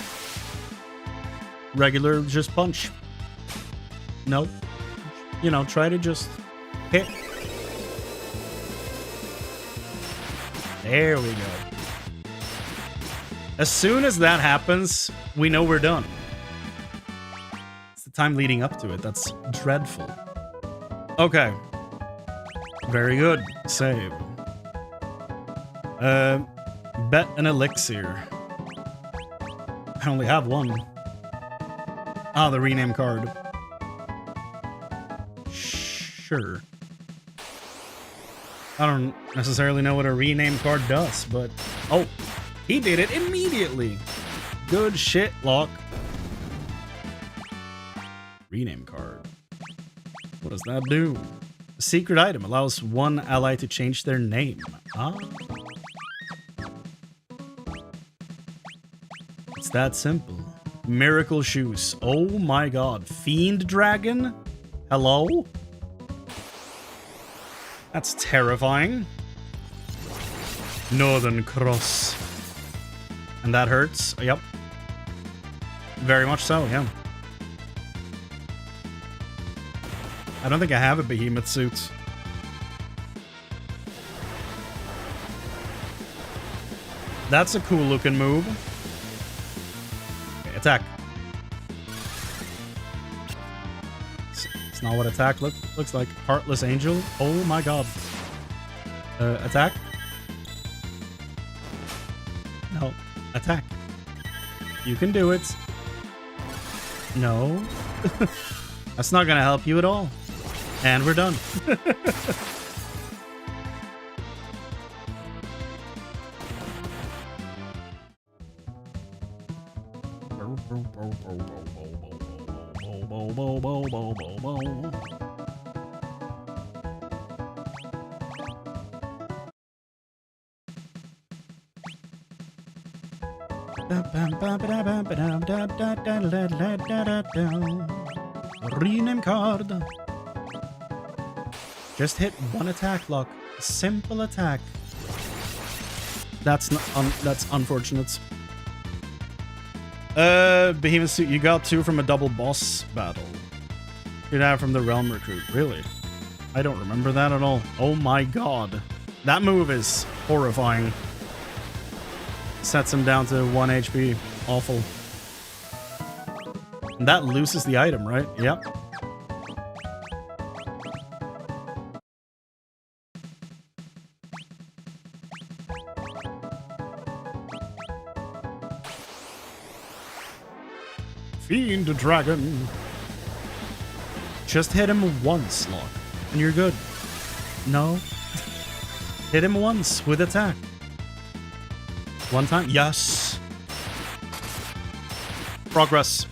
Regular, just punch. No. You know, try to just hit. There we go. As soon as that happens, we know we're done. It's the time leading up to it. That's dreadful. Okay. Very good. Save. Bet an elixir. I only have one. Ah, the rename card. Sure. I don't necessarily know what a rename card does, but... Oh, he did it immediately. Good shit, Locke. Rename card. What does that do? A secret item allows one ally to change their name. Ah. It's that simple. Miracle shoes. Oh my god. Fiend dragon? Hello? That's terrifying. Northern Cross. And that hurts. Yep. Very much so, yeah. I don't think I have a behemoth suit. That's a cool looking move. Okay, attack. It's not what attack looks like. Heartless Angel. Oh my god. Attack. No. Attack. You can do it. No. That's not gonna help you at all. And we're done. Rename card. Just hit one attack, Locke. Simple attack. That's not that's unfortunate. Behemoth suit. You got 2 from a double boss battle. You'd have from the Realm Recruit. Really? I don't remember that at all. Oh my god. That move is horrifying. Sets him down to 1 HP. Awful. And that loses the item, right? Yep. Fiend Dragon. Just hit him once, Locke, and you're good. No. Hit him once with attack. One time. Yes. Progress.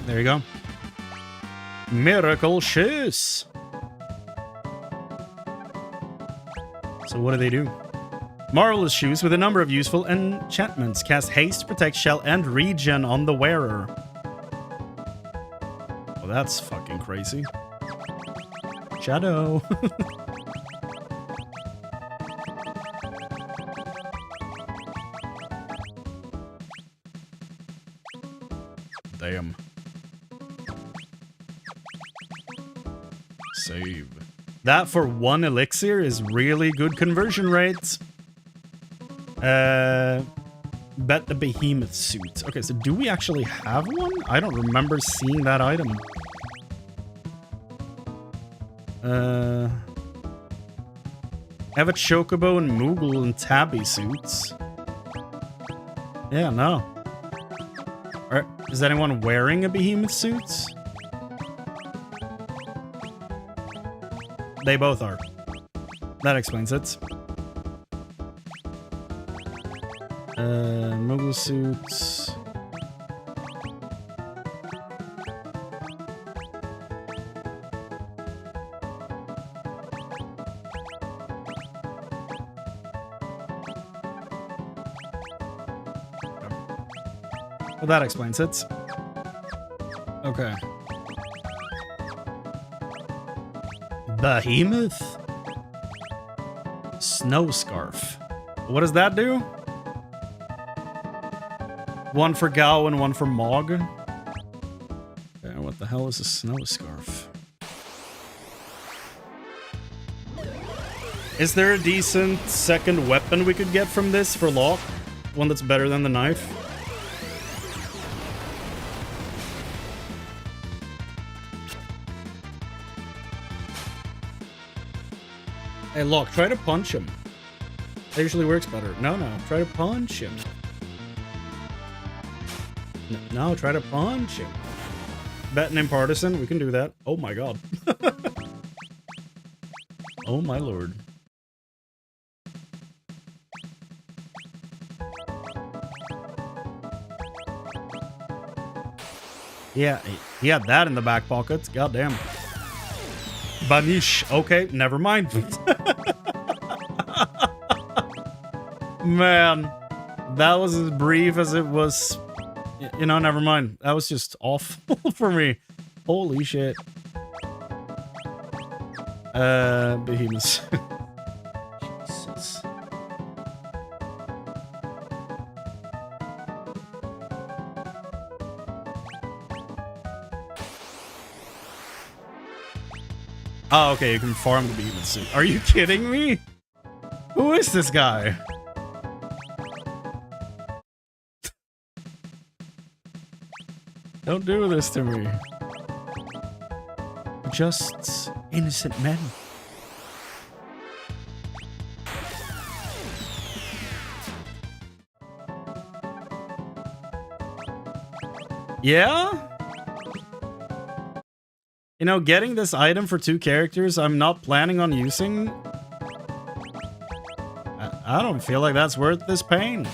There you go. Miracle shoes. So what do? Marvelous shoes with a number of useful enchantments. Cast haste, protect, shell, and regen on the wearer. Oh, that's fucking crazy. Shadow. Damn. Save. That for 1 elixir is really good conversion rates. Bet the behemoth suit. Okay, so do we actually have one? I don't remember seeing that item. Have a chocobo and Moogle and Tabby suits. Yeah, no. Is anyone wearing a behemoth suit? They both are. That explains it. Moogle suits. Well, that explains it. Okay. Behemoth? Snow scarf. What does that do? One for Gao and one for Mog. Okay, what the hell is a snow scarf? Is there a decent second weapon we could get from this for Locke? One that's better than the knife? Hey, Locke, try to punch him. That usually works better. No, try to punch him. No, try to punch him. Betting in partisan, we can do that. Oh my god. Oh my lord. Yeah, he had that in the back pocket. Goddamn. Banish. Okay, never mind. Man, that was as brief as it was. You know, never mind. That was just awful for me. Holy shit. Behemoths. Jesus. Oh, okay, you can farm the behemoth suit. Are you kidding me? Who is this guy? Don't do this to me. Just innocent men. Yeah? You know, getting this item for 2 characters I'm not planning on using... I don't feel like that's worth this pain.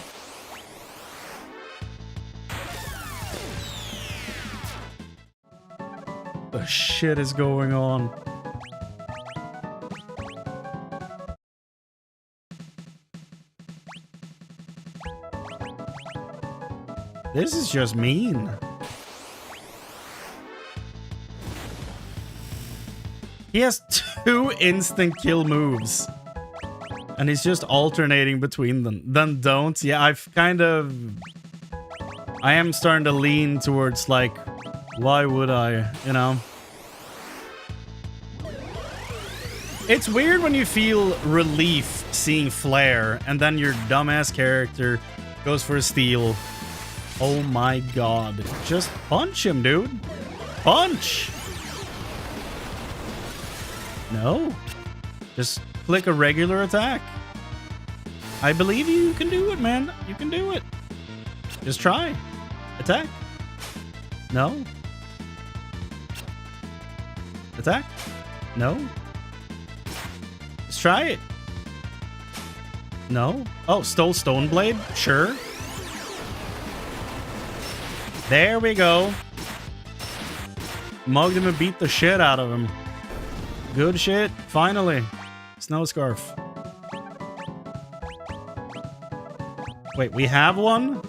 The shit is going on? This is just mean. He has 2 instant kill moves. And he's just alternating between them. Then don't. Yeah, I am starting to lean towards, like, why would I, you know? It's weird when you feel relief seeing Flare, and then your dumbass character goes for a steal. Oh my god. Just punch him, dude. Punch! No. Just click a regular attack. I believe you. You can do it, man. You can do it. Just try. Attack. No. Attack. No. Just try it. No. Oh, stole Stoneblade? Sure. There we go. Mugged him and beat the shit out of him. Good shit. Finally. Snow Scarf. Wait, we have one?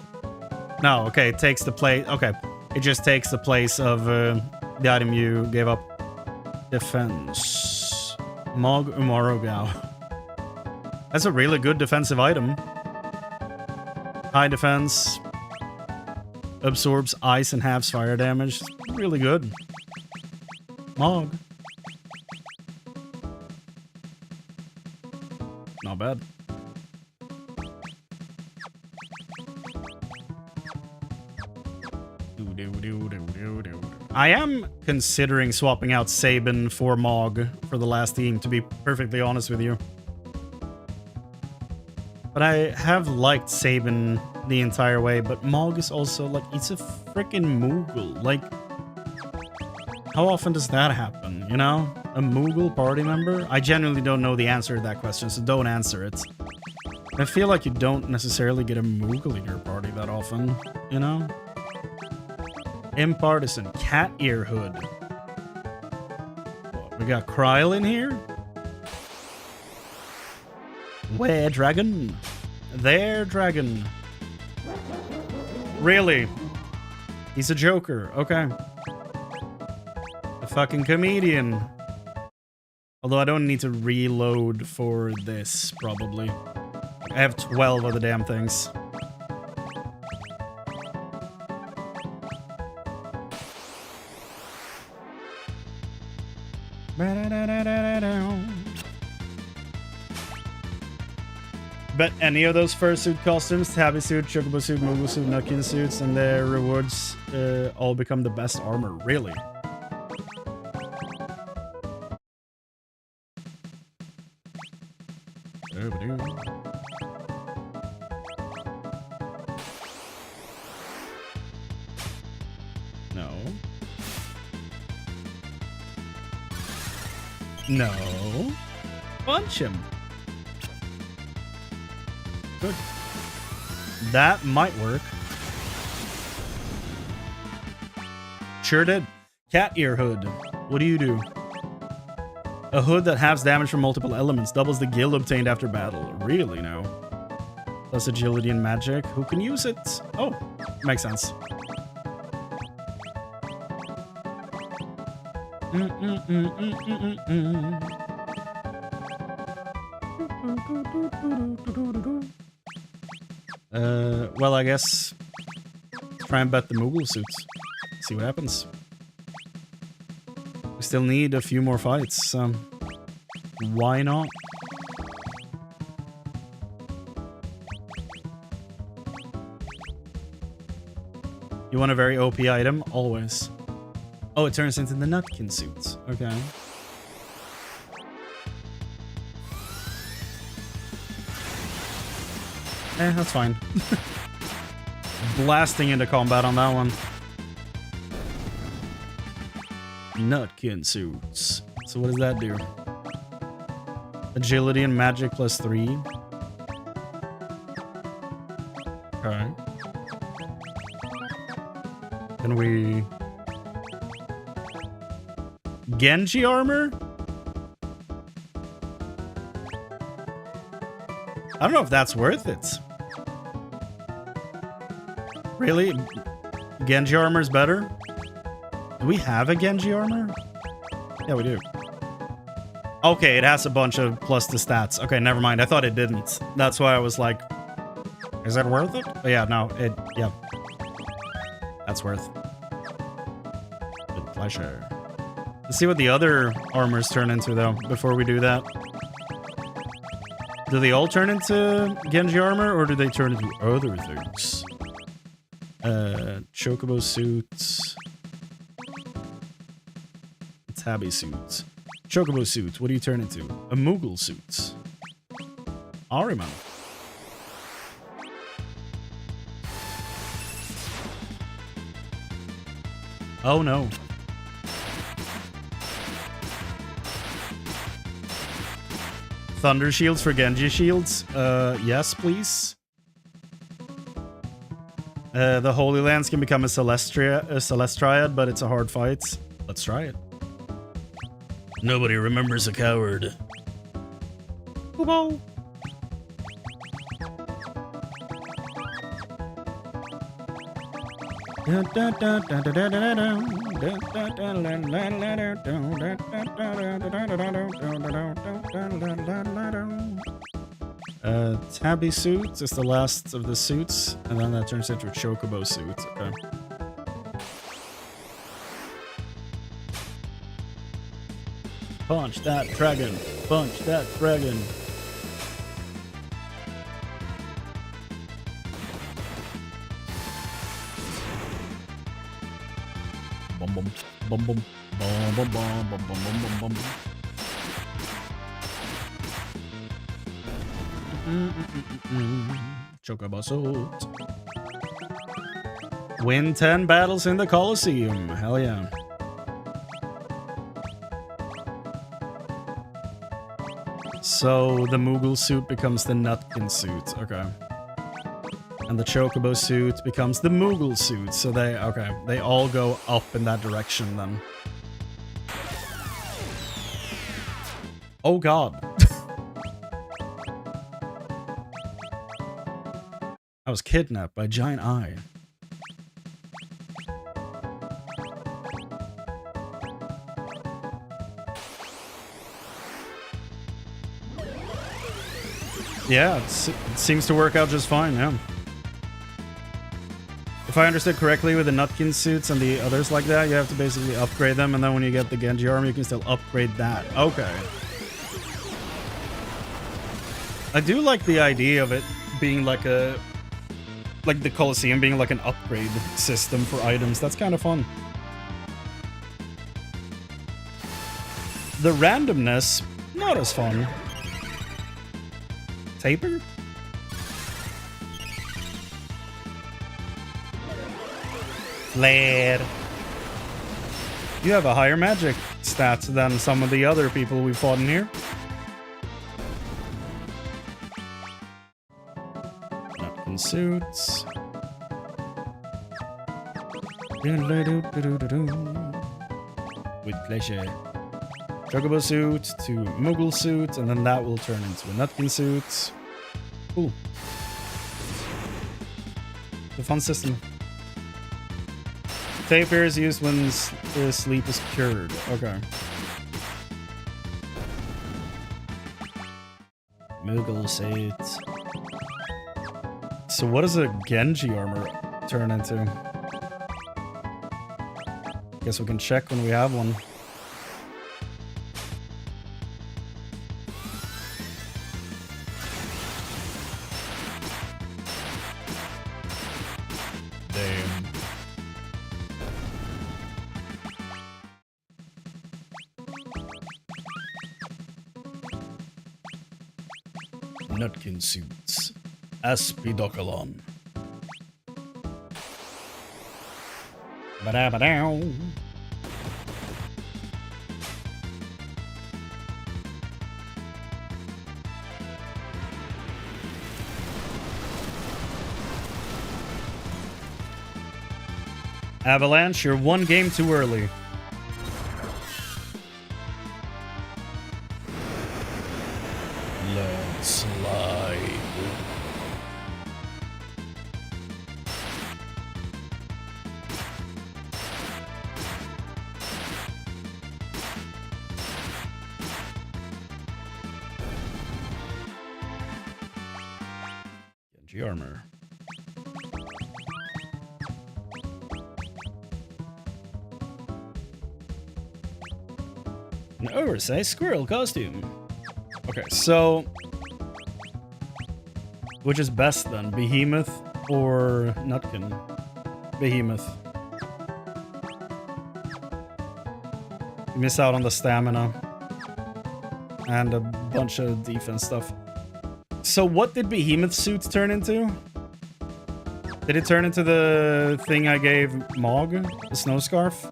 No, okay, it takes the place. Okay, it just takes the place of the item you gave up. Defense. Mog Umorogao. That's a really good defensive item. High defense. absorbs ice and halves fire damage. It's really good. Mog. Not bad. I am considering swapping out Sabin for Mog for the last team, to be perfectly honest with you. But I have liked Sabin the entire way, but Mog is also, like, it's a freaking Moogle. Like, how often does that happen, you know? A Moogle party member? I genuinely don't know the answer to that question, so don't answer it. I feel like you don't necessarily get a Moogle in your party that often, you know? Impartisan, Cat Ear Hood. What, we got Kryl in here? Where, dragon? There, dragon. Really? He's a joker, okay. A fucking comedian. Although I don't need to reload for this, probably. I have 12 of the damn things. Bet any of those fursuit costumes, tabby suit, chocobo suit, moogle suit, nutkin suits, and their rewards all become the best armor. Really? No. No. Punch him. Good. That might work. Sure did. Cat Ear Hood. What do you do? A hood that halves damage from multiple elements, doubles the guild obtained after battle. Really now? Plus agility and magic. Who can use it? Oh, makes sense. Well, I guess try and bet the Moogle suits. See what happens. We still need a few more fights, so why not? You want a very OP item? Always. Oh, it turns into the Nutkin suits. Okay. That's fine. Blasting into combat on that one. Nutkin suits. So what does that do? Agility and magic +3. Okay. Can we... Genji armor? I don't know if that's worth it. Really? Genji armor is better? Do we have a Genji armor? Yeah, we do. Okay, it has a bunch of plus the stats. Okay, never mind. I thought it didn't. That's why I was like, is that worth it? But yeah, no, yeah. That's worth. With pleasure. Let's see what the other armors turn into, though, before we do that. Do they all turn into Genji armor, or do they turn into other things? Chocobo suits. Tabby suits. Chocobo suits, what do you turn into? A Moogle suit. Ahriman. Oh no. Thunder shields for Genji shields? Yes, please. The Holy Lands can become a Celestiad, but it's a hard fight. Let's try it. Nobody remembers a coward. Kubo. Tabby suit is the last of the suits, and then that turns into a Chocobo suit. Okay. Punch that dragon! Punch that dragon! Bum bum bum bum bum bum bum bum bum bum bum. Chocobo suit. Win 10 battles in the Colosseum. Hell yeah. So the Moogle suit becomes the Nutkin suit. Okay. And the Chocobo suit becomes the Moogle suit. So they all go up in that direction then. Oh god. I was kidnapped by Giant Eye. Yeah, it seems to work out just fine, yeah. If I understood correctly with the Nutkin suits and the others like that, you have to basically upgrade them, and then when you get the Genji armor, you can still upgrade that. Okay. I do like the idea of it being like the Colosseum being like an upgrade system for items. That's kind of fun. The randomness, not as fun. Taper? Flare. You have a higher magic stats than some of the other people we fought in here. Nutkin suits. With pleasure. Chocobo suit to Moogle suit, and then that will turn into a Nutkin suit. Cool. The fun system. Taper is used when sleep is cured. Okay. Moogle suit. So what does a Genji armor turn into? Guess we can check when we have one. Nutkin suits. Aspidokalon. Ba-da-ba-dow. Avalanche, you're one game too early. Armor. An oversized squirrel costume. Okay, so which is best then, Behemoth or Nutkin? Behemoth. You miss out on the stamina and a bunch of defense stuff. So what did Behemoth suits turn into? Did it turn into the thing I gave Mog? The snow scarf?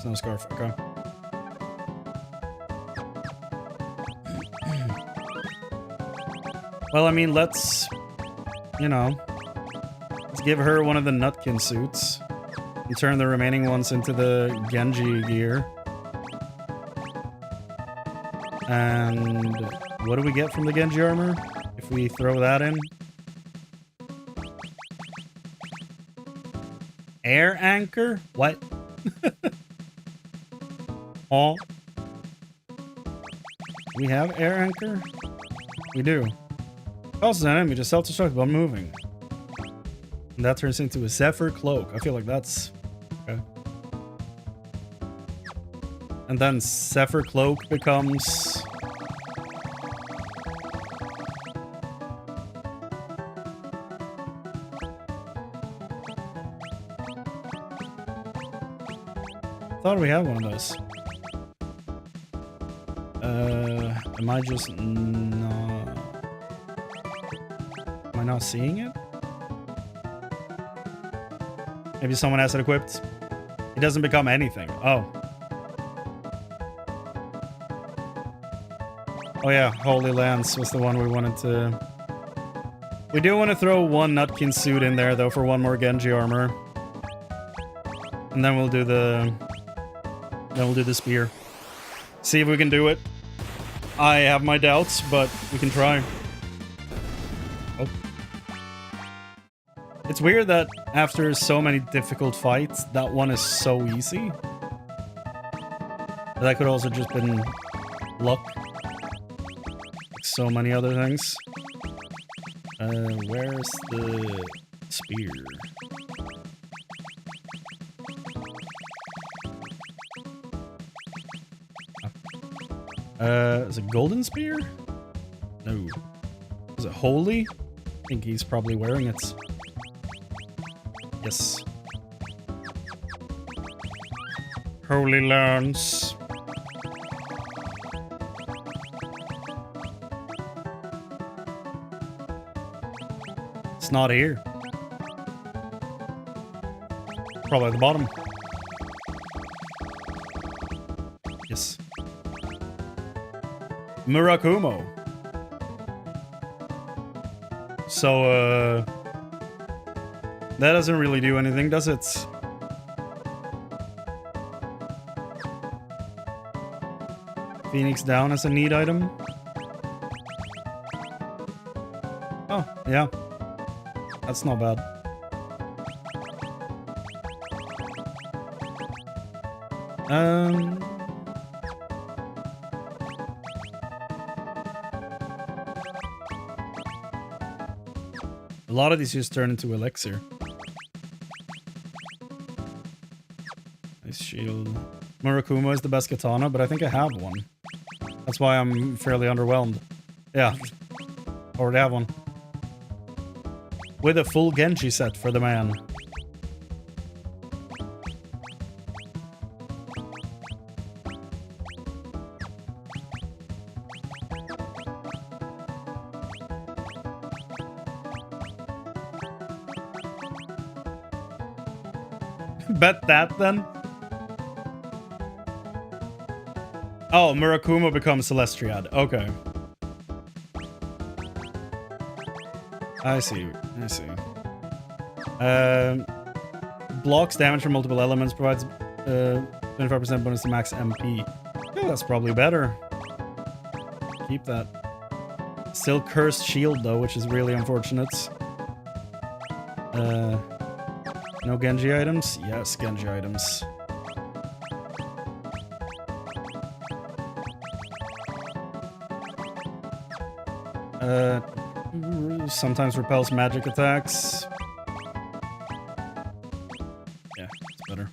Snow scarf, okay. Well, I mean, let's give her one of the Nutkin suits. And turn the remaining ones into the Genji gear. And what do we get from the Genji armor if we throw that in? Air anchor? What? Oh. We have air anchor? We do. Causes an enemy to self-destruct while moving. And that turns into a Zephyr Cloak. I feel like that's... okay. And then Zephyr Cloak becomes... thought we had one of those. Am I just not... am I not seeing it? Maybe someone has it equipped. It doesn't become anything. Oh. Oh yeah, Holy Lance was the one we wanted to... We do want to throw one Nutkin suit in there though for one more Genji armor. And then we'll do the... then we'll do the spear. See if we can do it. I have my doubts, but we can try. Oh. It's weird that after so many difficult fights, that one is so easy. But that could also just been luck. Like so many other things. Where's the spear? Is it Golden Spear? No. Is it Holy? I think he's probably wearing it. Yes. Holy Lance. It's not here. Probably at the bottom. Yes. Murakumo. So, that doesn't really do anything, does it? Phoenix down as a need item. Oh, yeah. That's not bad. A lot of these just turn into elixir. Nice shield. Murakumo is the best katana, but I think I have one. That's why I'm fairly underwhelmed. Yeah, already have one. With a full Genji set for the man. Bet that then. Oh, Murakumo becomes Celestiad. Okay. I see. I see. Blocks damage from multiple elements, provides 25% bonus to max MP. Yeah, that's probably better. Keep that. Still cursed shield though, which is really unfortunate. No Genji items? Yes, Genji items. Sometimes repels magic attacks. Yeah, it's better.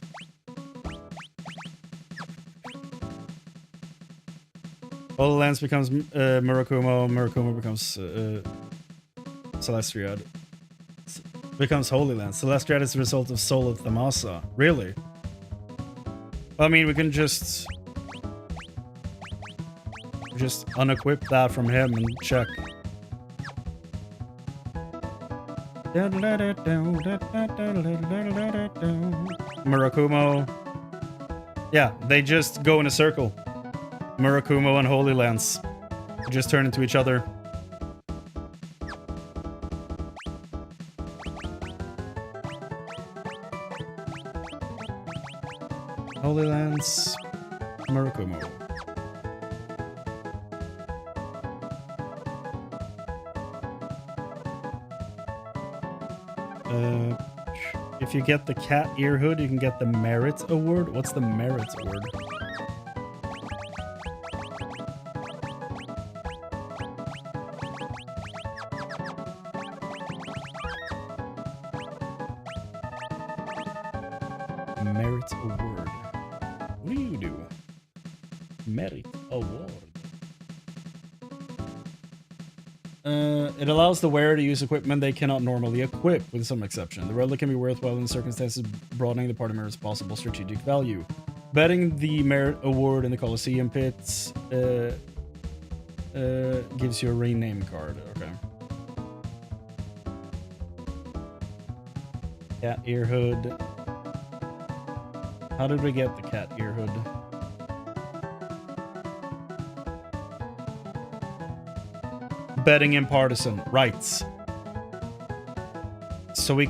Holy Lance becomes Murakumo. Murakumo becomes Celestiad. Becomes Holy Lance. Celestiad is the result of Soul of Thamasa. Really? I mean, we can just unequip that from him and check. Murakumo. Yeah, they just go in a circle. Murakumo and Holy Lance just turn into each other. Holy Lance, Murakumo. If you get the cat ear hood, you can get the merit award. What's the merit award? Merit award. What do you do? Merit award. It allows the wearer to use equipment they cannot normally equip, with some exception. The relic can be worthwhile in circumstances, broadening the party member's possible strategic value. Betting the merit award in the Colosseum pits gives you a rename card. Okay. Cat ear hood. How did we get the cat ear hood? Betting in partisan rights. So we,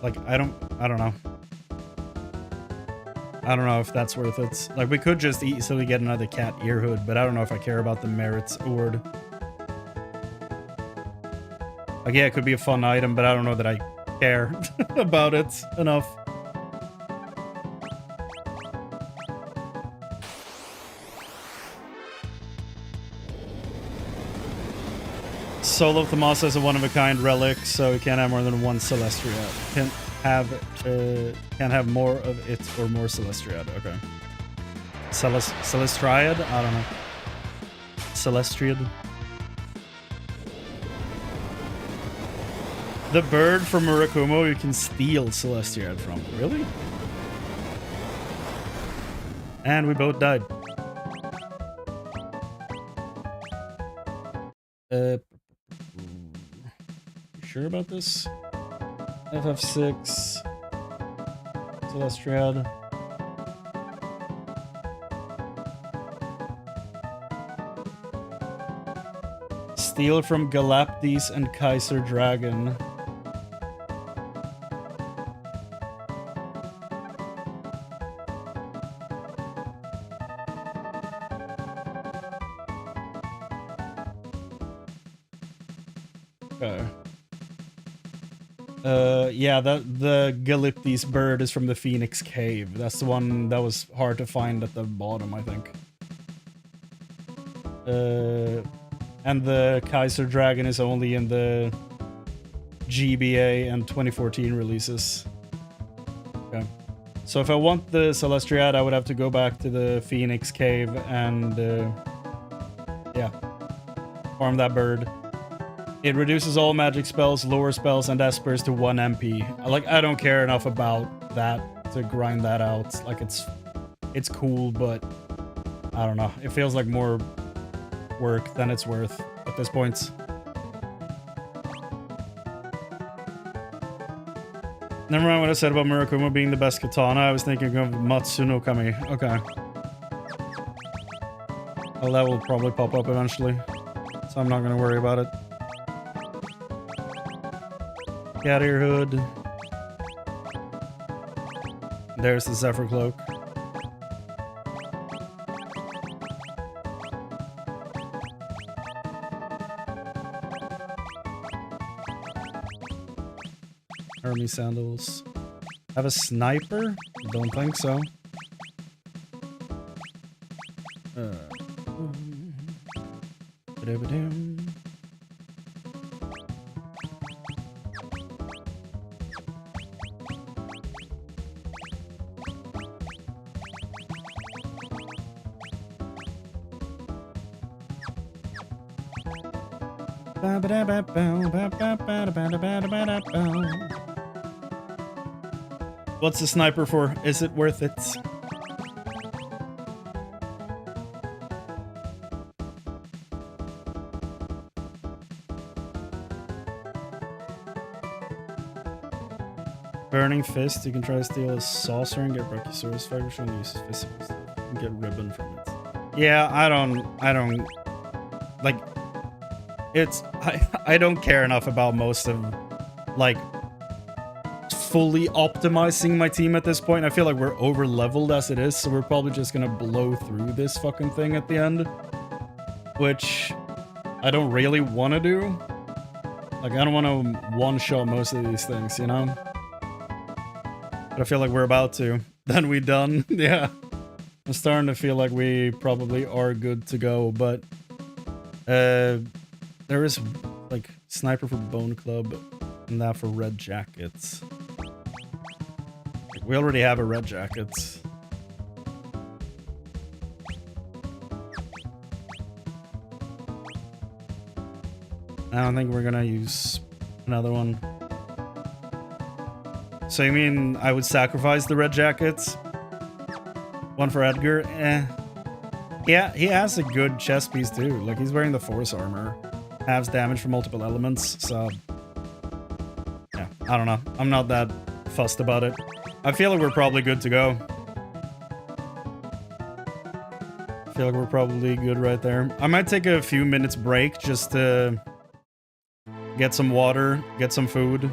like, I don't know. I don't know if that's worth it. Like, we could just easily get another cat ear hood, but I don't know if I care about the merits award. Like, yeah, it could be a fun item, but I don't know that I care about it enough. Solo Thomasa is a one-of-a-kind relic, so it can't have more than one Celestiad. Can't have more of it or more Celestiad. Okay. Celestriad? I don't know. Celestriad. The bird from Murakumo you can steal Celestiad from. Really? And we both died. Sure about this? FF6 Celestriad. Steal from Galaptes and Kaiser Dragon. Okay. Yeah, the Galaptes bird is from the Phoenix Cave. That's the one that was hard to find at the bottom, I think. And the Kaiser Dragon is only in the GBA and 2014 releases. Okay. So if I want the Celestriad, I would have to go back to the Phoenix Cave and, yeah, farm that bird. It reduces all magic spells, lower spells, and espers to 1 MP. I don't care enough about that to grind that out. Like, it's cool, but I don't know. It feels like more work than it's worth at this point. Never mind what I said about Murakumo being the best katana. I was thinking of Matsuno Kami. Okay. Well, that will probably pop up eventually, so I'm not going to worry about it. Cat ear hood. There's the Zephyr cloak. Hermes sandals. Have a sniper? Don't think so. What's the sniper for? Is it worth it? Burning Fist, you can try to steal a saucer and get Brachiosaurus fiber, which only uses physical stuff. You can get ribbon from it. Yeah, I don't like it's I don't care enough about most of like fully optimizing my team at this point. I feel like we're over leveled as it is, so we're probably just gonna blow through this fucking thing at the end, which I don't really want to do. Like, I don't want to one-shot most of these things, you know? But I feel like we're about to. Then we done. Yeah. I'm starting to feel like we probably are good to go, but there is like sniper for Bone Club and that for red jackets. We already have a red jacket. I don't think we're gonna use another one. So you mean I would sacrifice the red jackets? One for Edgar? Eh. Yeah, he has a good chest piece too. Like, he's wearing the force armor. Halves damage from multiple elements, so... yeah, I don't know. I'm not that fussed about it. I feel like we're probably good to go. I feel like we're probably good right there. I might take a few minutes break just to... get some water, get some food.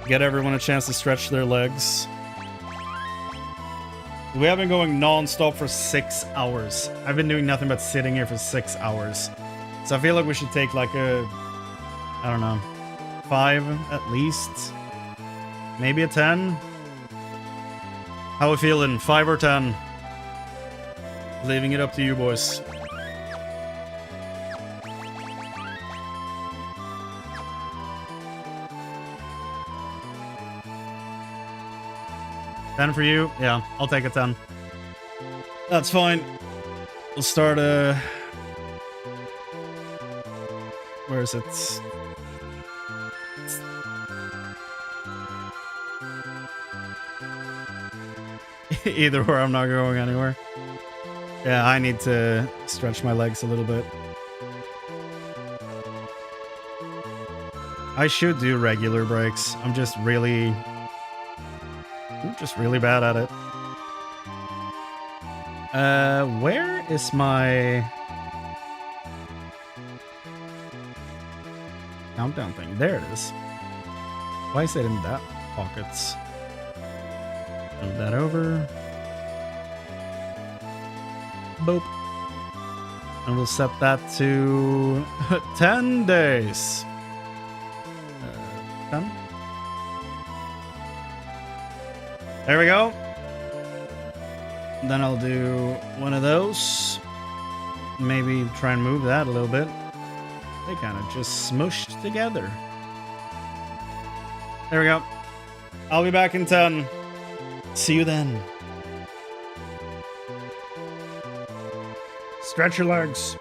Get everyone a chance to stretch their legs. We have been going non-stop for 6 hours. I've been doing nothing but sitting here for 6 hours. So I feel like we should take like a... I don't know. 5 at least. Maybe a 10. How we feeling? 5 or 10? Leaving it up to you boys. $10 for you? Yeah, I'll take a 10. That's fine. We'll start where is it? Either or, I'm not going anywhere. Yeah, I need to stretch my legs a little bit. I should do regular breaks. I'm just really bad at it. Where is my countdown thing? There it is. Why is it in that pockets? Move that over. Boop. And we'll set that to 10 days. 10? There we go. Then I'll do one of those. Maybe try and move that a little bit. They kind of just smooshed together. There we go. I'll be back in 10. See you then. Stretch your legs.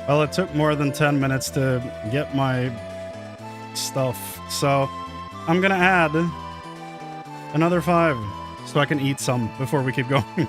Well, it took more than 10 minutes to get my stuff, so I'm gonna add another 5 so I can eat some before we keep going.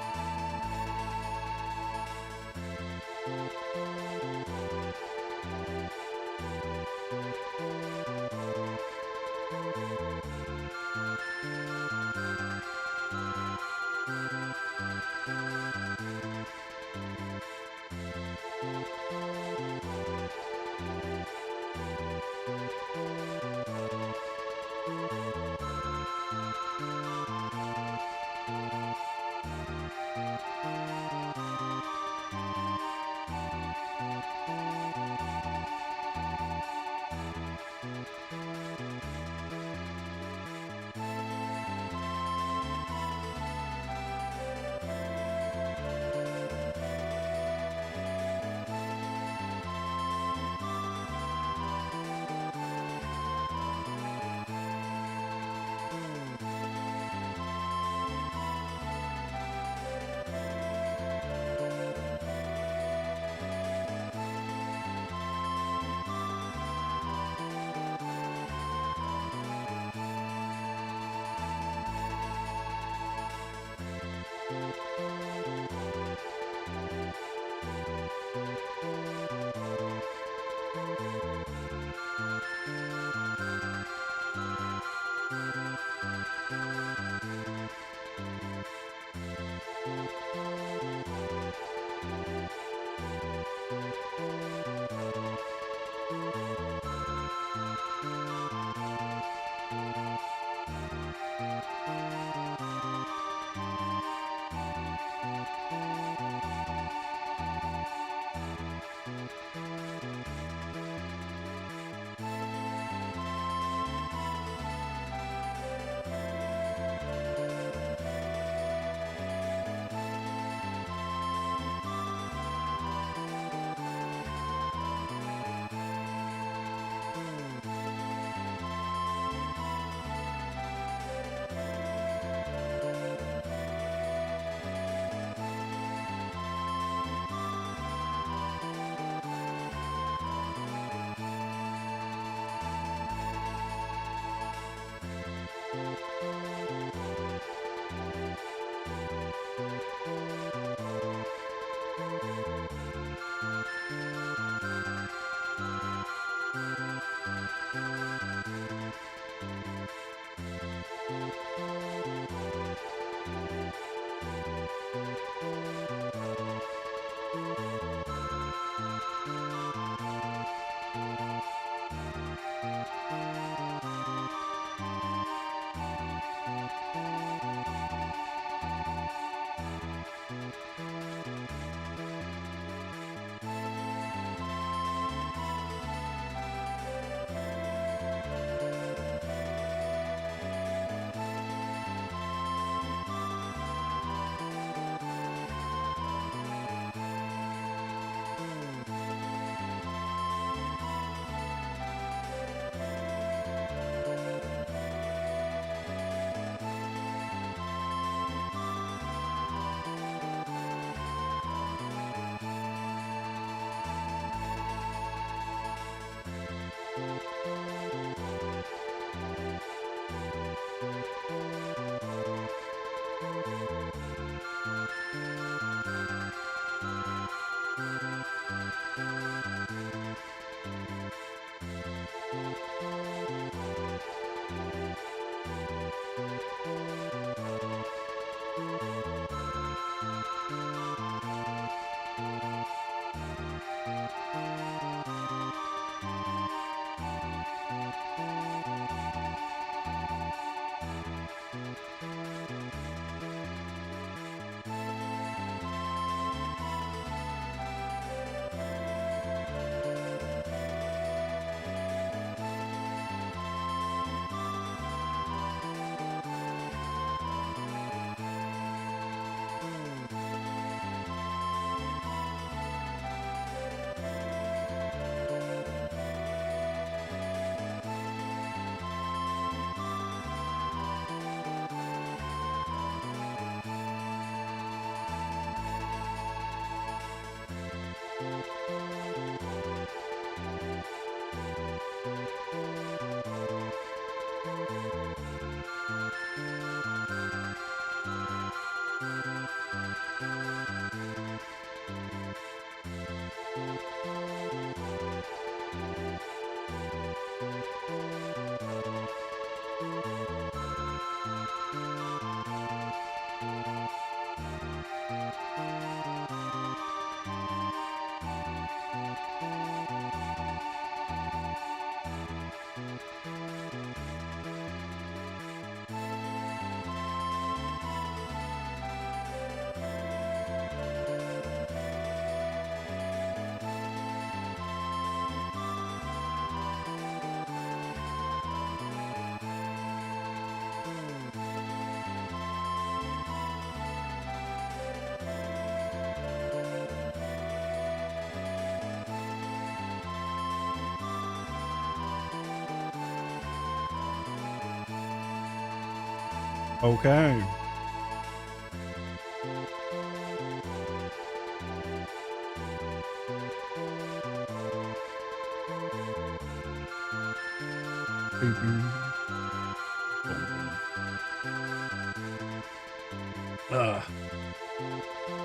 Okay.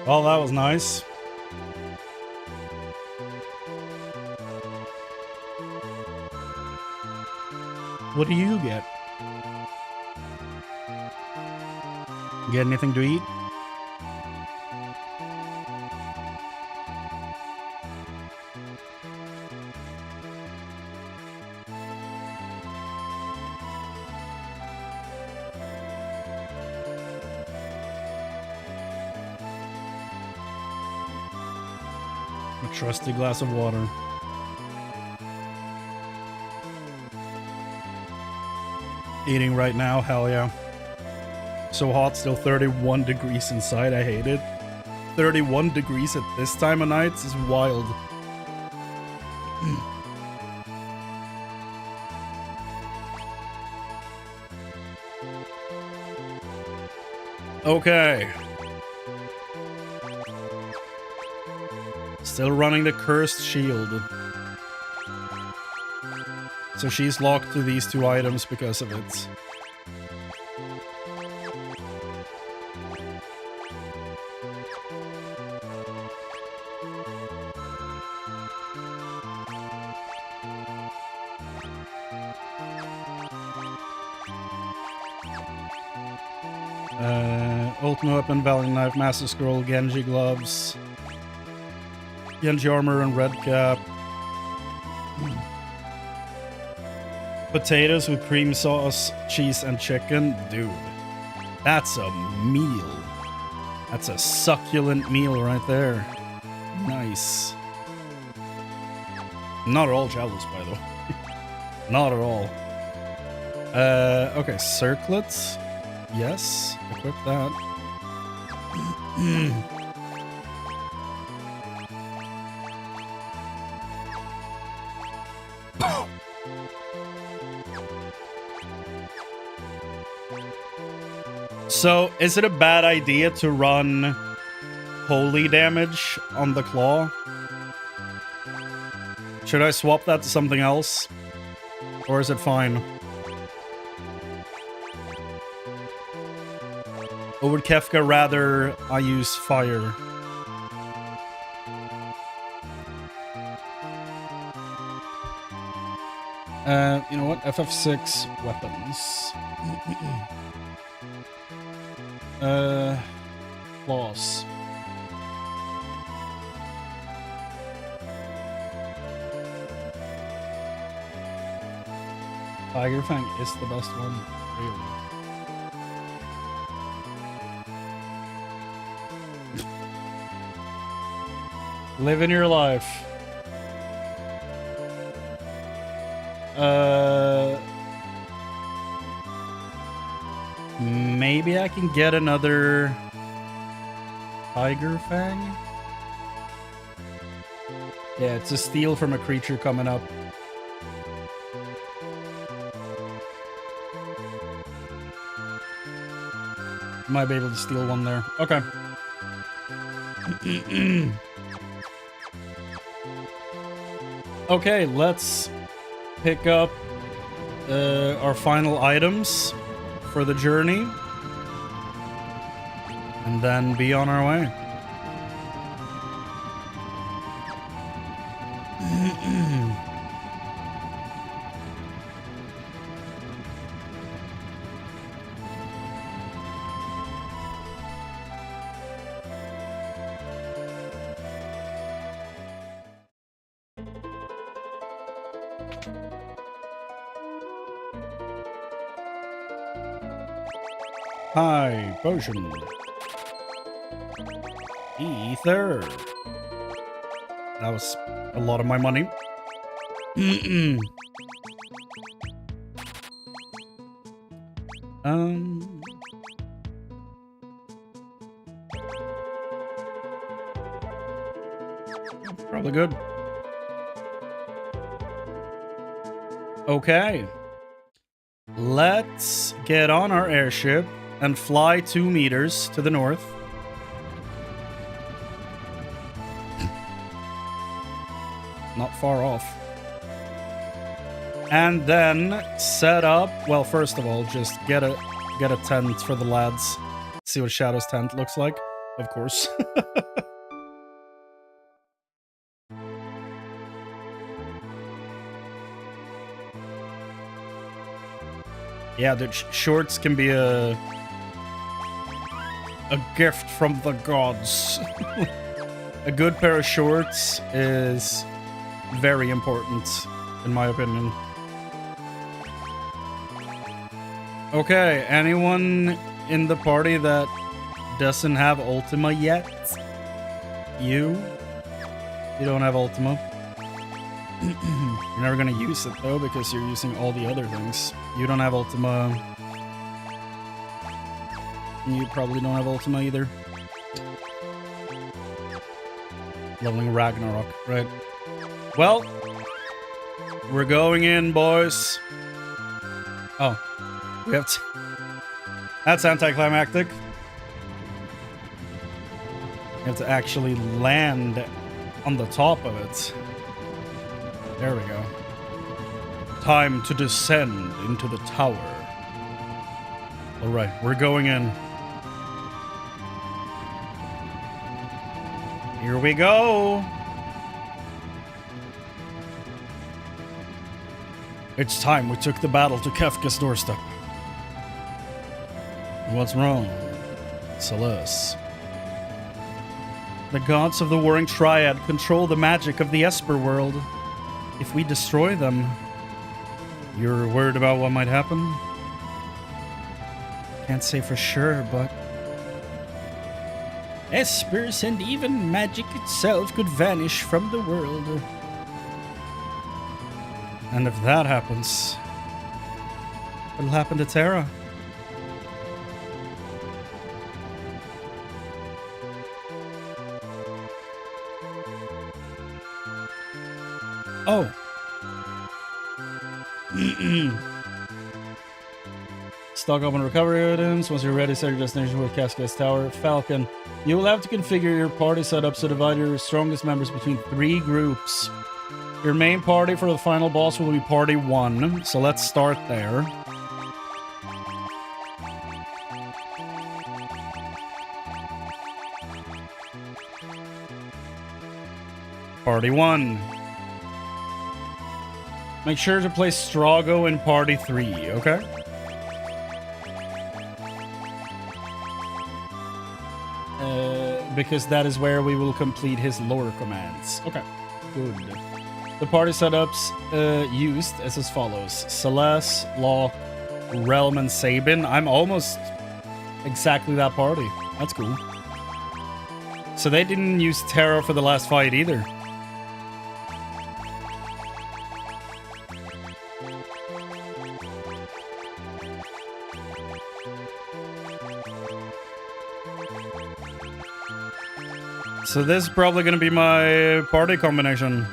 Well, that was nice. What do you get? Get anything to eat? A trusty glass of water. Eating right now, hell yeah. So hot, still 31 degrees inside, I hate it. 31 degrees at this time of night is wild. Okay. Still running the cursed shield. So she's locked to these two items because of it. Ultimate Weapon, Valiant Knife, Master Scroll, Genji Gloves, Genji Armor and Red Cap. Potatoes with cream sauce, cheese, and chicken. Dude, that's a meal. That's a succulent meal right there. Nice. Not at all jealous, by the way. Not at all. Okay, circlets. Yes, equip that. So, is it a bad idea to run holy damage on the claw? Should I swap that to something else? Or is it fine? Or would Kefka rather I use fire? You know what? FF6 weapons. Claws. Tiger Fang is the best one, really. Living your life. Maybe I can get another Tiger Fang? Yeah, it's a steal from a creature coming up. Might be able to steal one there. Okay. Okay, let's pick up our final items for the journey. And then be on our way. Hi, potion. Ether. That was a lot of my money. Probably good. Okay. Let's get on our airship and fly 2 meters to the north. Not far off. And then set up, well, first of all, just get a tent for the lads. See what Shadow's tent looks like, of course. Yeah, dude, shorts can be a gift from the gods. A good pair of shorts is very important, in my opinion. Okay, anyone in the party that doesn't have Ultima yet? You don't have Ultima. You're never gonna use it though, because you're using all the other things. You don't have Ultima. You probably don't have Ultima either. Leveling Ragnarok, right? Well, we're going in, boys. Oh, we have to... That's anticlimactic. You have to actually land on the top of it. There we go. Time to descend into the tower. Alright, we're going in. Here we go. It's time we took the battle to Kefka's doorstep. What's wrong, Celeste? The gods of the Warring Triad control the magic of the Esper world. If we destroy them, you're worried about what might happen? Can't say for sure, but... Espers and even magic itself could vanish from the world. And if that happens, what'll happen to Tera? Oh. Stock up on recovery items. Once you're ready, set your destination with Cascades Tower. Falcon. You will have to configure your party setup to divide your strongest members between 3 groups. Your main party for the final boss will be Party 1. So let's start there. Party 1. Make sure to place Strago in Party 3, okay? Because that is where we will complete his lore commands. Okay, good. The party setups used is as follows. Celeste, Locke, Realm, and Sabin. I'm almost exactly that party. That's cool. So they didn't use Tera for the last fight either. So this is probably going to be my party combination.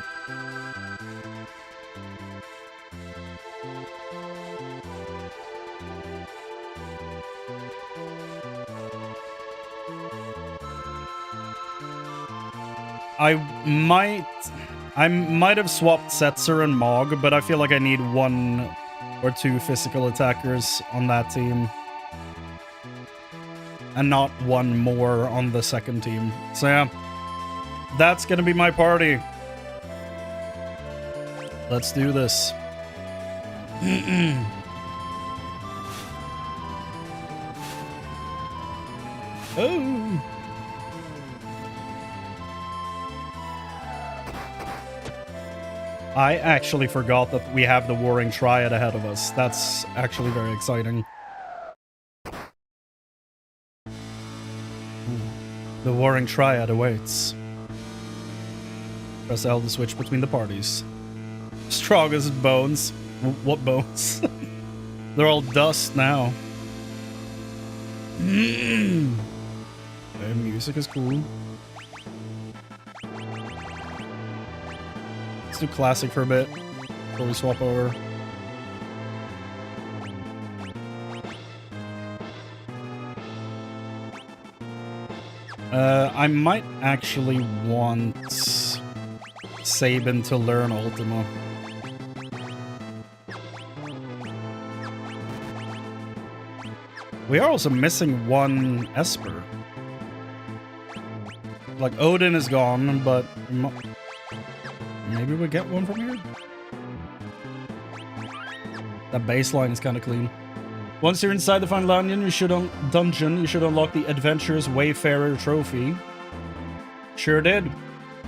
I might have swapped Setzer and Mog, but I feel like I need one or 2 physical attackers on that team. And not 1 more on the second team. So yeah, that's gonna be my party. Let's do this. Oh. I actually forgot that we have the Warring Triad ahead of us. That's actually very exciting. The Warring Triad awaits. Press L to switch between the parties. Strongest bones. What bones? They're all dust now. The music is cool. Let's do classic for a bit before we swap over. I might actually want Sabin to learn Ultima. We are also missing 1 Esper. Like, Odin is gone, but maybe we get one from here? That baseline is kind of clean. Once you're inside the final dungeon, you should unlock the Adventurous Wayfarer trophy. Sure did.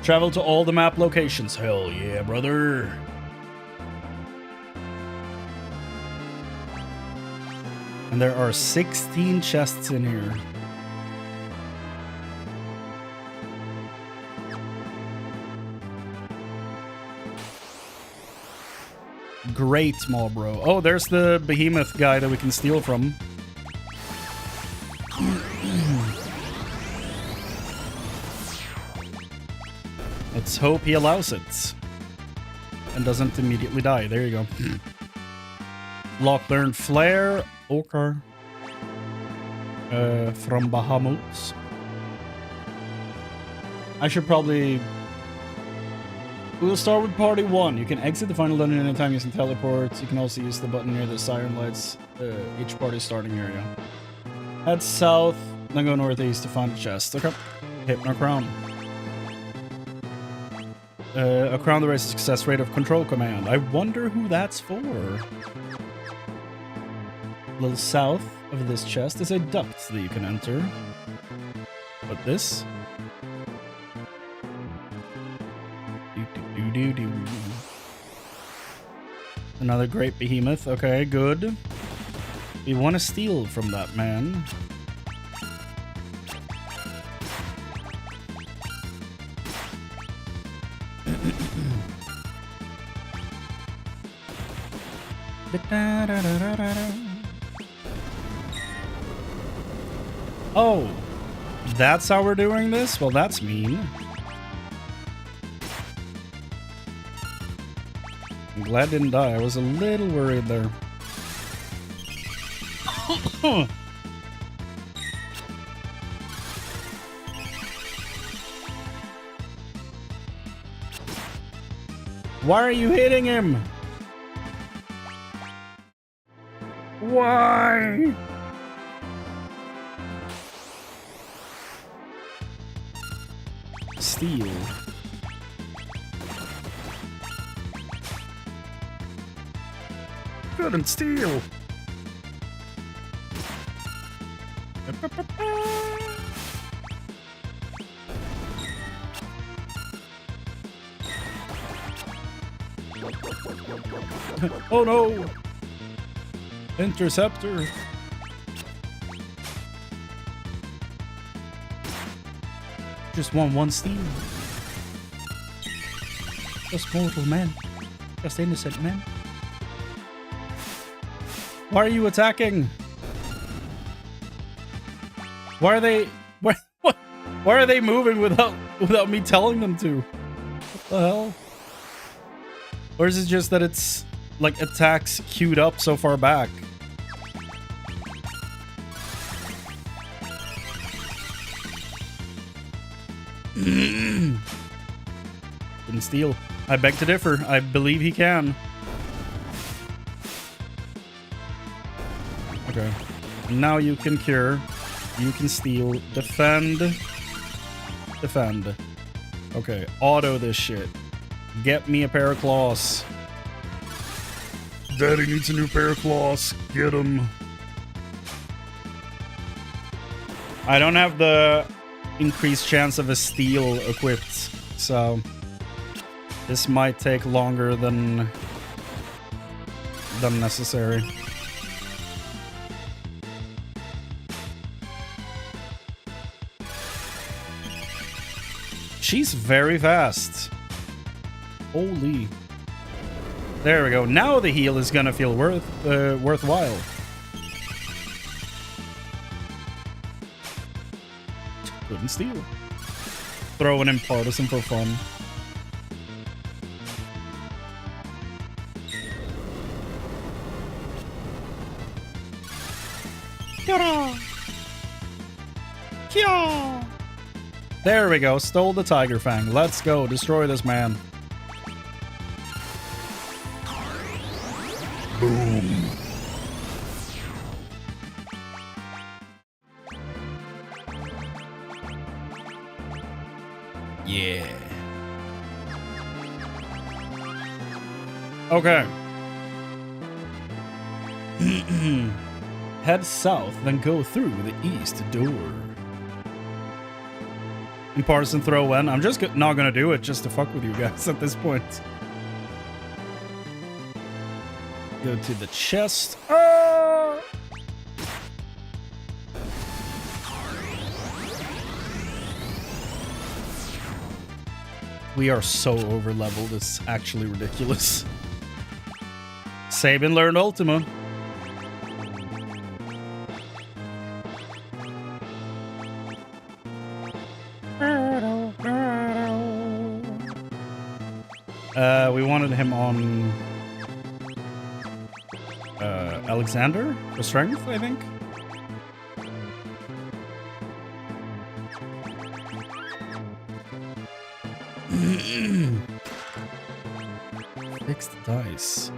Travel to all the map locations. Hell yeah, brother. And there are 16 chests in here. Great, small bro. Oh, there's the behemoth guy that we can steal from. Let's hope he allows it. And doesn't immediately die. There you go. Lock-learn Flare. Okay. From Bahamut. I should probably... We'll start with party 1. You can exit the final dungeon anytime using teleports. You can also use the button near the siren lights. Each party's starting area. Head south, then go northeast to find a chest. Okay. Hypno Crown. A crown that raises success rate of control command. I wonder who that's for. A little south of this chest is a duct that you can enter. But this? Another great behemoth. Okay, good. We want to steal from that man. Oh, that's how we're doing this? Well, that's mean. I'm glad I didn't die. I was a little worried there. Why are you hitting him? Why? Steal. Couldn't steal. Oh no! Interceptor. Just want 1 steal. Just mortal men. Just innocent men. Why are you attacking? Why are they... Why are they moving without me telling them to? What the hell? Or is it just that it's like attacks queued up so far back? Couldn't steal. I beg to differ. I believe he can. Okay. Now you can cure. You can steal. Defend. Defend. Okay. Auto this shit. Get me a pair of claws. Daddy needs a new pair of claws. Get him. I don't have the increased chance of a steal equipped, so this might take longer than necessary. She's very fast. Holy. There we go. Now the heal is gonna feel worthwhile. Couldn't steal. Throwing in partisan for fun. Tera! Kya! There we go. Stole the Tiger Fang. Let's go. Destroy this man. Boom. Yeah. Okay. Head south, then go through the east door. And partisan throw in. I'm just not gonna do it just to fuck with you guys at this point. Go to the chest. Ah! We are so over leveled, it's actually ridiculous. Sabin learned Ultima. We wanted him on Alexander for strength, I think. Fixed dice.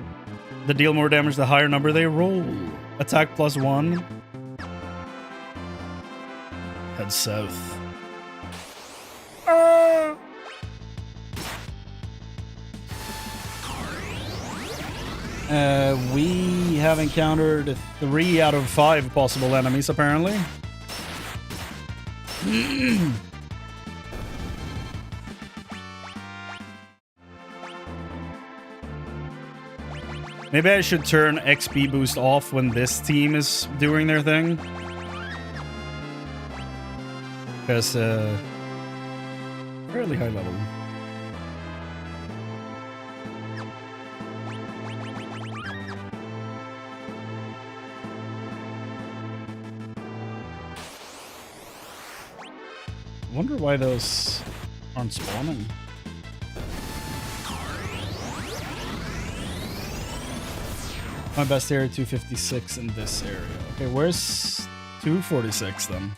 The deal more damage the higher number they roll. Attack +1. Head south. We have encountered 3 out of 5 possible enemies, apparently. Maybe I should turn XP boost off when this team is doing their thing. Because, fairly high level. I wonder why those aren't spawning. My best area 256 in this area. Okay, where's 246 then?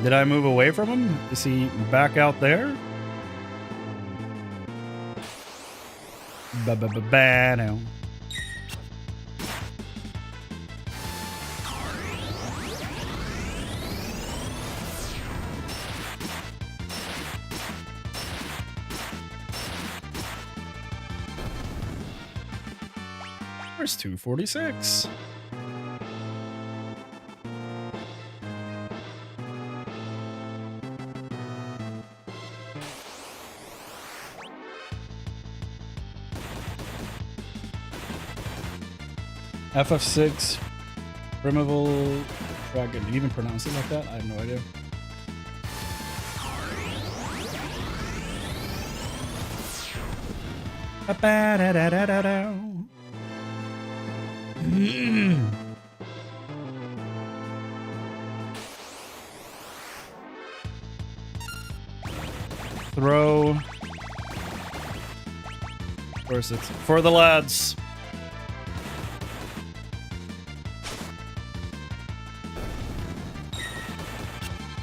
Did I move away from him? Is he back out there? Ba-ba-ba-ba-no. Where's 246? FF6 Primeval Dragon. Did you even pronounce it like that? I have no idea. Ba-ba-da-da-da-da-da. Throw. Where's it? For the lads.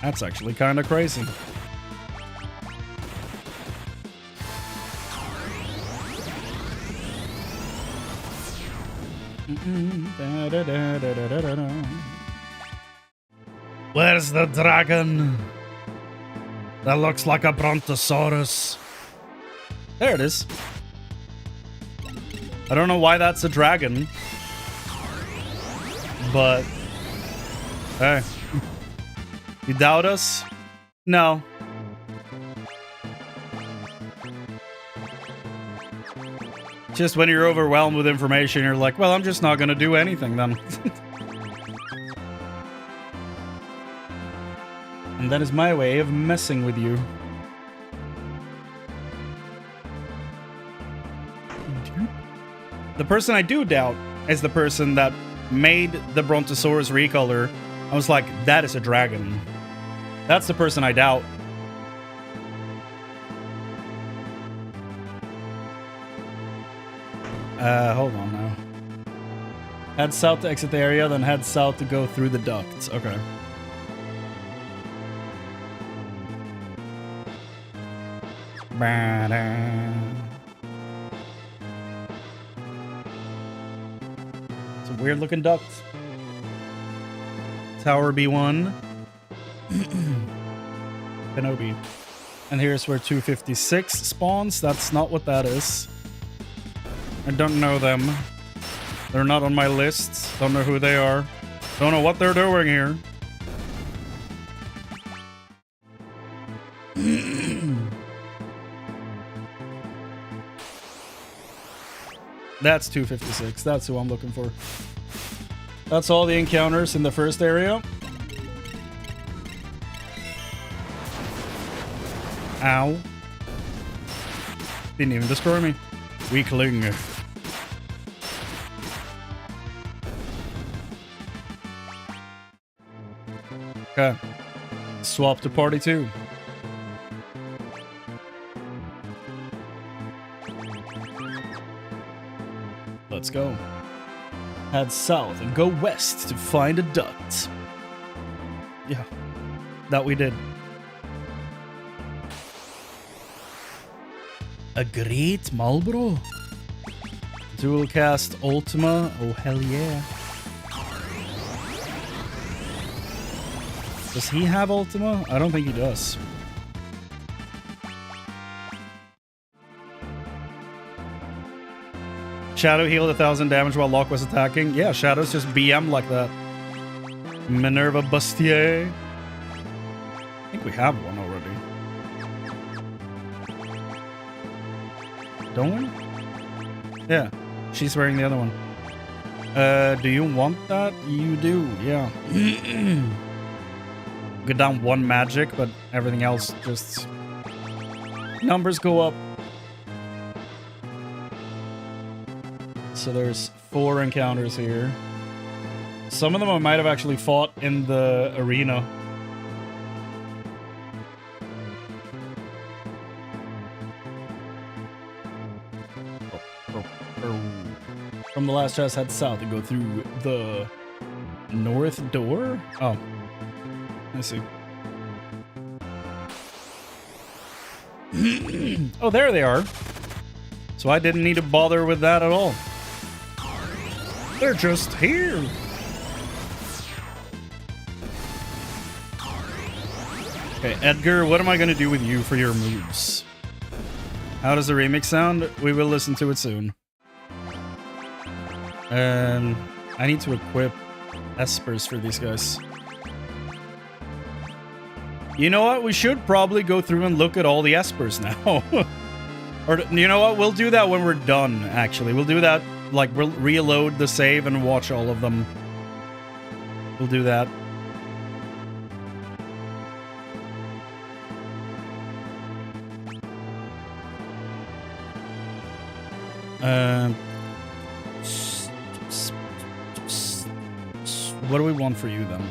That's actually kind of crazy. Where's the dragon? That looks like a brontosaurus. There it is. I don't know why that's a dragon. But... hey. You doubt us? No. Just when you're overwhelmed with information, you're like, well, I'm just not gonna do anything then. And that is my way of messing with you. The person I do doubt is the person that made the Brontosaurus recolor. I was like, that is a dragon. That's the person I doubt. Hold on now. Head south to exit the area, then head south to go through the ducts. Okay. It's a weird looking duct. Tower B1. Kenobi. And here's where 256 spawns. That's not what that is. I don't know them. They're not on my list. Don't know who they are. Don't know what they're doing here. That's 256. That's who I'm looking for. That's all the encounters in the first area. Ow. Didn't even destroy me. Weakling. Okay. Swap to party 2. Let's go. Head south and go west to find a duct. Yeah. That we did. A great Marlboro. Dual cast Ultima. Oh, hell yeah. Does he have Ultima? I don't think he does. Shadow healed 1,000 damage while Locke was attacking. Yeah, Shadow's just BM like that. Minerva Bustier. I think we have one already. Don't we? Yeah. She's wearing the other one. Do you want that? You do, yeah. Go down 1 magic, but everything else just... numbers go up. So there's 4 encounters here. Some of them I might have actually fought in the arena. From the last chest, head south and go through the north door? Oh. I see. Oh, there they are. So I didn't need to bother with that at all. They're just here. Okay, Edgar, what am I going to do with you for your moves? How does the remix sound? We will listen to it soon. I need to equip espers for these guys. You know what? We should probably go through and look at all the espers now. Or, you know what? We'll do that when we're done, actually. We'll do that, like, we'll reload the save and watch all of them. We'll do that. What do we want for you, then?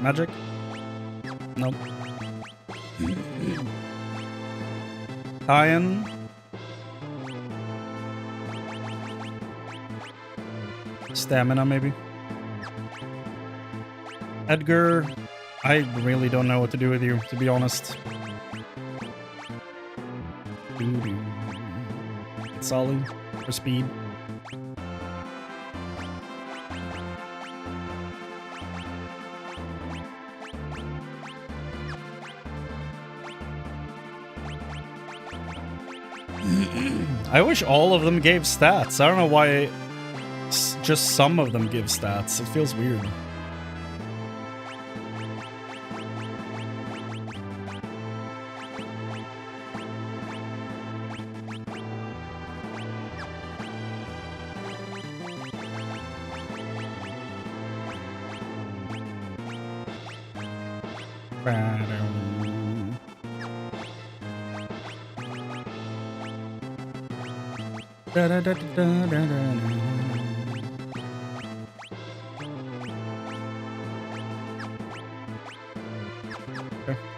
Magic? Nope. Iron. Stamina, maybe. Edgar, I really don't know what to do with you, to be honest. It's stats, Ollie, for speed. I wish all of them gave stats. I don't know why just some of them give stats. It feels weird.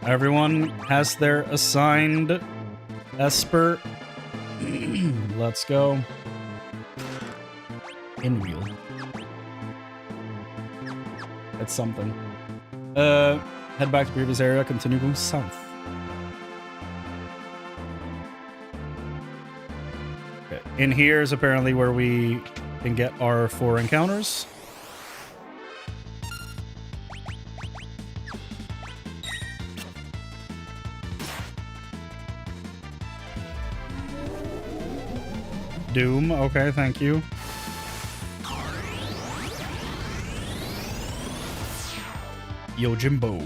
Everyone has their assigned Esper. Let's go. In wheel. That's something. Head back to previous area, continue going south. Okay. In here is apparently where we can get our 4 encounters. Doom, okay, thank you. Yojimbo.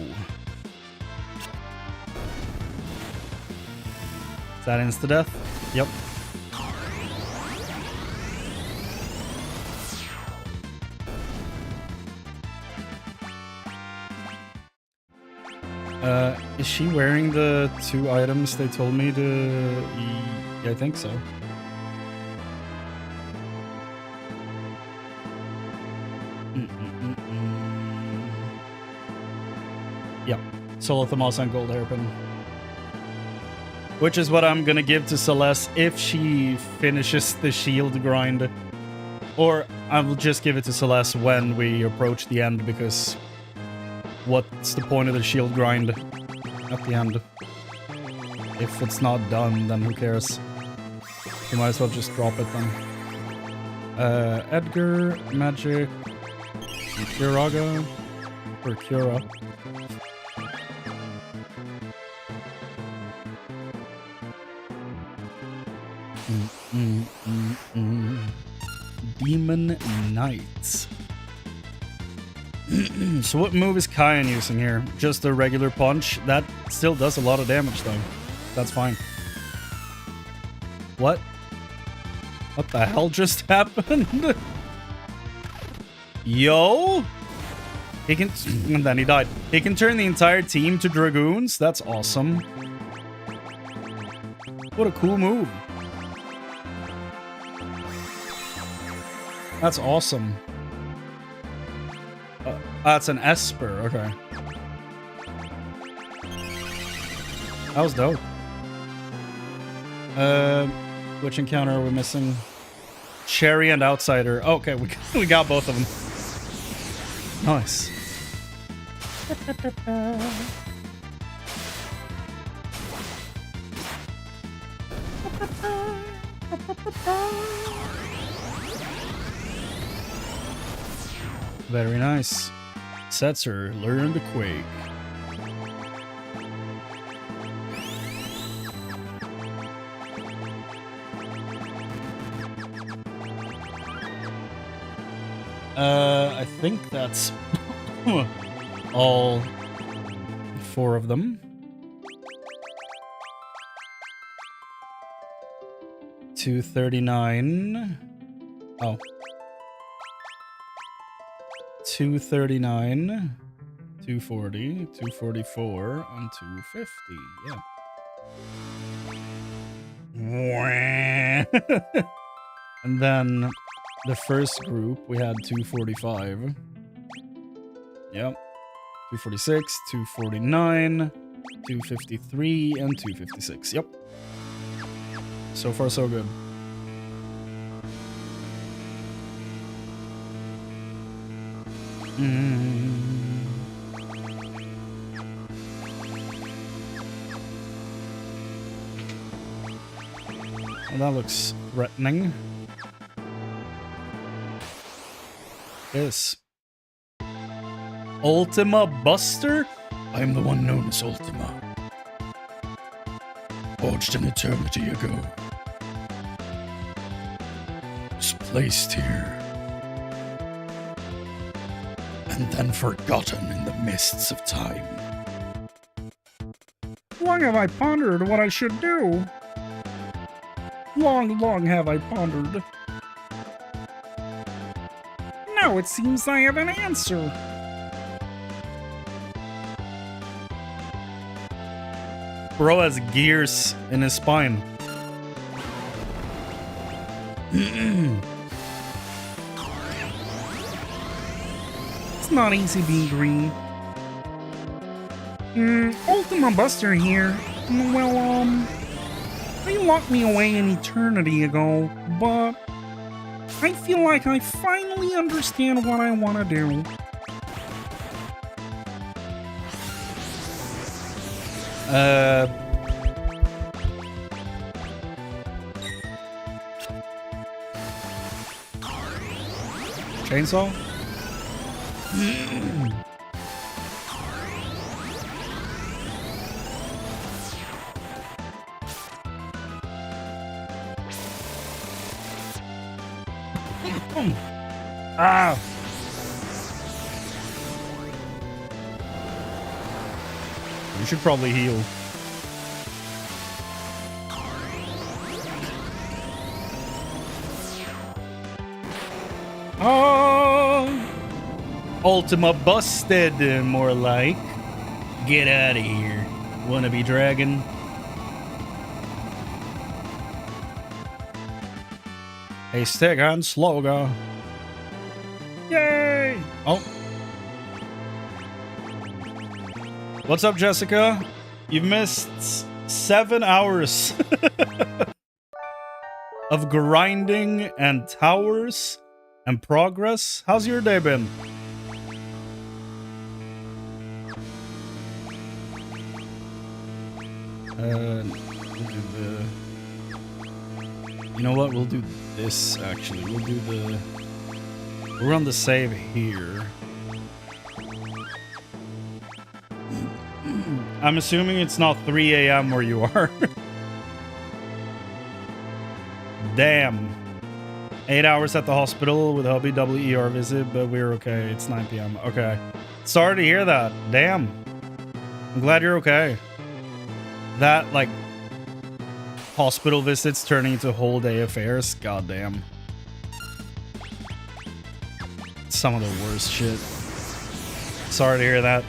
Is that insta-death? Yep. Is she wearing the 2 items they told me to... Yeah, I think so. Yep. Solothamos and Gold Hairpin. Which is what I'm gonna give to Celeste if she finishes the shield grind. Or I will just give it to Celeste when we approach the end, because what's the point of the shield grind at the end? If it's not done, then who cares? You might as well just drop it then. Edgar, Magic, Curaga, or Cura. Demon Knights. So what move is Kyan using here? Just a regular punch? That still does a lot of damage though. That's fine. What? What the hell just happened? Yo! He can... And then he died. He can turn the entire team to Dragoons? That's awesome. What a cool move. That's awesome. That's an Esper. Okay. That was dope. Which encounter are we missing? Cherry and Outsider. Okay, we got both of them. Nice. Very nice. Setzer, learn to quake. I think that's all 4 of them. 239. Oh. 239, 240, 244, and 250. Yeah. And then the first group, we had 245. Yep. 246, 249, 253, and 256. Yep. So far, so good. Well, that looks threatening. Yes. Ultima Buster? I am the one known as Ultima. Forged an eternity ago. Was placed here. And then forgotten in the mists of time. Long have I pondered what I should do. Long have I pondered. Now it seems I have an answer. Bro has gears in his spine. It's not easy being green. Ultima Buster here. Well, they locked me away an eternity ago, but I feel like I finally understand what I want to do. Chainsaw? Ah! You should probably heal. Oh! Ultima busted, more like. Get out of here, wannabe dragon. A stick and sloga. Yay! Oh. What's up, Jessica? You've missed 7 hours of grinding and towers and progress. How's your day been? We'll do the... You know what? We'll do this, actually. We'll run the save here. I'm assuming it's not 3 a.m. where you are. Damn. 8 hours at the hospital with hubby, double ER visit, but we're okay. It's 9 p.m. Okay. Sorry to hear that. Damn. I'm glad you're okay. That, like, hospital visits turning into whole day affairs. Goddamn. Some of the worst shit. Sorry to hear that.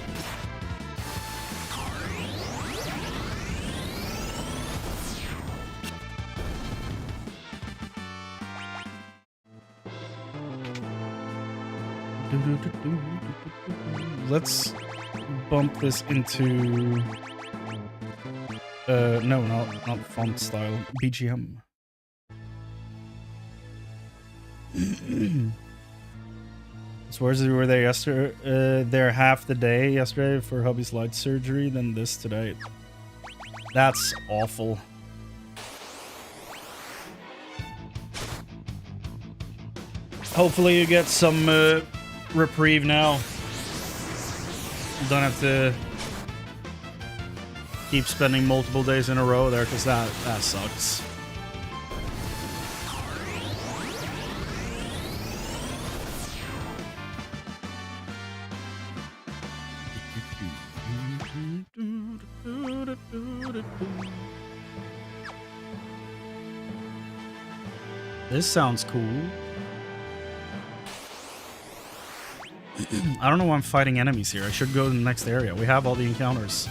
Let's bump this into no, not font style, BGM. So where's were they yesterday? There half the day yesterday for hubby's light surgery, then this today. That's awful. Hopefully you get some reprieve now. Don't have to keep spending multiple days in a row there, because that sucks. This sounds cool. I don't know why I'm fighting enemies here. I should go to the next area. We have all the encounters.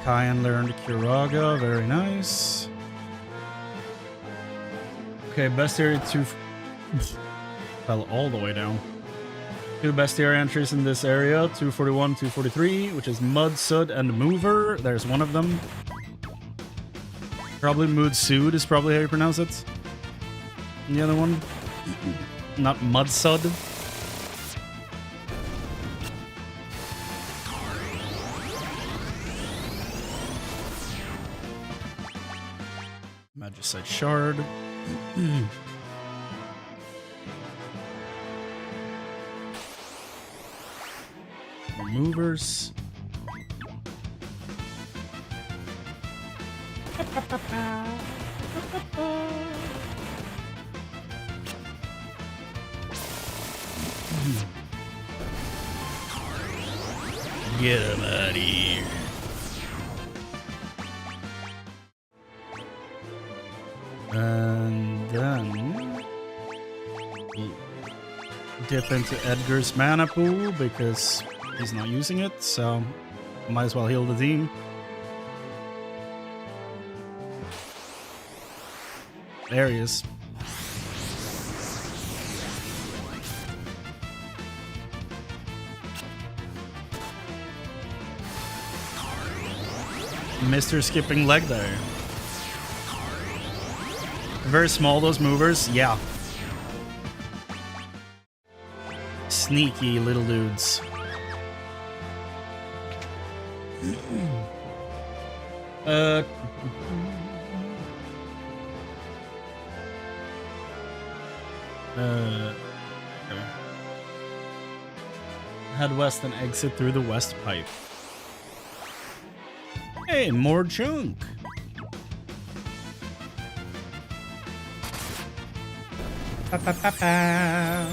Kyan learned Kiraga. Very nice. Okay, best area 2... fell all the way down. Two best area entries in this area, 241, 243, which is Mud, Sud, and Mover. There's one of them. Probably Mood Sud is probably how you pronounce it. And the other one, not Mud Sud. Magicite Shard. Movers. Get him out of here. And then we'll dip into Edgar's mana pool because he's not using it, so might as well heal the team. There he is. Mr. Skipping Leg there. Very small, those movers. Yeah. Sneaky little dudes. Okay. Head west and exit through the west pipe. Hey, more junk. Ba-ba-ba-ba.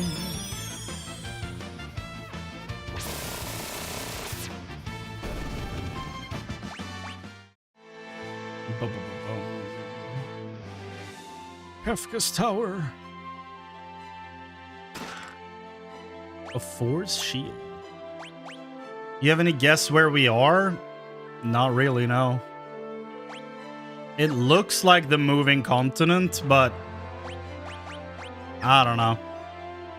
Hefka's Tower. A force shield. You have any guess where we are? Not really, no. It looks like the moving continent, but I don't know.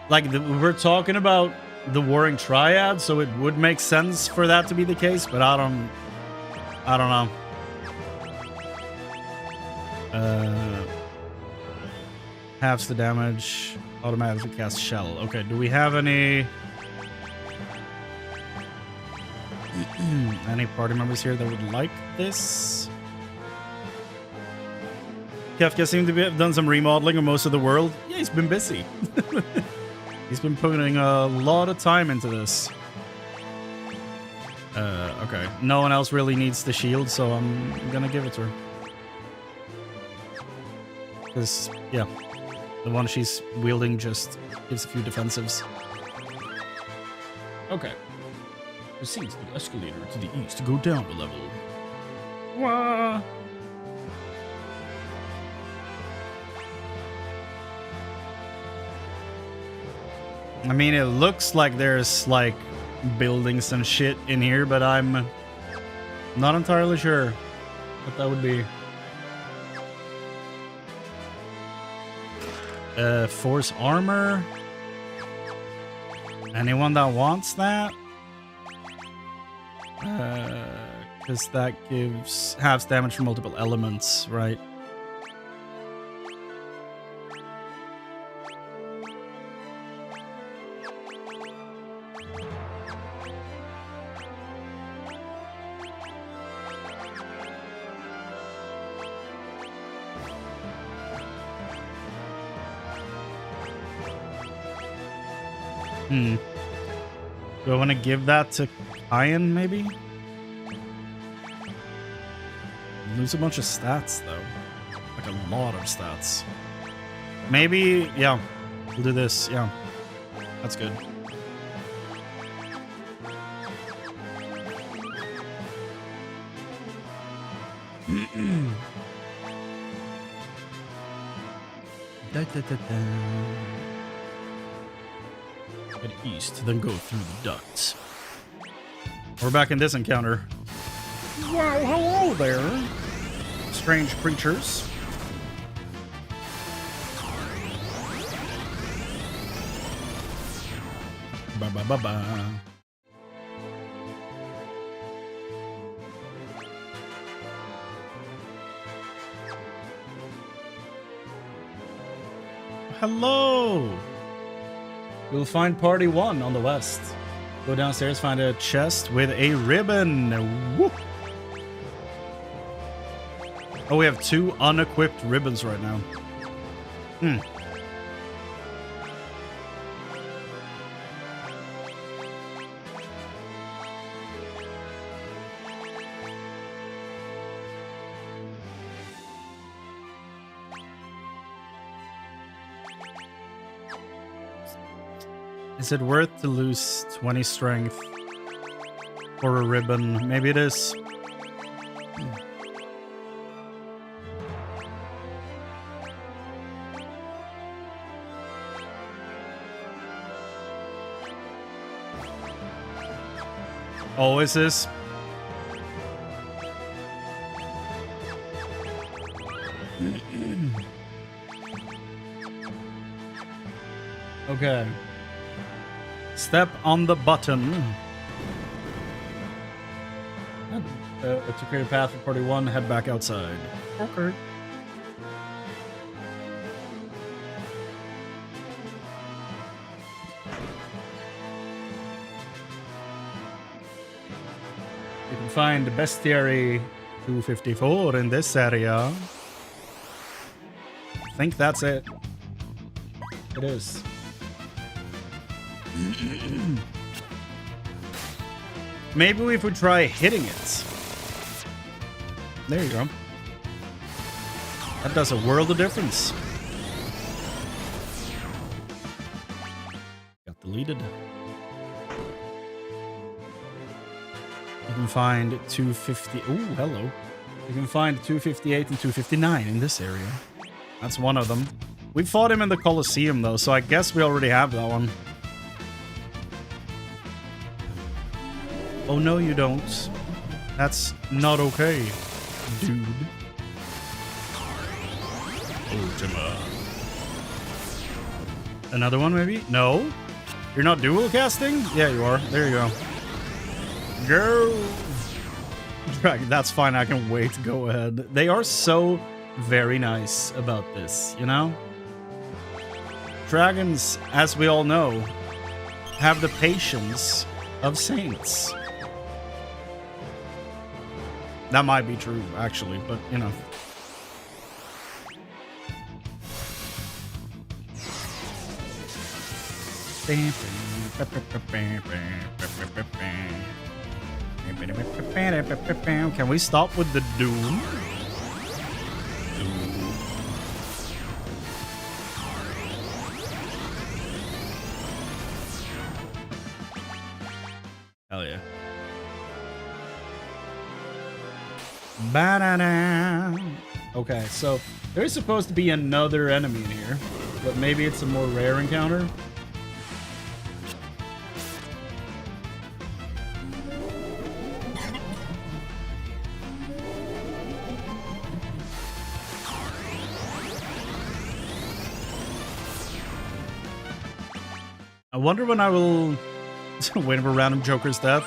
Like, we're talking about the Warring Triad, so it would make sense for that to be the case, but I don't know. Halves the damage, automatically cast Shell. Okay, do we have any party members here that would like this? Kefka seemed to have done some remodeling of most of the world. Yeah, he's been busy. He's been putting a lot of time into this. Okay. No one else really needs the shield, so I'm gonna give it to her. Because, yeah, the one she's wielding just gives a few defensives. Okay. Proceeds the escalator to the east to go down a level. Wah! I mean, it looks like there's, like, buildings and shit in here, but I'm not entirely sure what that would be. Force armor. Anyone that wants that? Because that gives halves damage from multiple elements, right? Do I want to give that to Ian, maybe? Lose a bunch of stats, though. Like a lot of stats. Maybe, yeah. We'll do this, yeah. That's good. Head east, then go through the ducts. We're back in this encounter. Wow, hello there, strange creatures. Ba ba ba ba. Hello. You'll find party 1 on the west. Go downstairs, find a chest with a ribbon. Woo. Oh, we have 2 unequipped ribbons right now. Hmm. Is it worth to lose 20 strength for a ribbon? Maybe it is. Always is. Okay. Step on the button. To create a path for 41, head back outside. Okay. You can find the bestiary 254 in this area. I think that's it. It is. Maybe if we try hitting it. There you go. That does a world of difference. Got deleted. You can find 250. Oh, hello. You can find 258 and 259 in this area. That's one of them. We fought him in the Colosseum, though, so I guess we already have that one. Oh, no, you don't. That's not okay, dude. Ultima. Another one, maybe? No? You're not dual casting? Yeah, you are. There you go. Go! That's fine, I can wait. Go ahead. They are so very nice about this, you know? Dragons, as we all know, have the patience of saints. That might be true, actually, but, you know. Can we stop with the doom? Hell yeah. Ba-da-da. Okay, so there's supposed to be another enemy in here, but maybe it's a more rare encounter. I wonder when I will wait for random Joker's death.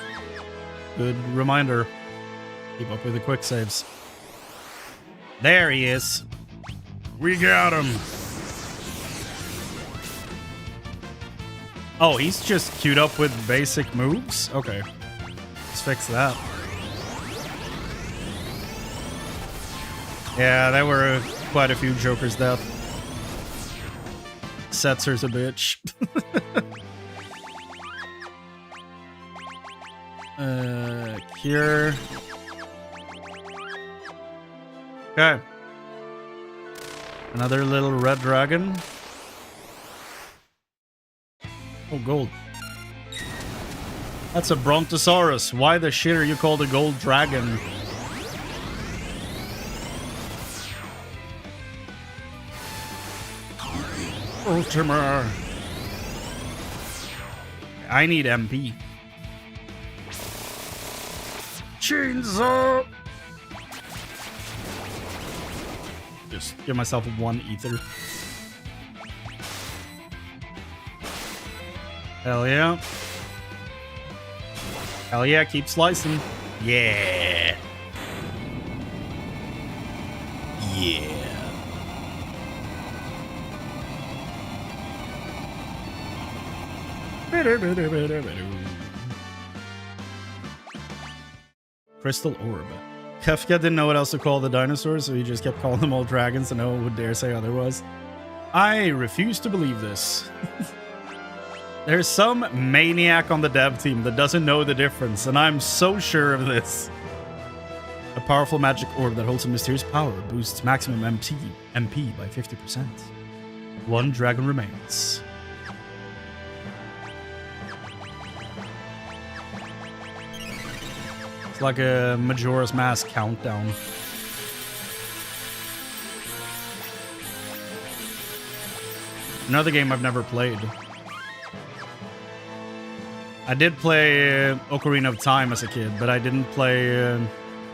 Good reminder. Keep up with the quick saves. There he is. We got him. Oh, he's just queued up with basic moves? Okay. Let's fix that. Yeah, there were quite a few Joker's death. Setzer's a bitch. Cure. Okay. Another little red dragon. Oh, gold. That's a Brontosaurus. Why the shit are you called a gold dragon? Ultima. I need MP. Chainsaw. Just give myself one ether. Hell yeah. Hell yeah, keep slicing. Yeah. Yeah. Crystal orb. Kefka didn't know what else to call the dinosaurs, so he just kept calling them all dragons, and no one would dare say otherwise. I refuse to believe this. There's some maniac on the dev team that doesn't know the difference, and I'm so sure of this. A powerful magic orb that holds a mysterious power boosts maximum MP by 50%. One dragon remains. It's like a Majora's Mask countdown. Another game I've never played. I did play Ocarina of Time as a kid, but I didn't play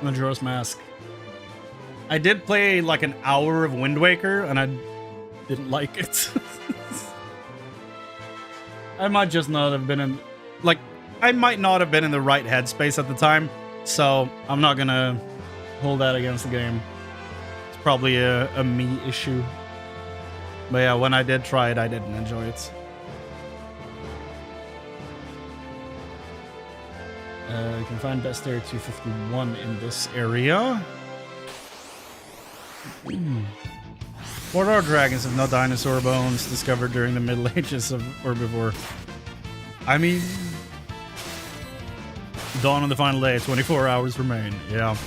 Majora's Mask. I did play like an hour of Wind Waker, and I didn't like it. I might just not have been in... Like, I might not have been in the right headspace at the time, so I'm not gonna hold that against the game. It's probably a me issue. But yeah, when I did try it, I didn't enjoy it. You can find Best Area 251 in this area. What are dragons if not dinosaur bones discovered during the Middle Ages or before? I mean... Dawn on the final day, 24 hours remain. Yeah.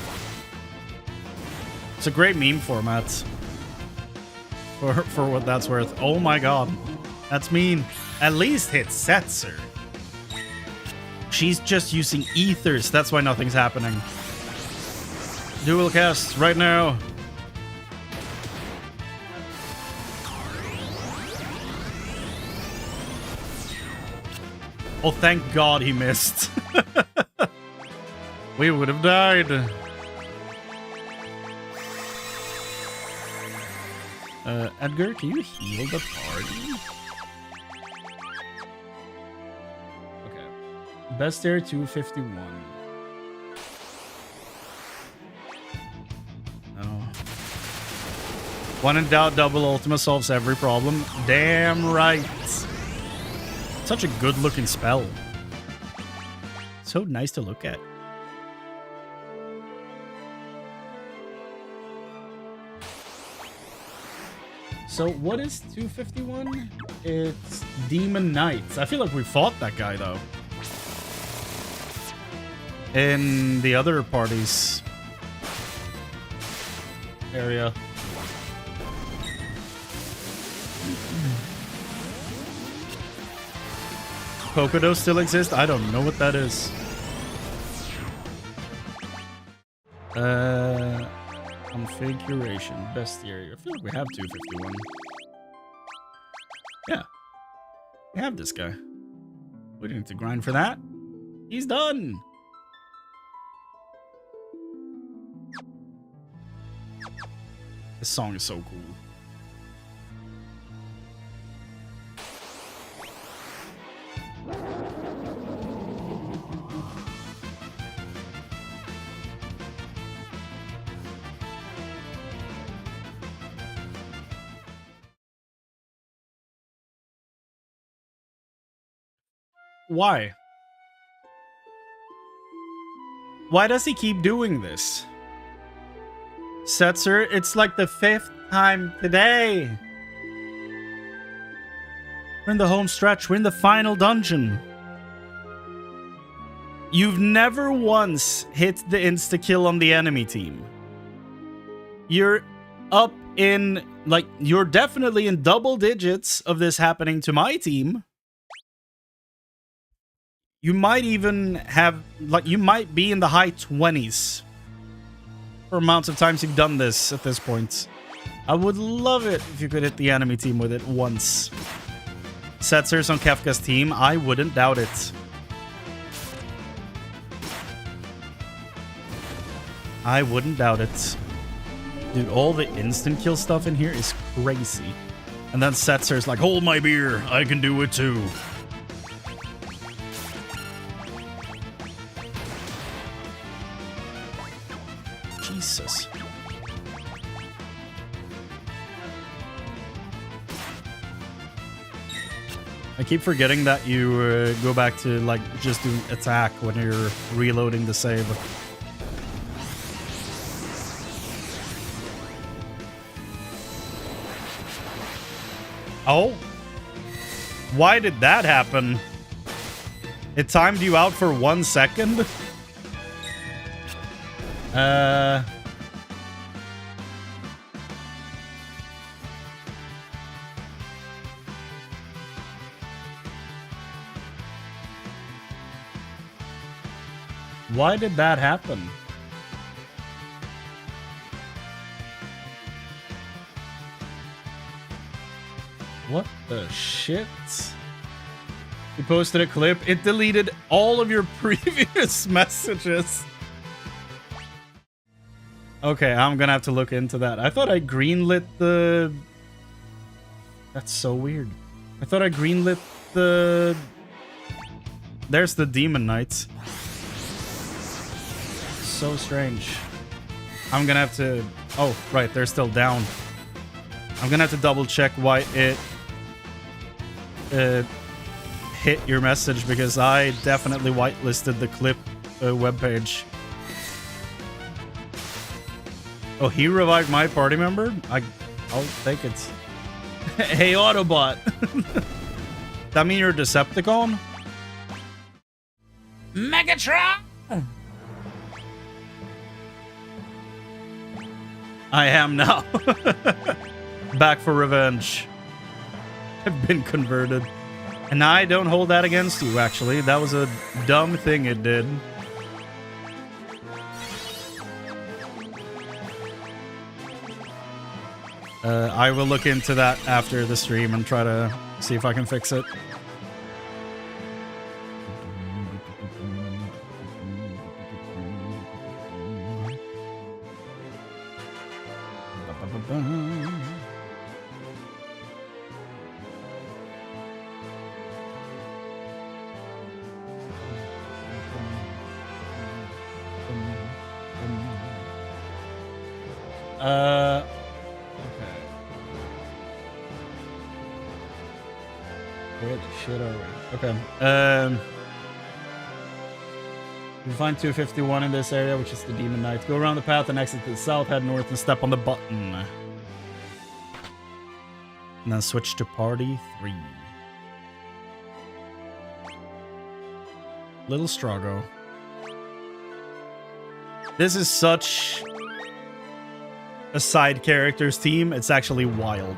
It's a great meme format. For what that's worth. Oh my god. That's mean. At least hit Setzer. She's just using ethers. That's why nothing's happening. Dual cast right now. Oh, thank God he missed. We would have died. Edgar, can you heal the party? Okay. Best Air 251. No. When in doubt, double Ultima solves every problem. Damn right. Such a good looking spell. So nice to look at. So what is 251? It's Demon Knights. I feel like we fought that guy though. In the other party's area. Kokodo still exists? I don't know what that is. Configuration. Best area. I feel like we have 251. Yeah. We have this guy. We didn't need to grind for that. He's done. This song is so cool. Why? Why does he keep doing this? Setzer, it's like the 5th time today. We're in the home stretch. We're in the final dungeon. You've never once hit the insta-kill on the enemy team. You're up in, like, you're definitely in double digits of this happening to my team. You might even have, like, you might be in the high 20s for amounts of times you've done this at this point. I would love it if you could hit the enemy team with it once. Setzer's on Kefka's team. I wouldn't doubt it. I wouldn't doubt it. Dude, all the instant kill stuff in here is crazy. And then Setzer's like, hold my beer. I can do it too. Jesus. I keep forgetting that you go back to, like, just doing attack when you're reloading the save. Oh. Why did that happen? It timed you out for 1 second? Why did that happen? What the shit? You posted a clip. It deleted all of your previous messages. Okay, I'm gonna have to look into that. I thought I greenlit the... That's so weird. I thought I greenlit the... There's the Demon Knights. So strange. I'm gonna have to... Oh, right, they're still down. I'm gonna have to double check why it hit your message, because I definitely whitelisted the clip webpage. Oh, he revived my party member? I'll take it. Hey, Autobot. That mean you're a Decepticon? Megatron! I am now. Back for revenge. I've been converted. And I don't hold that against you, actually. That was a dumb thing it did. I will look into that after the stream and try to see if I can fix it. Okay. Where the shit are we? Okay. You find 251 in this area, which is the Demon Knight. Go around the path and exit to the south, head north, and step on the button. And then switch to Party 3. Little Strago. This is such a side characters team. It's actually wild.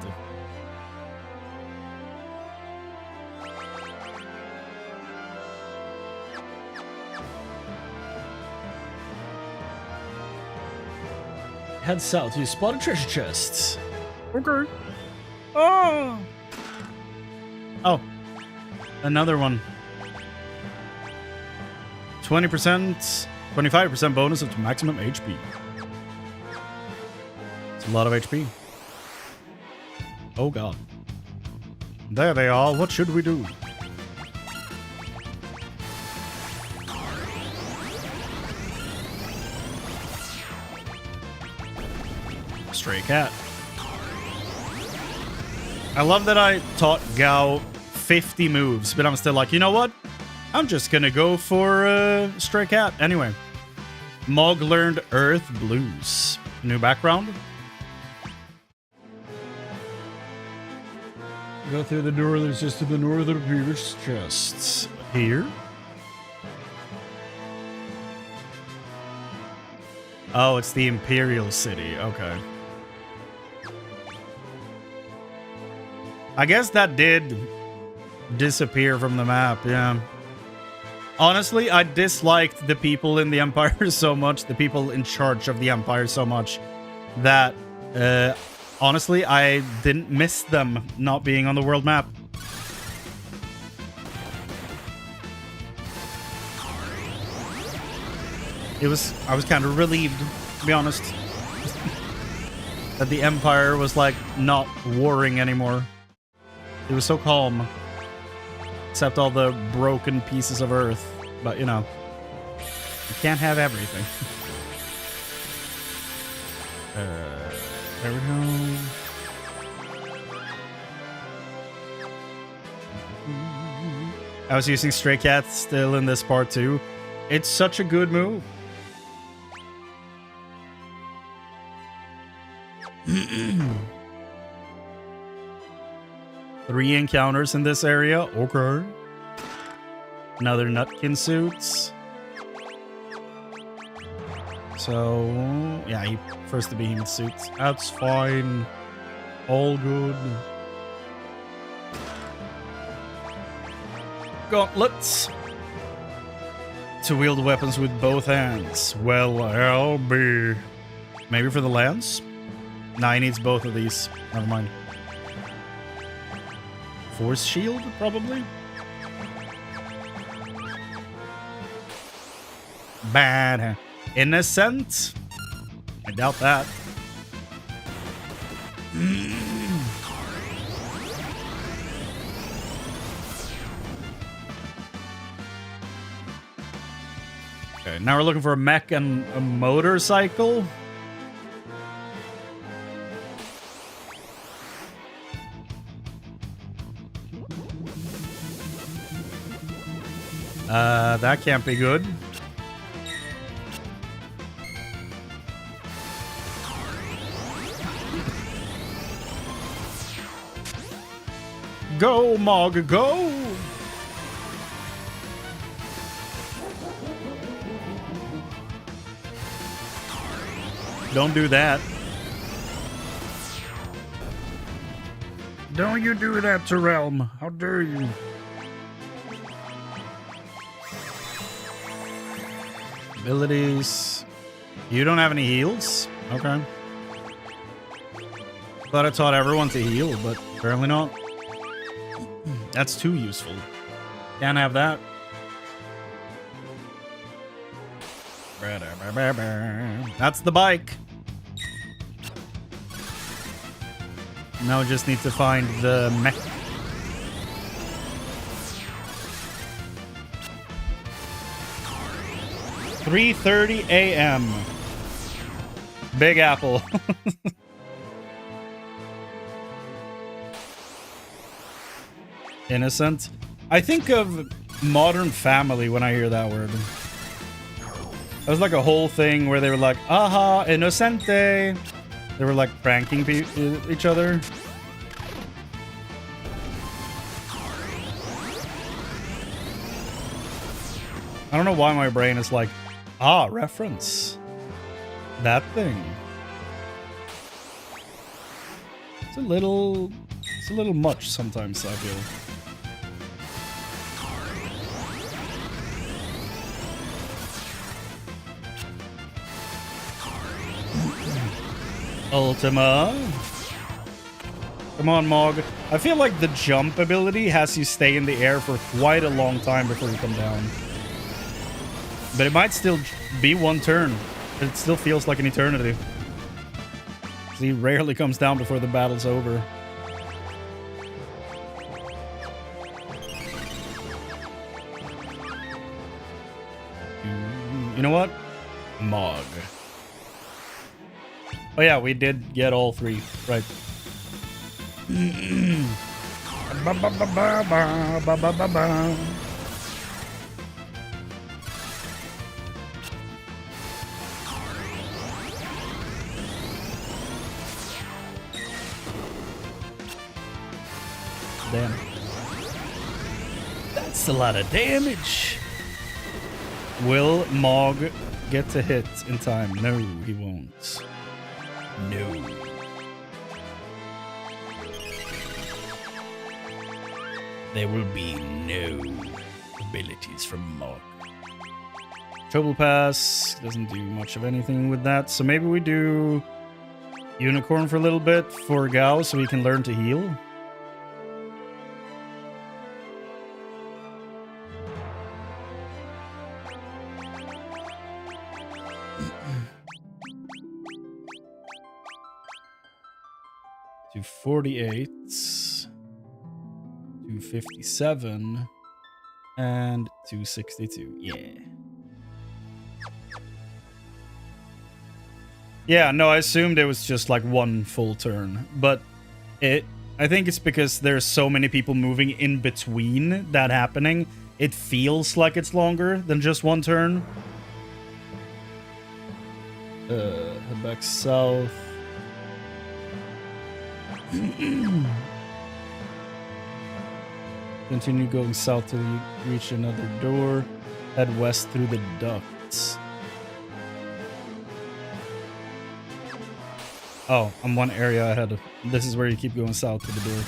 Head south. You spot a treasure chest. Okay. Oh. Oh. Another one. 20%, 25% bonus up to maximum HP. It's a lot of HP. Oh god. There they are. What should we do? Stray cat. I love that I taught Gao 50 moves, but I'm still like, you know what? I'm just gonna go for Stray Cat. Anyway. Mog learned Earth Blues. New background. Go through the door that's just to the north of the previous chests. Here? Oh, it's the Imperial City. Okay. I guess that did disappear from the map, yeah. Honestly, I disliked the people in the Empire so much, the people in charge of the Empire so much, that, honestly, I didn't miss them not being on the world map. I was kind of relieved, to be honest, that the Empire was, like, not warring anymore. It was so calm. Except all the broken pieces of Earth. But, you know, you can't have everything. There we go. I was using Stray Cat still in this part too. It's such a good move. 3 encounters in this area. Okay. Another Nutkin suits. So, yeah, he prefers the behemoth suits. That's fine. All good. Gauntlets. To wield weapons with both hands. Well, I'll be... Maybe for the lance? Nah, he needs both of these. Never mind. Force shield, probably? Bad. Innocent? I doubt that. Okay, now we're looking for a mech and a motorcycle. That can't be good. Go, Mog, go! Don't do that. Don't you do that to Realm. How dare you? Abilities. You don't have any heals? Okay. Thought I taught everyone to heal, but apparently not. That's too useful. Can't have that. That's the bike. Now we just need to find the mech. $3:30 a.m. Big Apple. Innocent. I think of Modern Family when I hear that word. It was like a whole thing where they were like, aha, innocente. They were like pranking each other. I don't know why my brain is like, ah, reference. That thing. It's a little much sometimes, I feel. Ultima. Come on, Mog. I feel like the jump ability has you stay in the air for quite a long time before you come down. But it might still be one turn. It still feels like an eternity. He rarely comes down before the battle's over. You know what? Mog. Oh yeah, we did get all 3, right? Damn. That's a lot of damage. Will Mog get to hit in time? No, he won't. No. There will be no abilities from Mog. Trouble Pass doesn't do much of anything with that, so maybe we do Unicorn for a little bit for Gao so he can learn to heal. To 48, 257, and 262. Yeah. Yeah, no, I assumed it was just like one full turn, but I think it's because there's so many people moving in between that happening. It feels like it's longer than just one turn. Head back south. Continue going south till you reach another door. Head west through the ducts. Oh, I'm one area ahead. This is where you keep going south to the door.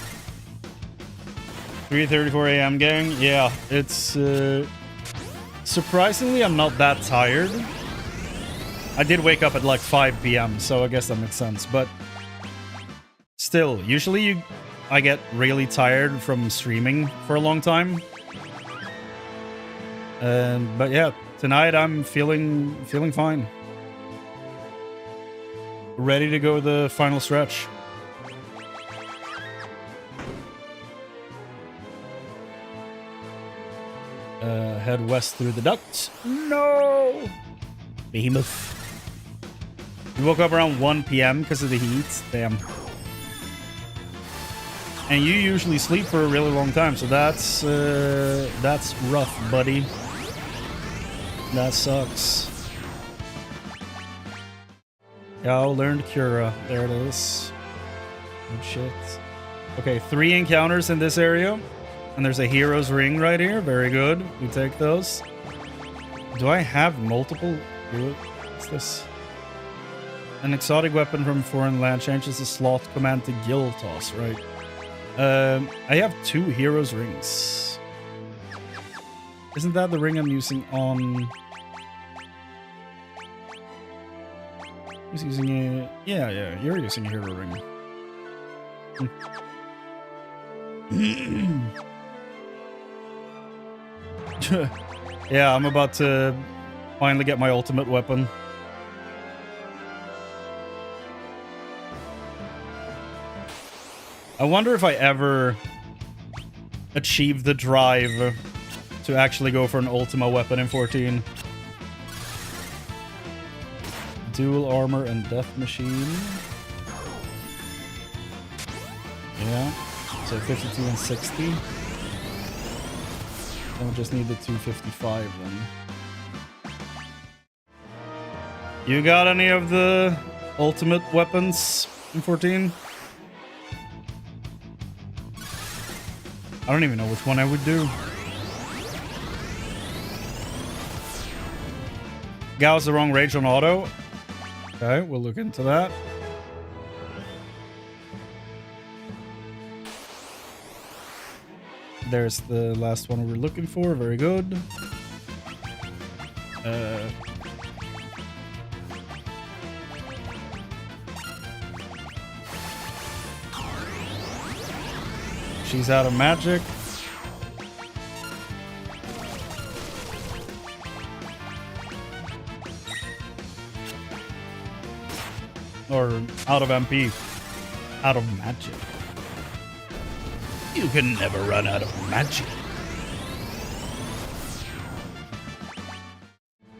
3:34 a.m. gang. Yeah, it's surprisingly I'm not that tired. I did wake up at like 5 p.m. so I guess that makes sense. But still, usually I get really tired from streaming for a long time. But yeah, tonight I'm feeling fine. Ready to go the final stretch. Head west through the ducts. No! Behemoth. We woke up around 1 p.m. because of the heat. Damn. And you usually sleep for a really long time, so that's rough, buddy. That sucks. Yeah, I learned Cura. There it is. Good shit. Okay, 3 encounters in this area. And there's a hero's ring right here. Very good. We take those. Do I have multiple? What's this? An exotic weapon from foreign land changes the slot command to guild toss, right? I have 2 hero's rings. Isn't that the ring I'm using on... Who's using a... Yeah, you're using a hero ring. Yeah, I'm about to finally get my ultimate weapon. I wonder if I ever achieve the drive to actually go for an Ultima weapon in 14. Dual armor and death machine. Yeah. So 52 and 60. Then we just need the 255 then. You got any of the ultimate weapons in 14? I don't even know which one I would do. Gal's the wrong rage on auto. Okay, we'll look into that. There's the last one we were looking for. Very good. She's out of magic. Or out of MP. Out of magic. You can never run out of magic.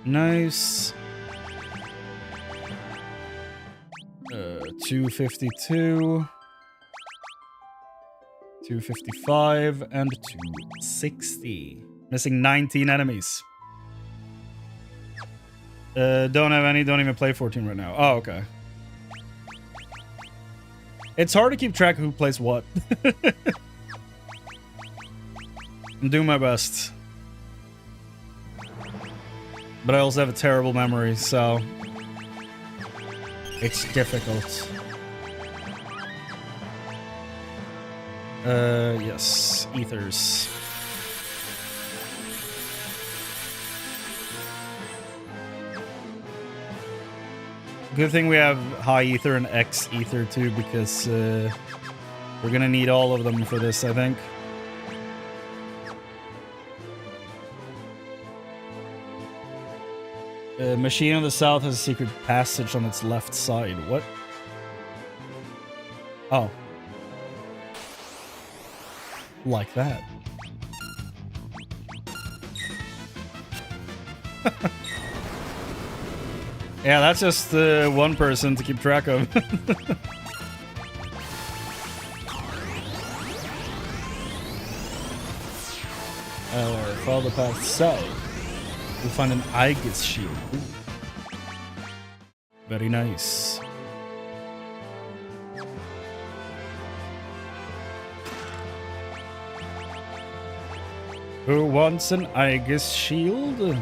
Nice. 252. 255 and 260. Missing 19 enemies. Don't have any, don't even play 14 right now. Oh, okay. It's hard to keep track of who plays what. I'm doing my best. But I also have a terrible memory, so it's difficult. Yes, ethers. Good thing we have high ether and X ether too, because we're gonna need all of them for this, I think. Machine of the South has a secret passage on its left side. What? Oh. Like that. Yeah, that's just one person to keep track of. Follow the path south. You'll find an Aegis shield. Ooh. Very nice. Who wants an Aegis shield?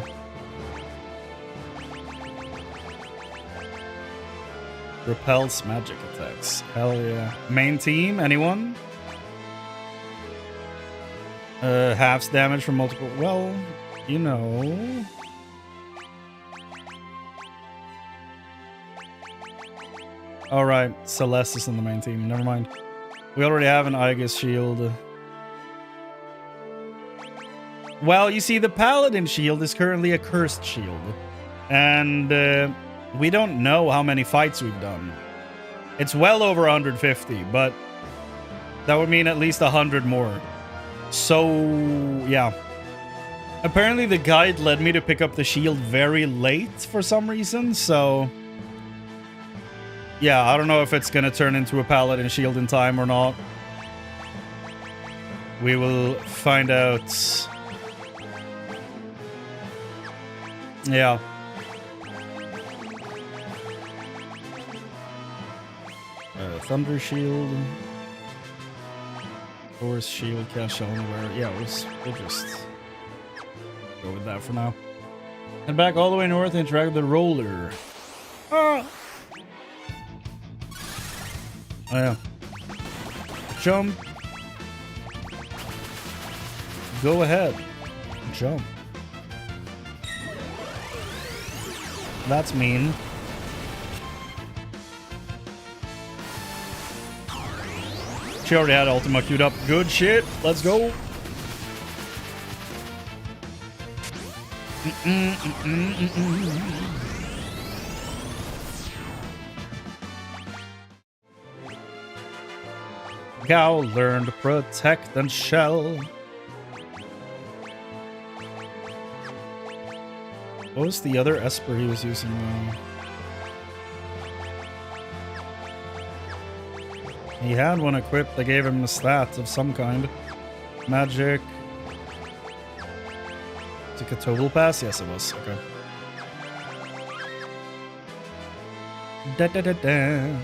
Repels magic attacks. Hell yeah. Main team, anyone? Halves damage from multiple. Well, you know. Alright, Celeste is on the main team. Never mind. We already have an Aegis shield. Well, you see, the Paladin shield is currently a cursed shield. And we don't know how many fights we've done. It's well over 150, but that would mean at least 100 more. So, yeah. Apparently the guide led me to pick up the shield very late for some reason, so... yeah, I don't know if it's gonna turn into a Paladin shield in time or not. We will find out. Yeah. Thunder shield. Force shield, cast shell anywhere. Yeah, we'll just go with that for now. And back all the way north and interact with the roller. Ah! Oh yeah. Jump. Go ahead. Jump. That's mean. She already had Ultima queued up. Good shit. Let's go. Gao learned to protect and shell. What was the other Esper he was using? He had one equipped that gave him a stat of some kind. Magic. Is it a total pass? Yes, it was. Okay. Da da da da.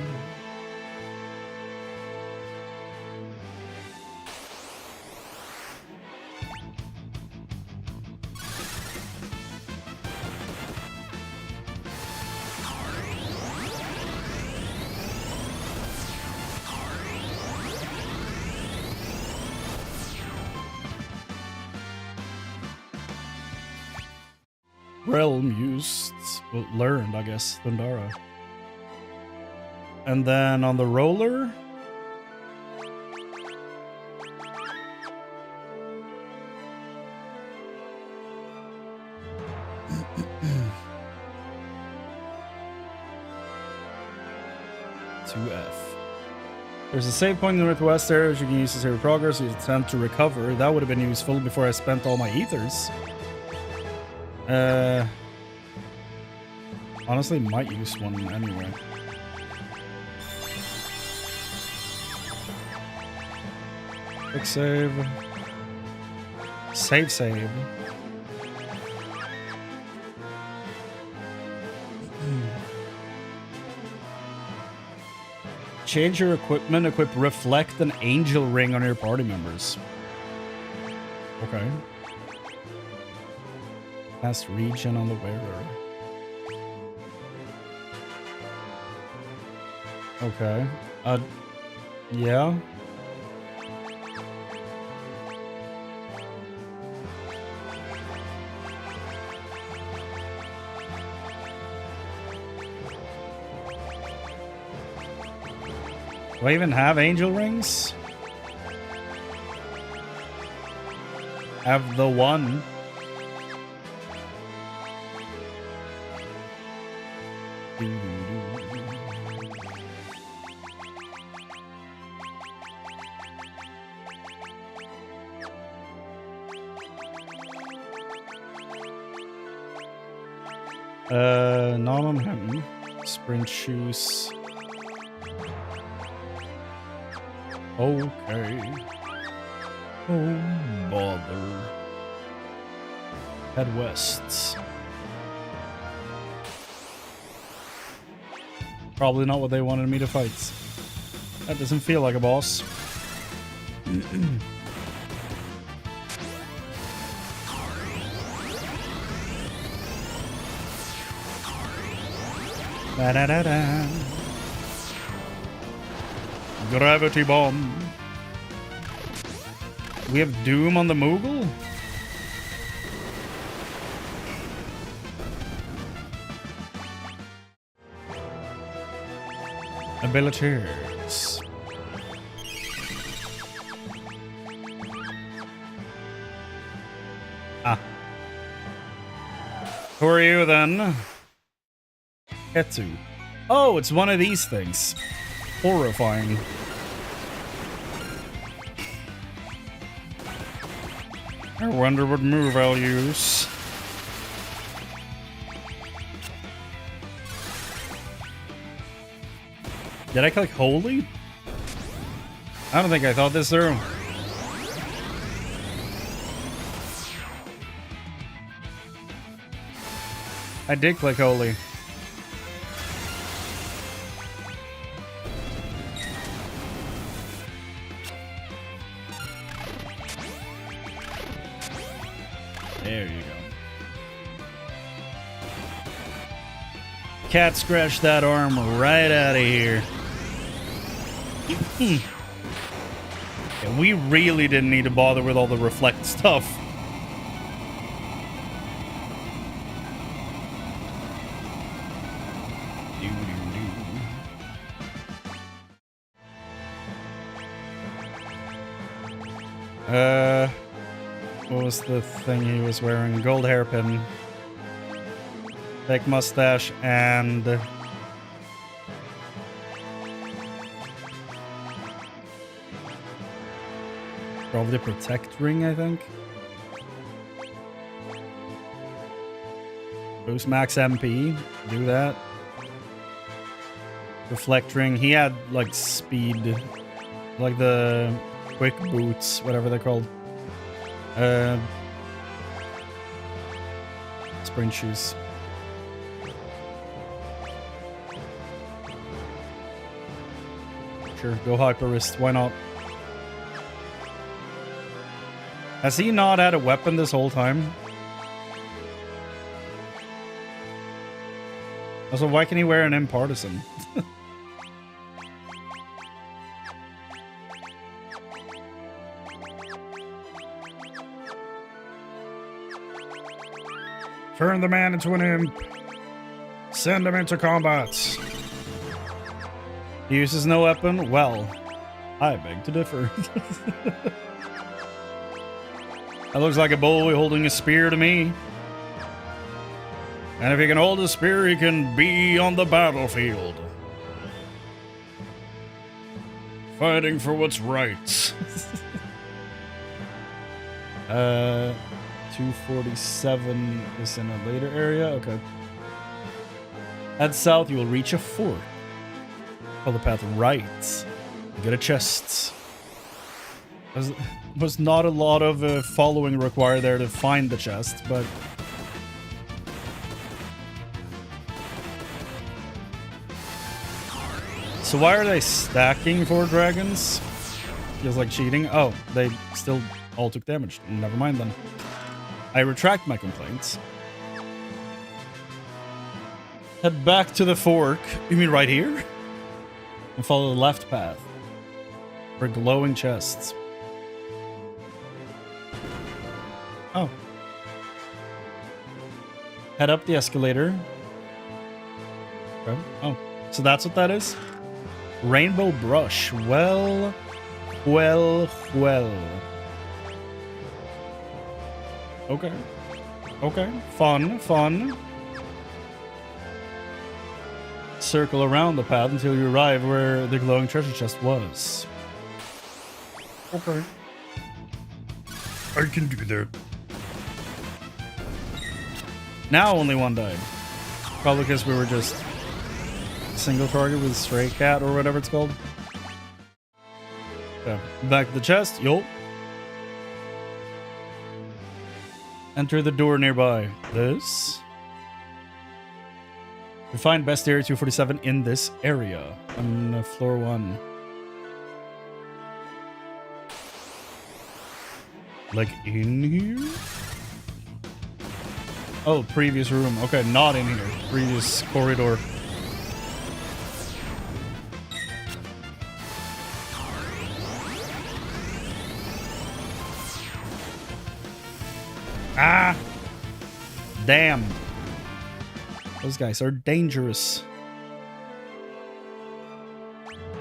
Realm used, well, learned, I guess, Thundara. And then on the roller, there's a save point in the northwest area which you can use to save progress. You attempt to recover. That would have been useful before I spent all my ethers. Honestly, might use one anyway. Quick save. Save. Change your equipment. Equip Reflect an Angel Ring on your party members. Okay. Cast Regen on the wearer. Okay. Yeah. Do I even have angel rings? Have the one. Not on him. Sprint shoes. Okay. Oh, bother. Head west. Probably not what they wanted me to fight. That doesn't feel like a boss. Da-da-da-da. Gravity bomb. We have Doom on the Moogle? Abilities. Ah. Who are you then? Ketsu. Oh, it's one of these things. Horrifying. I wonder what move I'll use. Did I click holy? I don't think I thought this through. I did click holy. There you go. Cat scratched that arm right out of here. Yeah, we really didn't need to bother with all the reflect stuff. What was the thing he was wearing? Gold hairpin. Fake mustache and... probably protect ring, I think. Boost max MP. Do that. Reflect ring. He had, like, speed. Like the quick boots, whatever they're called. Sprint shoes. Sure, go hyper wrist. Why not? Has he not had a weapon this whole time? Also, why can he wear an impartisan? Turn the man into an imp. Send him into combat. He uses no weapon? Well, I beg to differ. That looks like a boy holding a spear to me. And if he can hold a spear, he can be on the battlefield. Fighting for what's right. 247 is in a later area. Okay. Head south, you will reach a fort. Follow the path right. Get a chest. Was not a lot of following required there to find the chest, but... So why are they stacking 4 dragons? Feels like cheating. Oh, they still all took damage. Never mind then. I retract my complaints. Head back to the fork. You mean right here? And follow the left path. For glowing chests. Oh. Head up the escalator. Okay. Oh. So that's what that is? Rainbow brush. Well. Okay. Okay. Fun. Circle around the path until you arrive where the glowing treasure chest was. Okay. I can do that. Now only one died. Probably because we were just single target with stray cat or whatever it's called. Okay. Back to the chest. Yo. Enter the door nearby. This. We find best area 247 in this area. On floor 1. Like in here? Oh, previous room. Okay, not in here. Previous corridor. Damn. Those guys are dangerous.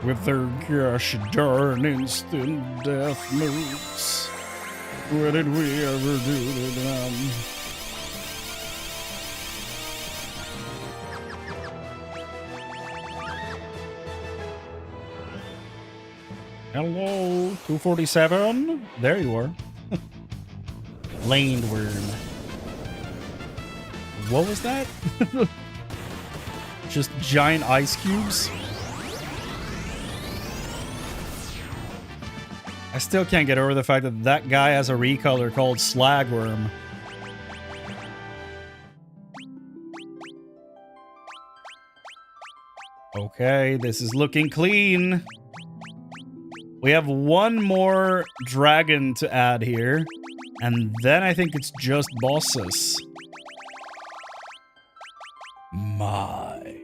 With their gosh darn instant death moves. What did we ever do to them? Hello, 247. There you are. Laned worm. What was that? Just giant ice cubes? I still can't get over the fact that that guy has a recolor called Slagworm. Okay, this is looking clean. We have one more dragon to add here, and then I think it's just bosses. My,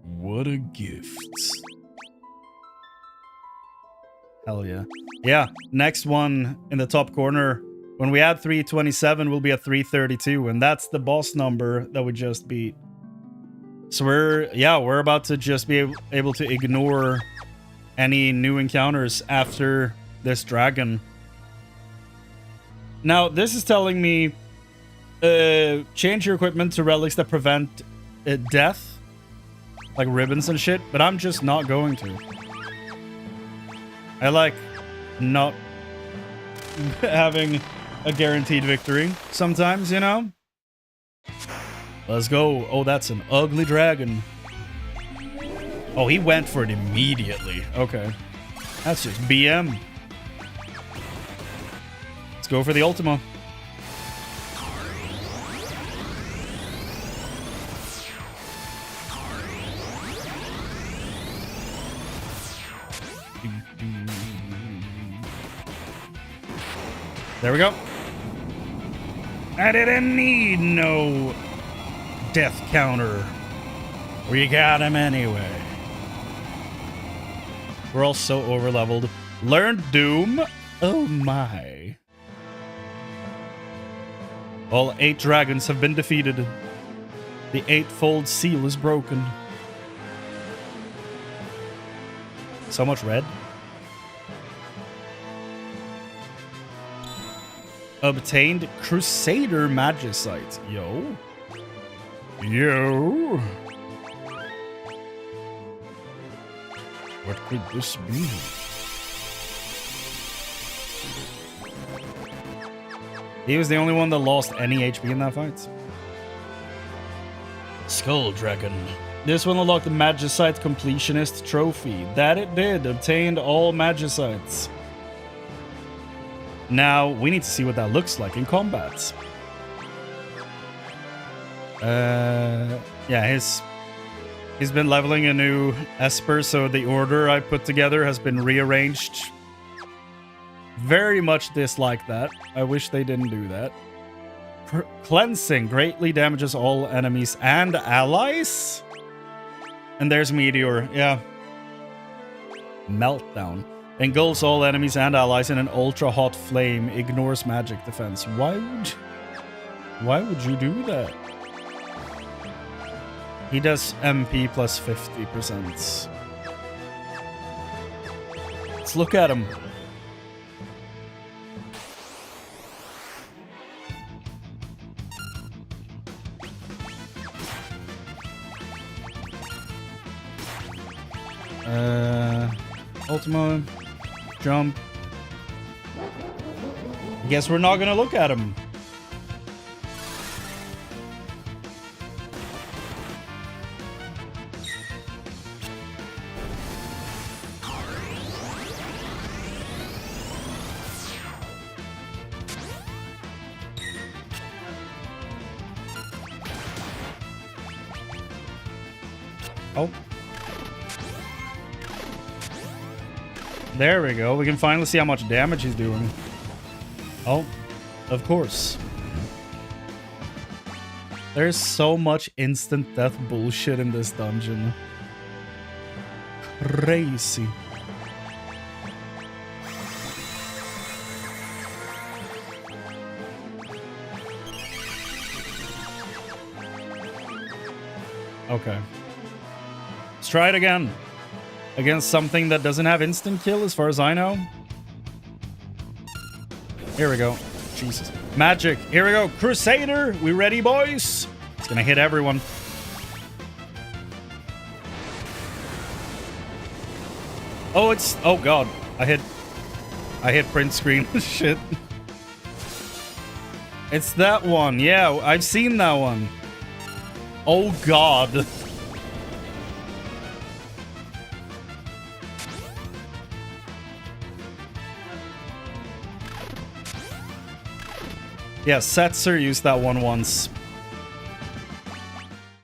what a gift. Hell yeah. Yeah, next one in the top corner. When we add 327, we'll be at 332, and that's the boss number that we just beat. So we're about to just be able to ignore any new encounters after this dragon. Now, this is telling me change your equipment to relics that prevent death, like ribbons and shit, but I'm just not going to. I like not having a guaranteed victory sometimes, you know? Let's go. Oh, that's an ugly dragon. Oh, he went for it immediately. Okay. That's just BM. Let's go for the Ultima. There we go. I didn't need no death counter. We got him anyway. We're all so over-leveled. Learned Doom. Oh my. All 8 dragons have been defeated. The 8-fold seal is broken. So much red. Obtained Crusader Magicite. Yo. Yo. What could this be? He was the only one that lost any HP in that fight. Skull Dragon. This one unlocked the Magicite Completionist Trophy. That it did. Obtained all Magicites. Now, we need to see what that looks like in combat. Yeah, he's been leveling a new Esper, so the order I put together has been rearranged. Very much dislike that. I wish they didn't do that. Cleansing greatly damages all enemies and allies. And there's Meteor, yeah. Meltdown. Engulfs all enemies and allies in an ultra-hot flame. Ignores magic defense. Why would you do that? He does MP plus 50%. Let's look at him. Ultima. Jump. Guess we're not gonna look at him. Oh. There we go. We can finally see how much damage he's doing. Oh, of course. There's so much instant death bullshit in this dungeon. Crazy. Okay. Let's try it again. Against something that doesn't have instant kill, as far as I know. Here we go. Jesus. Magic. Here we go. Crusader. We ready, boys? It's gonna hit everyone. Oh, it's... Oh, God. I hit print screen. Shit. It's that one. Yeah, I've seen that one. Oh, God. Yeah, Setzer used that one once.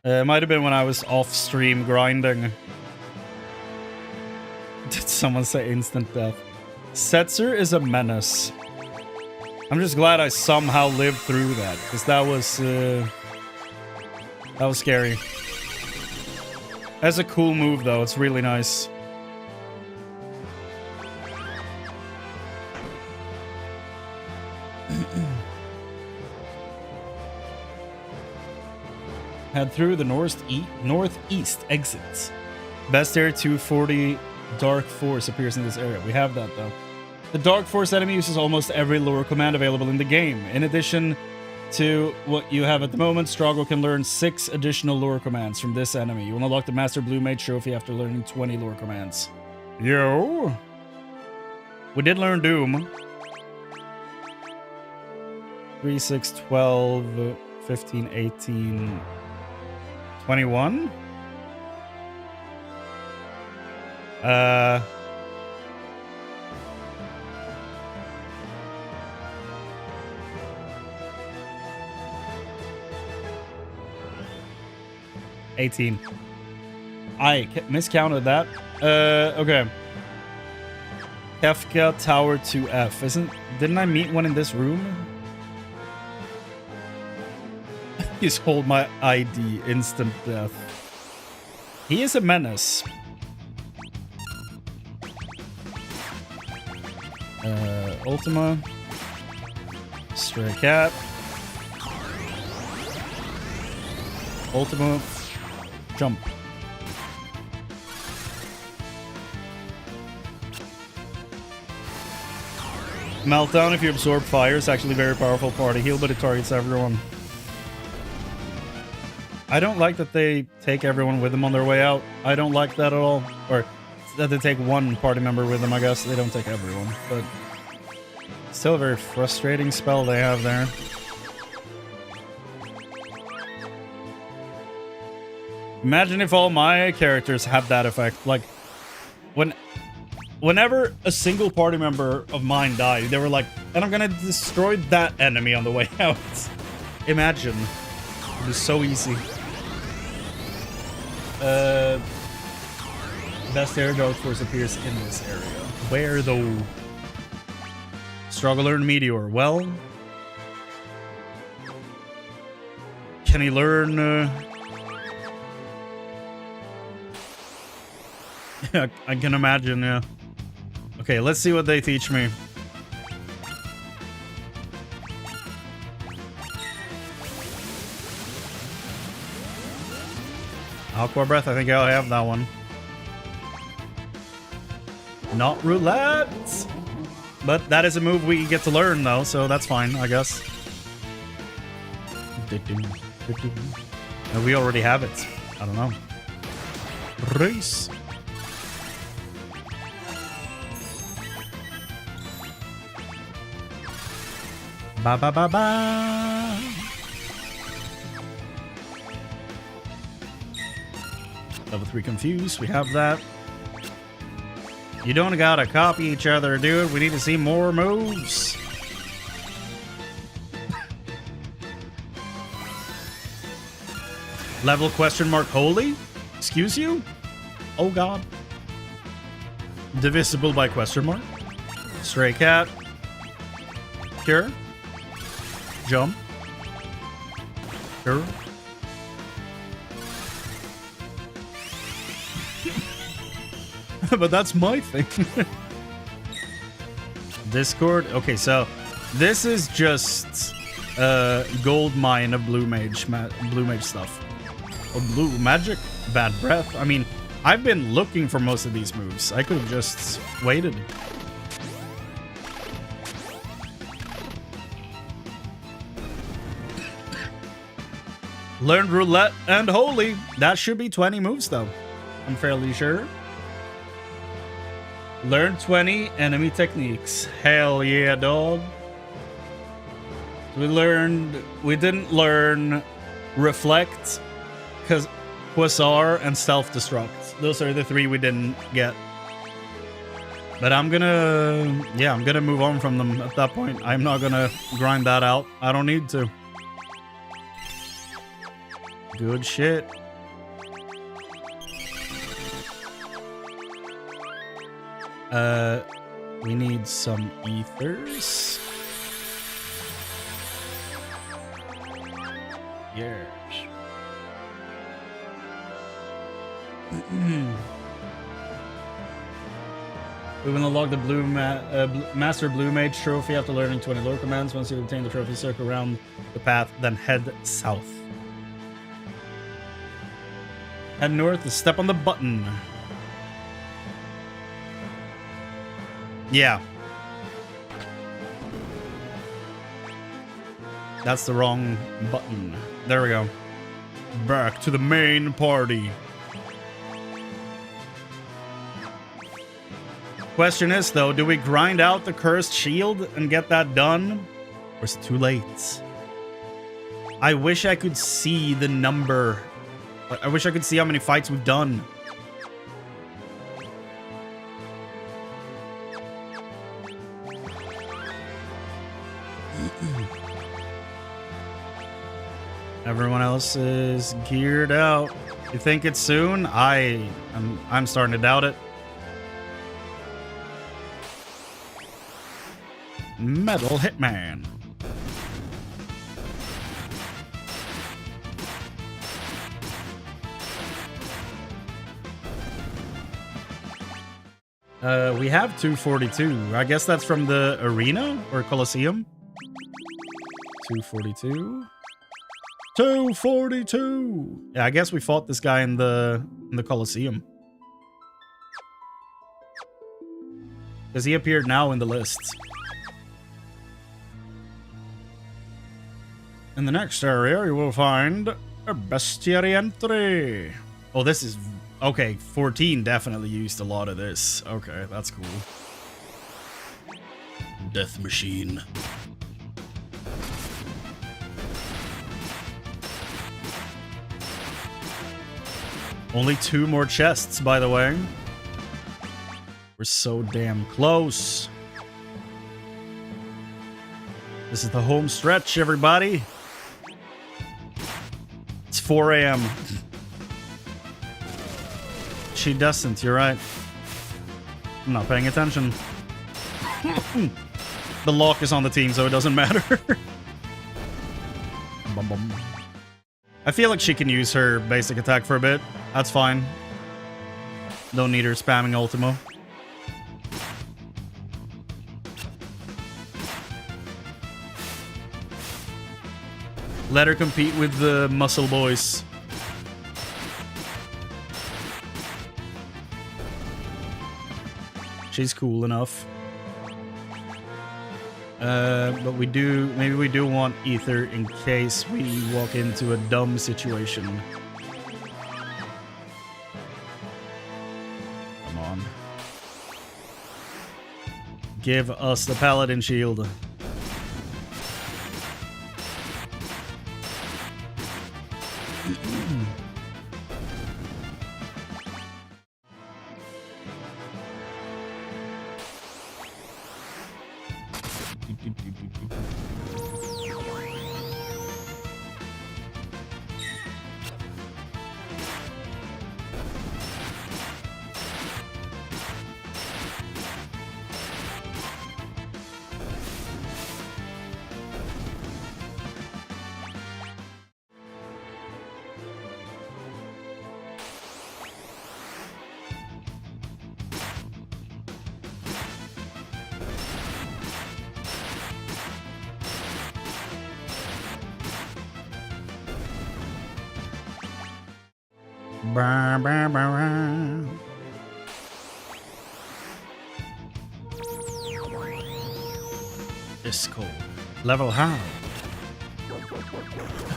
It might have been when I was off-stream grinding. Did someone say instant death? Setzer is a menace. I'm just glad I somehow lived through that, because that was scary. That's a cool move, though. It's really nice. Head through the northeast exits. Best area 240 Dark Force appears in this area. We have that, though. The Dark Force enemy uses almost every lure command available in the game. In addition to what you have at the moment, Torgal can learn 6 additional lure commands from this enemy. You will unlock the Master Blue Mage trophy after learning 20 lure commands. Yo! We did learn Doom. 3, 6, 12, 15, 18, 21? 18. I miscounted that. Okay. Kefka Tower 2F. Didn't I meet one in this room? Just hold my ID. Instant death. He is a menace. Ultima. Stray Cat. Ultima. Jump. Meltdown, if you absorb fire, is actually a very powerful party heal, but it targets everyone. I don't like that they take everyone with them on their way out. I don't like that at all. Or that they take one party member with them, I guess. They don't take everyone, but still a very frustrating spell they have there. Imagine if all my characters had that effect. Like, whenever a single party member of mine died, they were like, and I'm gonna destroy that enemy on the way out. Imagine. It was so easy. Best air Dark Force appears in this area. Where though? Struggle learn Meteor. Well, can he learn? Yeah, I can imagine. Yeah. Okay, let's see what they teach me. Aqua Breath, I think I'll have that one. Not roulette! But that is a move we get to learn, though, so that's fine, I guess. And we already have it. I don't know. Race! Ba ba ba ba! Level 3 confused, we have that. You don't gotta copy each other, dude. We need to see more moves. Level question mark holy? Excuse you? Oh god. Divisible by question mark. Stray cat. Cure. Jump. Cure. But that's my thing. Discord. Okay, so this is just gold mine of blue mage stuff. Oh, blue magic, bad breath. I mean, I've been looking for most of these moves. I could have just waited. Learned roulette and holy. That should be 20 moves though. I'm fairly sure. Learn 20 enemy techniques. Hell yeah, dog. We didn't learn reflect, Quasar, and self-destruct. Those are the 3 we didn't get. But I'm gonna move on from them at that point. I'm not gonna grind that out. I don't need to. Good shit. We need some ethers. Yes. We will unlock the Master Blue Mage trophy after learning 20 lore commands. Once you obtain the trophy, circle around the path, then head south. Head north to step on the button. Yeah. That's the wrong button. There we go. Back to the main party. Question is, though, do we grind out the cursed shield and get that done? Or is it too late? I wish I could see the number. I wish I could see how many fights we've done. Everyone else is geared out. You think it's soon? I'm starting to doubt it. Metal Hitman. We have 242. I guess that's from the arena or Colosseum. 242. 242. Yeah, I guess we fought this guy in the Colosseum. Because he appeared now in the list. In the next area, you will find a bestiary entry. Oh, this is... Okay, 14 definitely used a lot of this. Okay, that's cool. Death Machine. Only 2 more chests, by the way. We're so damn close. This is the home stretch, everybody. It's 4 a.m. She doesn't, you're right. I'm not paying attention. The lock is on the team, so it doesn't matter. Bum, bum. I feel like she can use her basic attack for a bit. That's fine. Don't need her spamming Ultimo. Let her compete with the muscle boys. She's cool enough. But maybe we do want Ether in case we walk into a dumb situation. Come on. Give us the Paladin Shield. Bah, bah, bah, bah. Disco. Level how?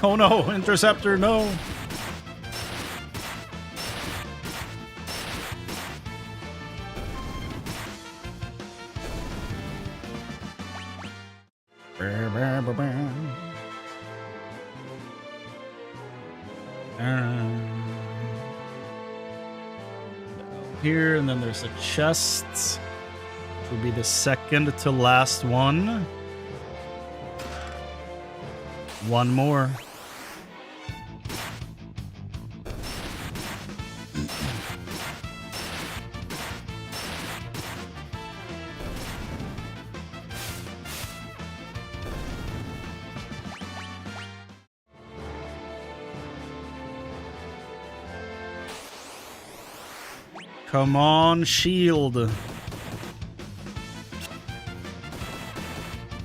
Oh no, Interceptor, no! Here, and then there's a chest. Which will be the second to last one. One more. Come on, shield.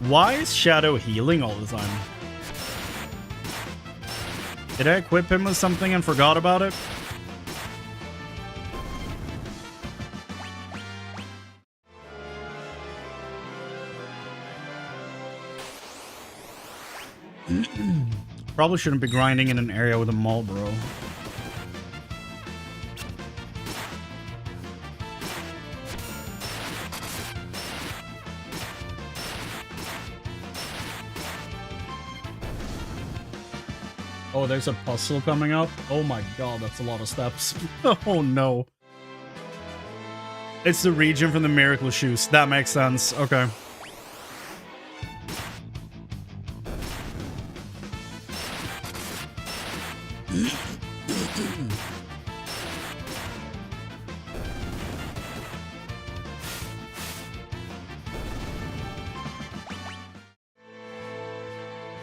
Why is Shadow healing all the time? Did I equip him with something and forgot about it? Probably shouldn't be grinding in an area with a Marlboro. Oh, there's a puzzle coming up? Oh my god, that's a lot of steps. Oh no. It's the region from the Miracle Shoes. That makes sense. Okay.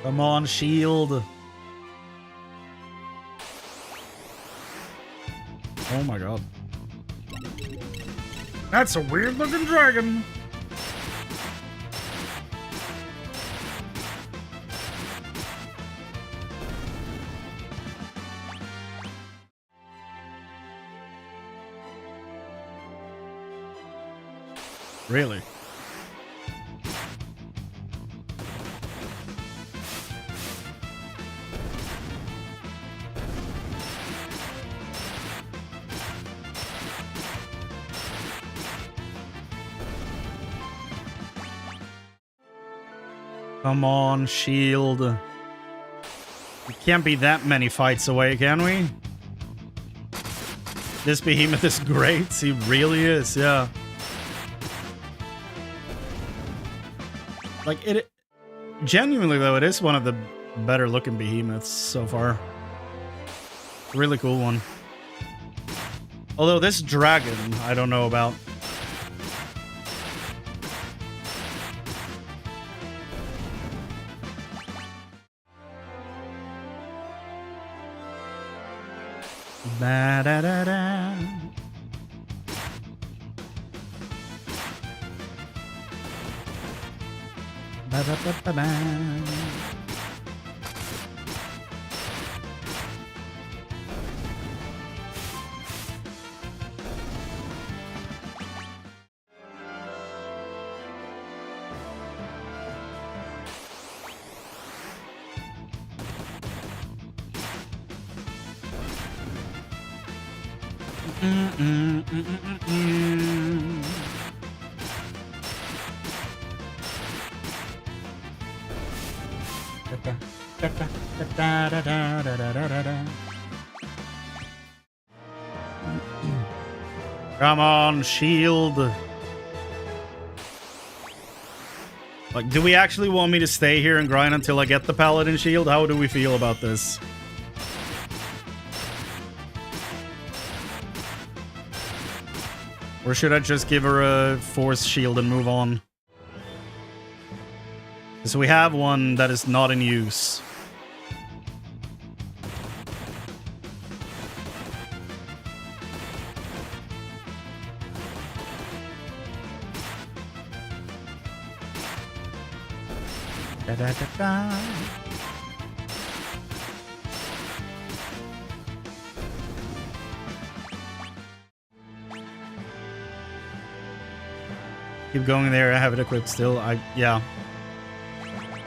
Come on, shield. Oh my god. That's a weird looking dragon. Really? Come on, shield. We can't be that many fights away, can we? This behemoth is great. He really is, yeah. Like, it... Genuinely, though, it is one of the better looking behemoths so far. Really cool one. Although this dragon, I don't know about. Ba da da da. Ba ba ba ba ba. Come on, shield. Like, do we actually want me to stay here and grind until I get the paladin shield? How do we feel about this? Or should I just give her a force shield and move on? So we have one that is not in use. Da, da, da, da. Keep going there. I have it equipped still. Yeah.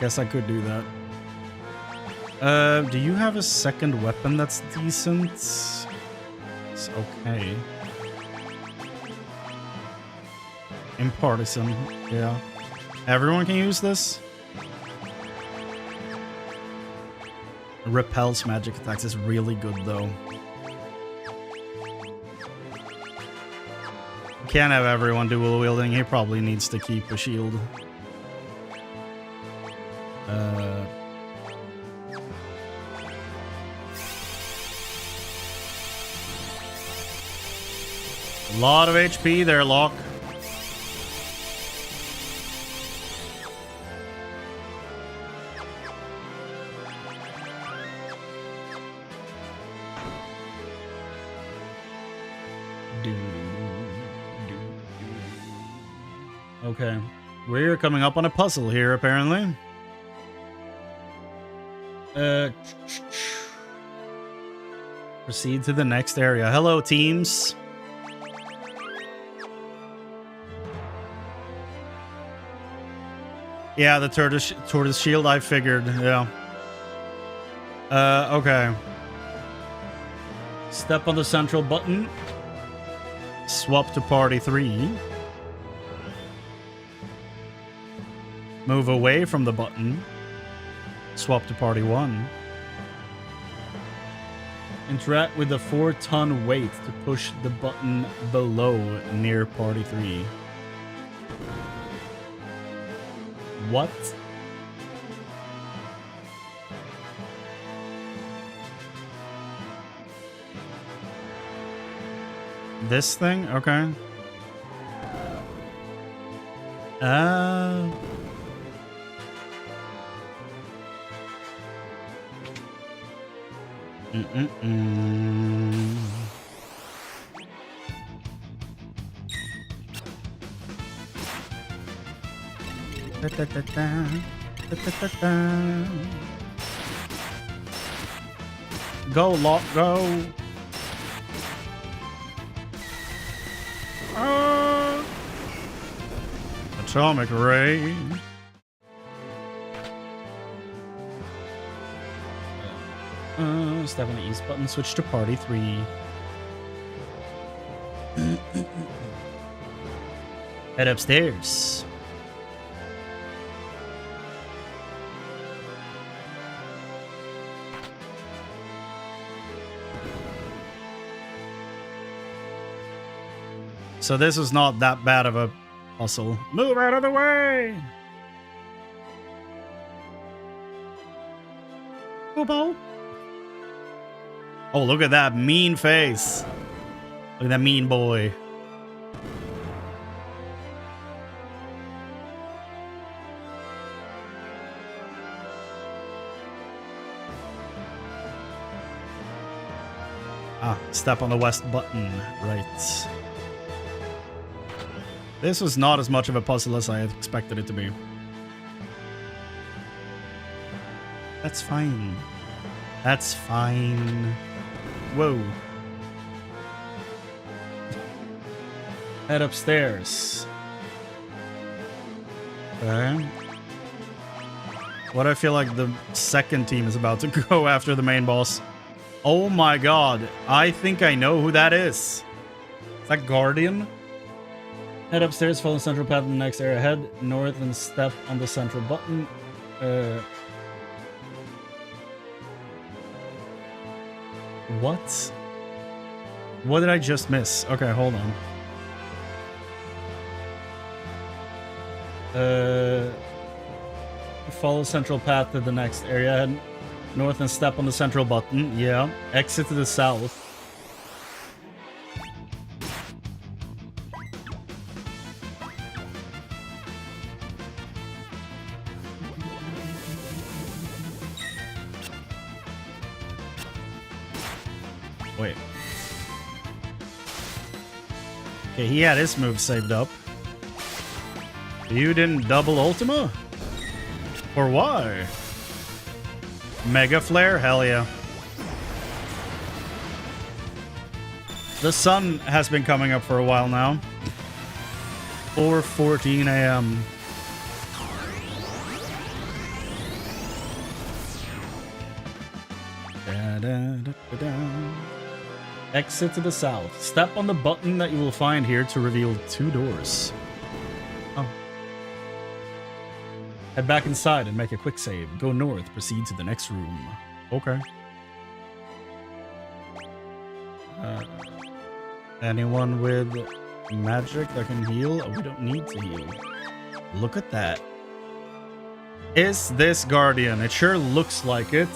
Guess I could do that. Do you have a second weapon that's decent? It's okay. Impartisan. Yeah. Everyone can use this? Repels magic attacks is really good though. Can't have everyone dual wielding. He probably needs to keep a shield. A lot of HP there, Locke. Okay, we're coming up on a puzzle here, apparently. Proceed to the next area. Hello, teams. Yeah, the tortoise shield, I figured, yeah. Okay. Step on the central button. Swap to party 3. Move away from the button. Swap to party 1. Interact with the 4-ton weight to push the button below near party 3. What? This thing? Okay. Go, Locke, go. Atomic ray. Step on the east button, switch to party 3. Head upstairs. So this is not that bad of a puzzle. Move out of the way! Boobo. Oh, look at that mean face. Look at that mean boy. Ah, step on the west button. Right. This was not as much of a puzzle as I had expected it to be. That's fine. That's fine. Whoa. Head upstairs. Okay. What I feel like the second team is about to go after the main boss. Oh my god. I think I know who that is. Is that Guardian? Head upstairs, follow the central path in the next area. Head north and step on the central button. What? What did I just miss? Okay, hold on. Follow central path to the next area. Head north and step on the central button. Yeah. Exit to the south. Wait. Okay, he had his move saved up. You didn't double Ultima? Or why? Mega Flare? Hell yeah. The sun has been coming up for a while now. 4:14 a.m. Exit to the south. Step on the button that you will find here to reveal 2 doors. Oh. Head back inside and make a quick save. Go north, proceed to the next room. Okay. Anyone with magic that can heal? Oh, we don't need to heal. Look at that. Is this Guardian? It sure looks like it.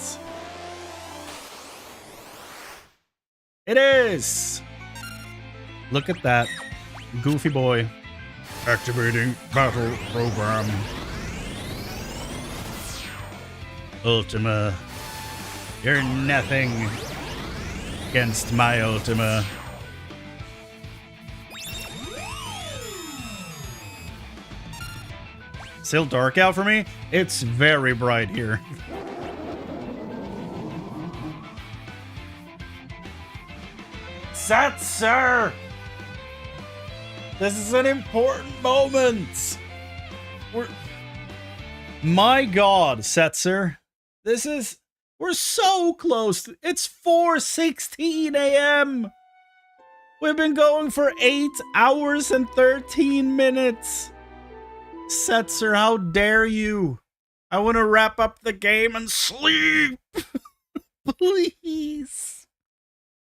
It is! Look at that. Goofy boy. Activating battle program. Ultima. You're nothing against my Ultima. Still dark out for me? It's very bright here. Setzer! This is an important moment! My god, Setzer. We're so close. It's 4:16 a.m. We've been going for 8 hours and 13 minutes. Setzer, how dare you? I want to wrap up the game and sleep. Please.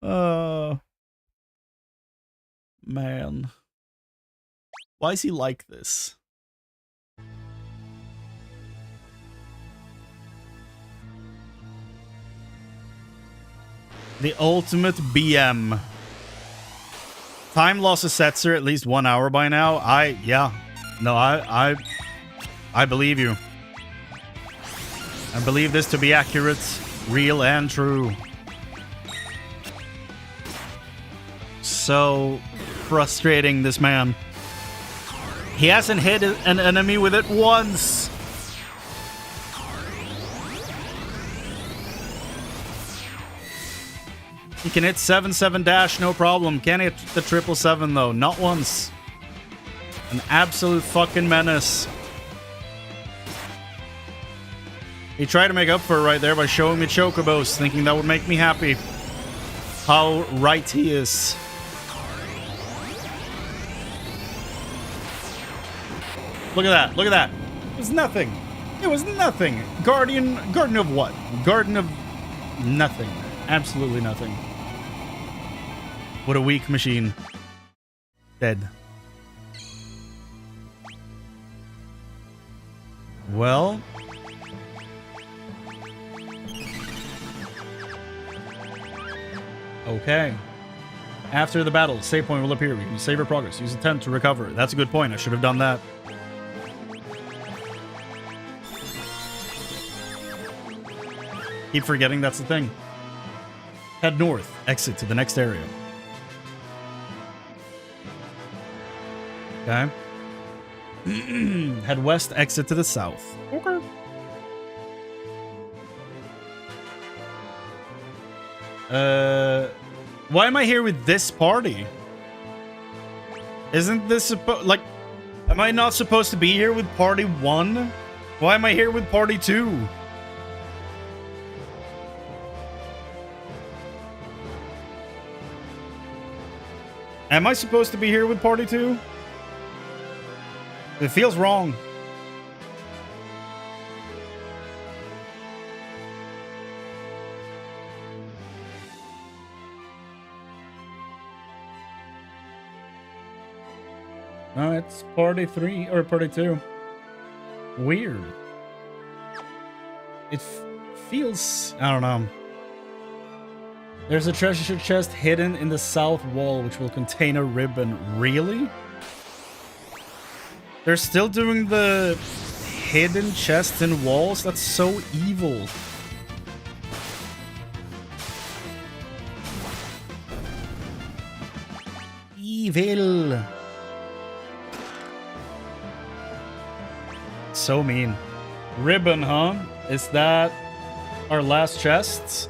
Oh. Man. Why is he like this? The ultimate BM. Time loss of Setzer at least 1 hour by now. I believe you. I believe this to be accurate, real, and true. So frustrating, this man. He hasn't hit an enemy with it once. He can hit 7-7 dash, no problem. Can't hit the 777 though, not once. An absolute fucking menace. He tried to make up for it right there by showing me Chocobos, thinking that would make me happy. How right he is. Look at that, look at that. It was nothing. It was nothing. Guardian of what? Guardian of nothing. Absolutely nothing. What a weak machine. Dead. Well. Okay. After the battle, save point will appear. We can save our progress. Use a tent to recover. That's a good point. I should have done that. Keep forgetting that's the thing. Head north. Exit to the next area. Okay. Head west. Exit to the south. Okay. Why am I here with this party? Isn't this like... Am I not supposed to be here with party 1? Why am I here with party 2? Am I supposed to be here with party 2? It feels wrong. No, it's party 3 or party 2. Weird. It feels... I don't know. There's a treasure chest hidden in the south wall which will contain a ribbon. Really? They're still doing the hidden chests in walls? That's so evil. Evil. So mean. Ribbon, huh? Is that our last chest?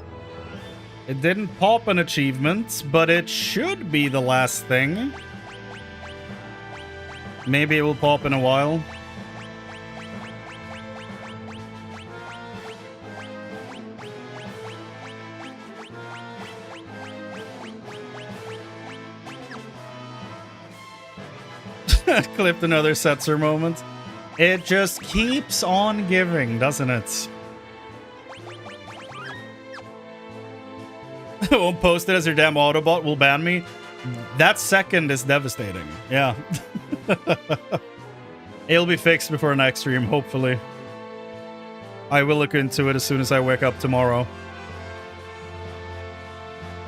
It didn't pop an achievement, but it should be the last thing. Maybe it will pop in a while. Clipped another Setzer moment. It just keeps on giving, doesn't it? Won't post it as your damn Autobot will ban me. That second is devastating. Yeah. It'll be fixed before next stream, hopefully. I will look into it as soon as I wake up tomorrow.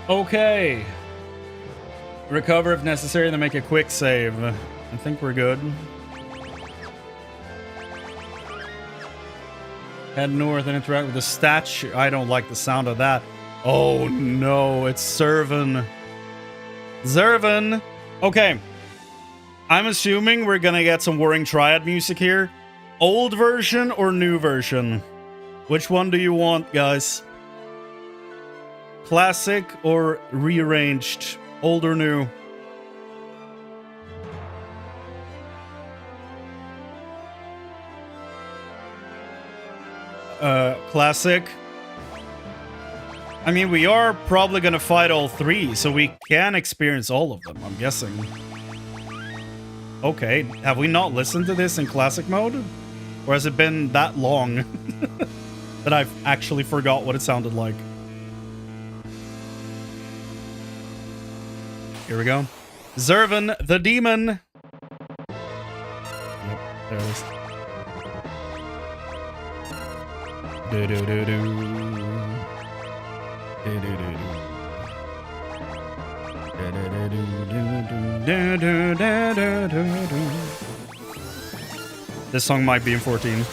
Okay. Recover if necessary, then make a quick save. I think we're good. Head north and interact with the statue. I don't like the sound of that. Oh no, it's Zervan. Zervan! Okay. I'm assuming we're gonna get some Warring Triad music here. Old version or new version? Which one do you want, guys? Classic or rearranged? Old or new? Classic. I mean, we are probably gonna fight all three, so we can experience all of them, I'm guessing. Okay, have we not listened to this in classic mode? Or has it been that long that I've actually forgot what it sounded like? Here we go. Zervan the Demon. Yep, there it is. Do do do do. Do do do do. This song might be in 14.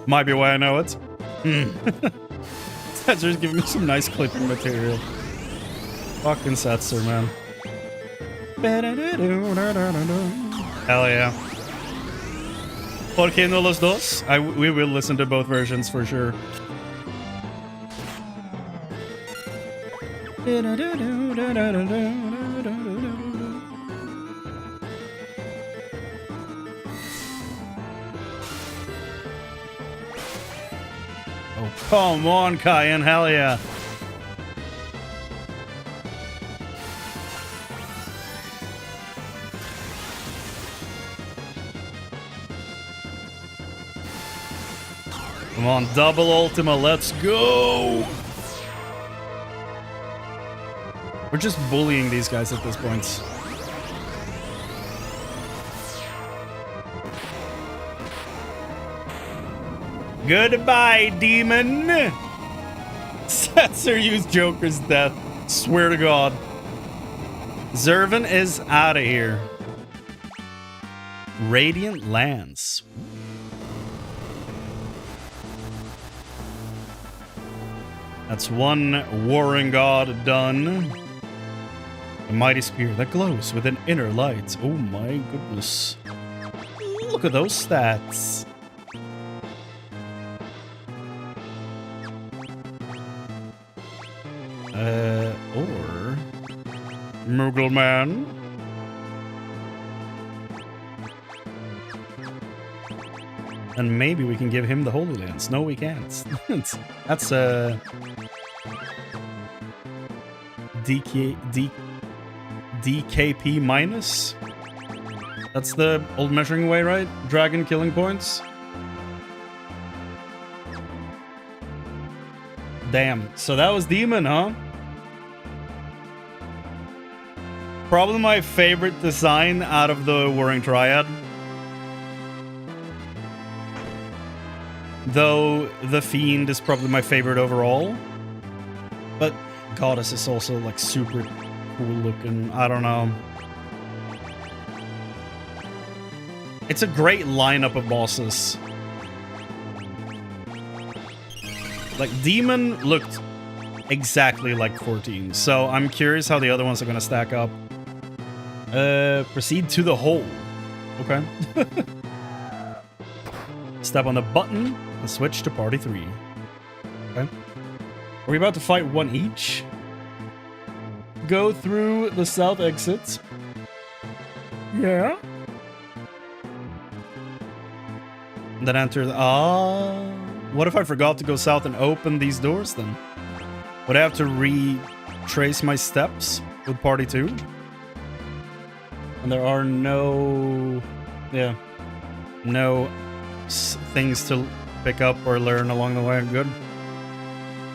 Might be why I know it. Setzer's giving me some nice clipping material. Fucking Setzer, man. Hell yeah. ¿Por qué no los dos? We will listen to both versions for sure. Oh, come on, Cayenne, hell yeah. Come on, double Ultima, let's go! We're just bullying these guys at this point. Goodbye, demon! Setzer used Joker's death. Swear to God. Zervan is out of here. Radiant Lands. That's one Warring God done. A mighty spear that glows with an inner light. Oh my goodness. Look at those stats. Or Moogle Man. And maybe we can give him the Holy Lands. No, we can't. That's DKP minus. That's the old measuring way, right? Dragon killing points. Damn. So that was Demon, huh? Probably my favorite design out of the Warring Triad. Though the Fiend is probably my favorite overall. But Goddess is also like super cool looking. I don't know. It's a great lineup of bosses. Like Demon looked exactly like 14. So I'm curious how the other ones are gonna stack up. Proceed to the hole. Okay. Step on the button and switch to party 3. Okay. Are we about to fight one each? Go through the south exits. Yeah. Then enter the... Ah... What if I forgot to go south and open these doors then? Would I have to retrace my steps with party 2? And there are no... Yeah. No things to pick up or learn along the way. Good.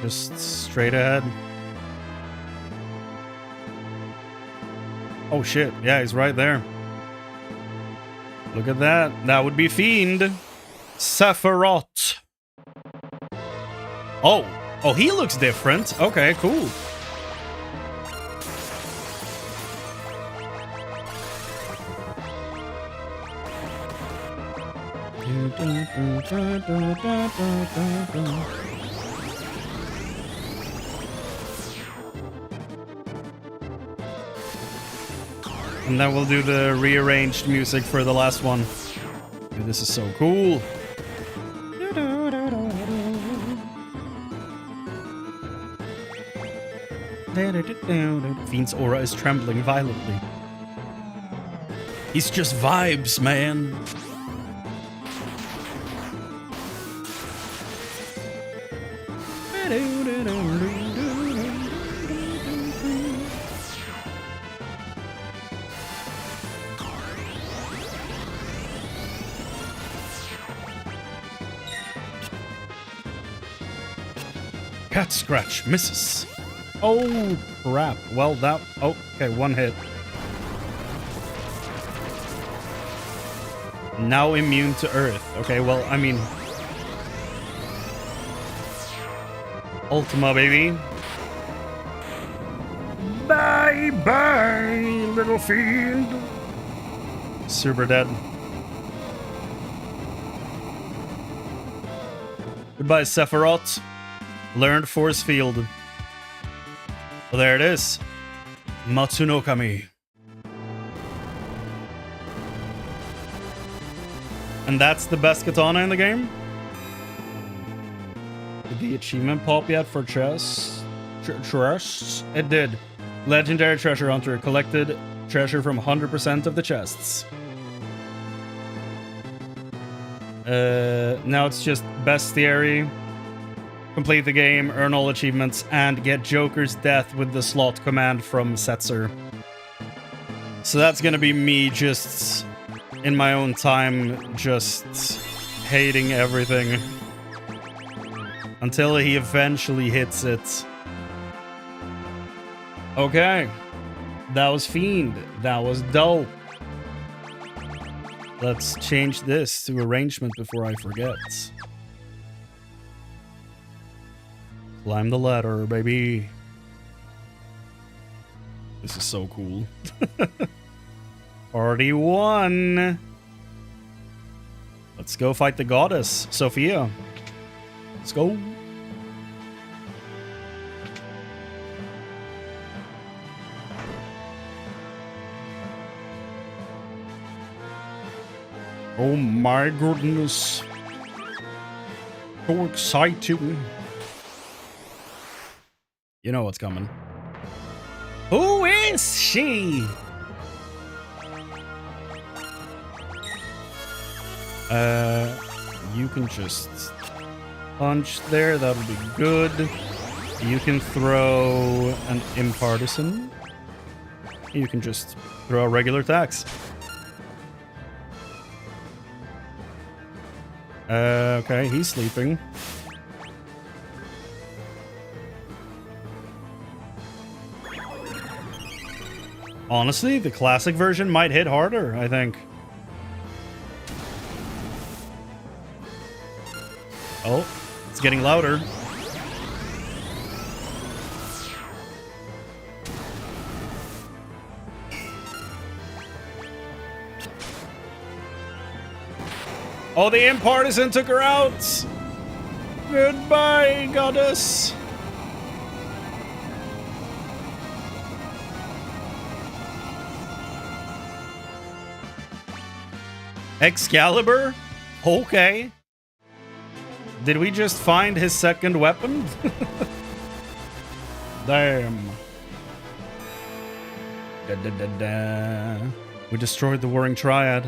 Just straight ahead. Oh shit. Yeah, he's right there. Look at that. That would be Fiend. Sephiroth. Oh. Oh, he looks different. Okay, cool. And then we'll do the rearranged music for the last one. Dude, this is so cool. Fiend's aura is trembling violently. He's just vibes, man. Cat scratch misses. Oh crap. Well, that... Oh, okay, one hit. Now immune to Earth. Okay, well, I mean... Ultima, baby. Bye-bye, little fiend. Super dead. Goodbye, Sephiroth. Learned Force Field. Well, there it is. Matsunokami. And that's the best katana in the game? Did the achievement pop yet for chests? It did. Legendary Treasure Hunter collected treasure from 100% of the chests. Now it's just bestiary. Complete the game, earn all achievements, and get Joker's death with the slot command from Setzer. So that's gonna be me just, in my own time, just hating everything. Until he eventually hits it. Okay. That was Fiend. That was dope. Let's change this to arrangement before I forget. Climb the ladder, baby. This is so cool. Party 1. Let's go fight the goddess, Sophia. Let's go. Oh my goodness. So exciting. You know what's coming. Who is she? You can just punch there. That'll be good. You can throw an impartisan. You can just throw regular attacks. Okay, he's sleeping. Honestly, the classic version might hit harder, I think. Oh, it's getting louder. Oh, the impartisan took her out! Goodbye, goddess! Excalibur? Okay. Did we just find his second weapon? Damn. Da, da, da, da. We destroyed the Warring Triad.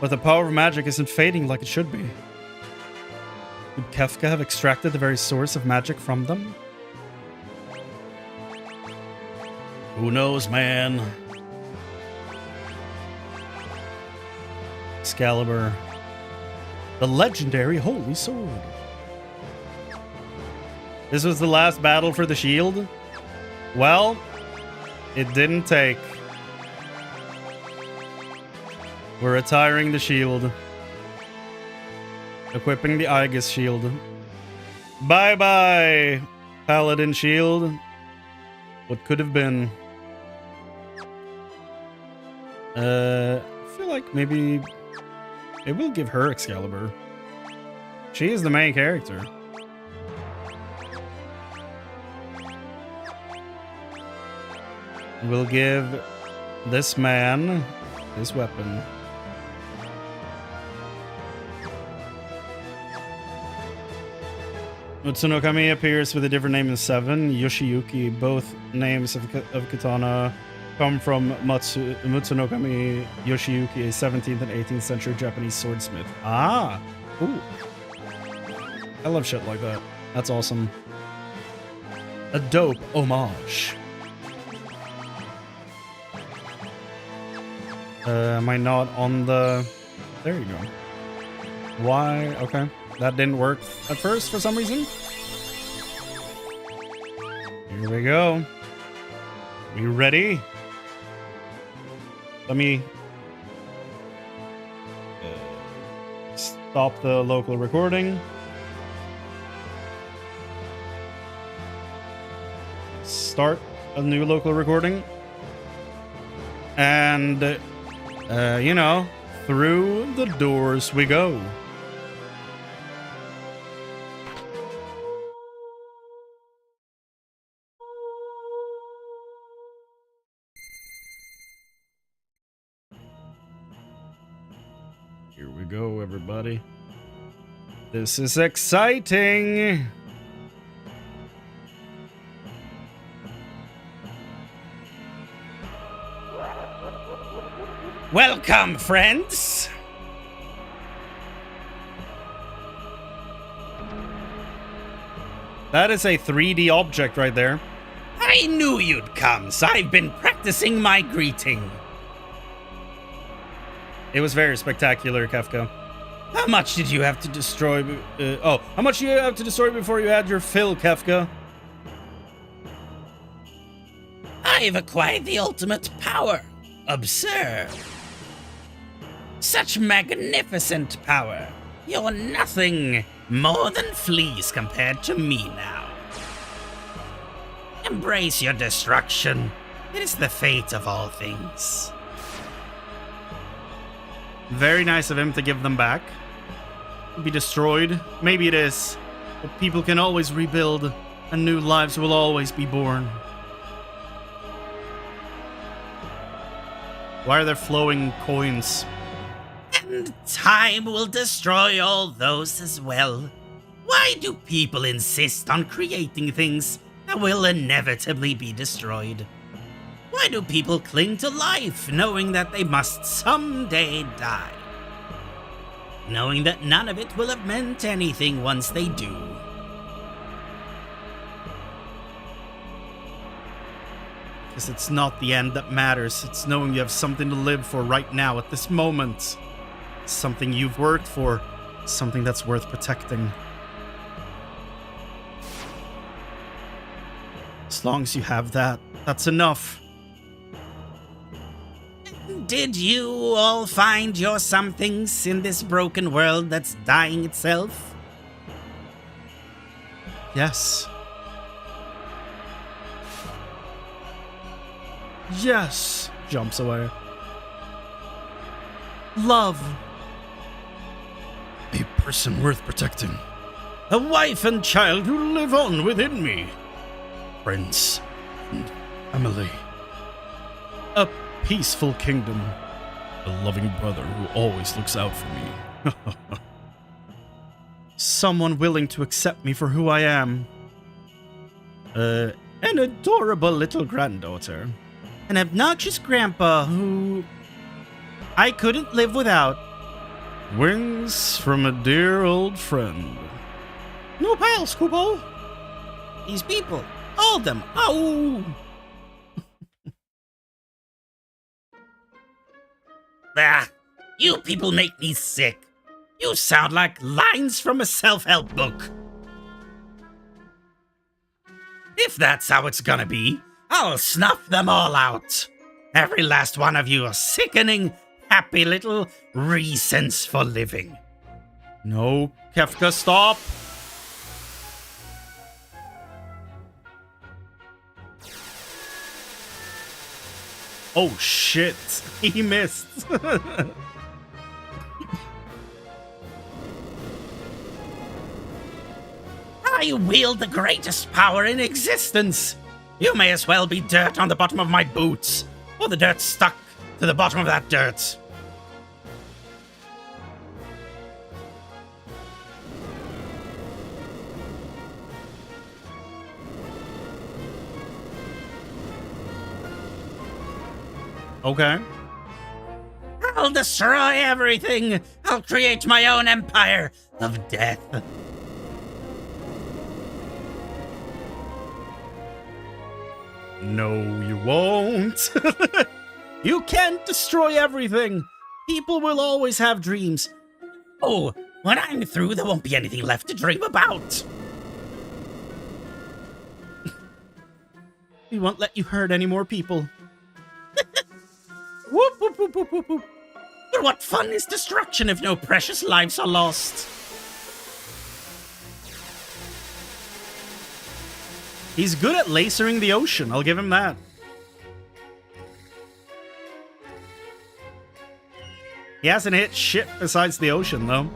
But the power of magic isn't fading like it should be. Could Kefka have extracted the very source of magic from them? Who knows, man? Excalibur. The legendary Holy Sword. This was the last battle for the shield? Well, it didn't take. We're retiring the shield. Equipping the Aegis shield. Bye-bye, Paladin shield. What could have been. I feel like maybe it will give her Excalibur. She is the main character. We'll give this man his weapon. Mutsunokami appears with a different name in 7. Yoshiyuki. Both names of katana come from Mutsunokami Yoshiyuki, a 17th and 18th century Japanese swordsmith. Ah! Ooh. I love shit like that. That's awesome. A dope homage. Am I not on the... There you go. Why? Okay. That didn't work at first for some reason. Here we go. We ready? Let me stop the local recording. Start a new local recording. And, you know, through the doors we go. Here we go, everybody. This is exciting. Welcome, friends. That is a 3D object right there. I knew you'd come, so I've been practicing my greeting. It was very spectacular, Kefka. How much did you have to destroy? How much do you have to destroy before you had your fill, Kefka? I've acquired the ultimate power. Observe. Such magnificent power. You're nothing more than fleas compared to me now. Embrace your destruction. It is the fate of all things. Very nice of him to give them back. Be destroyed. Maybe it is. But people can always rebuild, and new lives will always be born. Why are there flowing coins? And time will destroy all those as well. Why do people insist on creating things that will inevitably be destroyed? Why do people cling to life knowing that they must someday die? Knowing that none of it will have meant anything once they do. Because it's not the end that matters. It's knowing you have something to live for right now at this moment. Something you've worked for. Something that's worth protecting. As long as you have that, that's enough. Did you all find your somethings in this broken world that's dying itself? Yes. Yes. Jumps away. Love. A person worth protecting. A wife and child who live on within me. Friends and Emily. A peaceful kingdom. A loving brother who always looks out for me. Someone willing to accept me for who I am. An adorable little granddaughter. An obnoxious grandpa who I couldn't live without. Wings from a dear old friend. No pals, Kubo. These people, hold them. Oh! Ah, you people make me sick. You sound like lines from a self-help book. If that's how it's gonna be, I'll snuff them all out. Every last one of you are sickening, happy little reasons for living. No, Kefka, stop. Oh shit, he missed. I wield the greatest power in existence. You may as well be dirt on the bottom of my boots, or the dirt stuck to the bottom of that dirt. Okay. I'll destroy everything. I'll create my own empire of death. No, you won't. You can't destroy everything. People will always have dreams. Oh, when I'm through, there won't be anything left to dream about. We won't let you hurt any more people. Whoop, whoop, whoop, whoop, whoop, whoop. But what fun is destruction if no precious lives are lost? He's good at lasering the ocean, I'll give him that. He hasn't hit shit besides the ocean, though.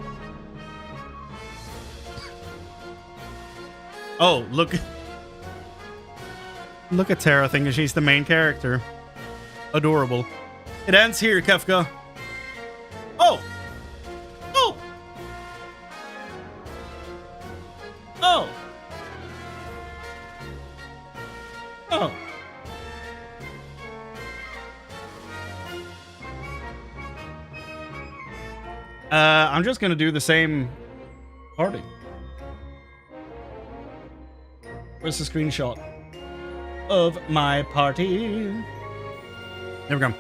Oh, look. Look at Tera thinking she's the main character. Adorable. It ends here, Kefka. Oh! Oh! Oh! Oh. I'm just gonna do the same party. Where's the screenshot of my party? There we go.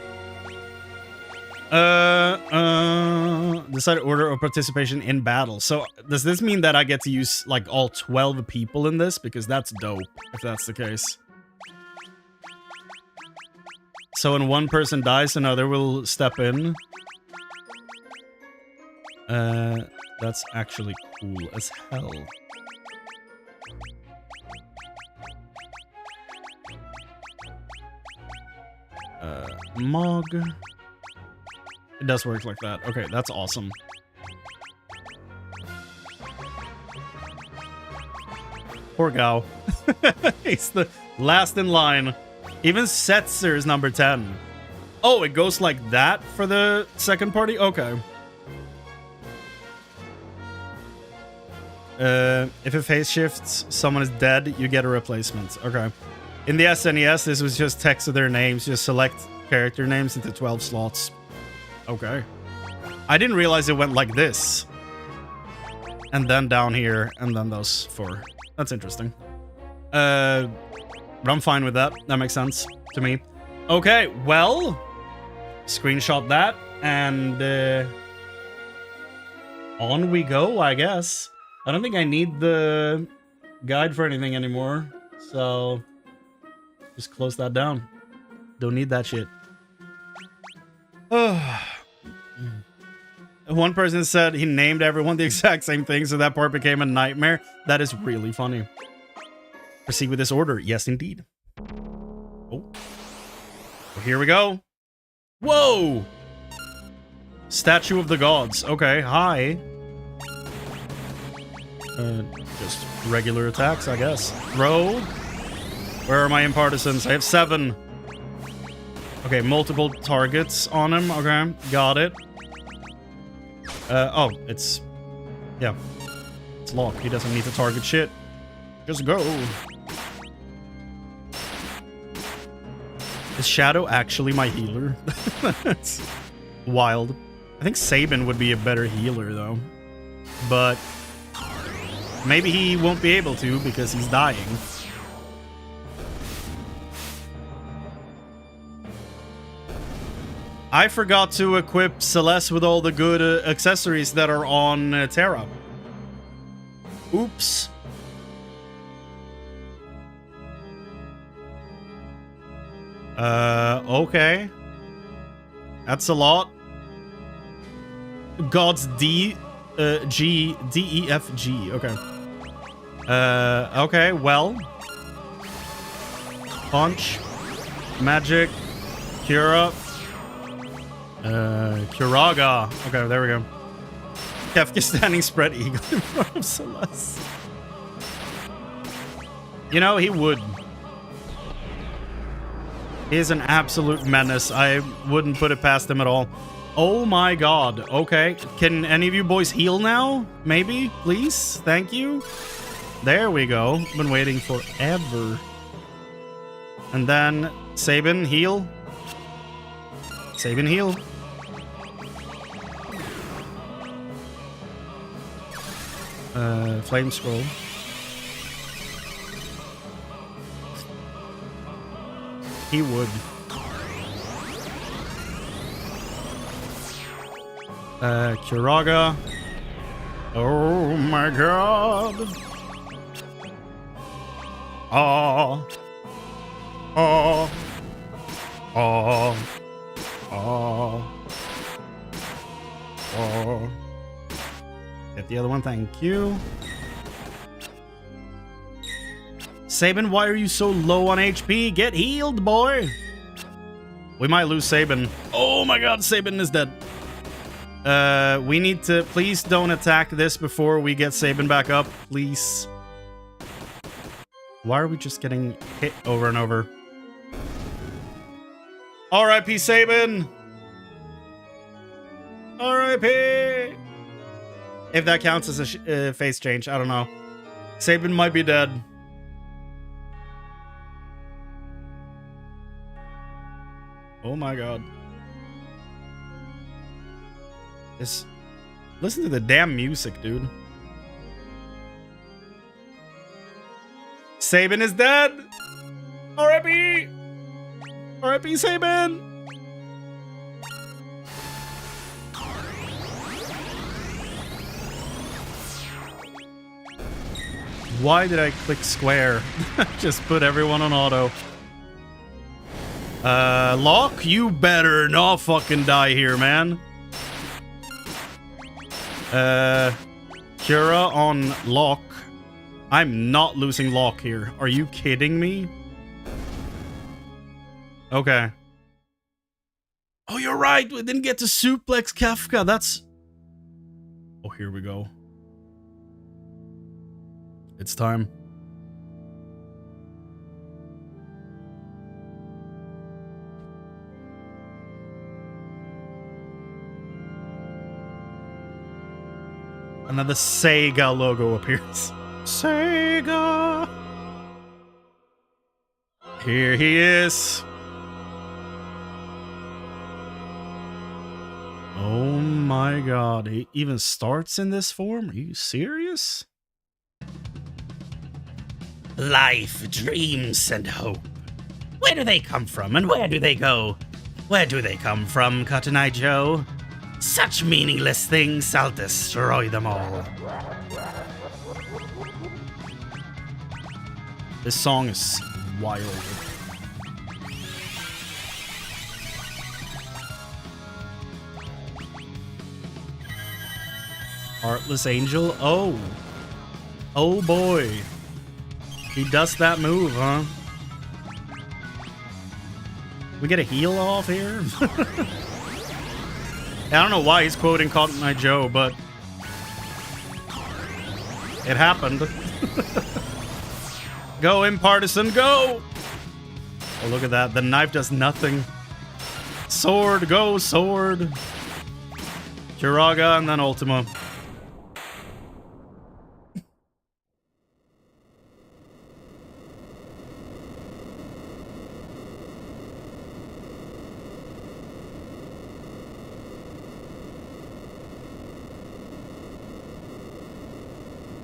Decided order of participation in battle. So does this mean that I get to use like all 12 people in this? Because that's dope if that's the case. So when one person dies, another will step in. That's actually cool as hell. Mog. It does work like that. Okay, that's awesome. Torgal. He's the last in line. Even Setzer is number 10. Oh, it goes like that for the second party? Okay. If a phase shifts, someone is dead, you get a replacement. Okay. In the SNES, this was just text of their names. Just select character names into 12 slots. Okay. I didn't realize it went like this. And then down here, and then those 4. That's interesting. But I'm fine with that. That makes sense to me. Okay, well, screenshot that, and on we go, I guess. I don't think I need the guide for anything anymore, so just close that down. Don't need that shit. One person said he named everyone the exact same thing, so that part became a nightmare. That is really funny. Proceed with this order. Yes, indeed. Oh. Well, here we go. Whoa! Statue of the Gods. Okay, hi. Just regular attacks, I guess. Throw. Where are my impartisans? I have 7. Okay, multiple targets on him. Okay, got it. Oh, it's... Yeah. It's locked. He doesn't need to target shit. Just go. Is Shadow actually my healer? That's wild. I think Sabin would be a better healer, though. But maybe he won't be able to because he's dying. I forgot to equip Celeste with all the good accessories that are on Tera. Oops. Okay. That's a lot. Gods D, G, D, E, F, G. Okay. Okay, well. Punch. Magic. Cura. Curaga. Okay, there we go. Kefka standing spread eagle in front of Celeste. You know, he would. He is an absolute menace. I wouldn't put it past him at all. Oh my god. Okay. Can any of you boys heal now? Maybe? Please? Thank you. There we go. Been waiting forever. And then Sabin, heal. Sabin, heal. Flame scroll. He would. Curaga. Oh my god. Oh. Oh. Oh. Oh. Oh. Get the other one, thank you. Sabin, why are you so low on HP? Get healed, boy. We might lose Sabin. Oh my god, Sabin is dead. We need to... Please don't attack this before we get Sabin back up, please. Why are we just getting hit over and over? R.I.P. Sabin! R.I.P. If that counts as a face change, I don't know. Sabin might be dead. Oh my god. Listen to the damn music, dude. Sabin is dead! R.I.P. R.I.P. Sabin! Why did I click square? Just put everyone on auto. Locke, you better not fucking die here, man. Cura on Locke. I'm not losing Locke here. Are you kidding me? Okay. Oh, you're right. We didn't get to suplex Kefka. That's... Oh, here we go. It's time. And then the Sega logo appears. Sega! Here he is. Oh my god. He even starts in this form? Are you serious? Life, dreams, and hope. Where do they come from and where do they go? Where do they come from, Cotton Eye Joe? Such meaningless things, I'll destroy them all. This song is wild. Heartless Angel? Oh. Oh boy. He does that move, huh? We get a heal off here? I don't know why he's quoting Cotton Eye Joe, but it happened. Go, Impartisan, go! Oh, look at that. The knife does nothing. Sword, go, sword. Curaga, and then Ultima.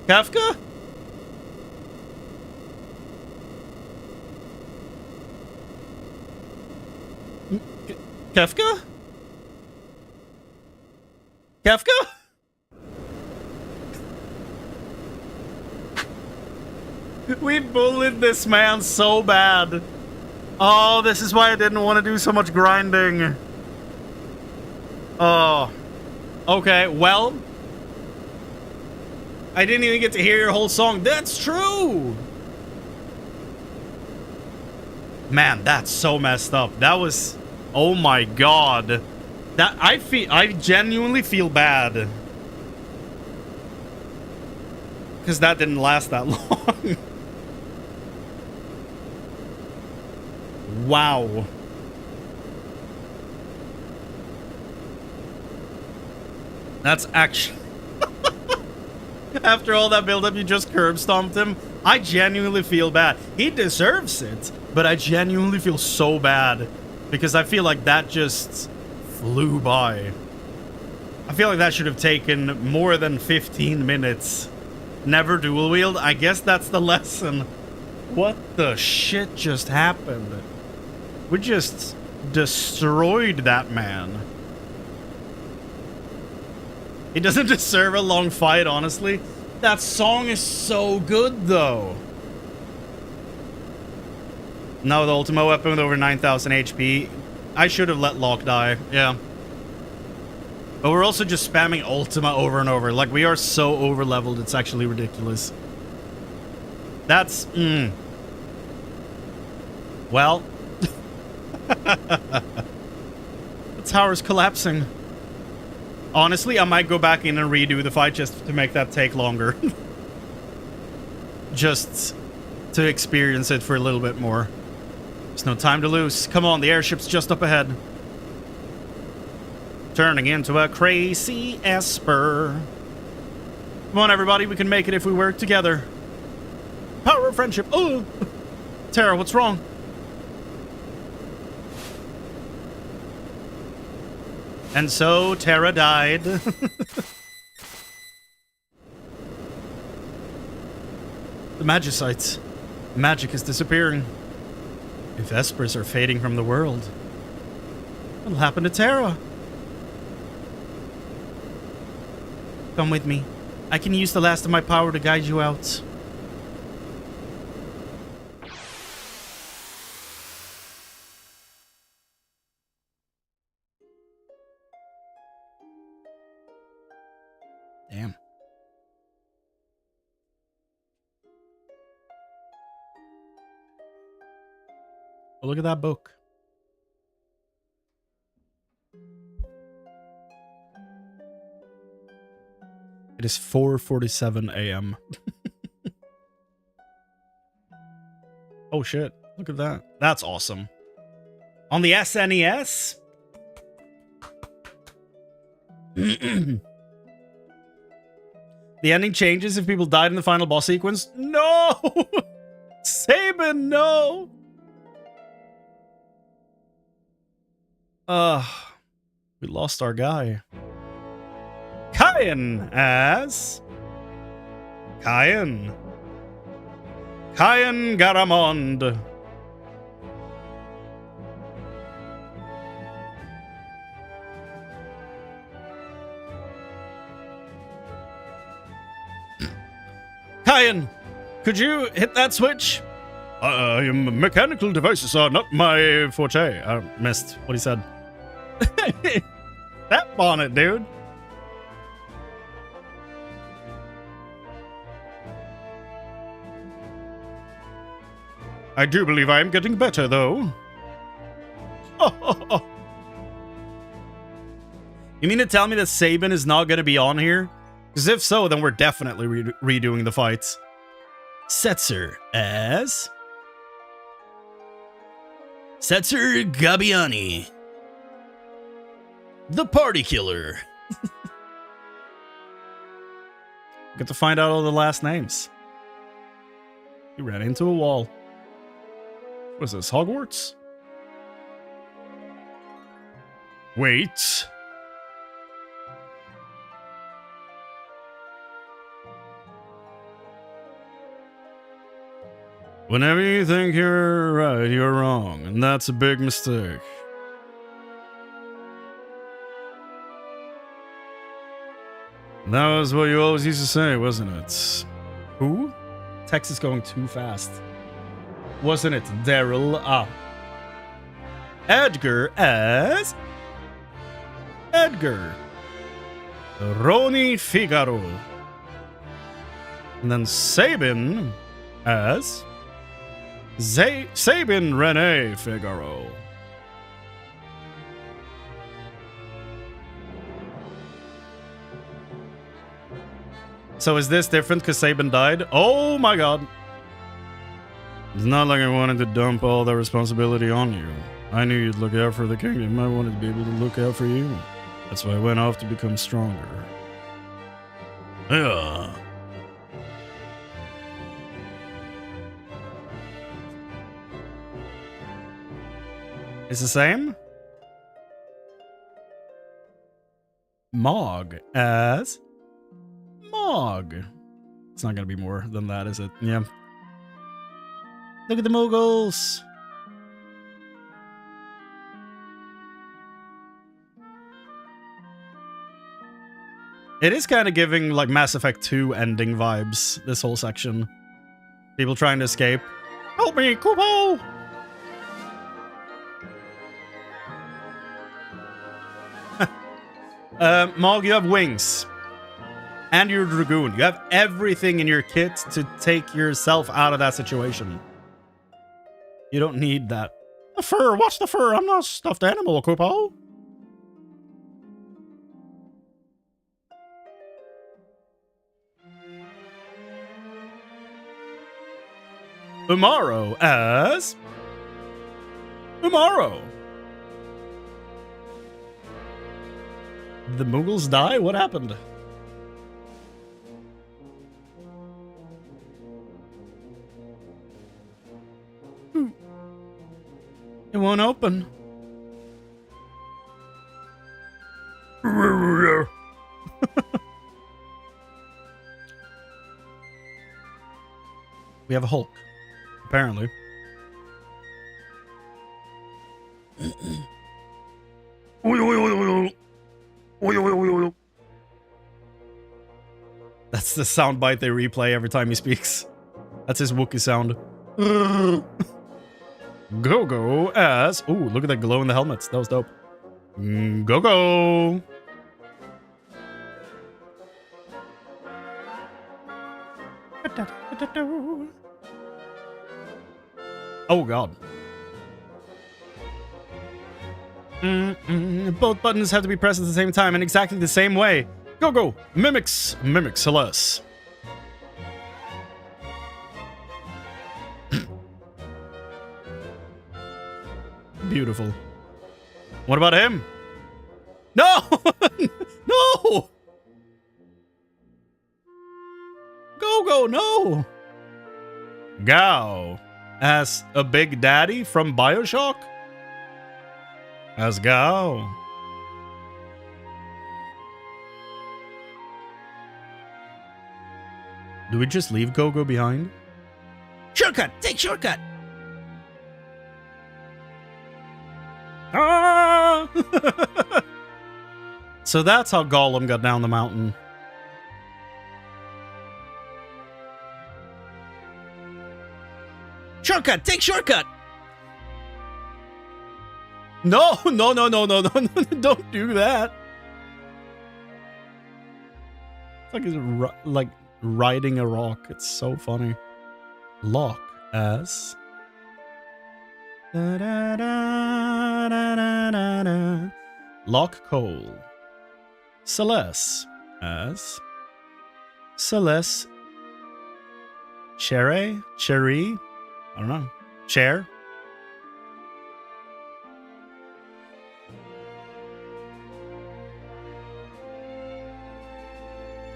Kafka? Kafka? Kafka? We bullied this man so bad. Oh, this is why I didn't want to do so much grinding. Oh. Okay, well. I didn't even get to hear your whole song. That's true! Man, that's so messed up. That was... Oh my god. That I genuinely feel bad. Because that didn't last that long. Wow. That's actually... After all that build-up, you just curb stomped him. I genuinely feel bad. He deserves it, but I genuinely feel so bad. Because I feel like that just flew by. I feel like that should have taken more than 15 minutes. Never dual wield. I guess that's the lesson. What the shit just happened? We just destroyed that man. He doesn't deserve a long fight, honestly. That song is so good, though. No, the Ultima weapon with over 9,000 HP. I should have let Locke die, yeah. But we're also just spamming Ultima over and over. Like, we are so over-leveled, it's actually ridiculous. That's... Well... The tower's collapsing. Honestly, I might go back in and redo the fight just to make that take longer. Just to experience it for a little bit more. There's no time to lose. Come on, the airship's just up ahead. Turning into a crazy Esper. Come on, everybody, we can make it if we work together. Power of friendship. Oh! Tera, what's wrong? And so, Tera died. The Magicites. Magic is disappearing. If Espers are fading from the world, what'll happen to Tera? Come with me. I can use the last of my power to guide you out. Damn. Oh, look at that book. It is 4:47 a.m. Oh shit, look at that. That's awesome. On the SNES? The ending changes if people died in the final boss sequence? No! Sabin, no! We lost our guy. Cyan as... Cyan Garamond. Cyan, could you hit that switch? Mechanical devices are not my forte. I missed what he said. That bonnet, dude. I do believe I am getting better, though. You mean to tell me that Sabin is not going to be on here? Because if so, then we're definitely redoing the fights. Setzer as... Setzer Gabiani. The Party Killer. Get to find out all the last names. He ran into a wall. What is this, Hogwarts? Wait. Whenever you think you're right, you're wrong, and that's a big mistake. That was what you always used to say, wasn't it? Who? Text is going too fast. Wasn't it Daryl? Ah. Edgar as... Edgar. Roni Figaro. And then Sabin as... Sabin Rene Figaro. So is this different because Sabin died? Oh my god. It's not like I wanted to dump all the responsibility on you. I knew you'd look out for the kingdom. I wanted to be able to look out for you. That's why I went off to become stronger. Yeah. It's the same? Mog as... Mog. It's not gonna be more than that, is it? Yeah. Look at the Mughals. It is kind of giving like Mass Effect 2 ending vibes, this whole section. People trying to escape. Help me, Kupo! Mog, you have wings. And you're a Dragoon. You have everything in your kit to take yourself out of that situation. You don't need that. The fur, watch the fur. I'm not a stuffed animal, Kupo. Umaro as... Umaro. The Mughals die? What happened? It won't open. We have a Hulk, apparently. That's the soundbite they replay every time he speaks. That's his Wookiee sound. Go-Go as... Ooh, look at that glow in the helmets. That was dope. Go-Go! Oh, God. Both buttons have to be pressed at the same time in exactly the same way. Go-Go! Mimics Celeste. Beautiful. What about him? No! No! Go-Go, no! Gao as a big daddy from BioShock? As Gao. Do we just leave Go-Go behind? Shortcut! Take shortcut! Ah! So that's how Gollum got down the mountain. Shortcut! Take shortcut! No, no, no, no, no, no, no, don't do that. It's like he's like riding a rock. It's so funny. Lock as... Da, da, da, da, da, da, da. Lock Cole. Celeste as... Celeste... Cherry? Cherry? I don't know. Chair?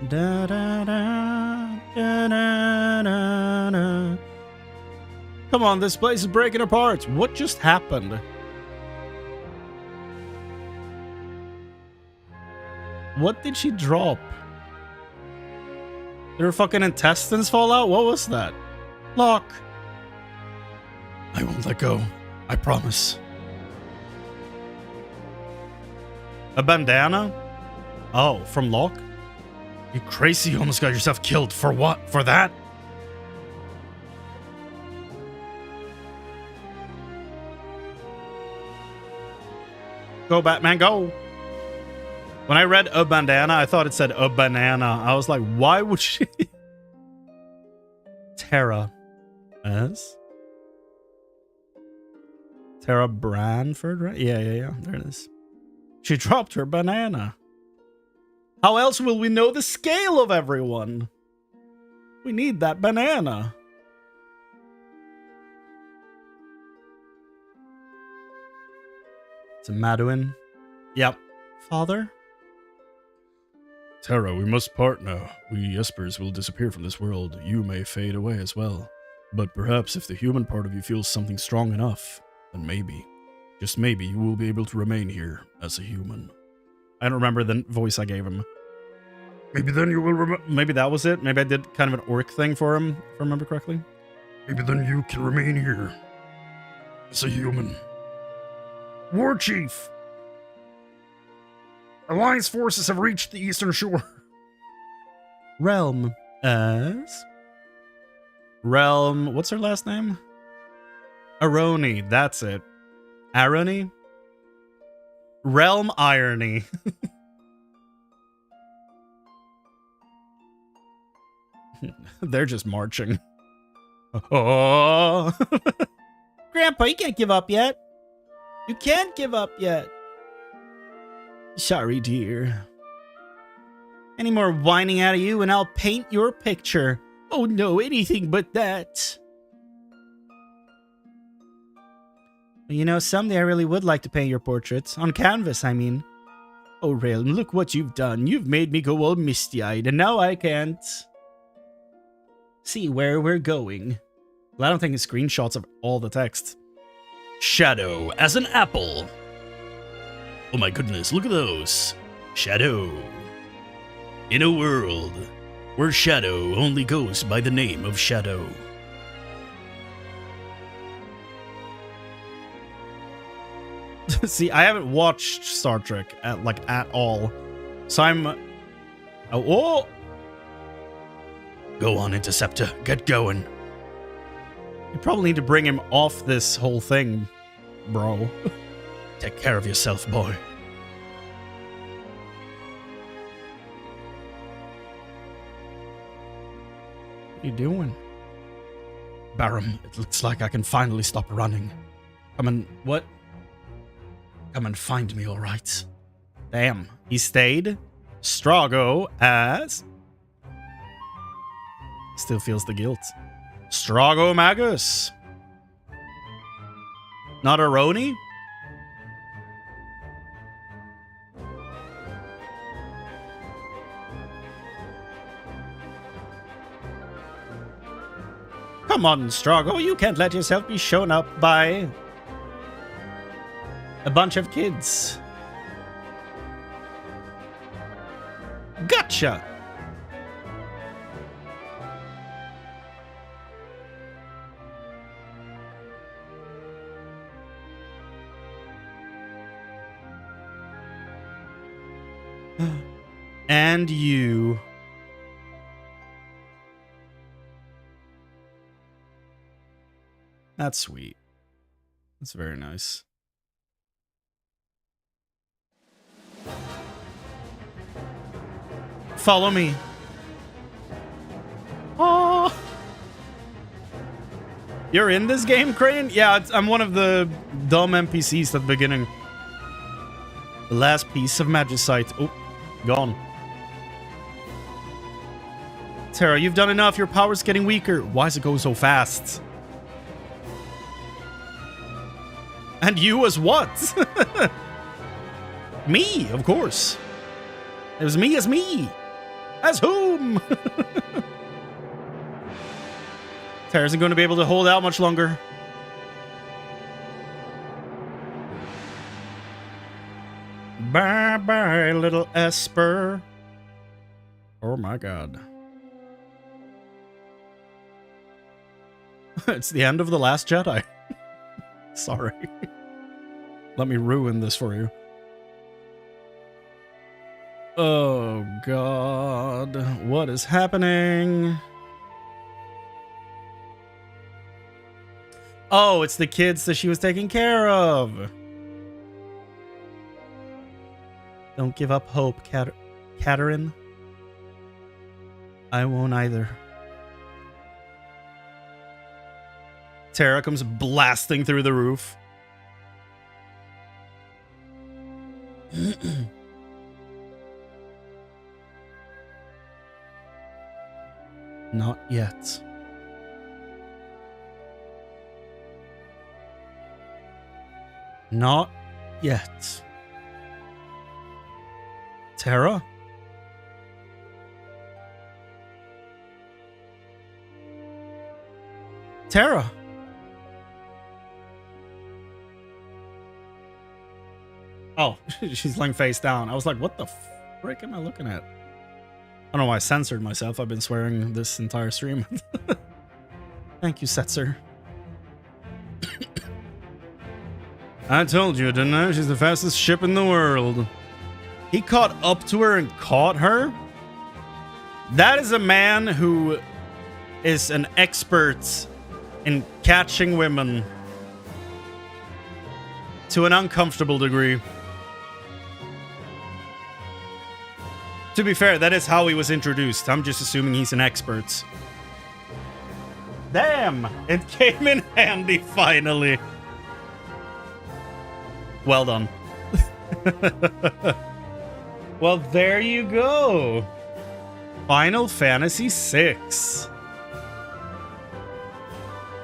Da, da, da, da, da, da, da. Come on, this place is breaking apart. What just happened? What did she drop? Did her fucking intestines fall out? What was that? Lock. let go. I promise. A bandana? Oh, from Locke? You crazy, you almost got yourself killed. For what? For that? Go, Batman, go! When I read a bandana, I thought it said a banana. I was like, why would she? Tera. As? Tera Branford, right? Yeah. There it is. She dropped her banana. How else will we know the scale of everyone? We need that banana. It's a Maduin. Yep. Father? Tera, we must part now. We Espers will disappear from this world. You may fade away as well. But perhaps if the human part of you feels something strong enough, then maybe, just maybe, you will be able to remain here as a human. I don't remember the voice I gave him. Maybe then you will remember. Maybe that was it. Maybe I did kind of an orc thing for him, if I remember correctly. Maybe then you can remain here as a human. War Chief! Alliance forces have reached the Eastern Shore. Realm. As? Realm. What's her last name? Aroni. That's it. Aroni? Realm Irony. They're just marching. Oh. Grandpa, you can't give up yet. You can't give up yet. Sorry, dear. Any more whining out of you and I'll paint your picture. Oh no, anything but that. Well, you know, someday I really would like to paint your portraits. On canvas, I mean. Oh, Realm, look what you've done. You've made me go all misty-eyed, and now I can't see where we're going. Well, I don't think it's screenshots of all the text. Shadow as an apple. Oh my goodness, look at those. Shadow. In a world where Shadow only goes by the name of Shadow. See, I haven't watched Star Trek at all. So I'm... Oh! Go on, Interceptor. Get going. You probably need to bring him off this whole thing, bro. Take care of yourself, boy. What are you doing? Barum, it looks like I can finally stop running. Come and... What? Come and find me, all right? Damn. He stayed. Strago as... Still feels the guilt. Strago Magus. Not Aroni? Come on, Strago. You can't let yourself be shown up by a bunch of kids. Gotcha! And you. That's sweet. That's very nice. Follow me. Oh. You're in this game, Chrane? Yeah, I'm one of the dumb NPCs at the beginning. The last piece of magicite. Oh, gone. Tera, you've done enough. Your power's getting weaker. Why is it going so fast? And you as what? Me, of course. It was me as me. As whom? Tera isn't going to be able to hold out much longer. Bye-bye, little Esper. Oh my god. It's the end of The Last Jedi. Sorry. Let me ruin this for you. Oh, God. What is happening? Oh, it's the kids that she was taking care of. Don't give up hope, Katerin. I won't either. Tera comes blasting through the roof. Not yet. Not yet. Tera? Tera? Oh, she's laying face down. I was like, what the frick am I looking at? I don't know why I censored myself. I've been swearing this entire stream. Thank you, Setzer. I told you, didn't I? She's the fastest ship in the world. He caught up to her and caught her? That is a man who is an expert in catching women to an uncomfortable degree. To be fair, that is how he was introduced. I'm just assuming he's an expert. Damn! It came in handy, finally. Well done. Well, there you go. Final Fantasy VI.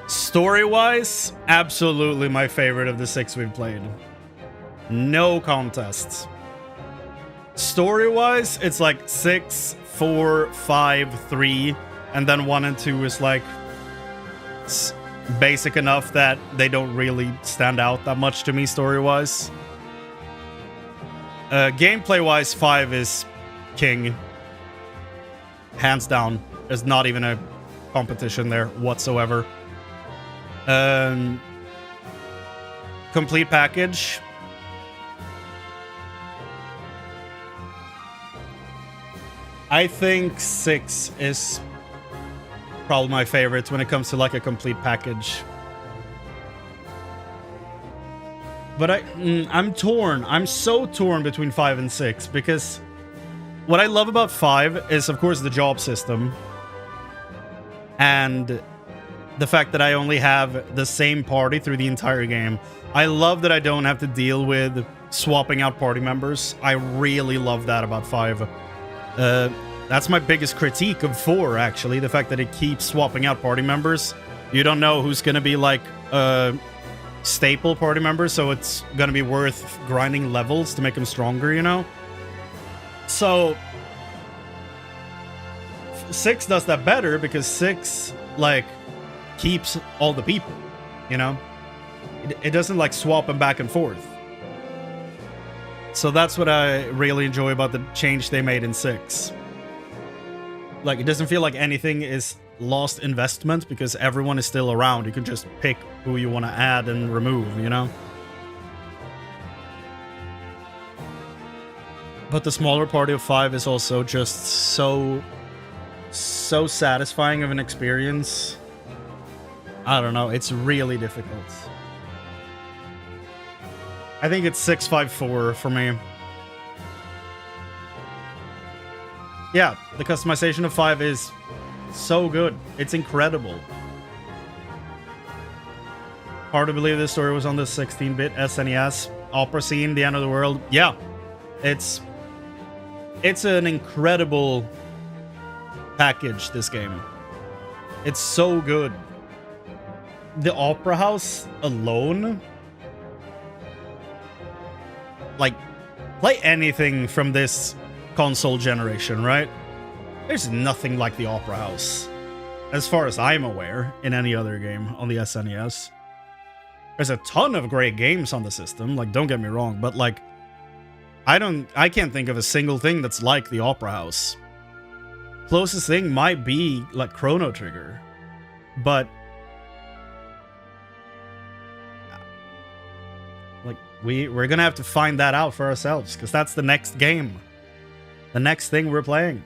Story-wise, absolutely my favorite of the 6 we've played. No contests. Story-wise, it's like 6, 4, 5, 3, and then 1 and 2 is like basic enough that they don't really stand out that much to me story-wise. Gameplay-wise, 5 is king. Hands down. There's not even a competition there whatsoever. Complete package. I think 6 is probably my favorite when it comes to like a complete package. But I'm torn. I'm so torn between 5 and 6 because what I love about 5 is, of course, the job system and the fact that I only have the same party through the entire game. I love that I don't have to deal with swapping out party members. I really love that about 5. That's my biggest critique of 4, actually. The fact that it keeps swapping out party members. You don't know who's going to be like a staple party member, so it's going to be worth grinding levels to make them stronger, you know? So 6 does that better because 6, like, keeps all the people, you know? It doesn't, like, swap them back and forth. So that's what I really enjoy about the change they made in 6. Like, it doesn't feel like anything is lost investment because everyone is still around. You can just pick who you want to add and remove, you know? But the smaller party of 5 is also just so satisfying of an experience. I don't know, it's really difficult. I think it's 654 for me. Yeah, the customization of 5 is so good. It's incredible. Hard to believe this story was on the 16-bit SNES. Opera scene, the end of the world. Yeah, it's an incredible package, this game. It's so good. The Opera House alone, like, play anything from this console generation, right? There's nothing like the Opera House, as far as I'm aware, in any other game on the SNES. There's a ton of great games on the system, like, don't get me wrong, but, like, I can't think of a single thing that's like the Opera House. Closest thing might be, like, Chrono Trigger, but We're gonna have to find that out for ourselves, because that's the next game. The next thing we're playing.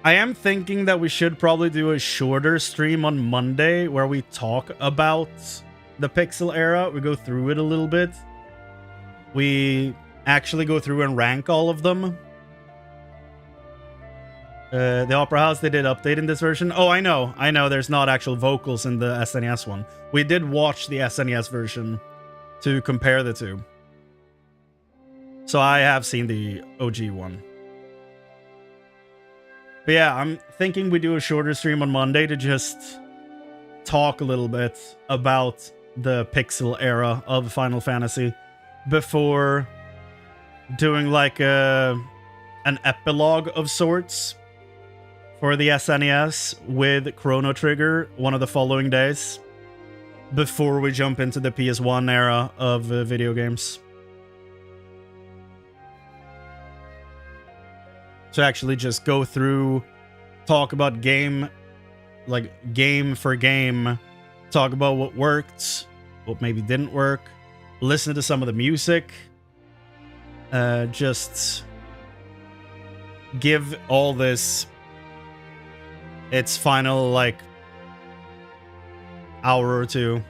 I am thinking that we should probably do a shorter stream on Monday where we talk about the Pixel era. We go through it a little bit. We actually go through and rank all of them. The Opera House, they did update in this version. Oh, I know. There's not actual vocals in the SNES one. We did watch the SNES version to compare the two. So I have seen the OG one. But yeah, I'm thinking we do a shorter stream on Monday to just talk a little bit about the Pixel era of Final Fantasy before doing like an epilogue of sorts for the SNES with Chrono Trigger one of the following days before we jump into the PS1 era of video games. To actually just go through, talk about game for game, talk about what worked, what maybe didn't work, listen to some of the music, just give all this its final like hour or two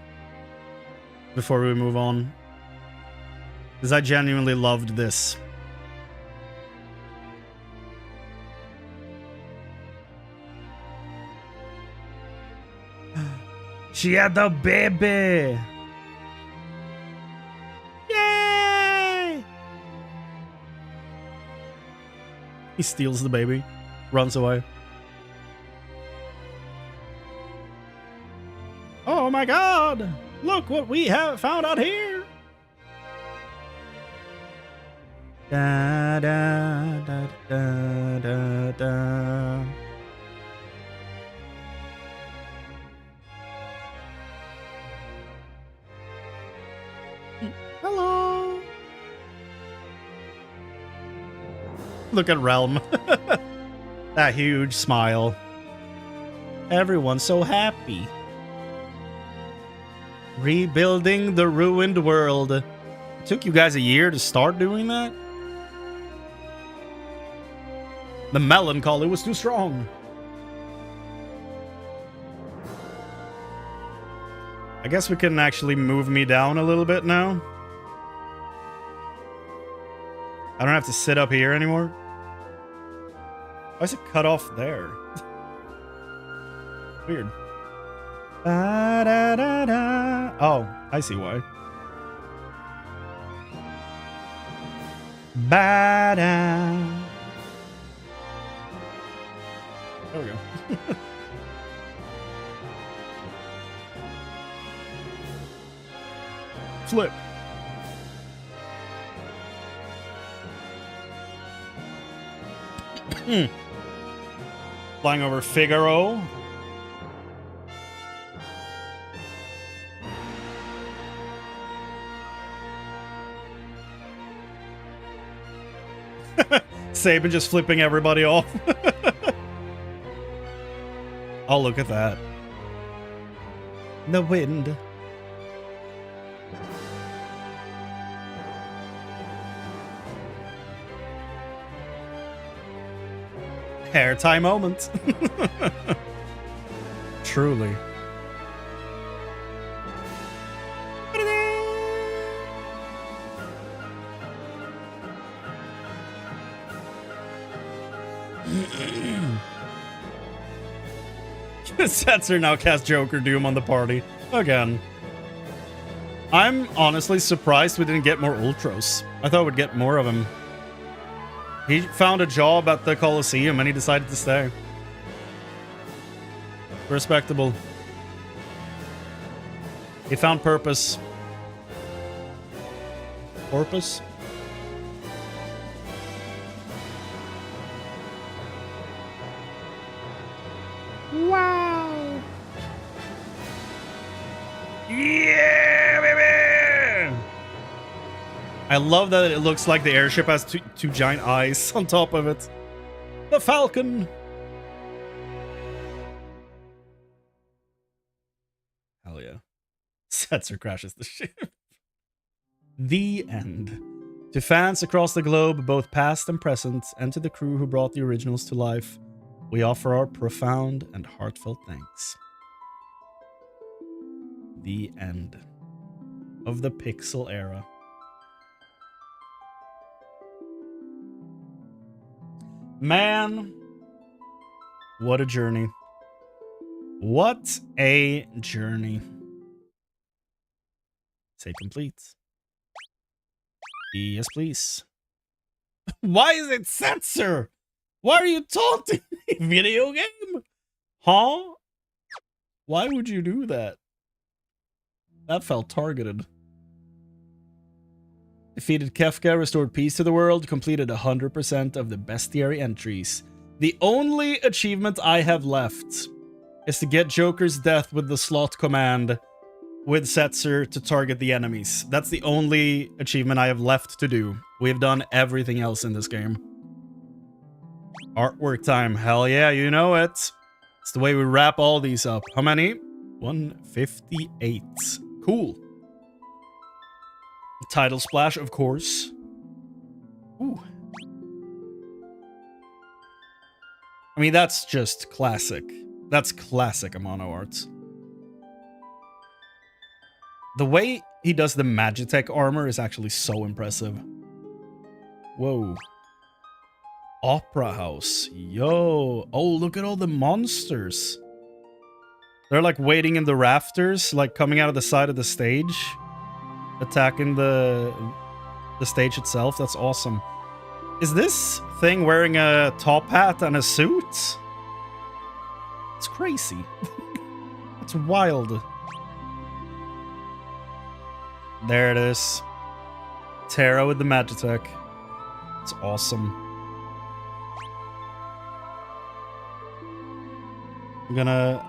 before we move on, because I genuinely loved this. She had the baby. Yay! He steals the baby, runs away. Oh my god! Look what we have found out here! Da da da da da da. Hello. Look at Realm. That huge smile. Everyone's so happy. Rebuilding the ruined world. It took you guys a year to start doing that? The melancholy was too strong. I guess we can actually move me down a little bit now. I don't have to sit up here anymore. Why is it cut off there? Weird. Da, da, da, da. Oh, I see why. Ba-da. There we go. Flip. Flying over Figaro. Sabin just flipping everybody off. Oh, look at that. The wind. Hair tie moment. Truly. Setzer now cast Joker Doom on the party. Again. I'm honestly surprised we didn't get more Ultros. I thought we'd get more of him. He found a job at the Coliseum and he decided to stay. Respectable. He found purpose. Porpoise? Wow! Yeah, baby! I love that it looks like the airship has two giant eyes on top of it. The Falcon! Hell yeah. Setzer crashes the ship. The end. To fans across the globe, both past and present, and to the crew who brought the originals to life, we offer our profound and heartfelt thanks. The end of the Pixel era. Man, what a journey. What a journey. Say complete. Yes, please. Why is it Setzer? Why are you taunting me, video game? Huh? Why would you do that? That felt targeted. Defeated Kefka, restored peace to the world, completed 100% of the bestiary entries. The only achievement I have left is to get Joker's death with the slot command with Setzer to target the enemies. That's the only achievement I have left to do. We've done everything else in this game. Artwork time. Hell yeah, you know it. It's the way we wrap all these up. How many? 158. Cool. Title splash, of course. Ooh. I mean, that's just classic. That's classic Amano art. The way he does the Magitech armor is actually so impressive. Whoa. Opera House. Yo. Oh, look at all the monsters. They're like waiting in the rafters, like coming out of the side of the stage. Attacking the stage itself. That's awesome. Is this thing wearing a top hat and a suit? It's crazy. It's wild. There it is. Tera with the Magitech. It's awesome. I'm gonna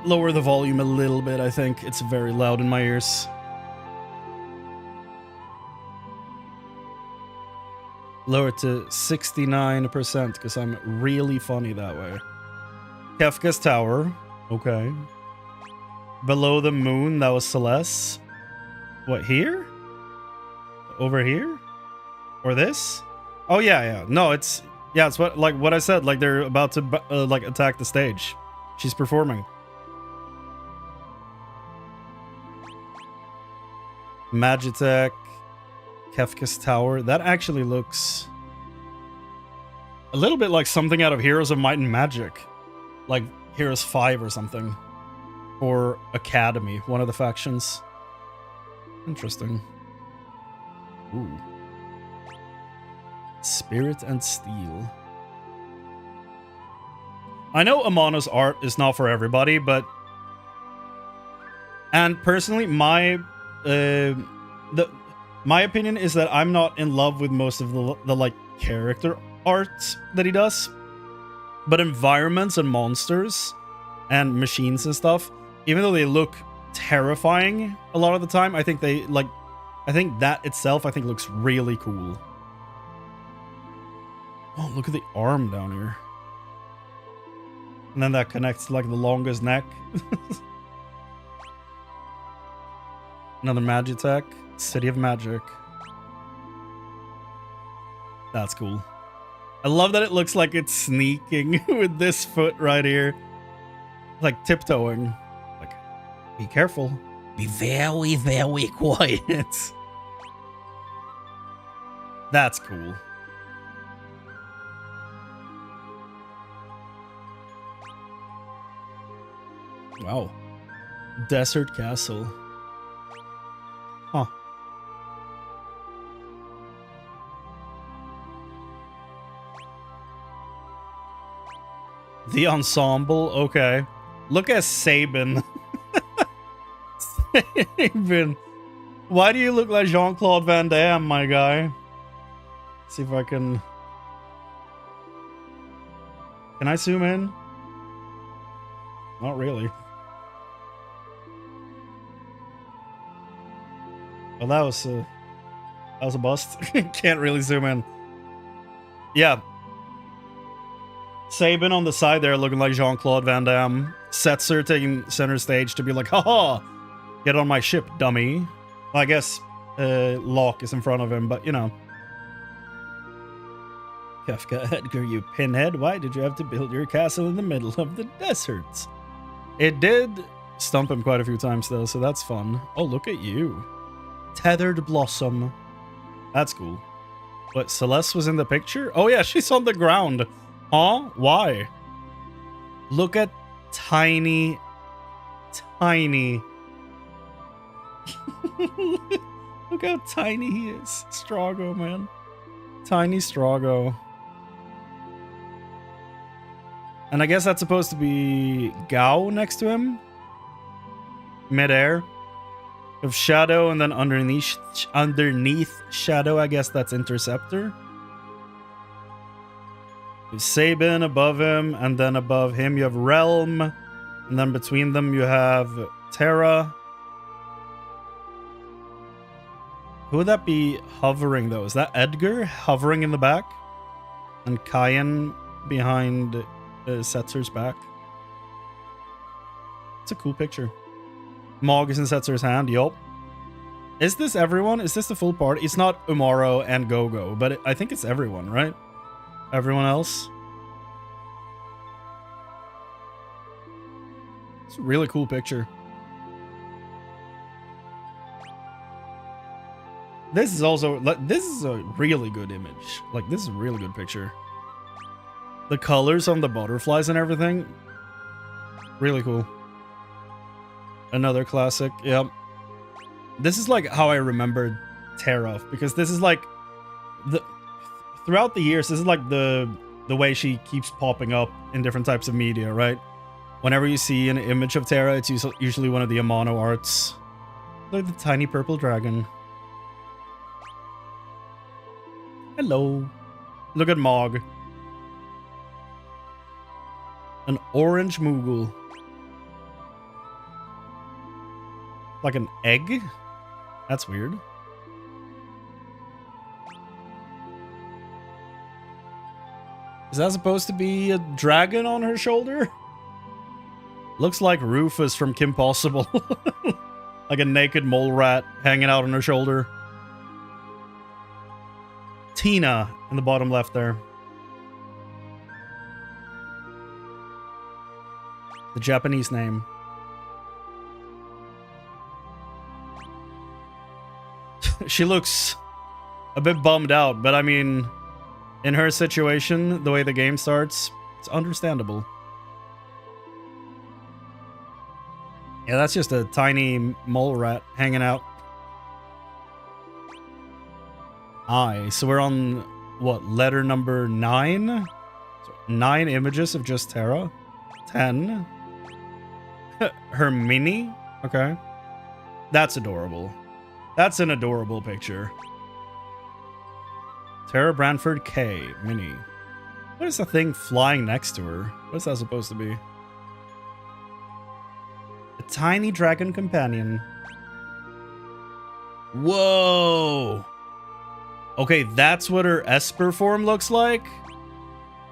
lower the volume a little bit, I think. It's very loud in my ears. Lower it to 69% because I'm really funny that way. Kefka's Tower. Okay. Below the Moon, that was Celeste. What, here? Over here? Or this? Oh, yeah. No, it's... Yeah, it's what I said. Like, they're about to, like, attack the stage. She's performing. Magitech. Kefka's Tower. That actually looks a little bit like something out of Heroes of Might and Magic. Like Heroes 5 or something. Or Academy, one of the factions. Interesting. Ooh. Spirit and Steel. I know Amano's art is not for everybody, but... And personally, my opinion is that I'm not in love with most of the like character art that he does, but environments and monsters and machines and stuff, even though they look terrifying a lot of the time, I think that itself looks really cool. Oh, look at the arm down here. And then that connects to like the longest neck. Another Magitech. City of Magic. That's cool. I love that it looks like it's sneaking with this foot right here. Like tiptoeing. Like, be careful. Be very, very quiet. That's cool. Wow. Desert Castle. Huh. The ensemble, okay. Look at Sabin. Sabin. Why do you look like Jean-Claude Van Damme, my guy? See if I can... Can I zoom in? Not really. Well, that was a bust. Can't really zoom in. Yeah. Sabin on the side there looking like Jean-Claude Van Damme. Setzer taking center stage to be like, haha, Get on my ship, dummy. Well, I guess Locke is in front of him, but you know. Kafka, Edgar, you pinhead. Why did you have to build your castle in the middle of the deserts? It did stump him quite a few times, though, so that's fun. Oh, look at you. Tethered Blossom. That's cool. But Celeste was in the picture? Oh, yeah, she's on the ground. Huh? Why? Look at tiny... Look how tiny he is. Strago, man. Tiny Strago. And I guess that's supposed to be Gao next to him. Midair. Of Shadow, and then underneath Shadow, I guess that's Interceptor. Sabin above him, and then above him you have Realm. And then between them you have Tera. Who would that be hovering, though? Is that Edgar hovering in the back? And Kyan behind Setzer's back? It's a cool picture. Mog is in Setzer's hand, yup. Is this everyone? Is this the full party? It's not Umaro and Gogo, but I think it's everyone, right? Everyone else? It's a really cool picture. This is also, like, this is a really good image. Like, this is a really good picture. The colors on the butterflies and everything. Really cool. Another classic, yep. This is like how I remembered Tera, because this is like throughout the years, this is like the way she keeps popping up in different types of media, right? Whenever you see an image of Tera, it's usually one of the Amano arts. Look at the tiny purple dragon. Hello. Look at Mog. An orange Moogle. Like an egg? That's weird. Is that supposed to be a dragon on her shoulder? Looks like Rufus from Kim Possible. Like a naked mole rat hanging out on her shoulder. Tina in the bottom left there. The Japanese name. She looks a bit bummed out, but I mean, in her situation, the way the game starts, it's understandable. Yeah, that's just a tiny mole rat hanging out. So we're on, what, letter number 9? So 9 images of just Tera. 10. Her mini? Okay. That's adorable. That's an adorable picture. Tera Branford K. Mini. What is the thing flying next to her? What is that supposed to be? A tiny dragon companion. Whoa! Okay, that's what her Esper form looks like?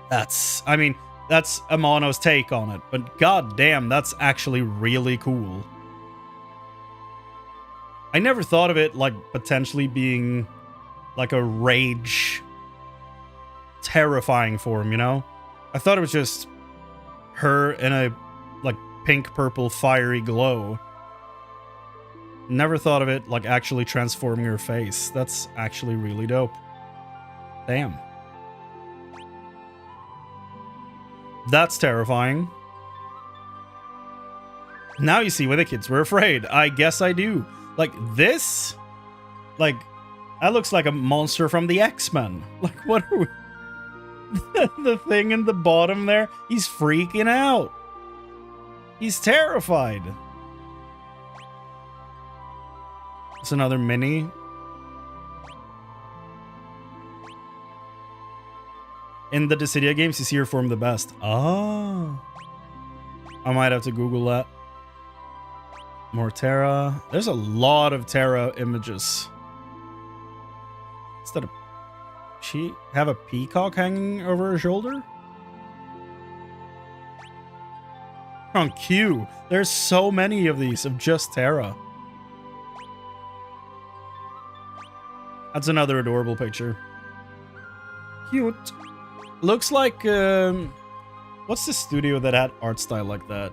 That's Amano's take on it, but goddamn, that's actually really cool. I never thought of it like potentially being like a rage terrifying form, you know? I thought it was just her in a like pink purple fiery glow. Never thought of it like actually transforming her face. That's actually really dope. Damn. That's terrifying. Now you see why the kids were afraid. I guess I do. Like this? Like, that looks like a monster from the X-Men. Like, what are we... The thing in the bottom there, he's freaking out. He's terrified. It's another mini. In the Dissidia games, you see her form the best. Oh. I might have to Google that. More Tera. There's a lot of Tera images. Is that she have a peacock hanging over her shoulder? On Q. There's so many of these of just Tera. That's another adorable picture. Cute. Looks like, what's the studio that had art style like that?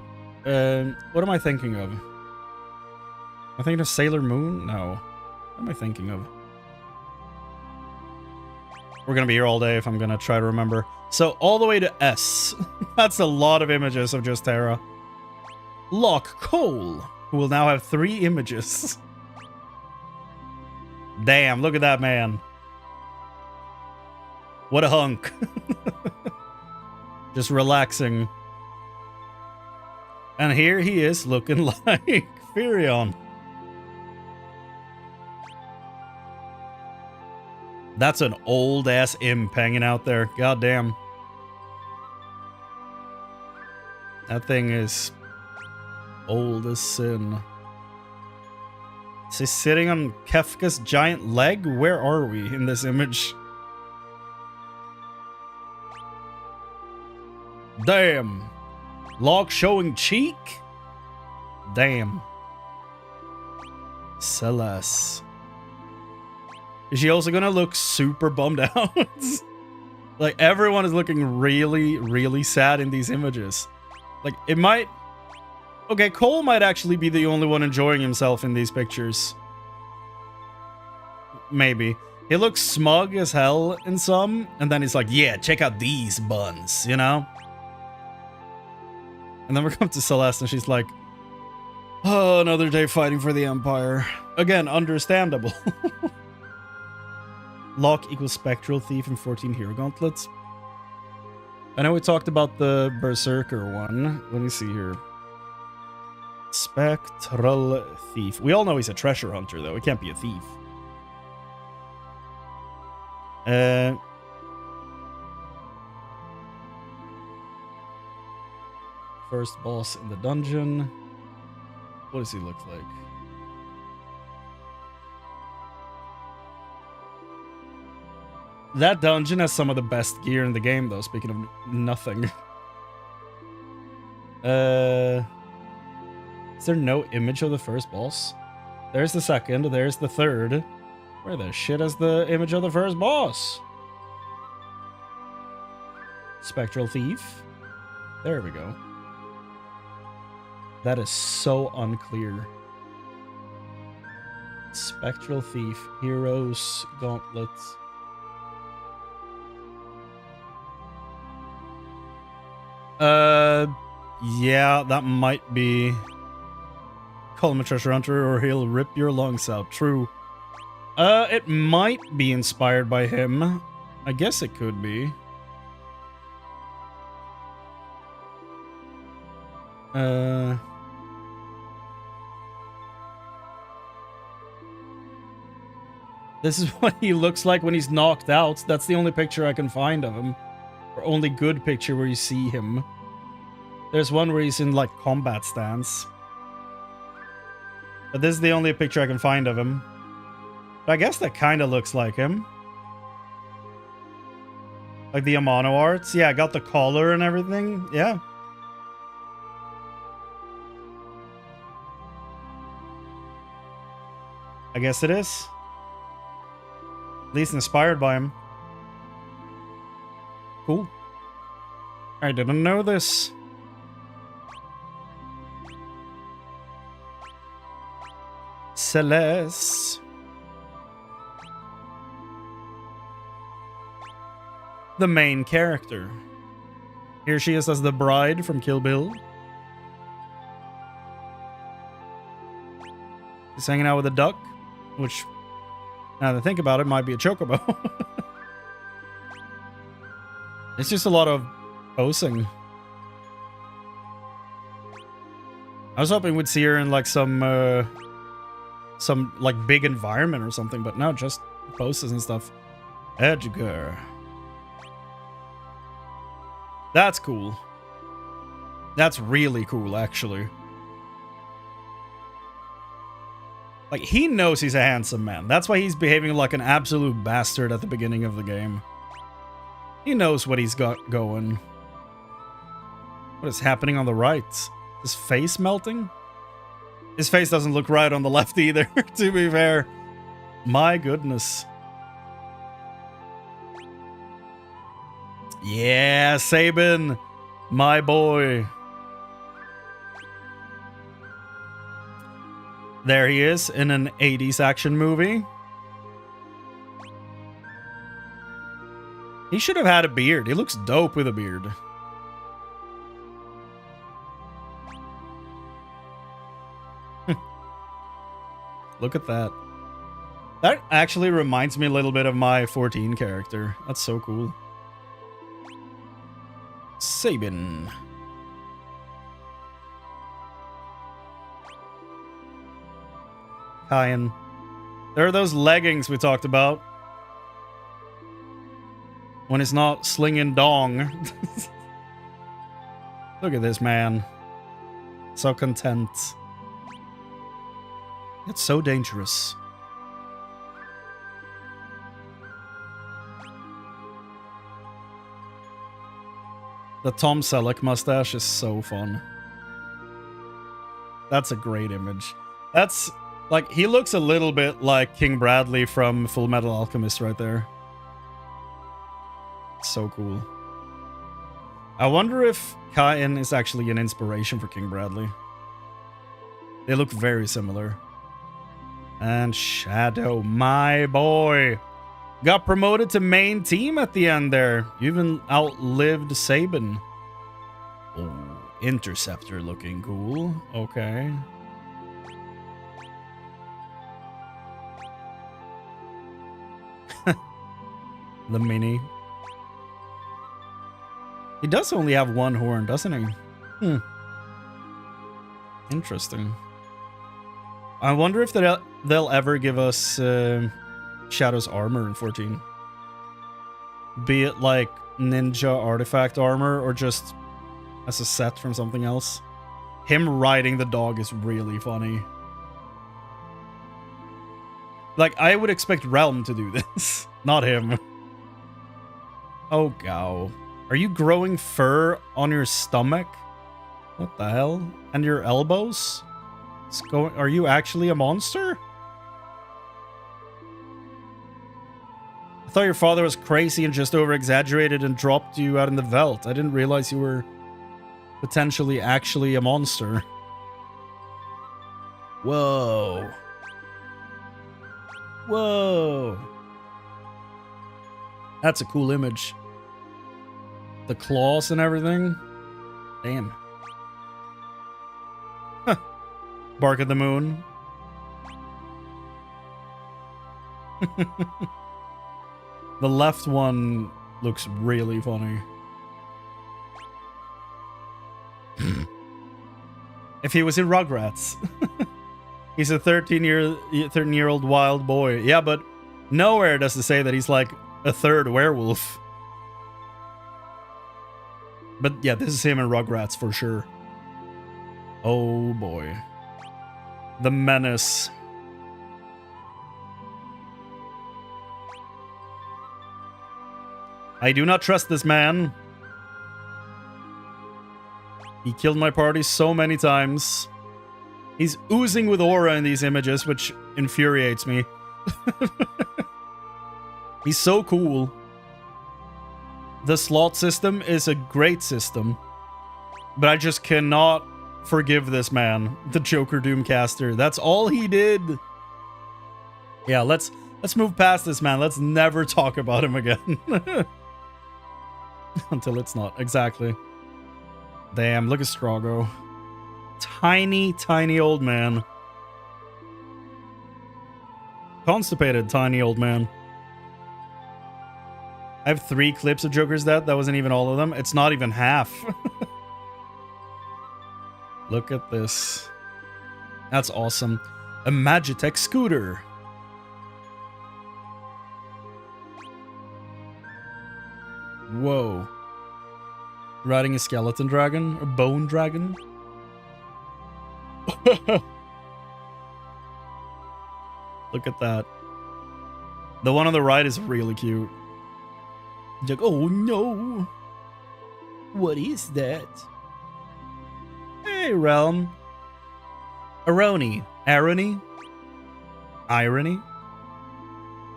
What am I thinking of? Am I thinking of Sailor Moon? No. What am I thinking of? We're gonna be here all day if I'm gonna try to remember. So, all the way to S. That's a lot of images of just Tera. Lock Cole, who will now have 3 images. Damn, look at that man. What a hunk. Just relaxing. And here he is looking like Furion. That's an old ass imp hanging out there. God damn. That thing is old as sin. Is he sitting on Kefka's giant leg? Where are we in this image? Damn. Locke showing cheek? Damn. Celeste. Is she also gonna look super bummed out? Like, everyone is looking really, really sad in these images. Like, it might... Okay, Cole might actually be the only one enjoying himself in these pictures. Maybe. He looks smug as hell in some, and then he's like, yeah, check out these buns, you know? And then we come to Celeste, and she's like, oh, another day fighting for the Empire. Again, understandable. Locke equals Spectral Thief and 14 Hero Gauntlets. I know we talked about the Berserker one. Let me see here. Spectral Thief. We all know he's a treasure hunter, though. He can't be a thief. First boss in the dungeon. What does he look like? That dungeon has some of the best gear in the game, though, speaking of nothing. Is there no image of the first boss? There's the second, there's the third. Where the shit is the image of the first boss? Spectral Thief. There we go. That is so unclear. Spectral Thief, Heroes, Gauntlets. Yeah, that might be... Call him a treasure hunter or he'll rip your lungs out. True. It might be inspired by him. I guess it could be. This is what he looks like when he's knocked out. That's the only picture I can find of him. Or only good picture where you see him. There's one where he's in, like, combat stance. But this is the only picture I can find of him. But I guess that kind of looks like him. Like the Amano arts. Yeah, I got the collar and everything. Yeah. I guess it is. At least inspired by him. Cool. I didn't know this. Celeste. The main character. Here she is as the bride from Kill Bill. She's hanging out with a duck, which, now that I think about it, might be a chocobo. It's just a lot of posing. I was hoping we'd see her in like some like big environment or something, but no, just poses and stuff. Edgar. That's cool. That's really cool, actually. Like, he knows he's a handsome man. That's why he's behaving like an absolute bastard at the beginning of the game. He knows what he's got going. What is happening on the right? His face melting? His face doesn't look right on the left either, to be fair. My goodness. Yeah, Sabin, my boy. There he is in an 80s action movie. He should have had a beard. He looks dope with a beard. Look at that. That actually reminds me a little bit of my 14 character. That's so cool. Sabin. Kyan. There are those leggings we talked about. When it's not slinging dong. Look at this man. So content. It's so dangerous. The Tom Selleck mustache is so fun. That's a great image. That's, like, he looks a little bit like King Bradley from Full Metal Alchemist right there. So cool. I wonder if Kyan is actually an inspiration for King Bradley. They look very similar. And Shadow, my boy. Got promoted to main team at the end there. You even outlived Sabin. Oh, Interceptor looking cool. Okay. The mini. He does only have one horn, doesn't he? Interesting. I wonder if they'll ever give us Shadow's armor in 14. Be it like ninja artifact armor or just as a set from something else. Him riding the dog is really funny. Like, I would expect Realm to do this, not him. Oh, Gao. Are you growing fur on your stomach? What the hell? And your elbows? Are you actually a monster? I thought your father was crazy and just over-exaggerated and dropped you out in the veldt. I didn't realize you were potentially actually a monster. Whoa. Whoa. That's a cool image. The claws and everything. Damn. Huh. Bark at the moon. The left one looks really funny. If he was in Rugrats. He's a 13-year-old wild boy. Yeah, but nowhere does it say that he's like a third werewolf. But yeah, this is him in Rugrats for sure. Oh boy. The menace. I do not trust this man. He killed my party so many times. He's oozing with aura in these images, which infuriates me. He's so cool. The slot system is a great system, but I just cannot forgive this man, the Joker Doomcaster. That's all he did. Yeah, let's move past this man. Let's never talk about him again. Until it's not. Exactly. Damn, look at Strago. Tiny, tiny old man. Constipated tiny old man. I have 3 clips of Joker's death. That wasn't even all of them. It's not even half. Look at this. That's awesome. A Magitech scooter. Whoa. Riding a skeleton dragon? A bone dragon? Look at that. The one on the right is really cute. He's like, oh no. What is that? Hey, Realm. Aroni. Arony? Irony?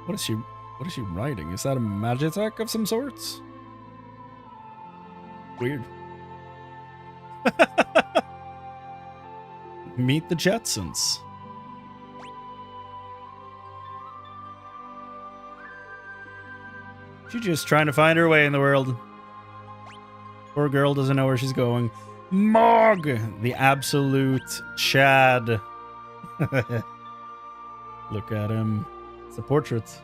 What is she writing? Is that a Magitech of some sorts? Weird. Meet the Jetsons. She's just trying to find her way in the world. Poor girl doesn't know where she's going. Mog! The absolute Chad. Look at him. It's a portrait.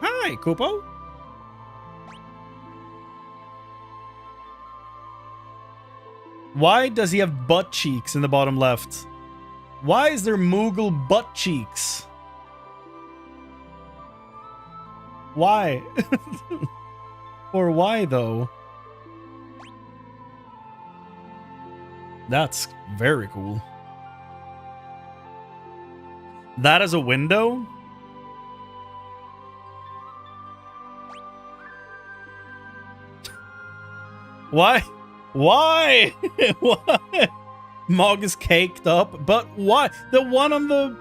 Hi, Kupo. Why does he have butt cheeks in the bottom left? Why is there Moogle butt cheeks? Why? Or why, though? That's very cool. That is a window? Why? Why? Why? Mog is caked up, but why? The one on the,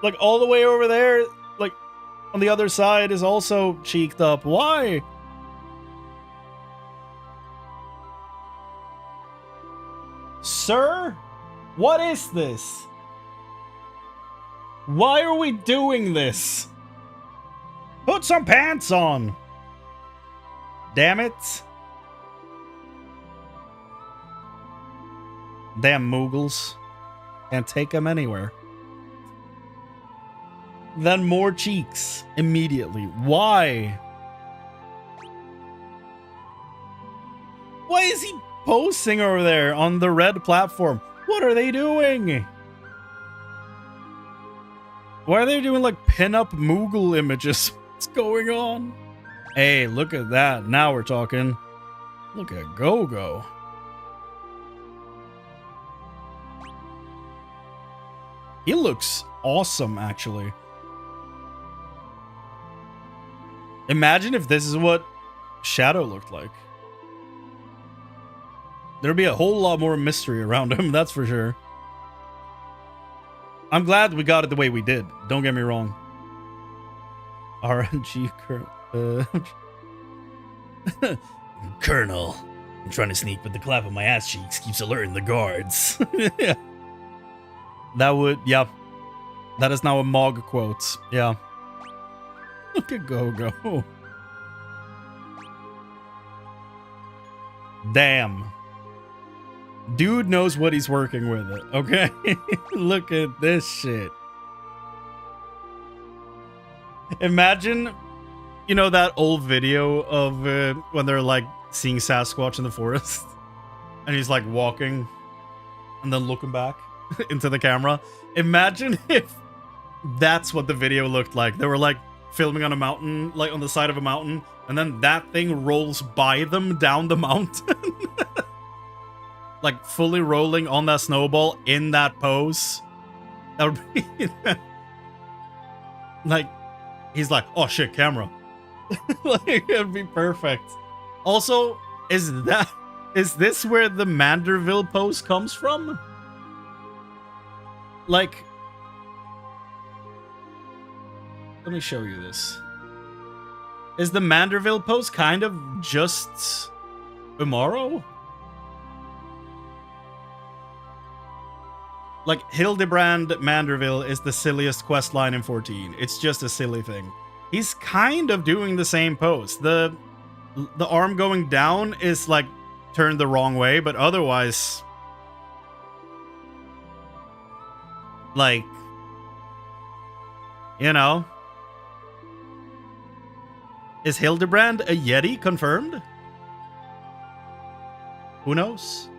like, all the way over there, like, on the other side is also cheeked up. Why? Sir? What is this? Why are we doing this? Put some pants on! Damn it. Damn Moogles. Can't take them anywhere. Then more cheeks. Immediately. Why? Why is he posing over there on the red platform? What are they doing? Why are they doing like pin-up Moogle images? What's going on? Hey, look at that. Now we're talking. Look at Go-Go. He looks awesome, actually. Imagine if this is what Shadow looked like. There'd be a whole lot more mystery around him, that's for sure. I'm glad we got it the way we did. Don't get me wrong. RNG Colonel. I'm trying to sneak, but the clap of my ass cheeks keeps alerting the guards. Yeah. That would, yeah. That is now a Mog quote. Yeah. Look at Go-Go. Damn. Dude knows what he's working with it, okay? Look at this shit. Imagine, you know, that old video of when they're like seeing Sasquatch in the forest and he's like walking and then looking back into the camera. Imagine if that's what the video looked like. They were like filming on a mountain, like on the side of a mountain, and then that thing rolls by them down the mountain. Like fully rolling on that snowball in that pose. That would be like, he's like, oh shit, camera. Like, it'd be perfect. Also, is this where the Manderville pose comes from? Like, let me show you this. Is the Manderville pose kind of just Umaro? Like, Hildebrand Manderville is the silliest quest line in 14. It's just a silly thing. He's kind of doing the same pose. The arm going down is, like, turned the wrong way, but otherwise, like, you know. Is Hildebrand a Yeti confirmed? Who knows?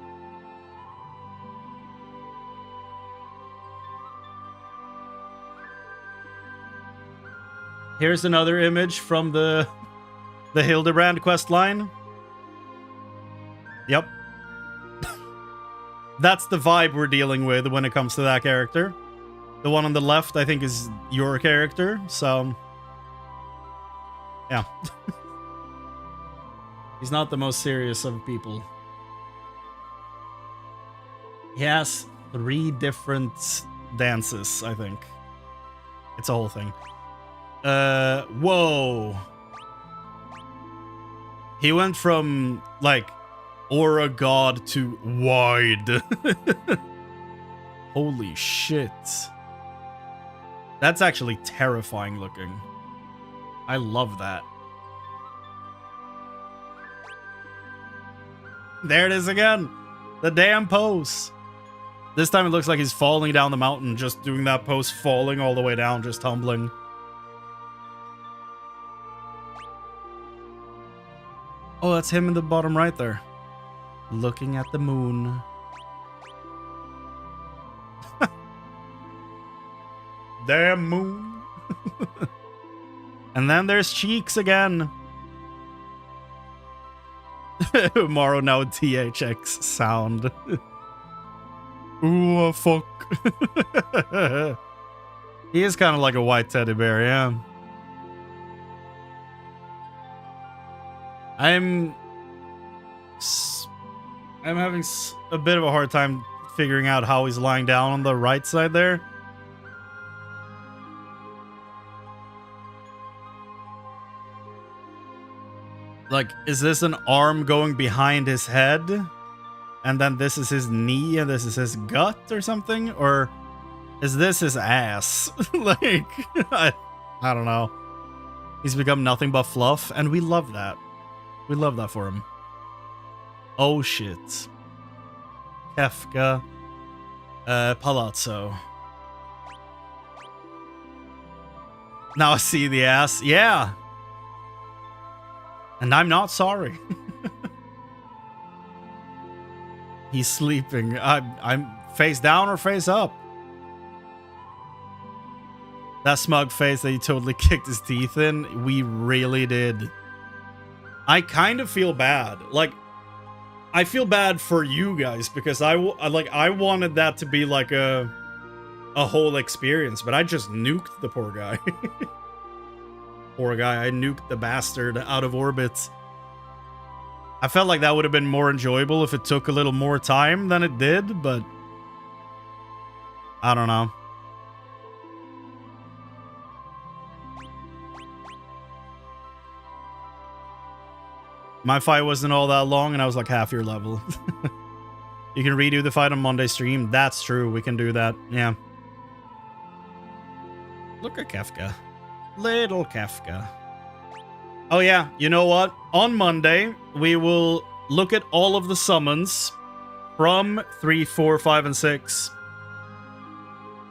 Here's another image from the Hildebrand quest line. Yep. That's the vibe we're dealing with when it comes to that character. The one on the left, I think, is your character, so yeah. He's not the most serious of people. He has 3 different dances, I think. It's a whole thing. Whoa. He went from, like, aura god to wide. Holy shit. That's actually terrifying looking. I love that. There it is again. The damn pose. This time it looks like he's falling down the mountain, just doing that pose, falling all the way down, just tumbling. Oh, that's him in the bottom right there. Looking at the moon. Damn moon. And then there's Cheeks again. Maro now THX sound. Ooh, fuck. He is kind of like a white teddy bear, yeah. I'm having a bit of a hard time figuring out how he's lying down on the right side there. Like, is this an arm going behind his head? And then this is his knee and this is his gut or something? Or is this his ass? Like, I don't know. He's become nothing but fluff, and we love that. We love that for him. Oh shit. Kefka. Palazzo. Now I see the ass. Yeah. And I'm not sorry. He's sleeping. I'm face down or face up. That smug face that he totally kicked his teeth in, we really did. I kind of feel bad. Like, I feel bad for you guys because I wanted that to be like a whole experience, but I just nuked the poor guy. Poor guy, I nuked the bastard out of orbit. I felt like that would have been more enjoyable if it took a little more time than it did, but I don't know. My fight wasn't all that long, and I was like half your level. You can redo the fight on Monday stream. That's true. We can do that. Yeah. Look at Kefka. Little Kefka. Oh yeah, you know what? On Monday, we will look at all of the summons from 3, 4, 5, and 6.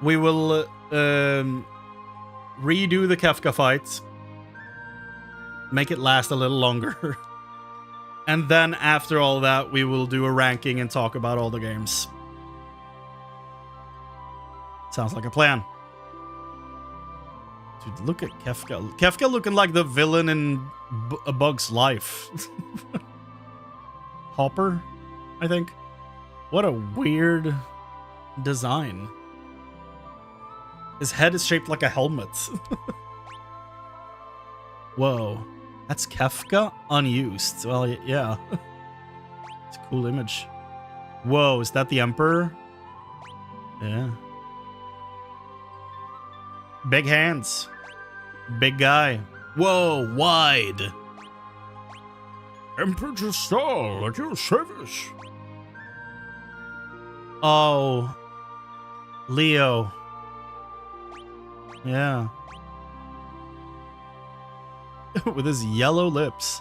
We will redo the Kefka fight. Make it last a little longer. And then after all that, we will do a ranking and talk about all the games. Sounds like a plan. Dude, look at Kefka. Kefka looking like the villain in A Bug's Life. Hopper, I think. What a weird design. His head is shaped like a helmet. Whoa. That's Kefka unused. Well, yeah. It's a cool image. Whoa, is that the Emperor? Yeah. Big hands. Big guy. Whoa, wide. Emperor Gestal, at your service. Oh. Leo. Yeah. With his yellow lips.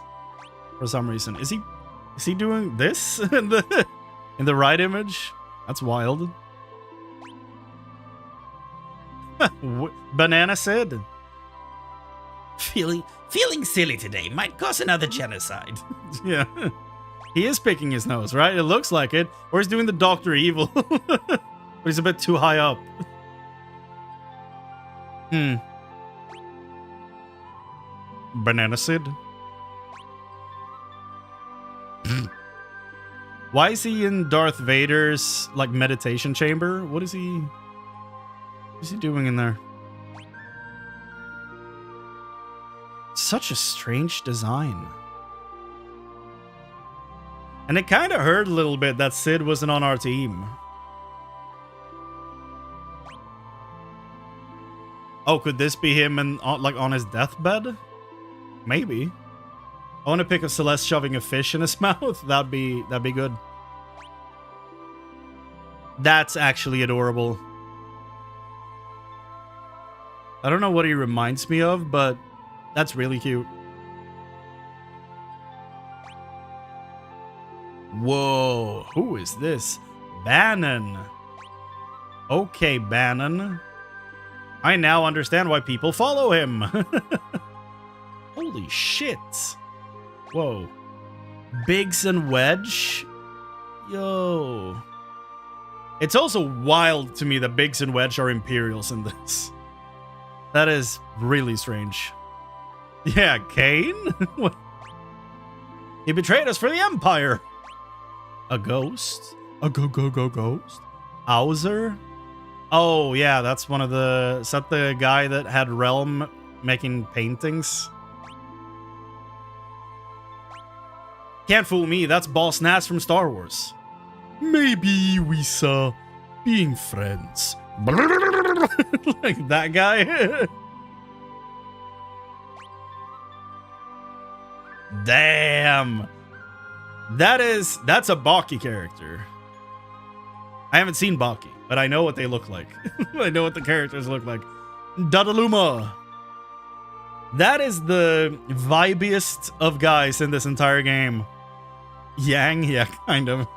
For some reason. Is he doing this in the right image? That's wild. Banana Sid. Feeling silly today might cause another genocide. Yeah. He is picking his nose, right? It looks like it. Or he's doing the Dr. Evil. But he's a bit too high up. Banana Sid. Why is he in Darth Vader's like meditation chamber? What is he doing in there? Such a strange design. And it kind of hurt a little bit that Sid wasn't on our team. Oh, could this be him and like on his deathbed? Maybe. I want to pick up Celeste shoving a fish in his mouth. That'd be good. That's actually adorable. I don't know what he reminds me of, but that's really cute. Whoa, who is this? Bannon. Okay, Bannon. I now understand why people follow him. Holy shit. Whoa. Biggs and Wedge? Yo. It's also wild to me that Biggs and Wedge are Imperials in this. That is really strange. Yeah, Kane? What? He betrayed us for the Empire. A ghost? A ghost? Owzer? Oh, yeah, that's one of the... Is that the guy that had Realm making paintings? Can't fool me, that's Boss Nass from Star Wars. Maybe we saw being friends. Like that guy. Damn. That's a Baki character. I haven't seen Baki, but I know what they look like. I know what the characters look like. Dadaluma. That is the vibiest of guys in this entire game. Yang? Yeah, kind of.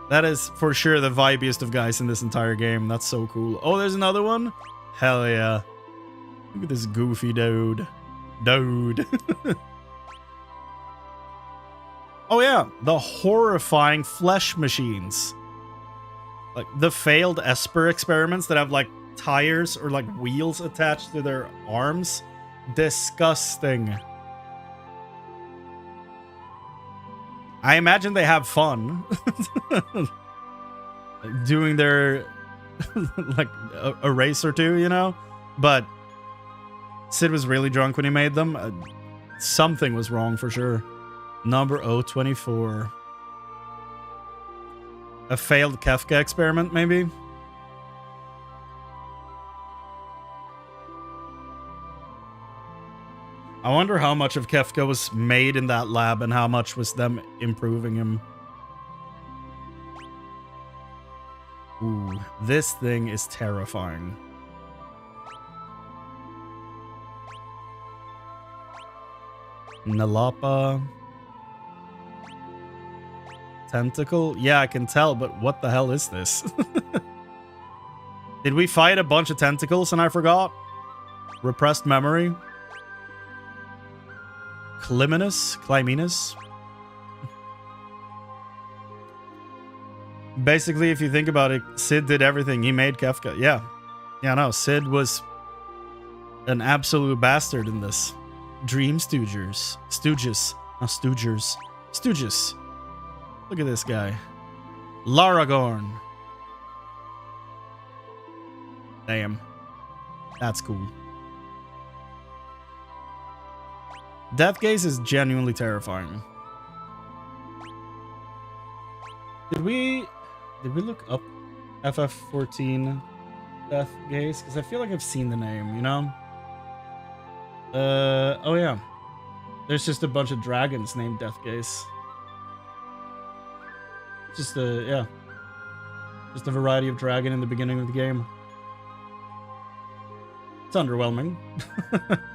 That is for sure the vibiest of guys in this entire game. That's so cool. Oh, there's another one? Hell yeah. Look at this goofy dude. Oh yeah, the horrifying flesh machines. Like the failed Esper experiments that have like tires or like wheels attached to their arms. Disgusting. I imagine they have fun doing their like a race or two, you know? But Sid was really drunk when he made them. Something was wrong for sure. Number 024. A failed Kefka experiment, maybe? I wonder how much of Kefka was made in that lab and how much was them improving him. Ooh, this thing is terrifying. Nalapa. Tentacle? Yeah, I can tell, but what the hell is this? Did we fight a bunch of tentacles and I forgot? Repressed memory? Climinus? Basically, if you think about it, Sid did everything. He made Kefka. Yeah. Yeah, no, Sid was an absolute bastard in this. Dream Stooges. Look at this guy. Laragorn. Damn. That's cool. Death Gaze is genuinely terrifying. Did we look up FF14 Death Gaze? Because I feel like I've seen the name, you know? Oh yeah. There's just a bunch of dragons named Death Gaze. Just a variety of dragon in the beginning of the game. It's underwhelming.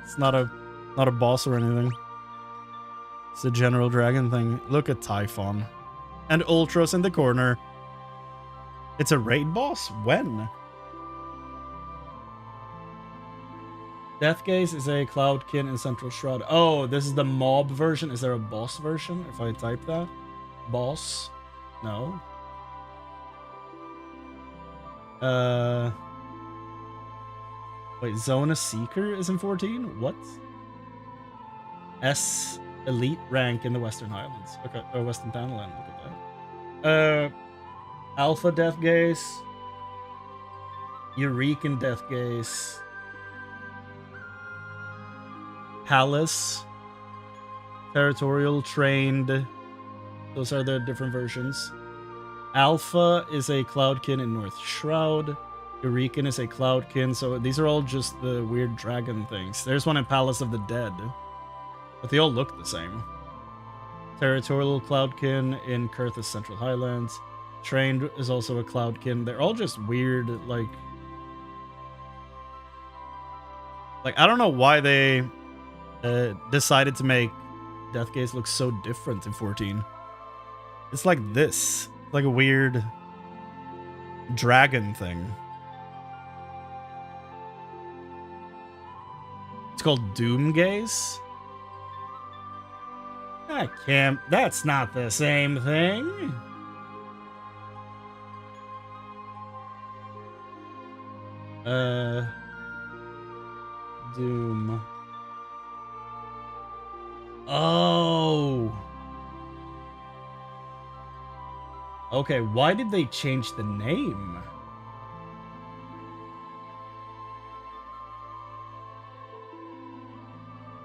It's not a boss or anything. It's a general dragon thing. Look at Typhon. And Ultros in the corner. It's a raid boss? When? Deathgaze is a Cloudkin in Central Shroud. Oh, this is the mob version. Is there a boss version if I type that? Boss? No. Wait, Zona Seeker is in 14? What? S elite rank in the Western Highlands. Okay, or Western Townland. Look at that. Alpha Deathgaze. Eurekan Deathgaze. Palace. Territorial Trained. Those are the different versions. Alpha is a Cloudkin in North Shroud. Eurekan is a Cloudkin. So these are all just the weird dragon things. There's one in Palace of the Dead. But they all look the same. Territorial Cloudkin in Kurth's Central Highlands. Trained is also a Cloudkin. They're all just weird, like I don't know why they decided to make Deathgaze look so different in 14. It's like this. Like a weird dragon thing. It's called Doomgaze? I can't. That's not the same thing. Doom. Oh. Okay, why did they change the name?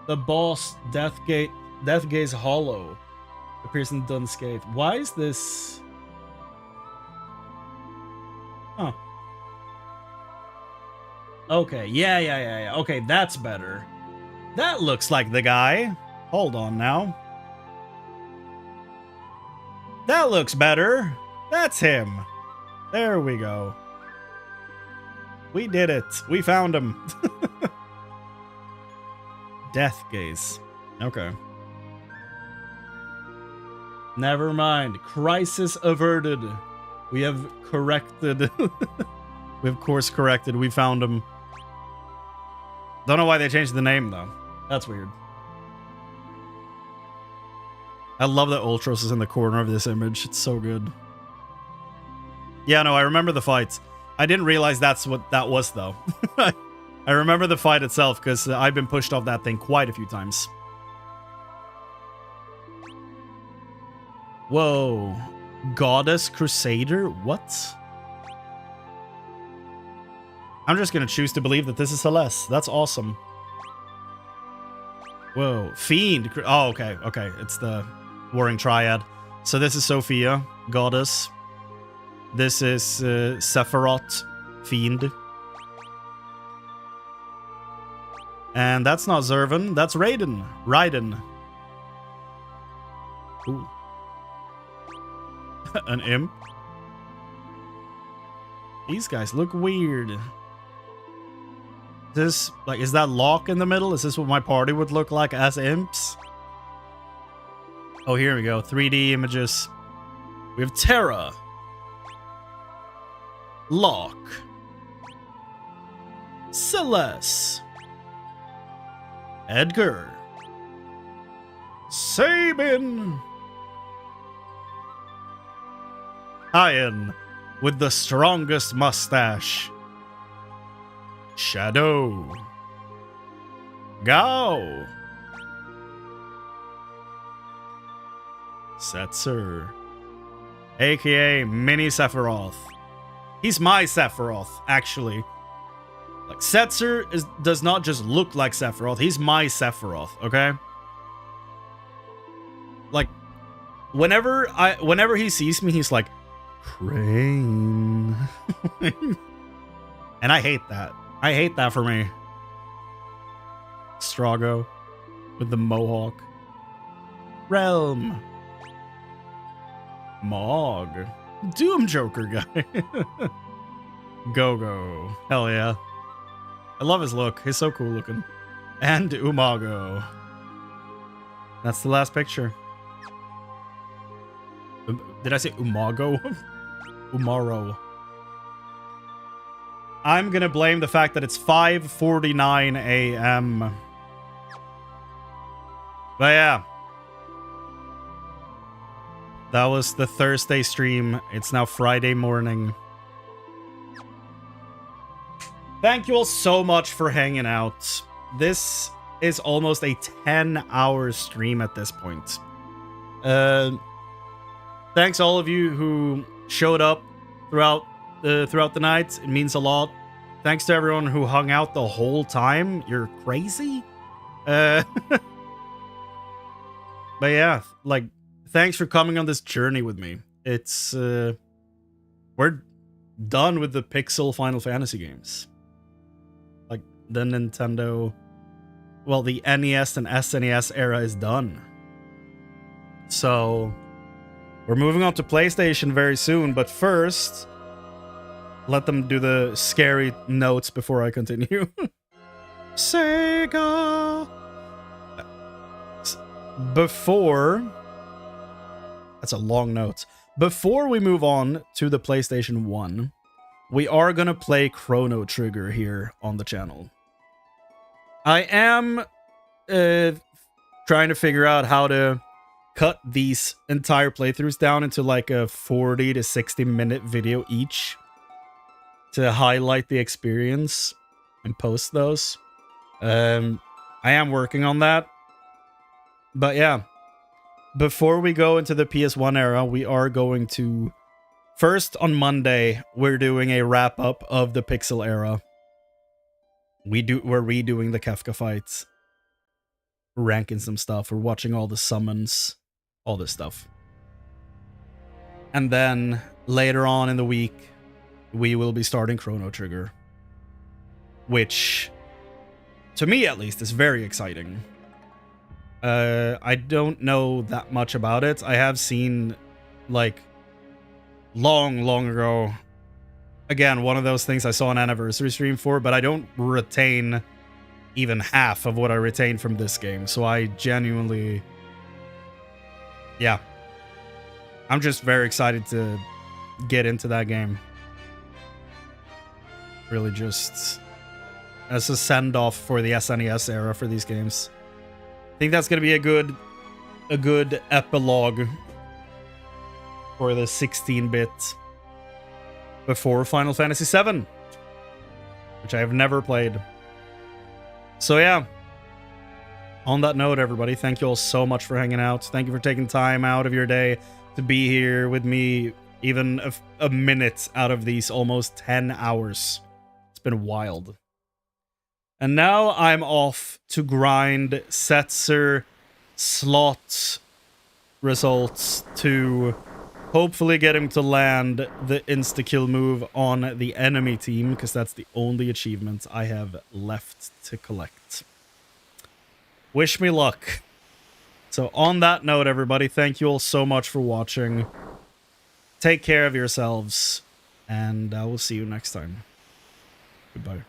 The boss, Deathgaze Hollow, appears in Dunscape. Why is this? Huh. Okay, yeah. Okay, that's better. That looks like the guy. Hold on now. That looks better. That's him. There we go. We did it. We found him. Deathgaze. Okay. Never mind. Crisis averted. We have corrected. We have course corrected. We found him. Don't know why they changed the name, though. That's weird. I love that Ultros is in the corner of this image. It's so good. Yeah, no, I remember the fights. I didn't realize that's what that was, though. I remember the fight itself, because I've been pushed off that thing quite a few times. Whoa. Goddess Crusader? What? I'm just going to choose to believe that this is Celeste. That's awesome. Whoa. Fiend. Oh, okay. Okay. It's the Warring Triad. So this is Sophia, Goddess. This is Sephiroth, Fiend. And that's not Zervan. That's Raiden. Ooh. An imp. These guys look weird. This, like, is that Locke in the middle? Is this what my party would look like as imps? Oh, here we go. 3D images. We have Tera. Locke. Celeste. Edgar. Sabin. Ian with the strongest mustache. Shadow. Gao. Setzer. AKA Mini Sephiroth. He's my Sephiroth, actually. Like, Setzer does not just look like Sephiroth, he's my Sephiroth, okay? Like, whenever he sees me, he's like, Chrane. And I hate that. I hate that for me. Strago with the mohawk. Realm. Mog. Doom Joker guy. Go-Go. Hell yeah. I love his look. He's so cool looking. And Umago. That's the last picture. Did I say Umago? Umaro. I'm gonna blame the fact that it's 5:49 a.m. But yeah. That was the Thursday stream. It's now Friday morning. Thank you all so much for hanging out. This is almost a 10-hour stream at this point. Thanks all of you who showed up throughout the night. It means a lot. Thanks to everyone who hung out the whole time. You're crazy. But yeah, like, thanks for coming on this journey with me. It's we're done with the Pixel Final Fantasy games. Like the Nintendo well, the NES and SNES era is done. So we're moving on to PlayStation very soon, but first, let them do the scary notes before I continue. Sega! Before... That's a long note. Before we move on to the PlayStation 1, we are gonna play Chrono Trigger here on the channel. I am trying to figure out how to cut these entire playthroughs down into like a 40 to 60 minute video each to highlight the experience and post those. I am working on that. But yeah, before we go into the PS1 era, we are going to... First, on Monday, we're doing a wrap-up of the Pixel era. We're redoing the Kefka fights. Ranking some stuff. We're watching all the summons. All this stuff. And then, later on in the week, we will be starting Chrono Trigger. Which, to me at least, is very exciting. I don't know that much about it. I have seen, like, long ago, again, one of those things I saw an anniversary stream for, but I don't retain even half of what I retained from this game. So I genuinely... Yeah. I'm just very excited to get into that game. Really just as a send-off for the SNES era for these games. I think that's going to be a good epilogue for the 16-bit before Final Fantasy VII, which I have never played. So yeah, on that note, everybody, thank you all so much for hanging out. Thank you for taking time out of your day to be here with me, even a minute out of these almost 10 hours. It's been wild. And now I'm off to grind Setzer slot results to hopefully get him to land the insta-kill move on the enemy team, because that's the only achievement I have left to collect. Wish me luck. So on that note, everybody, thank you all so much for watching. Take care of yourselves, and I will see you next time. Goodbye.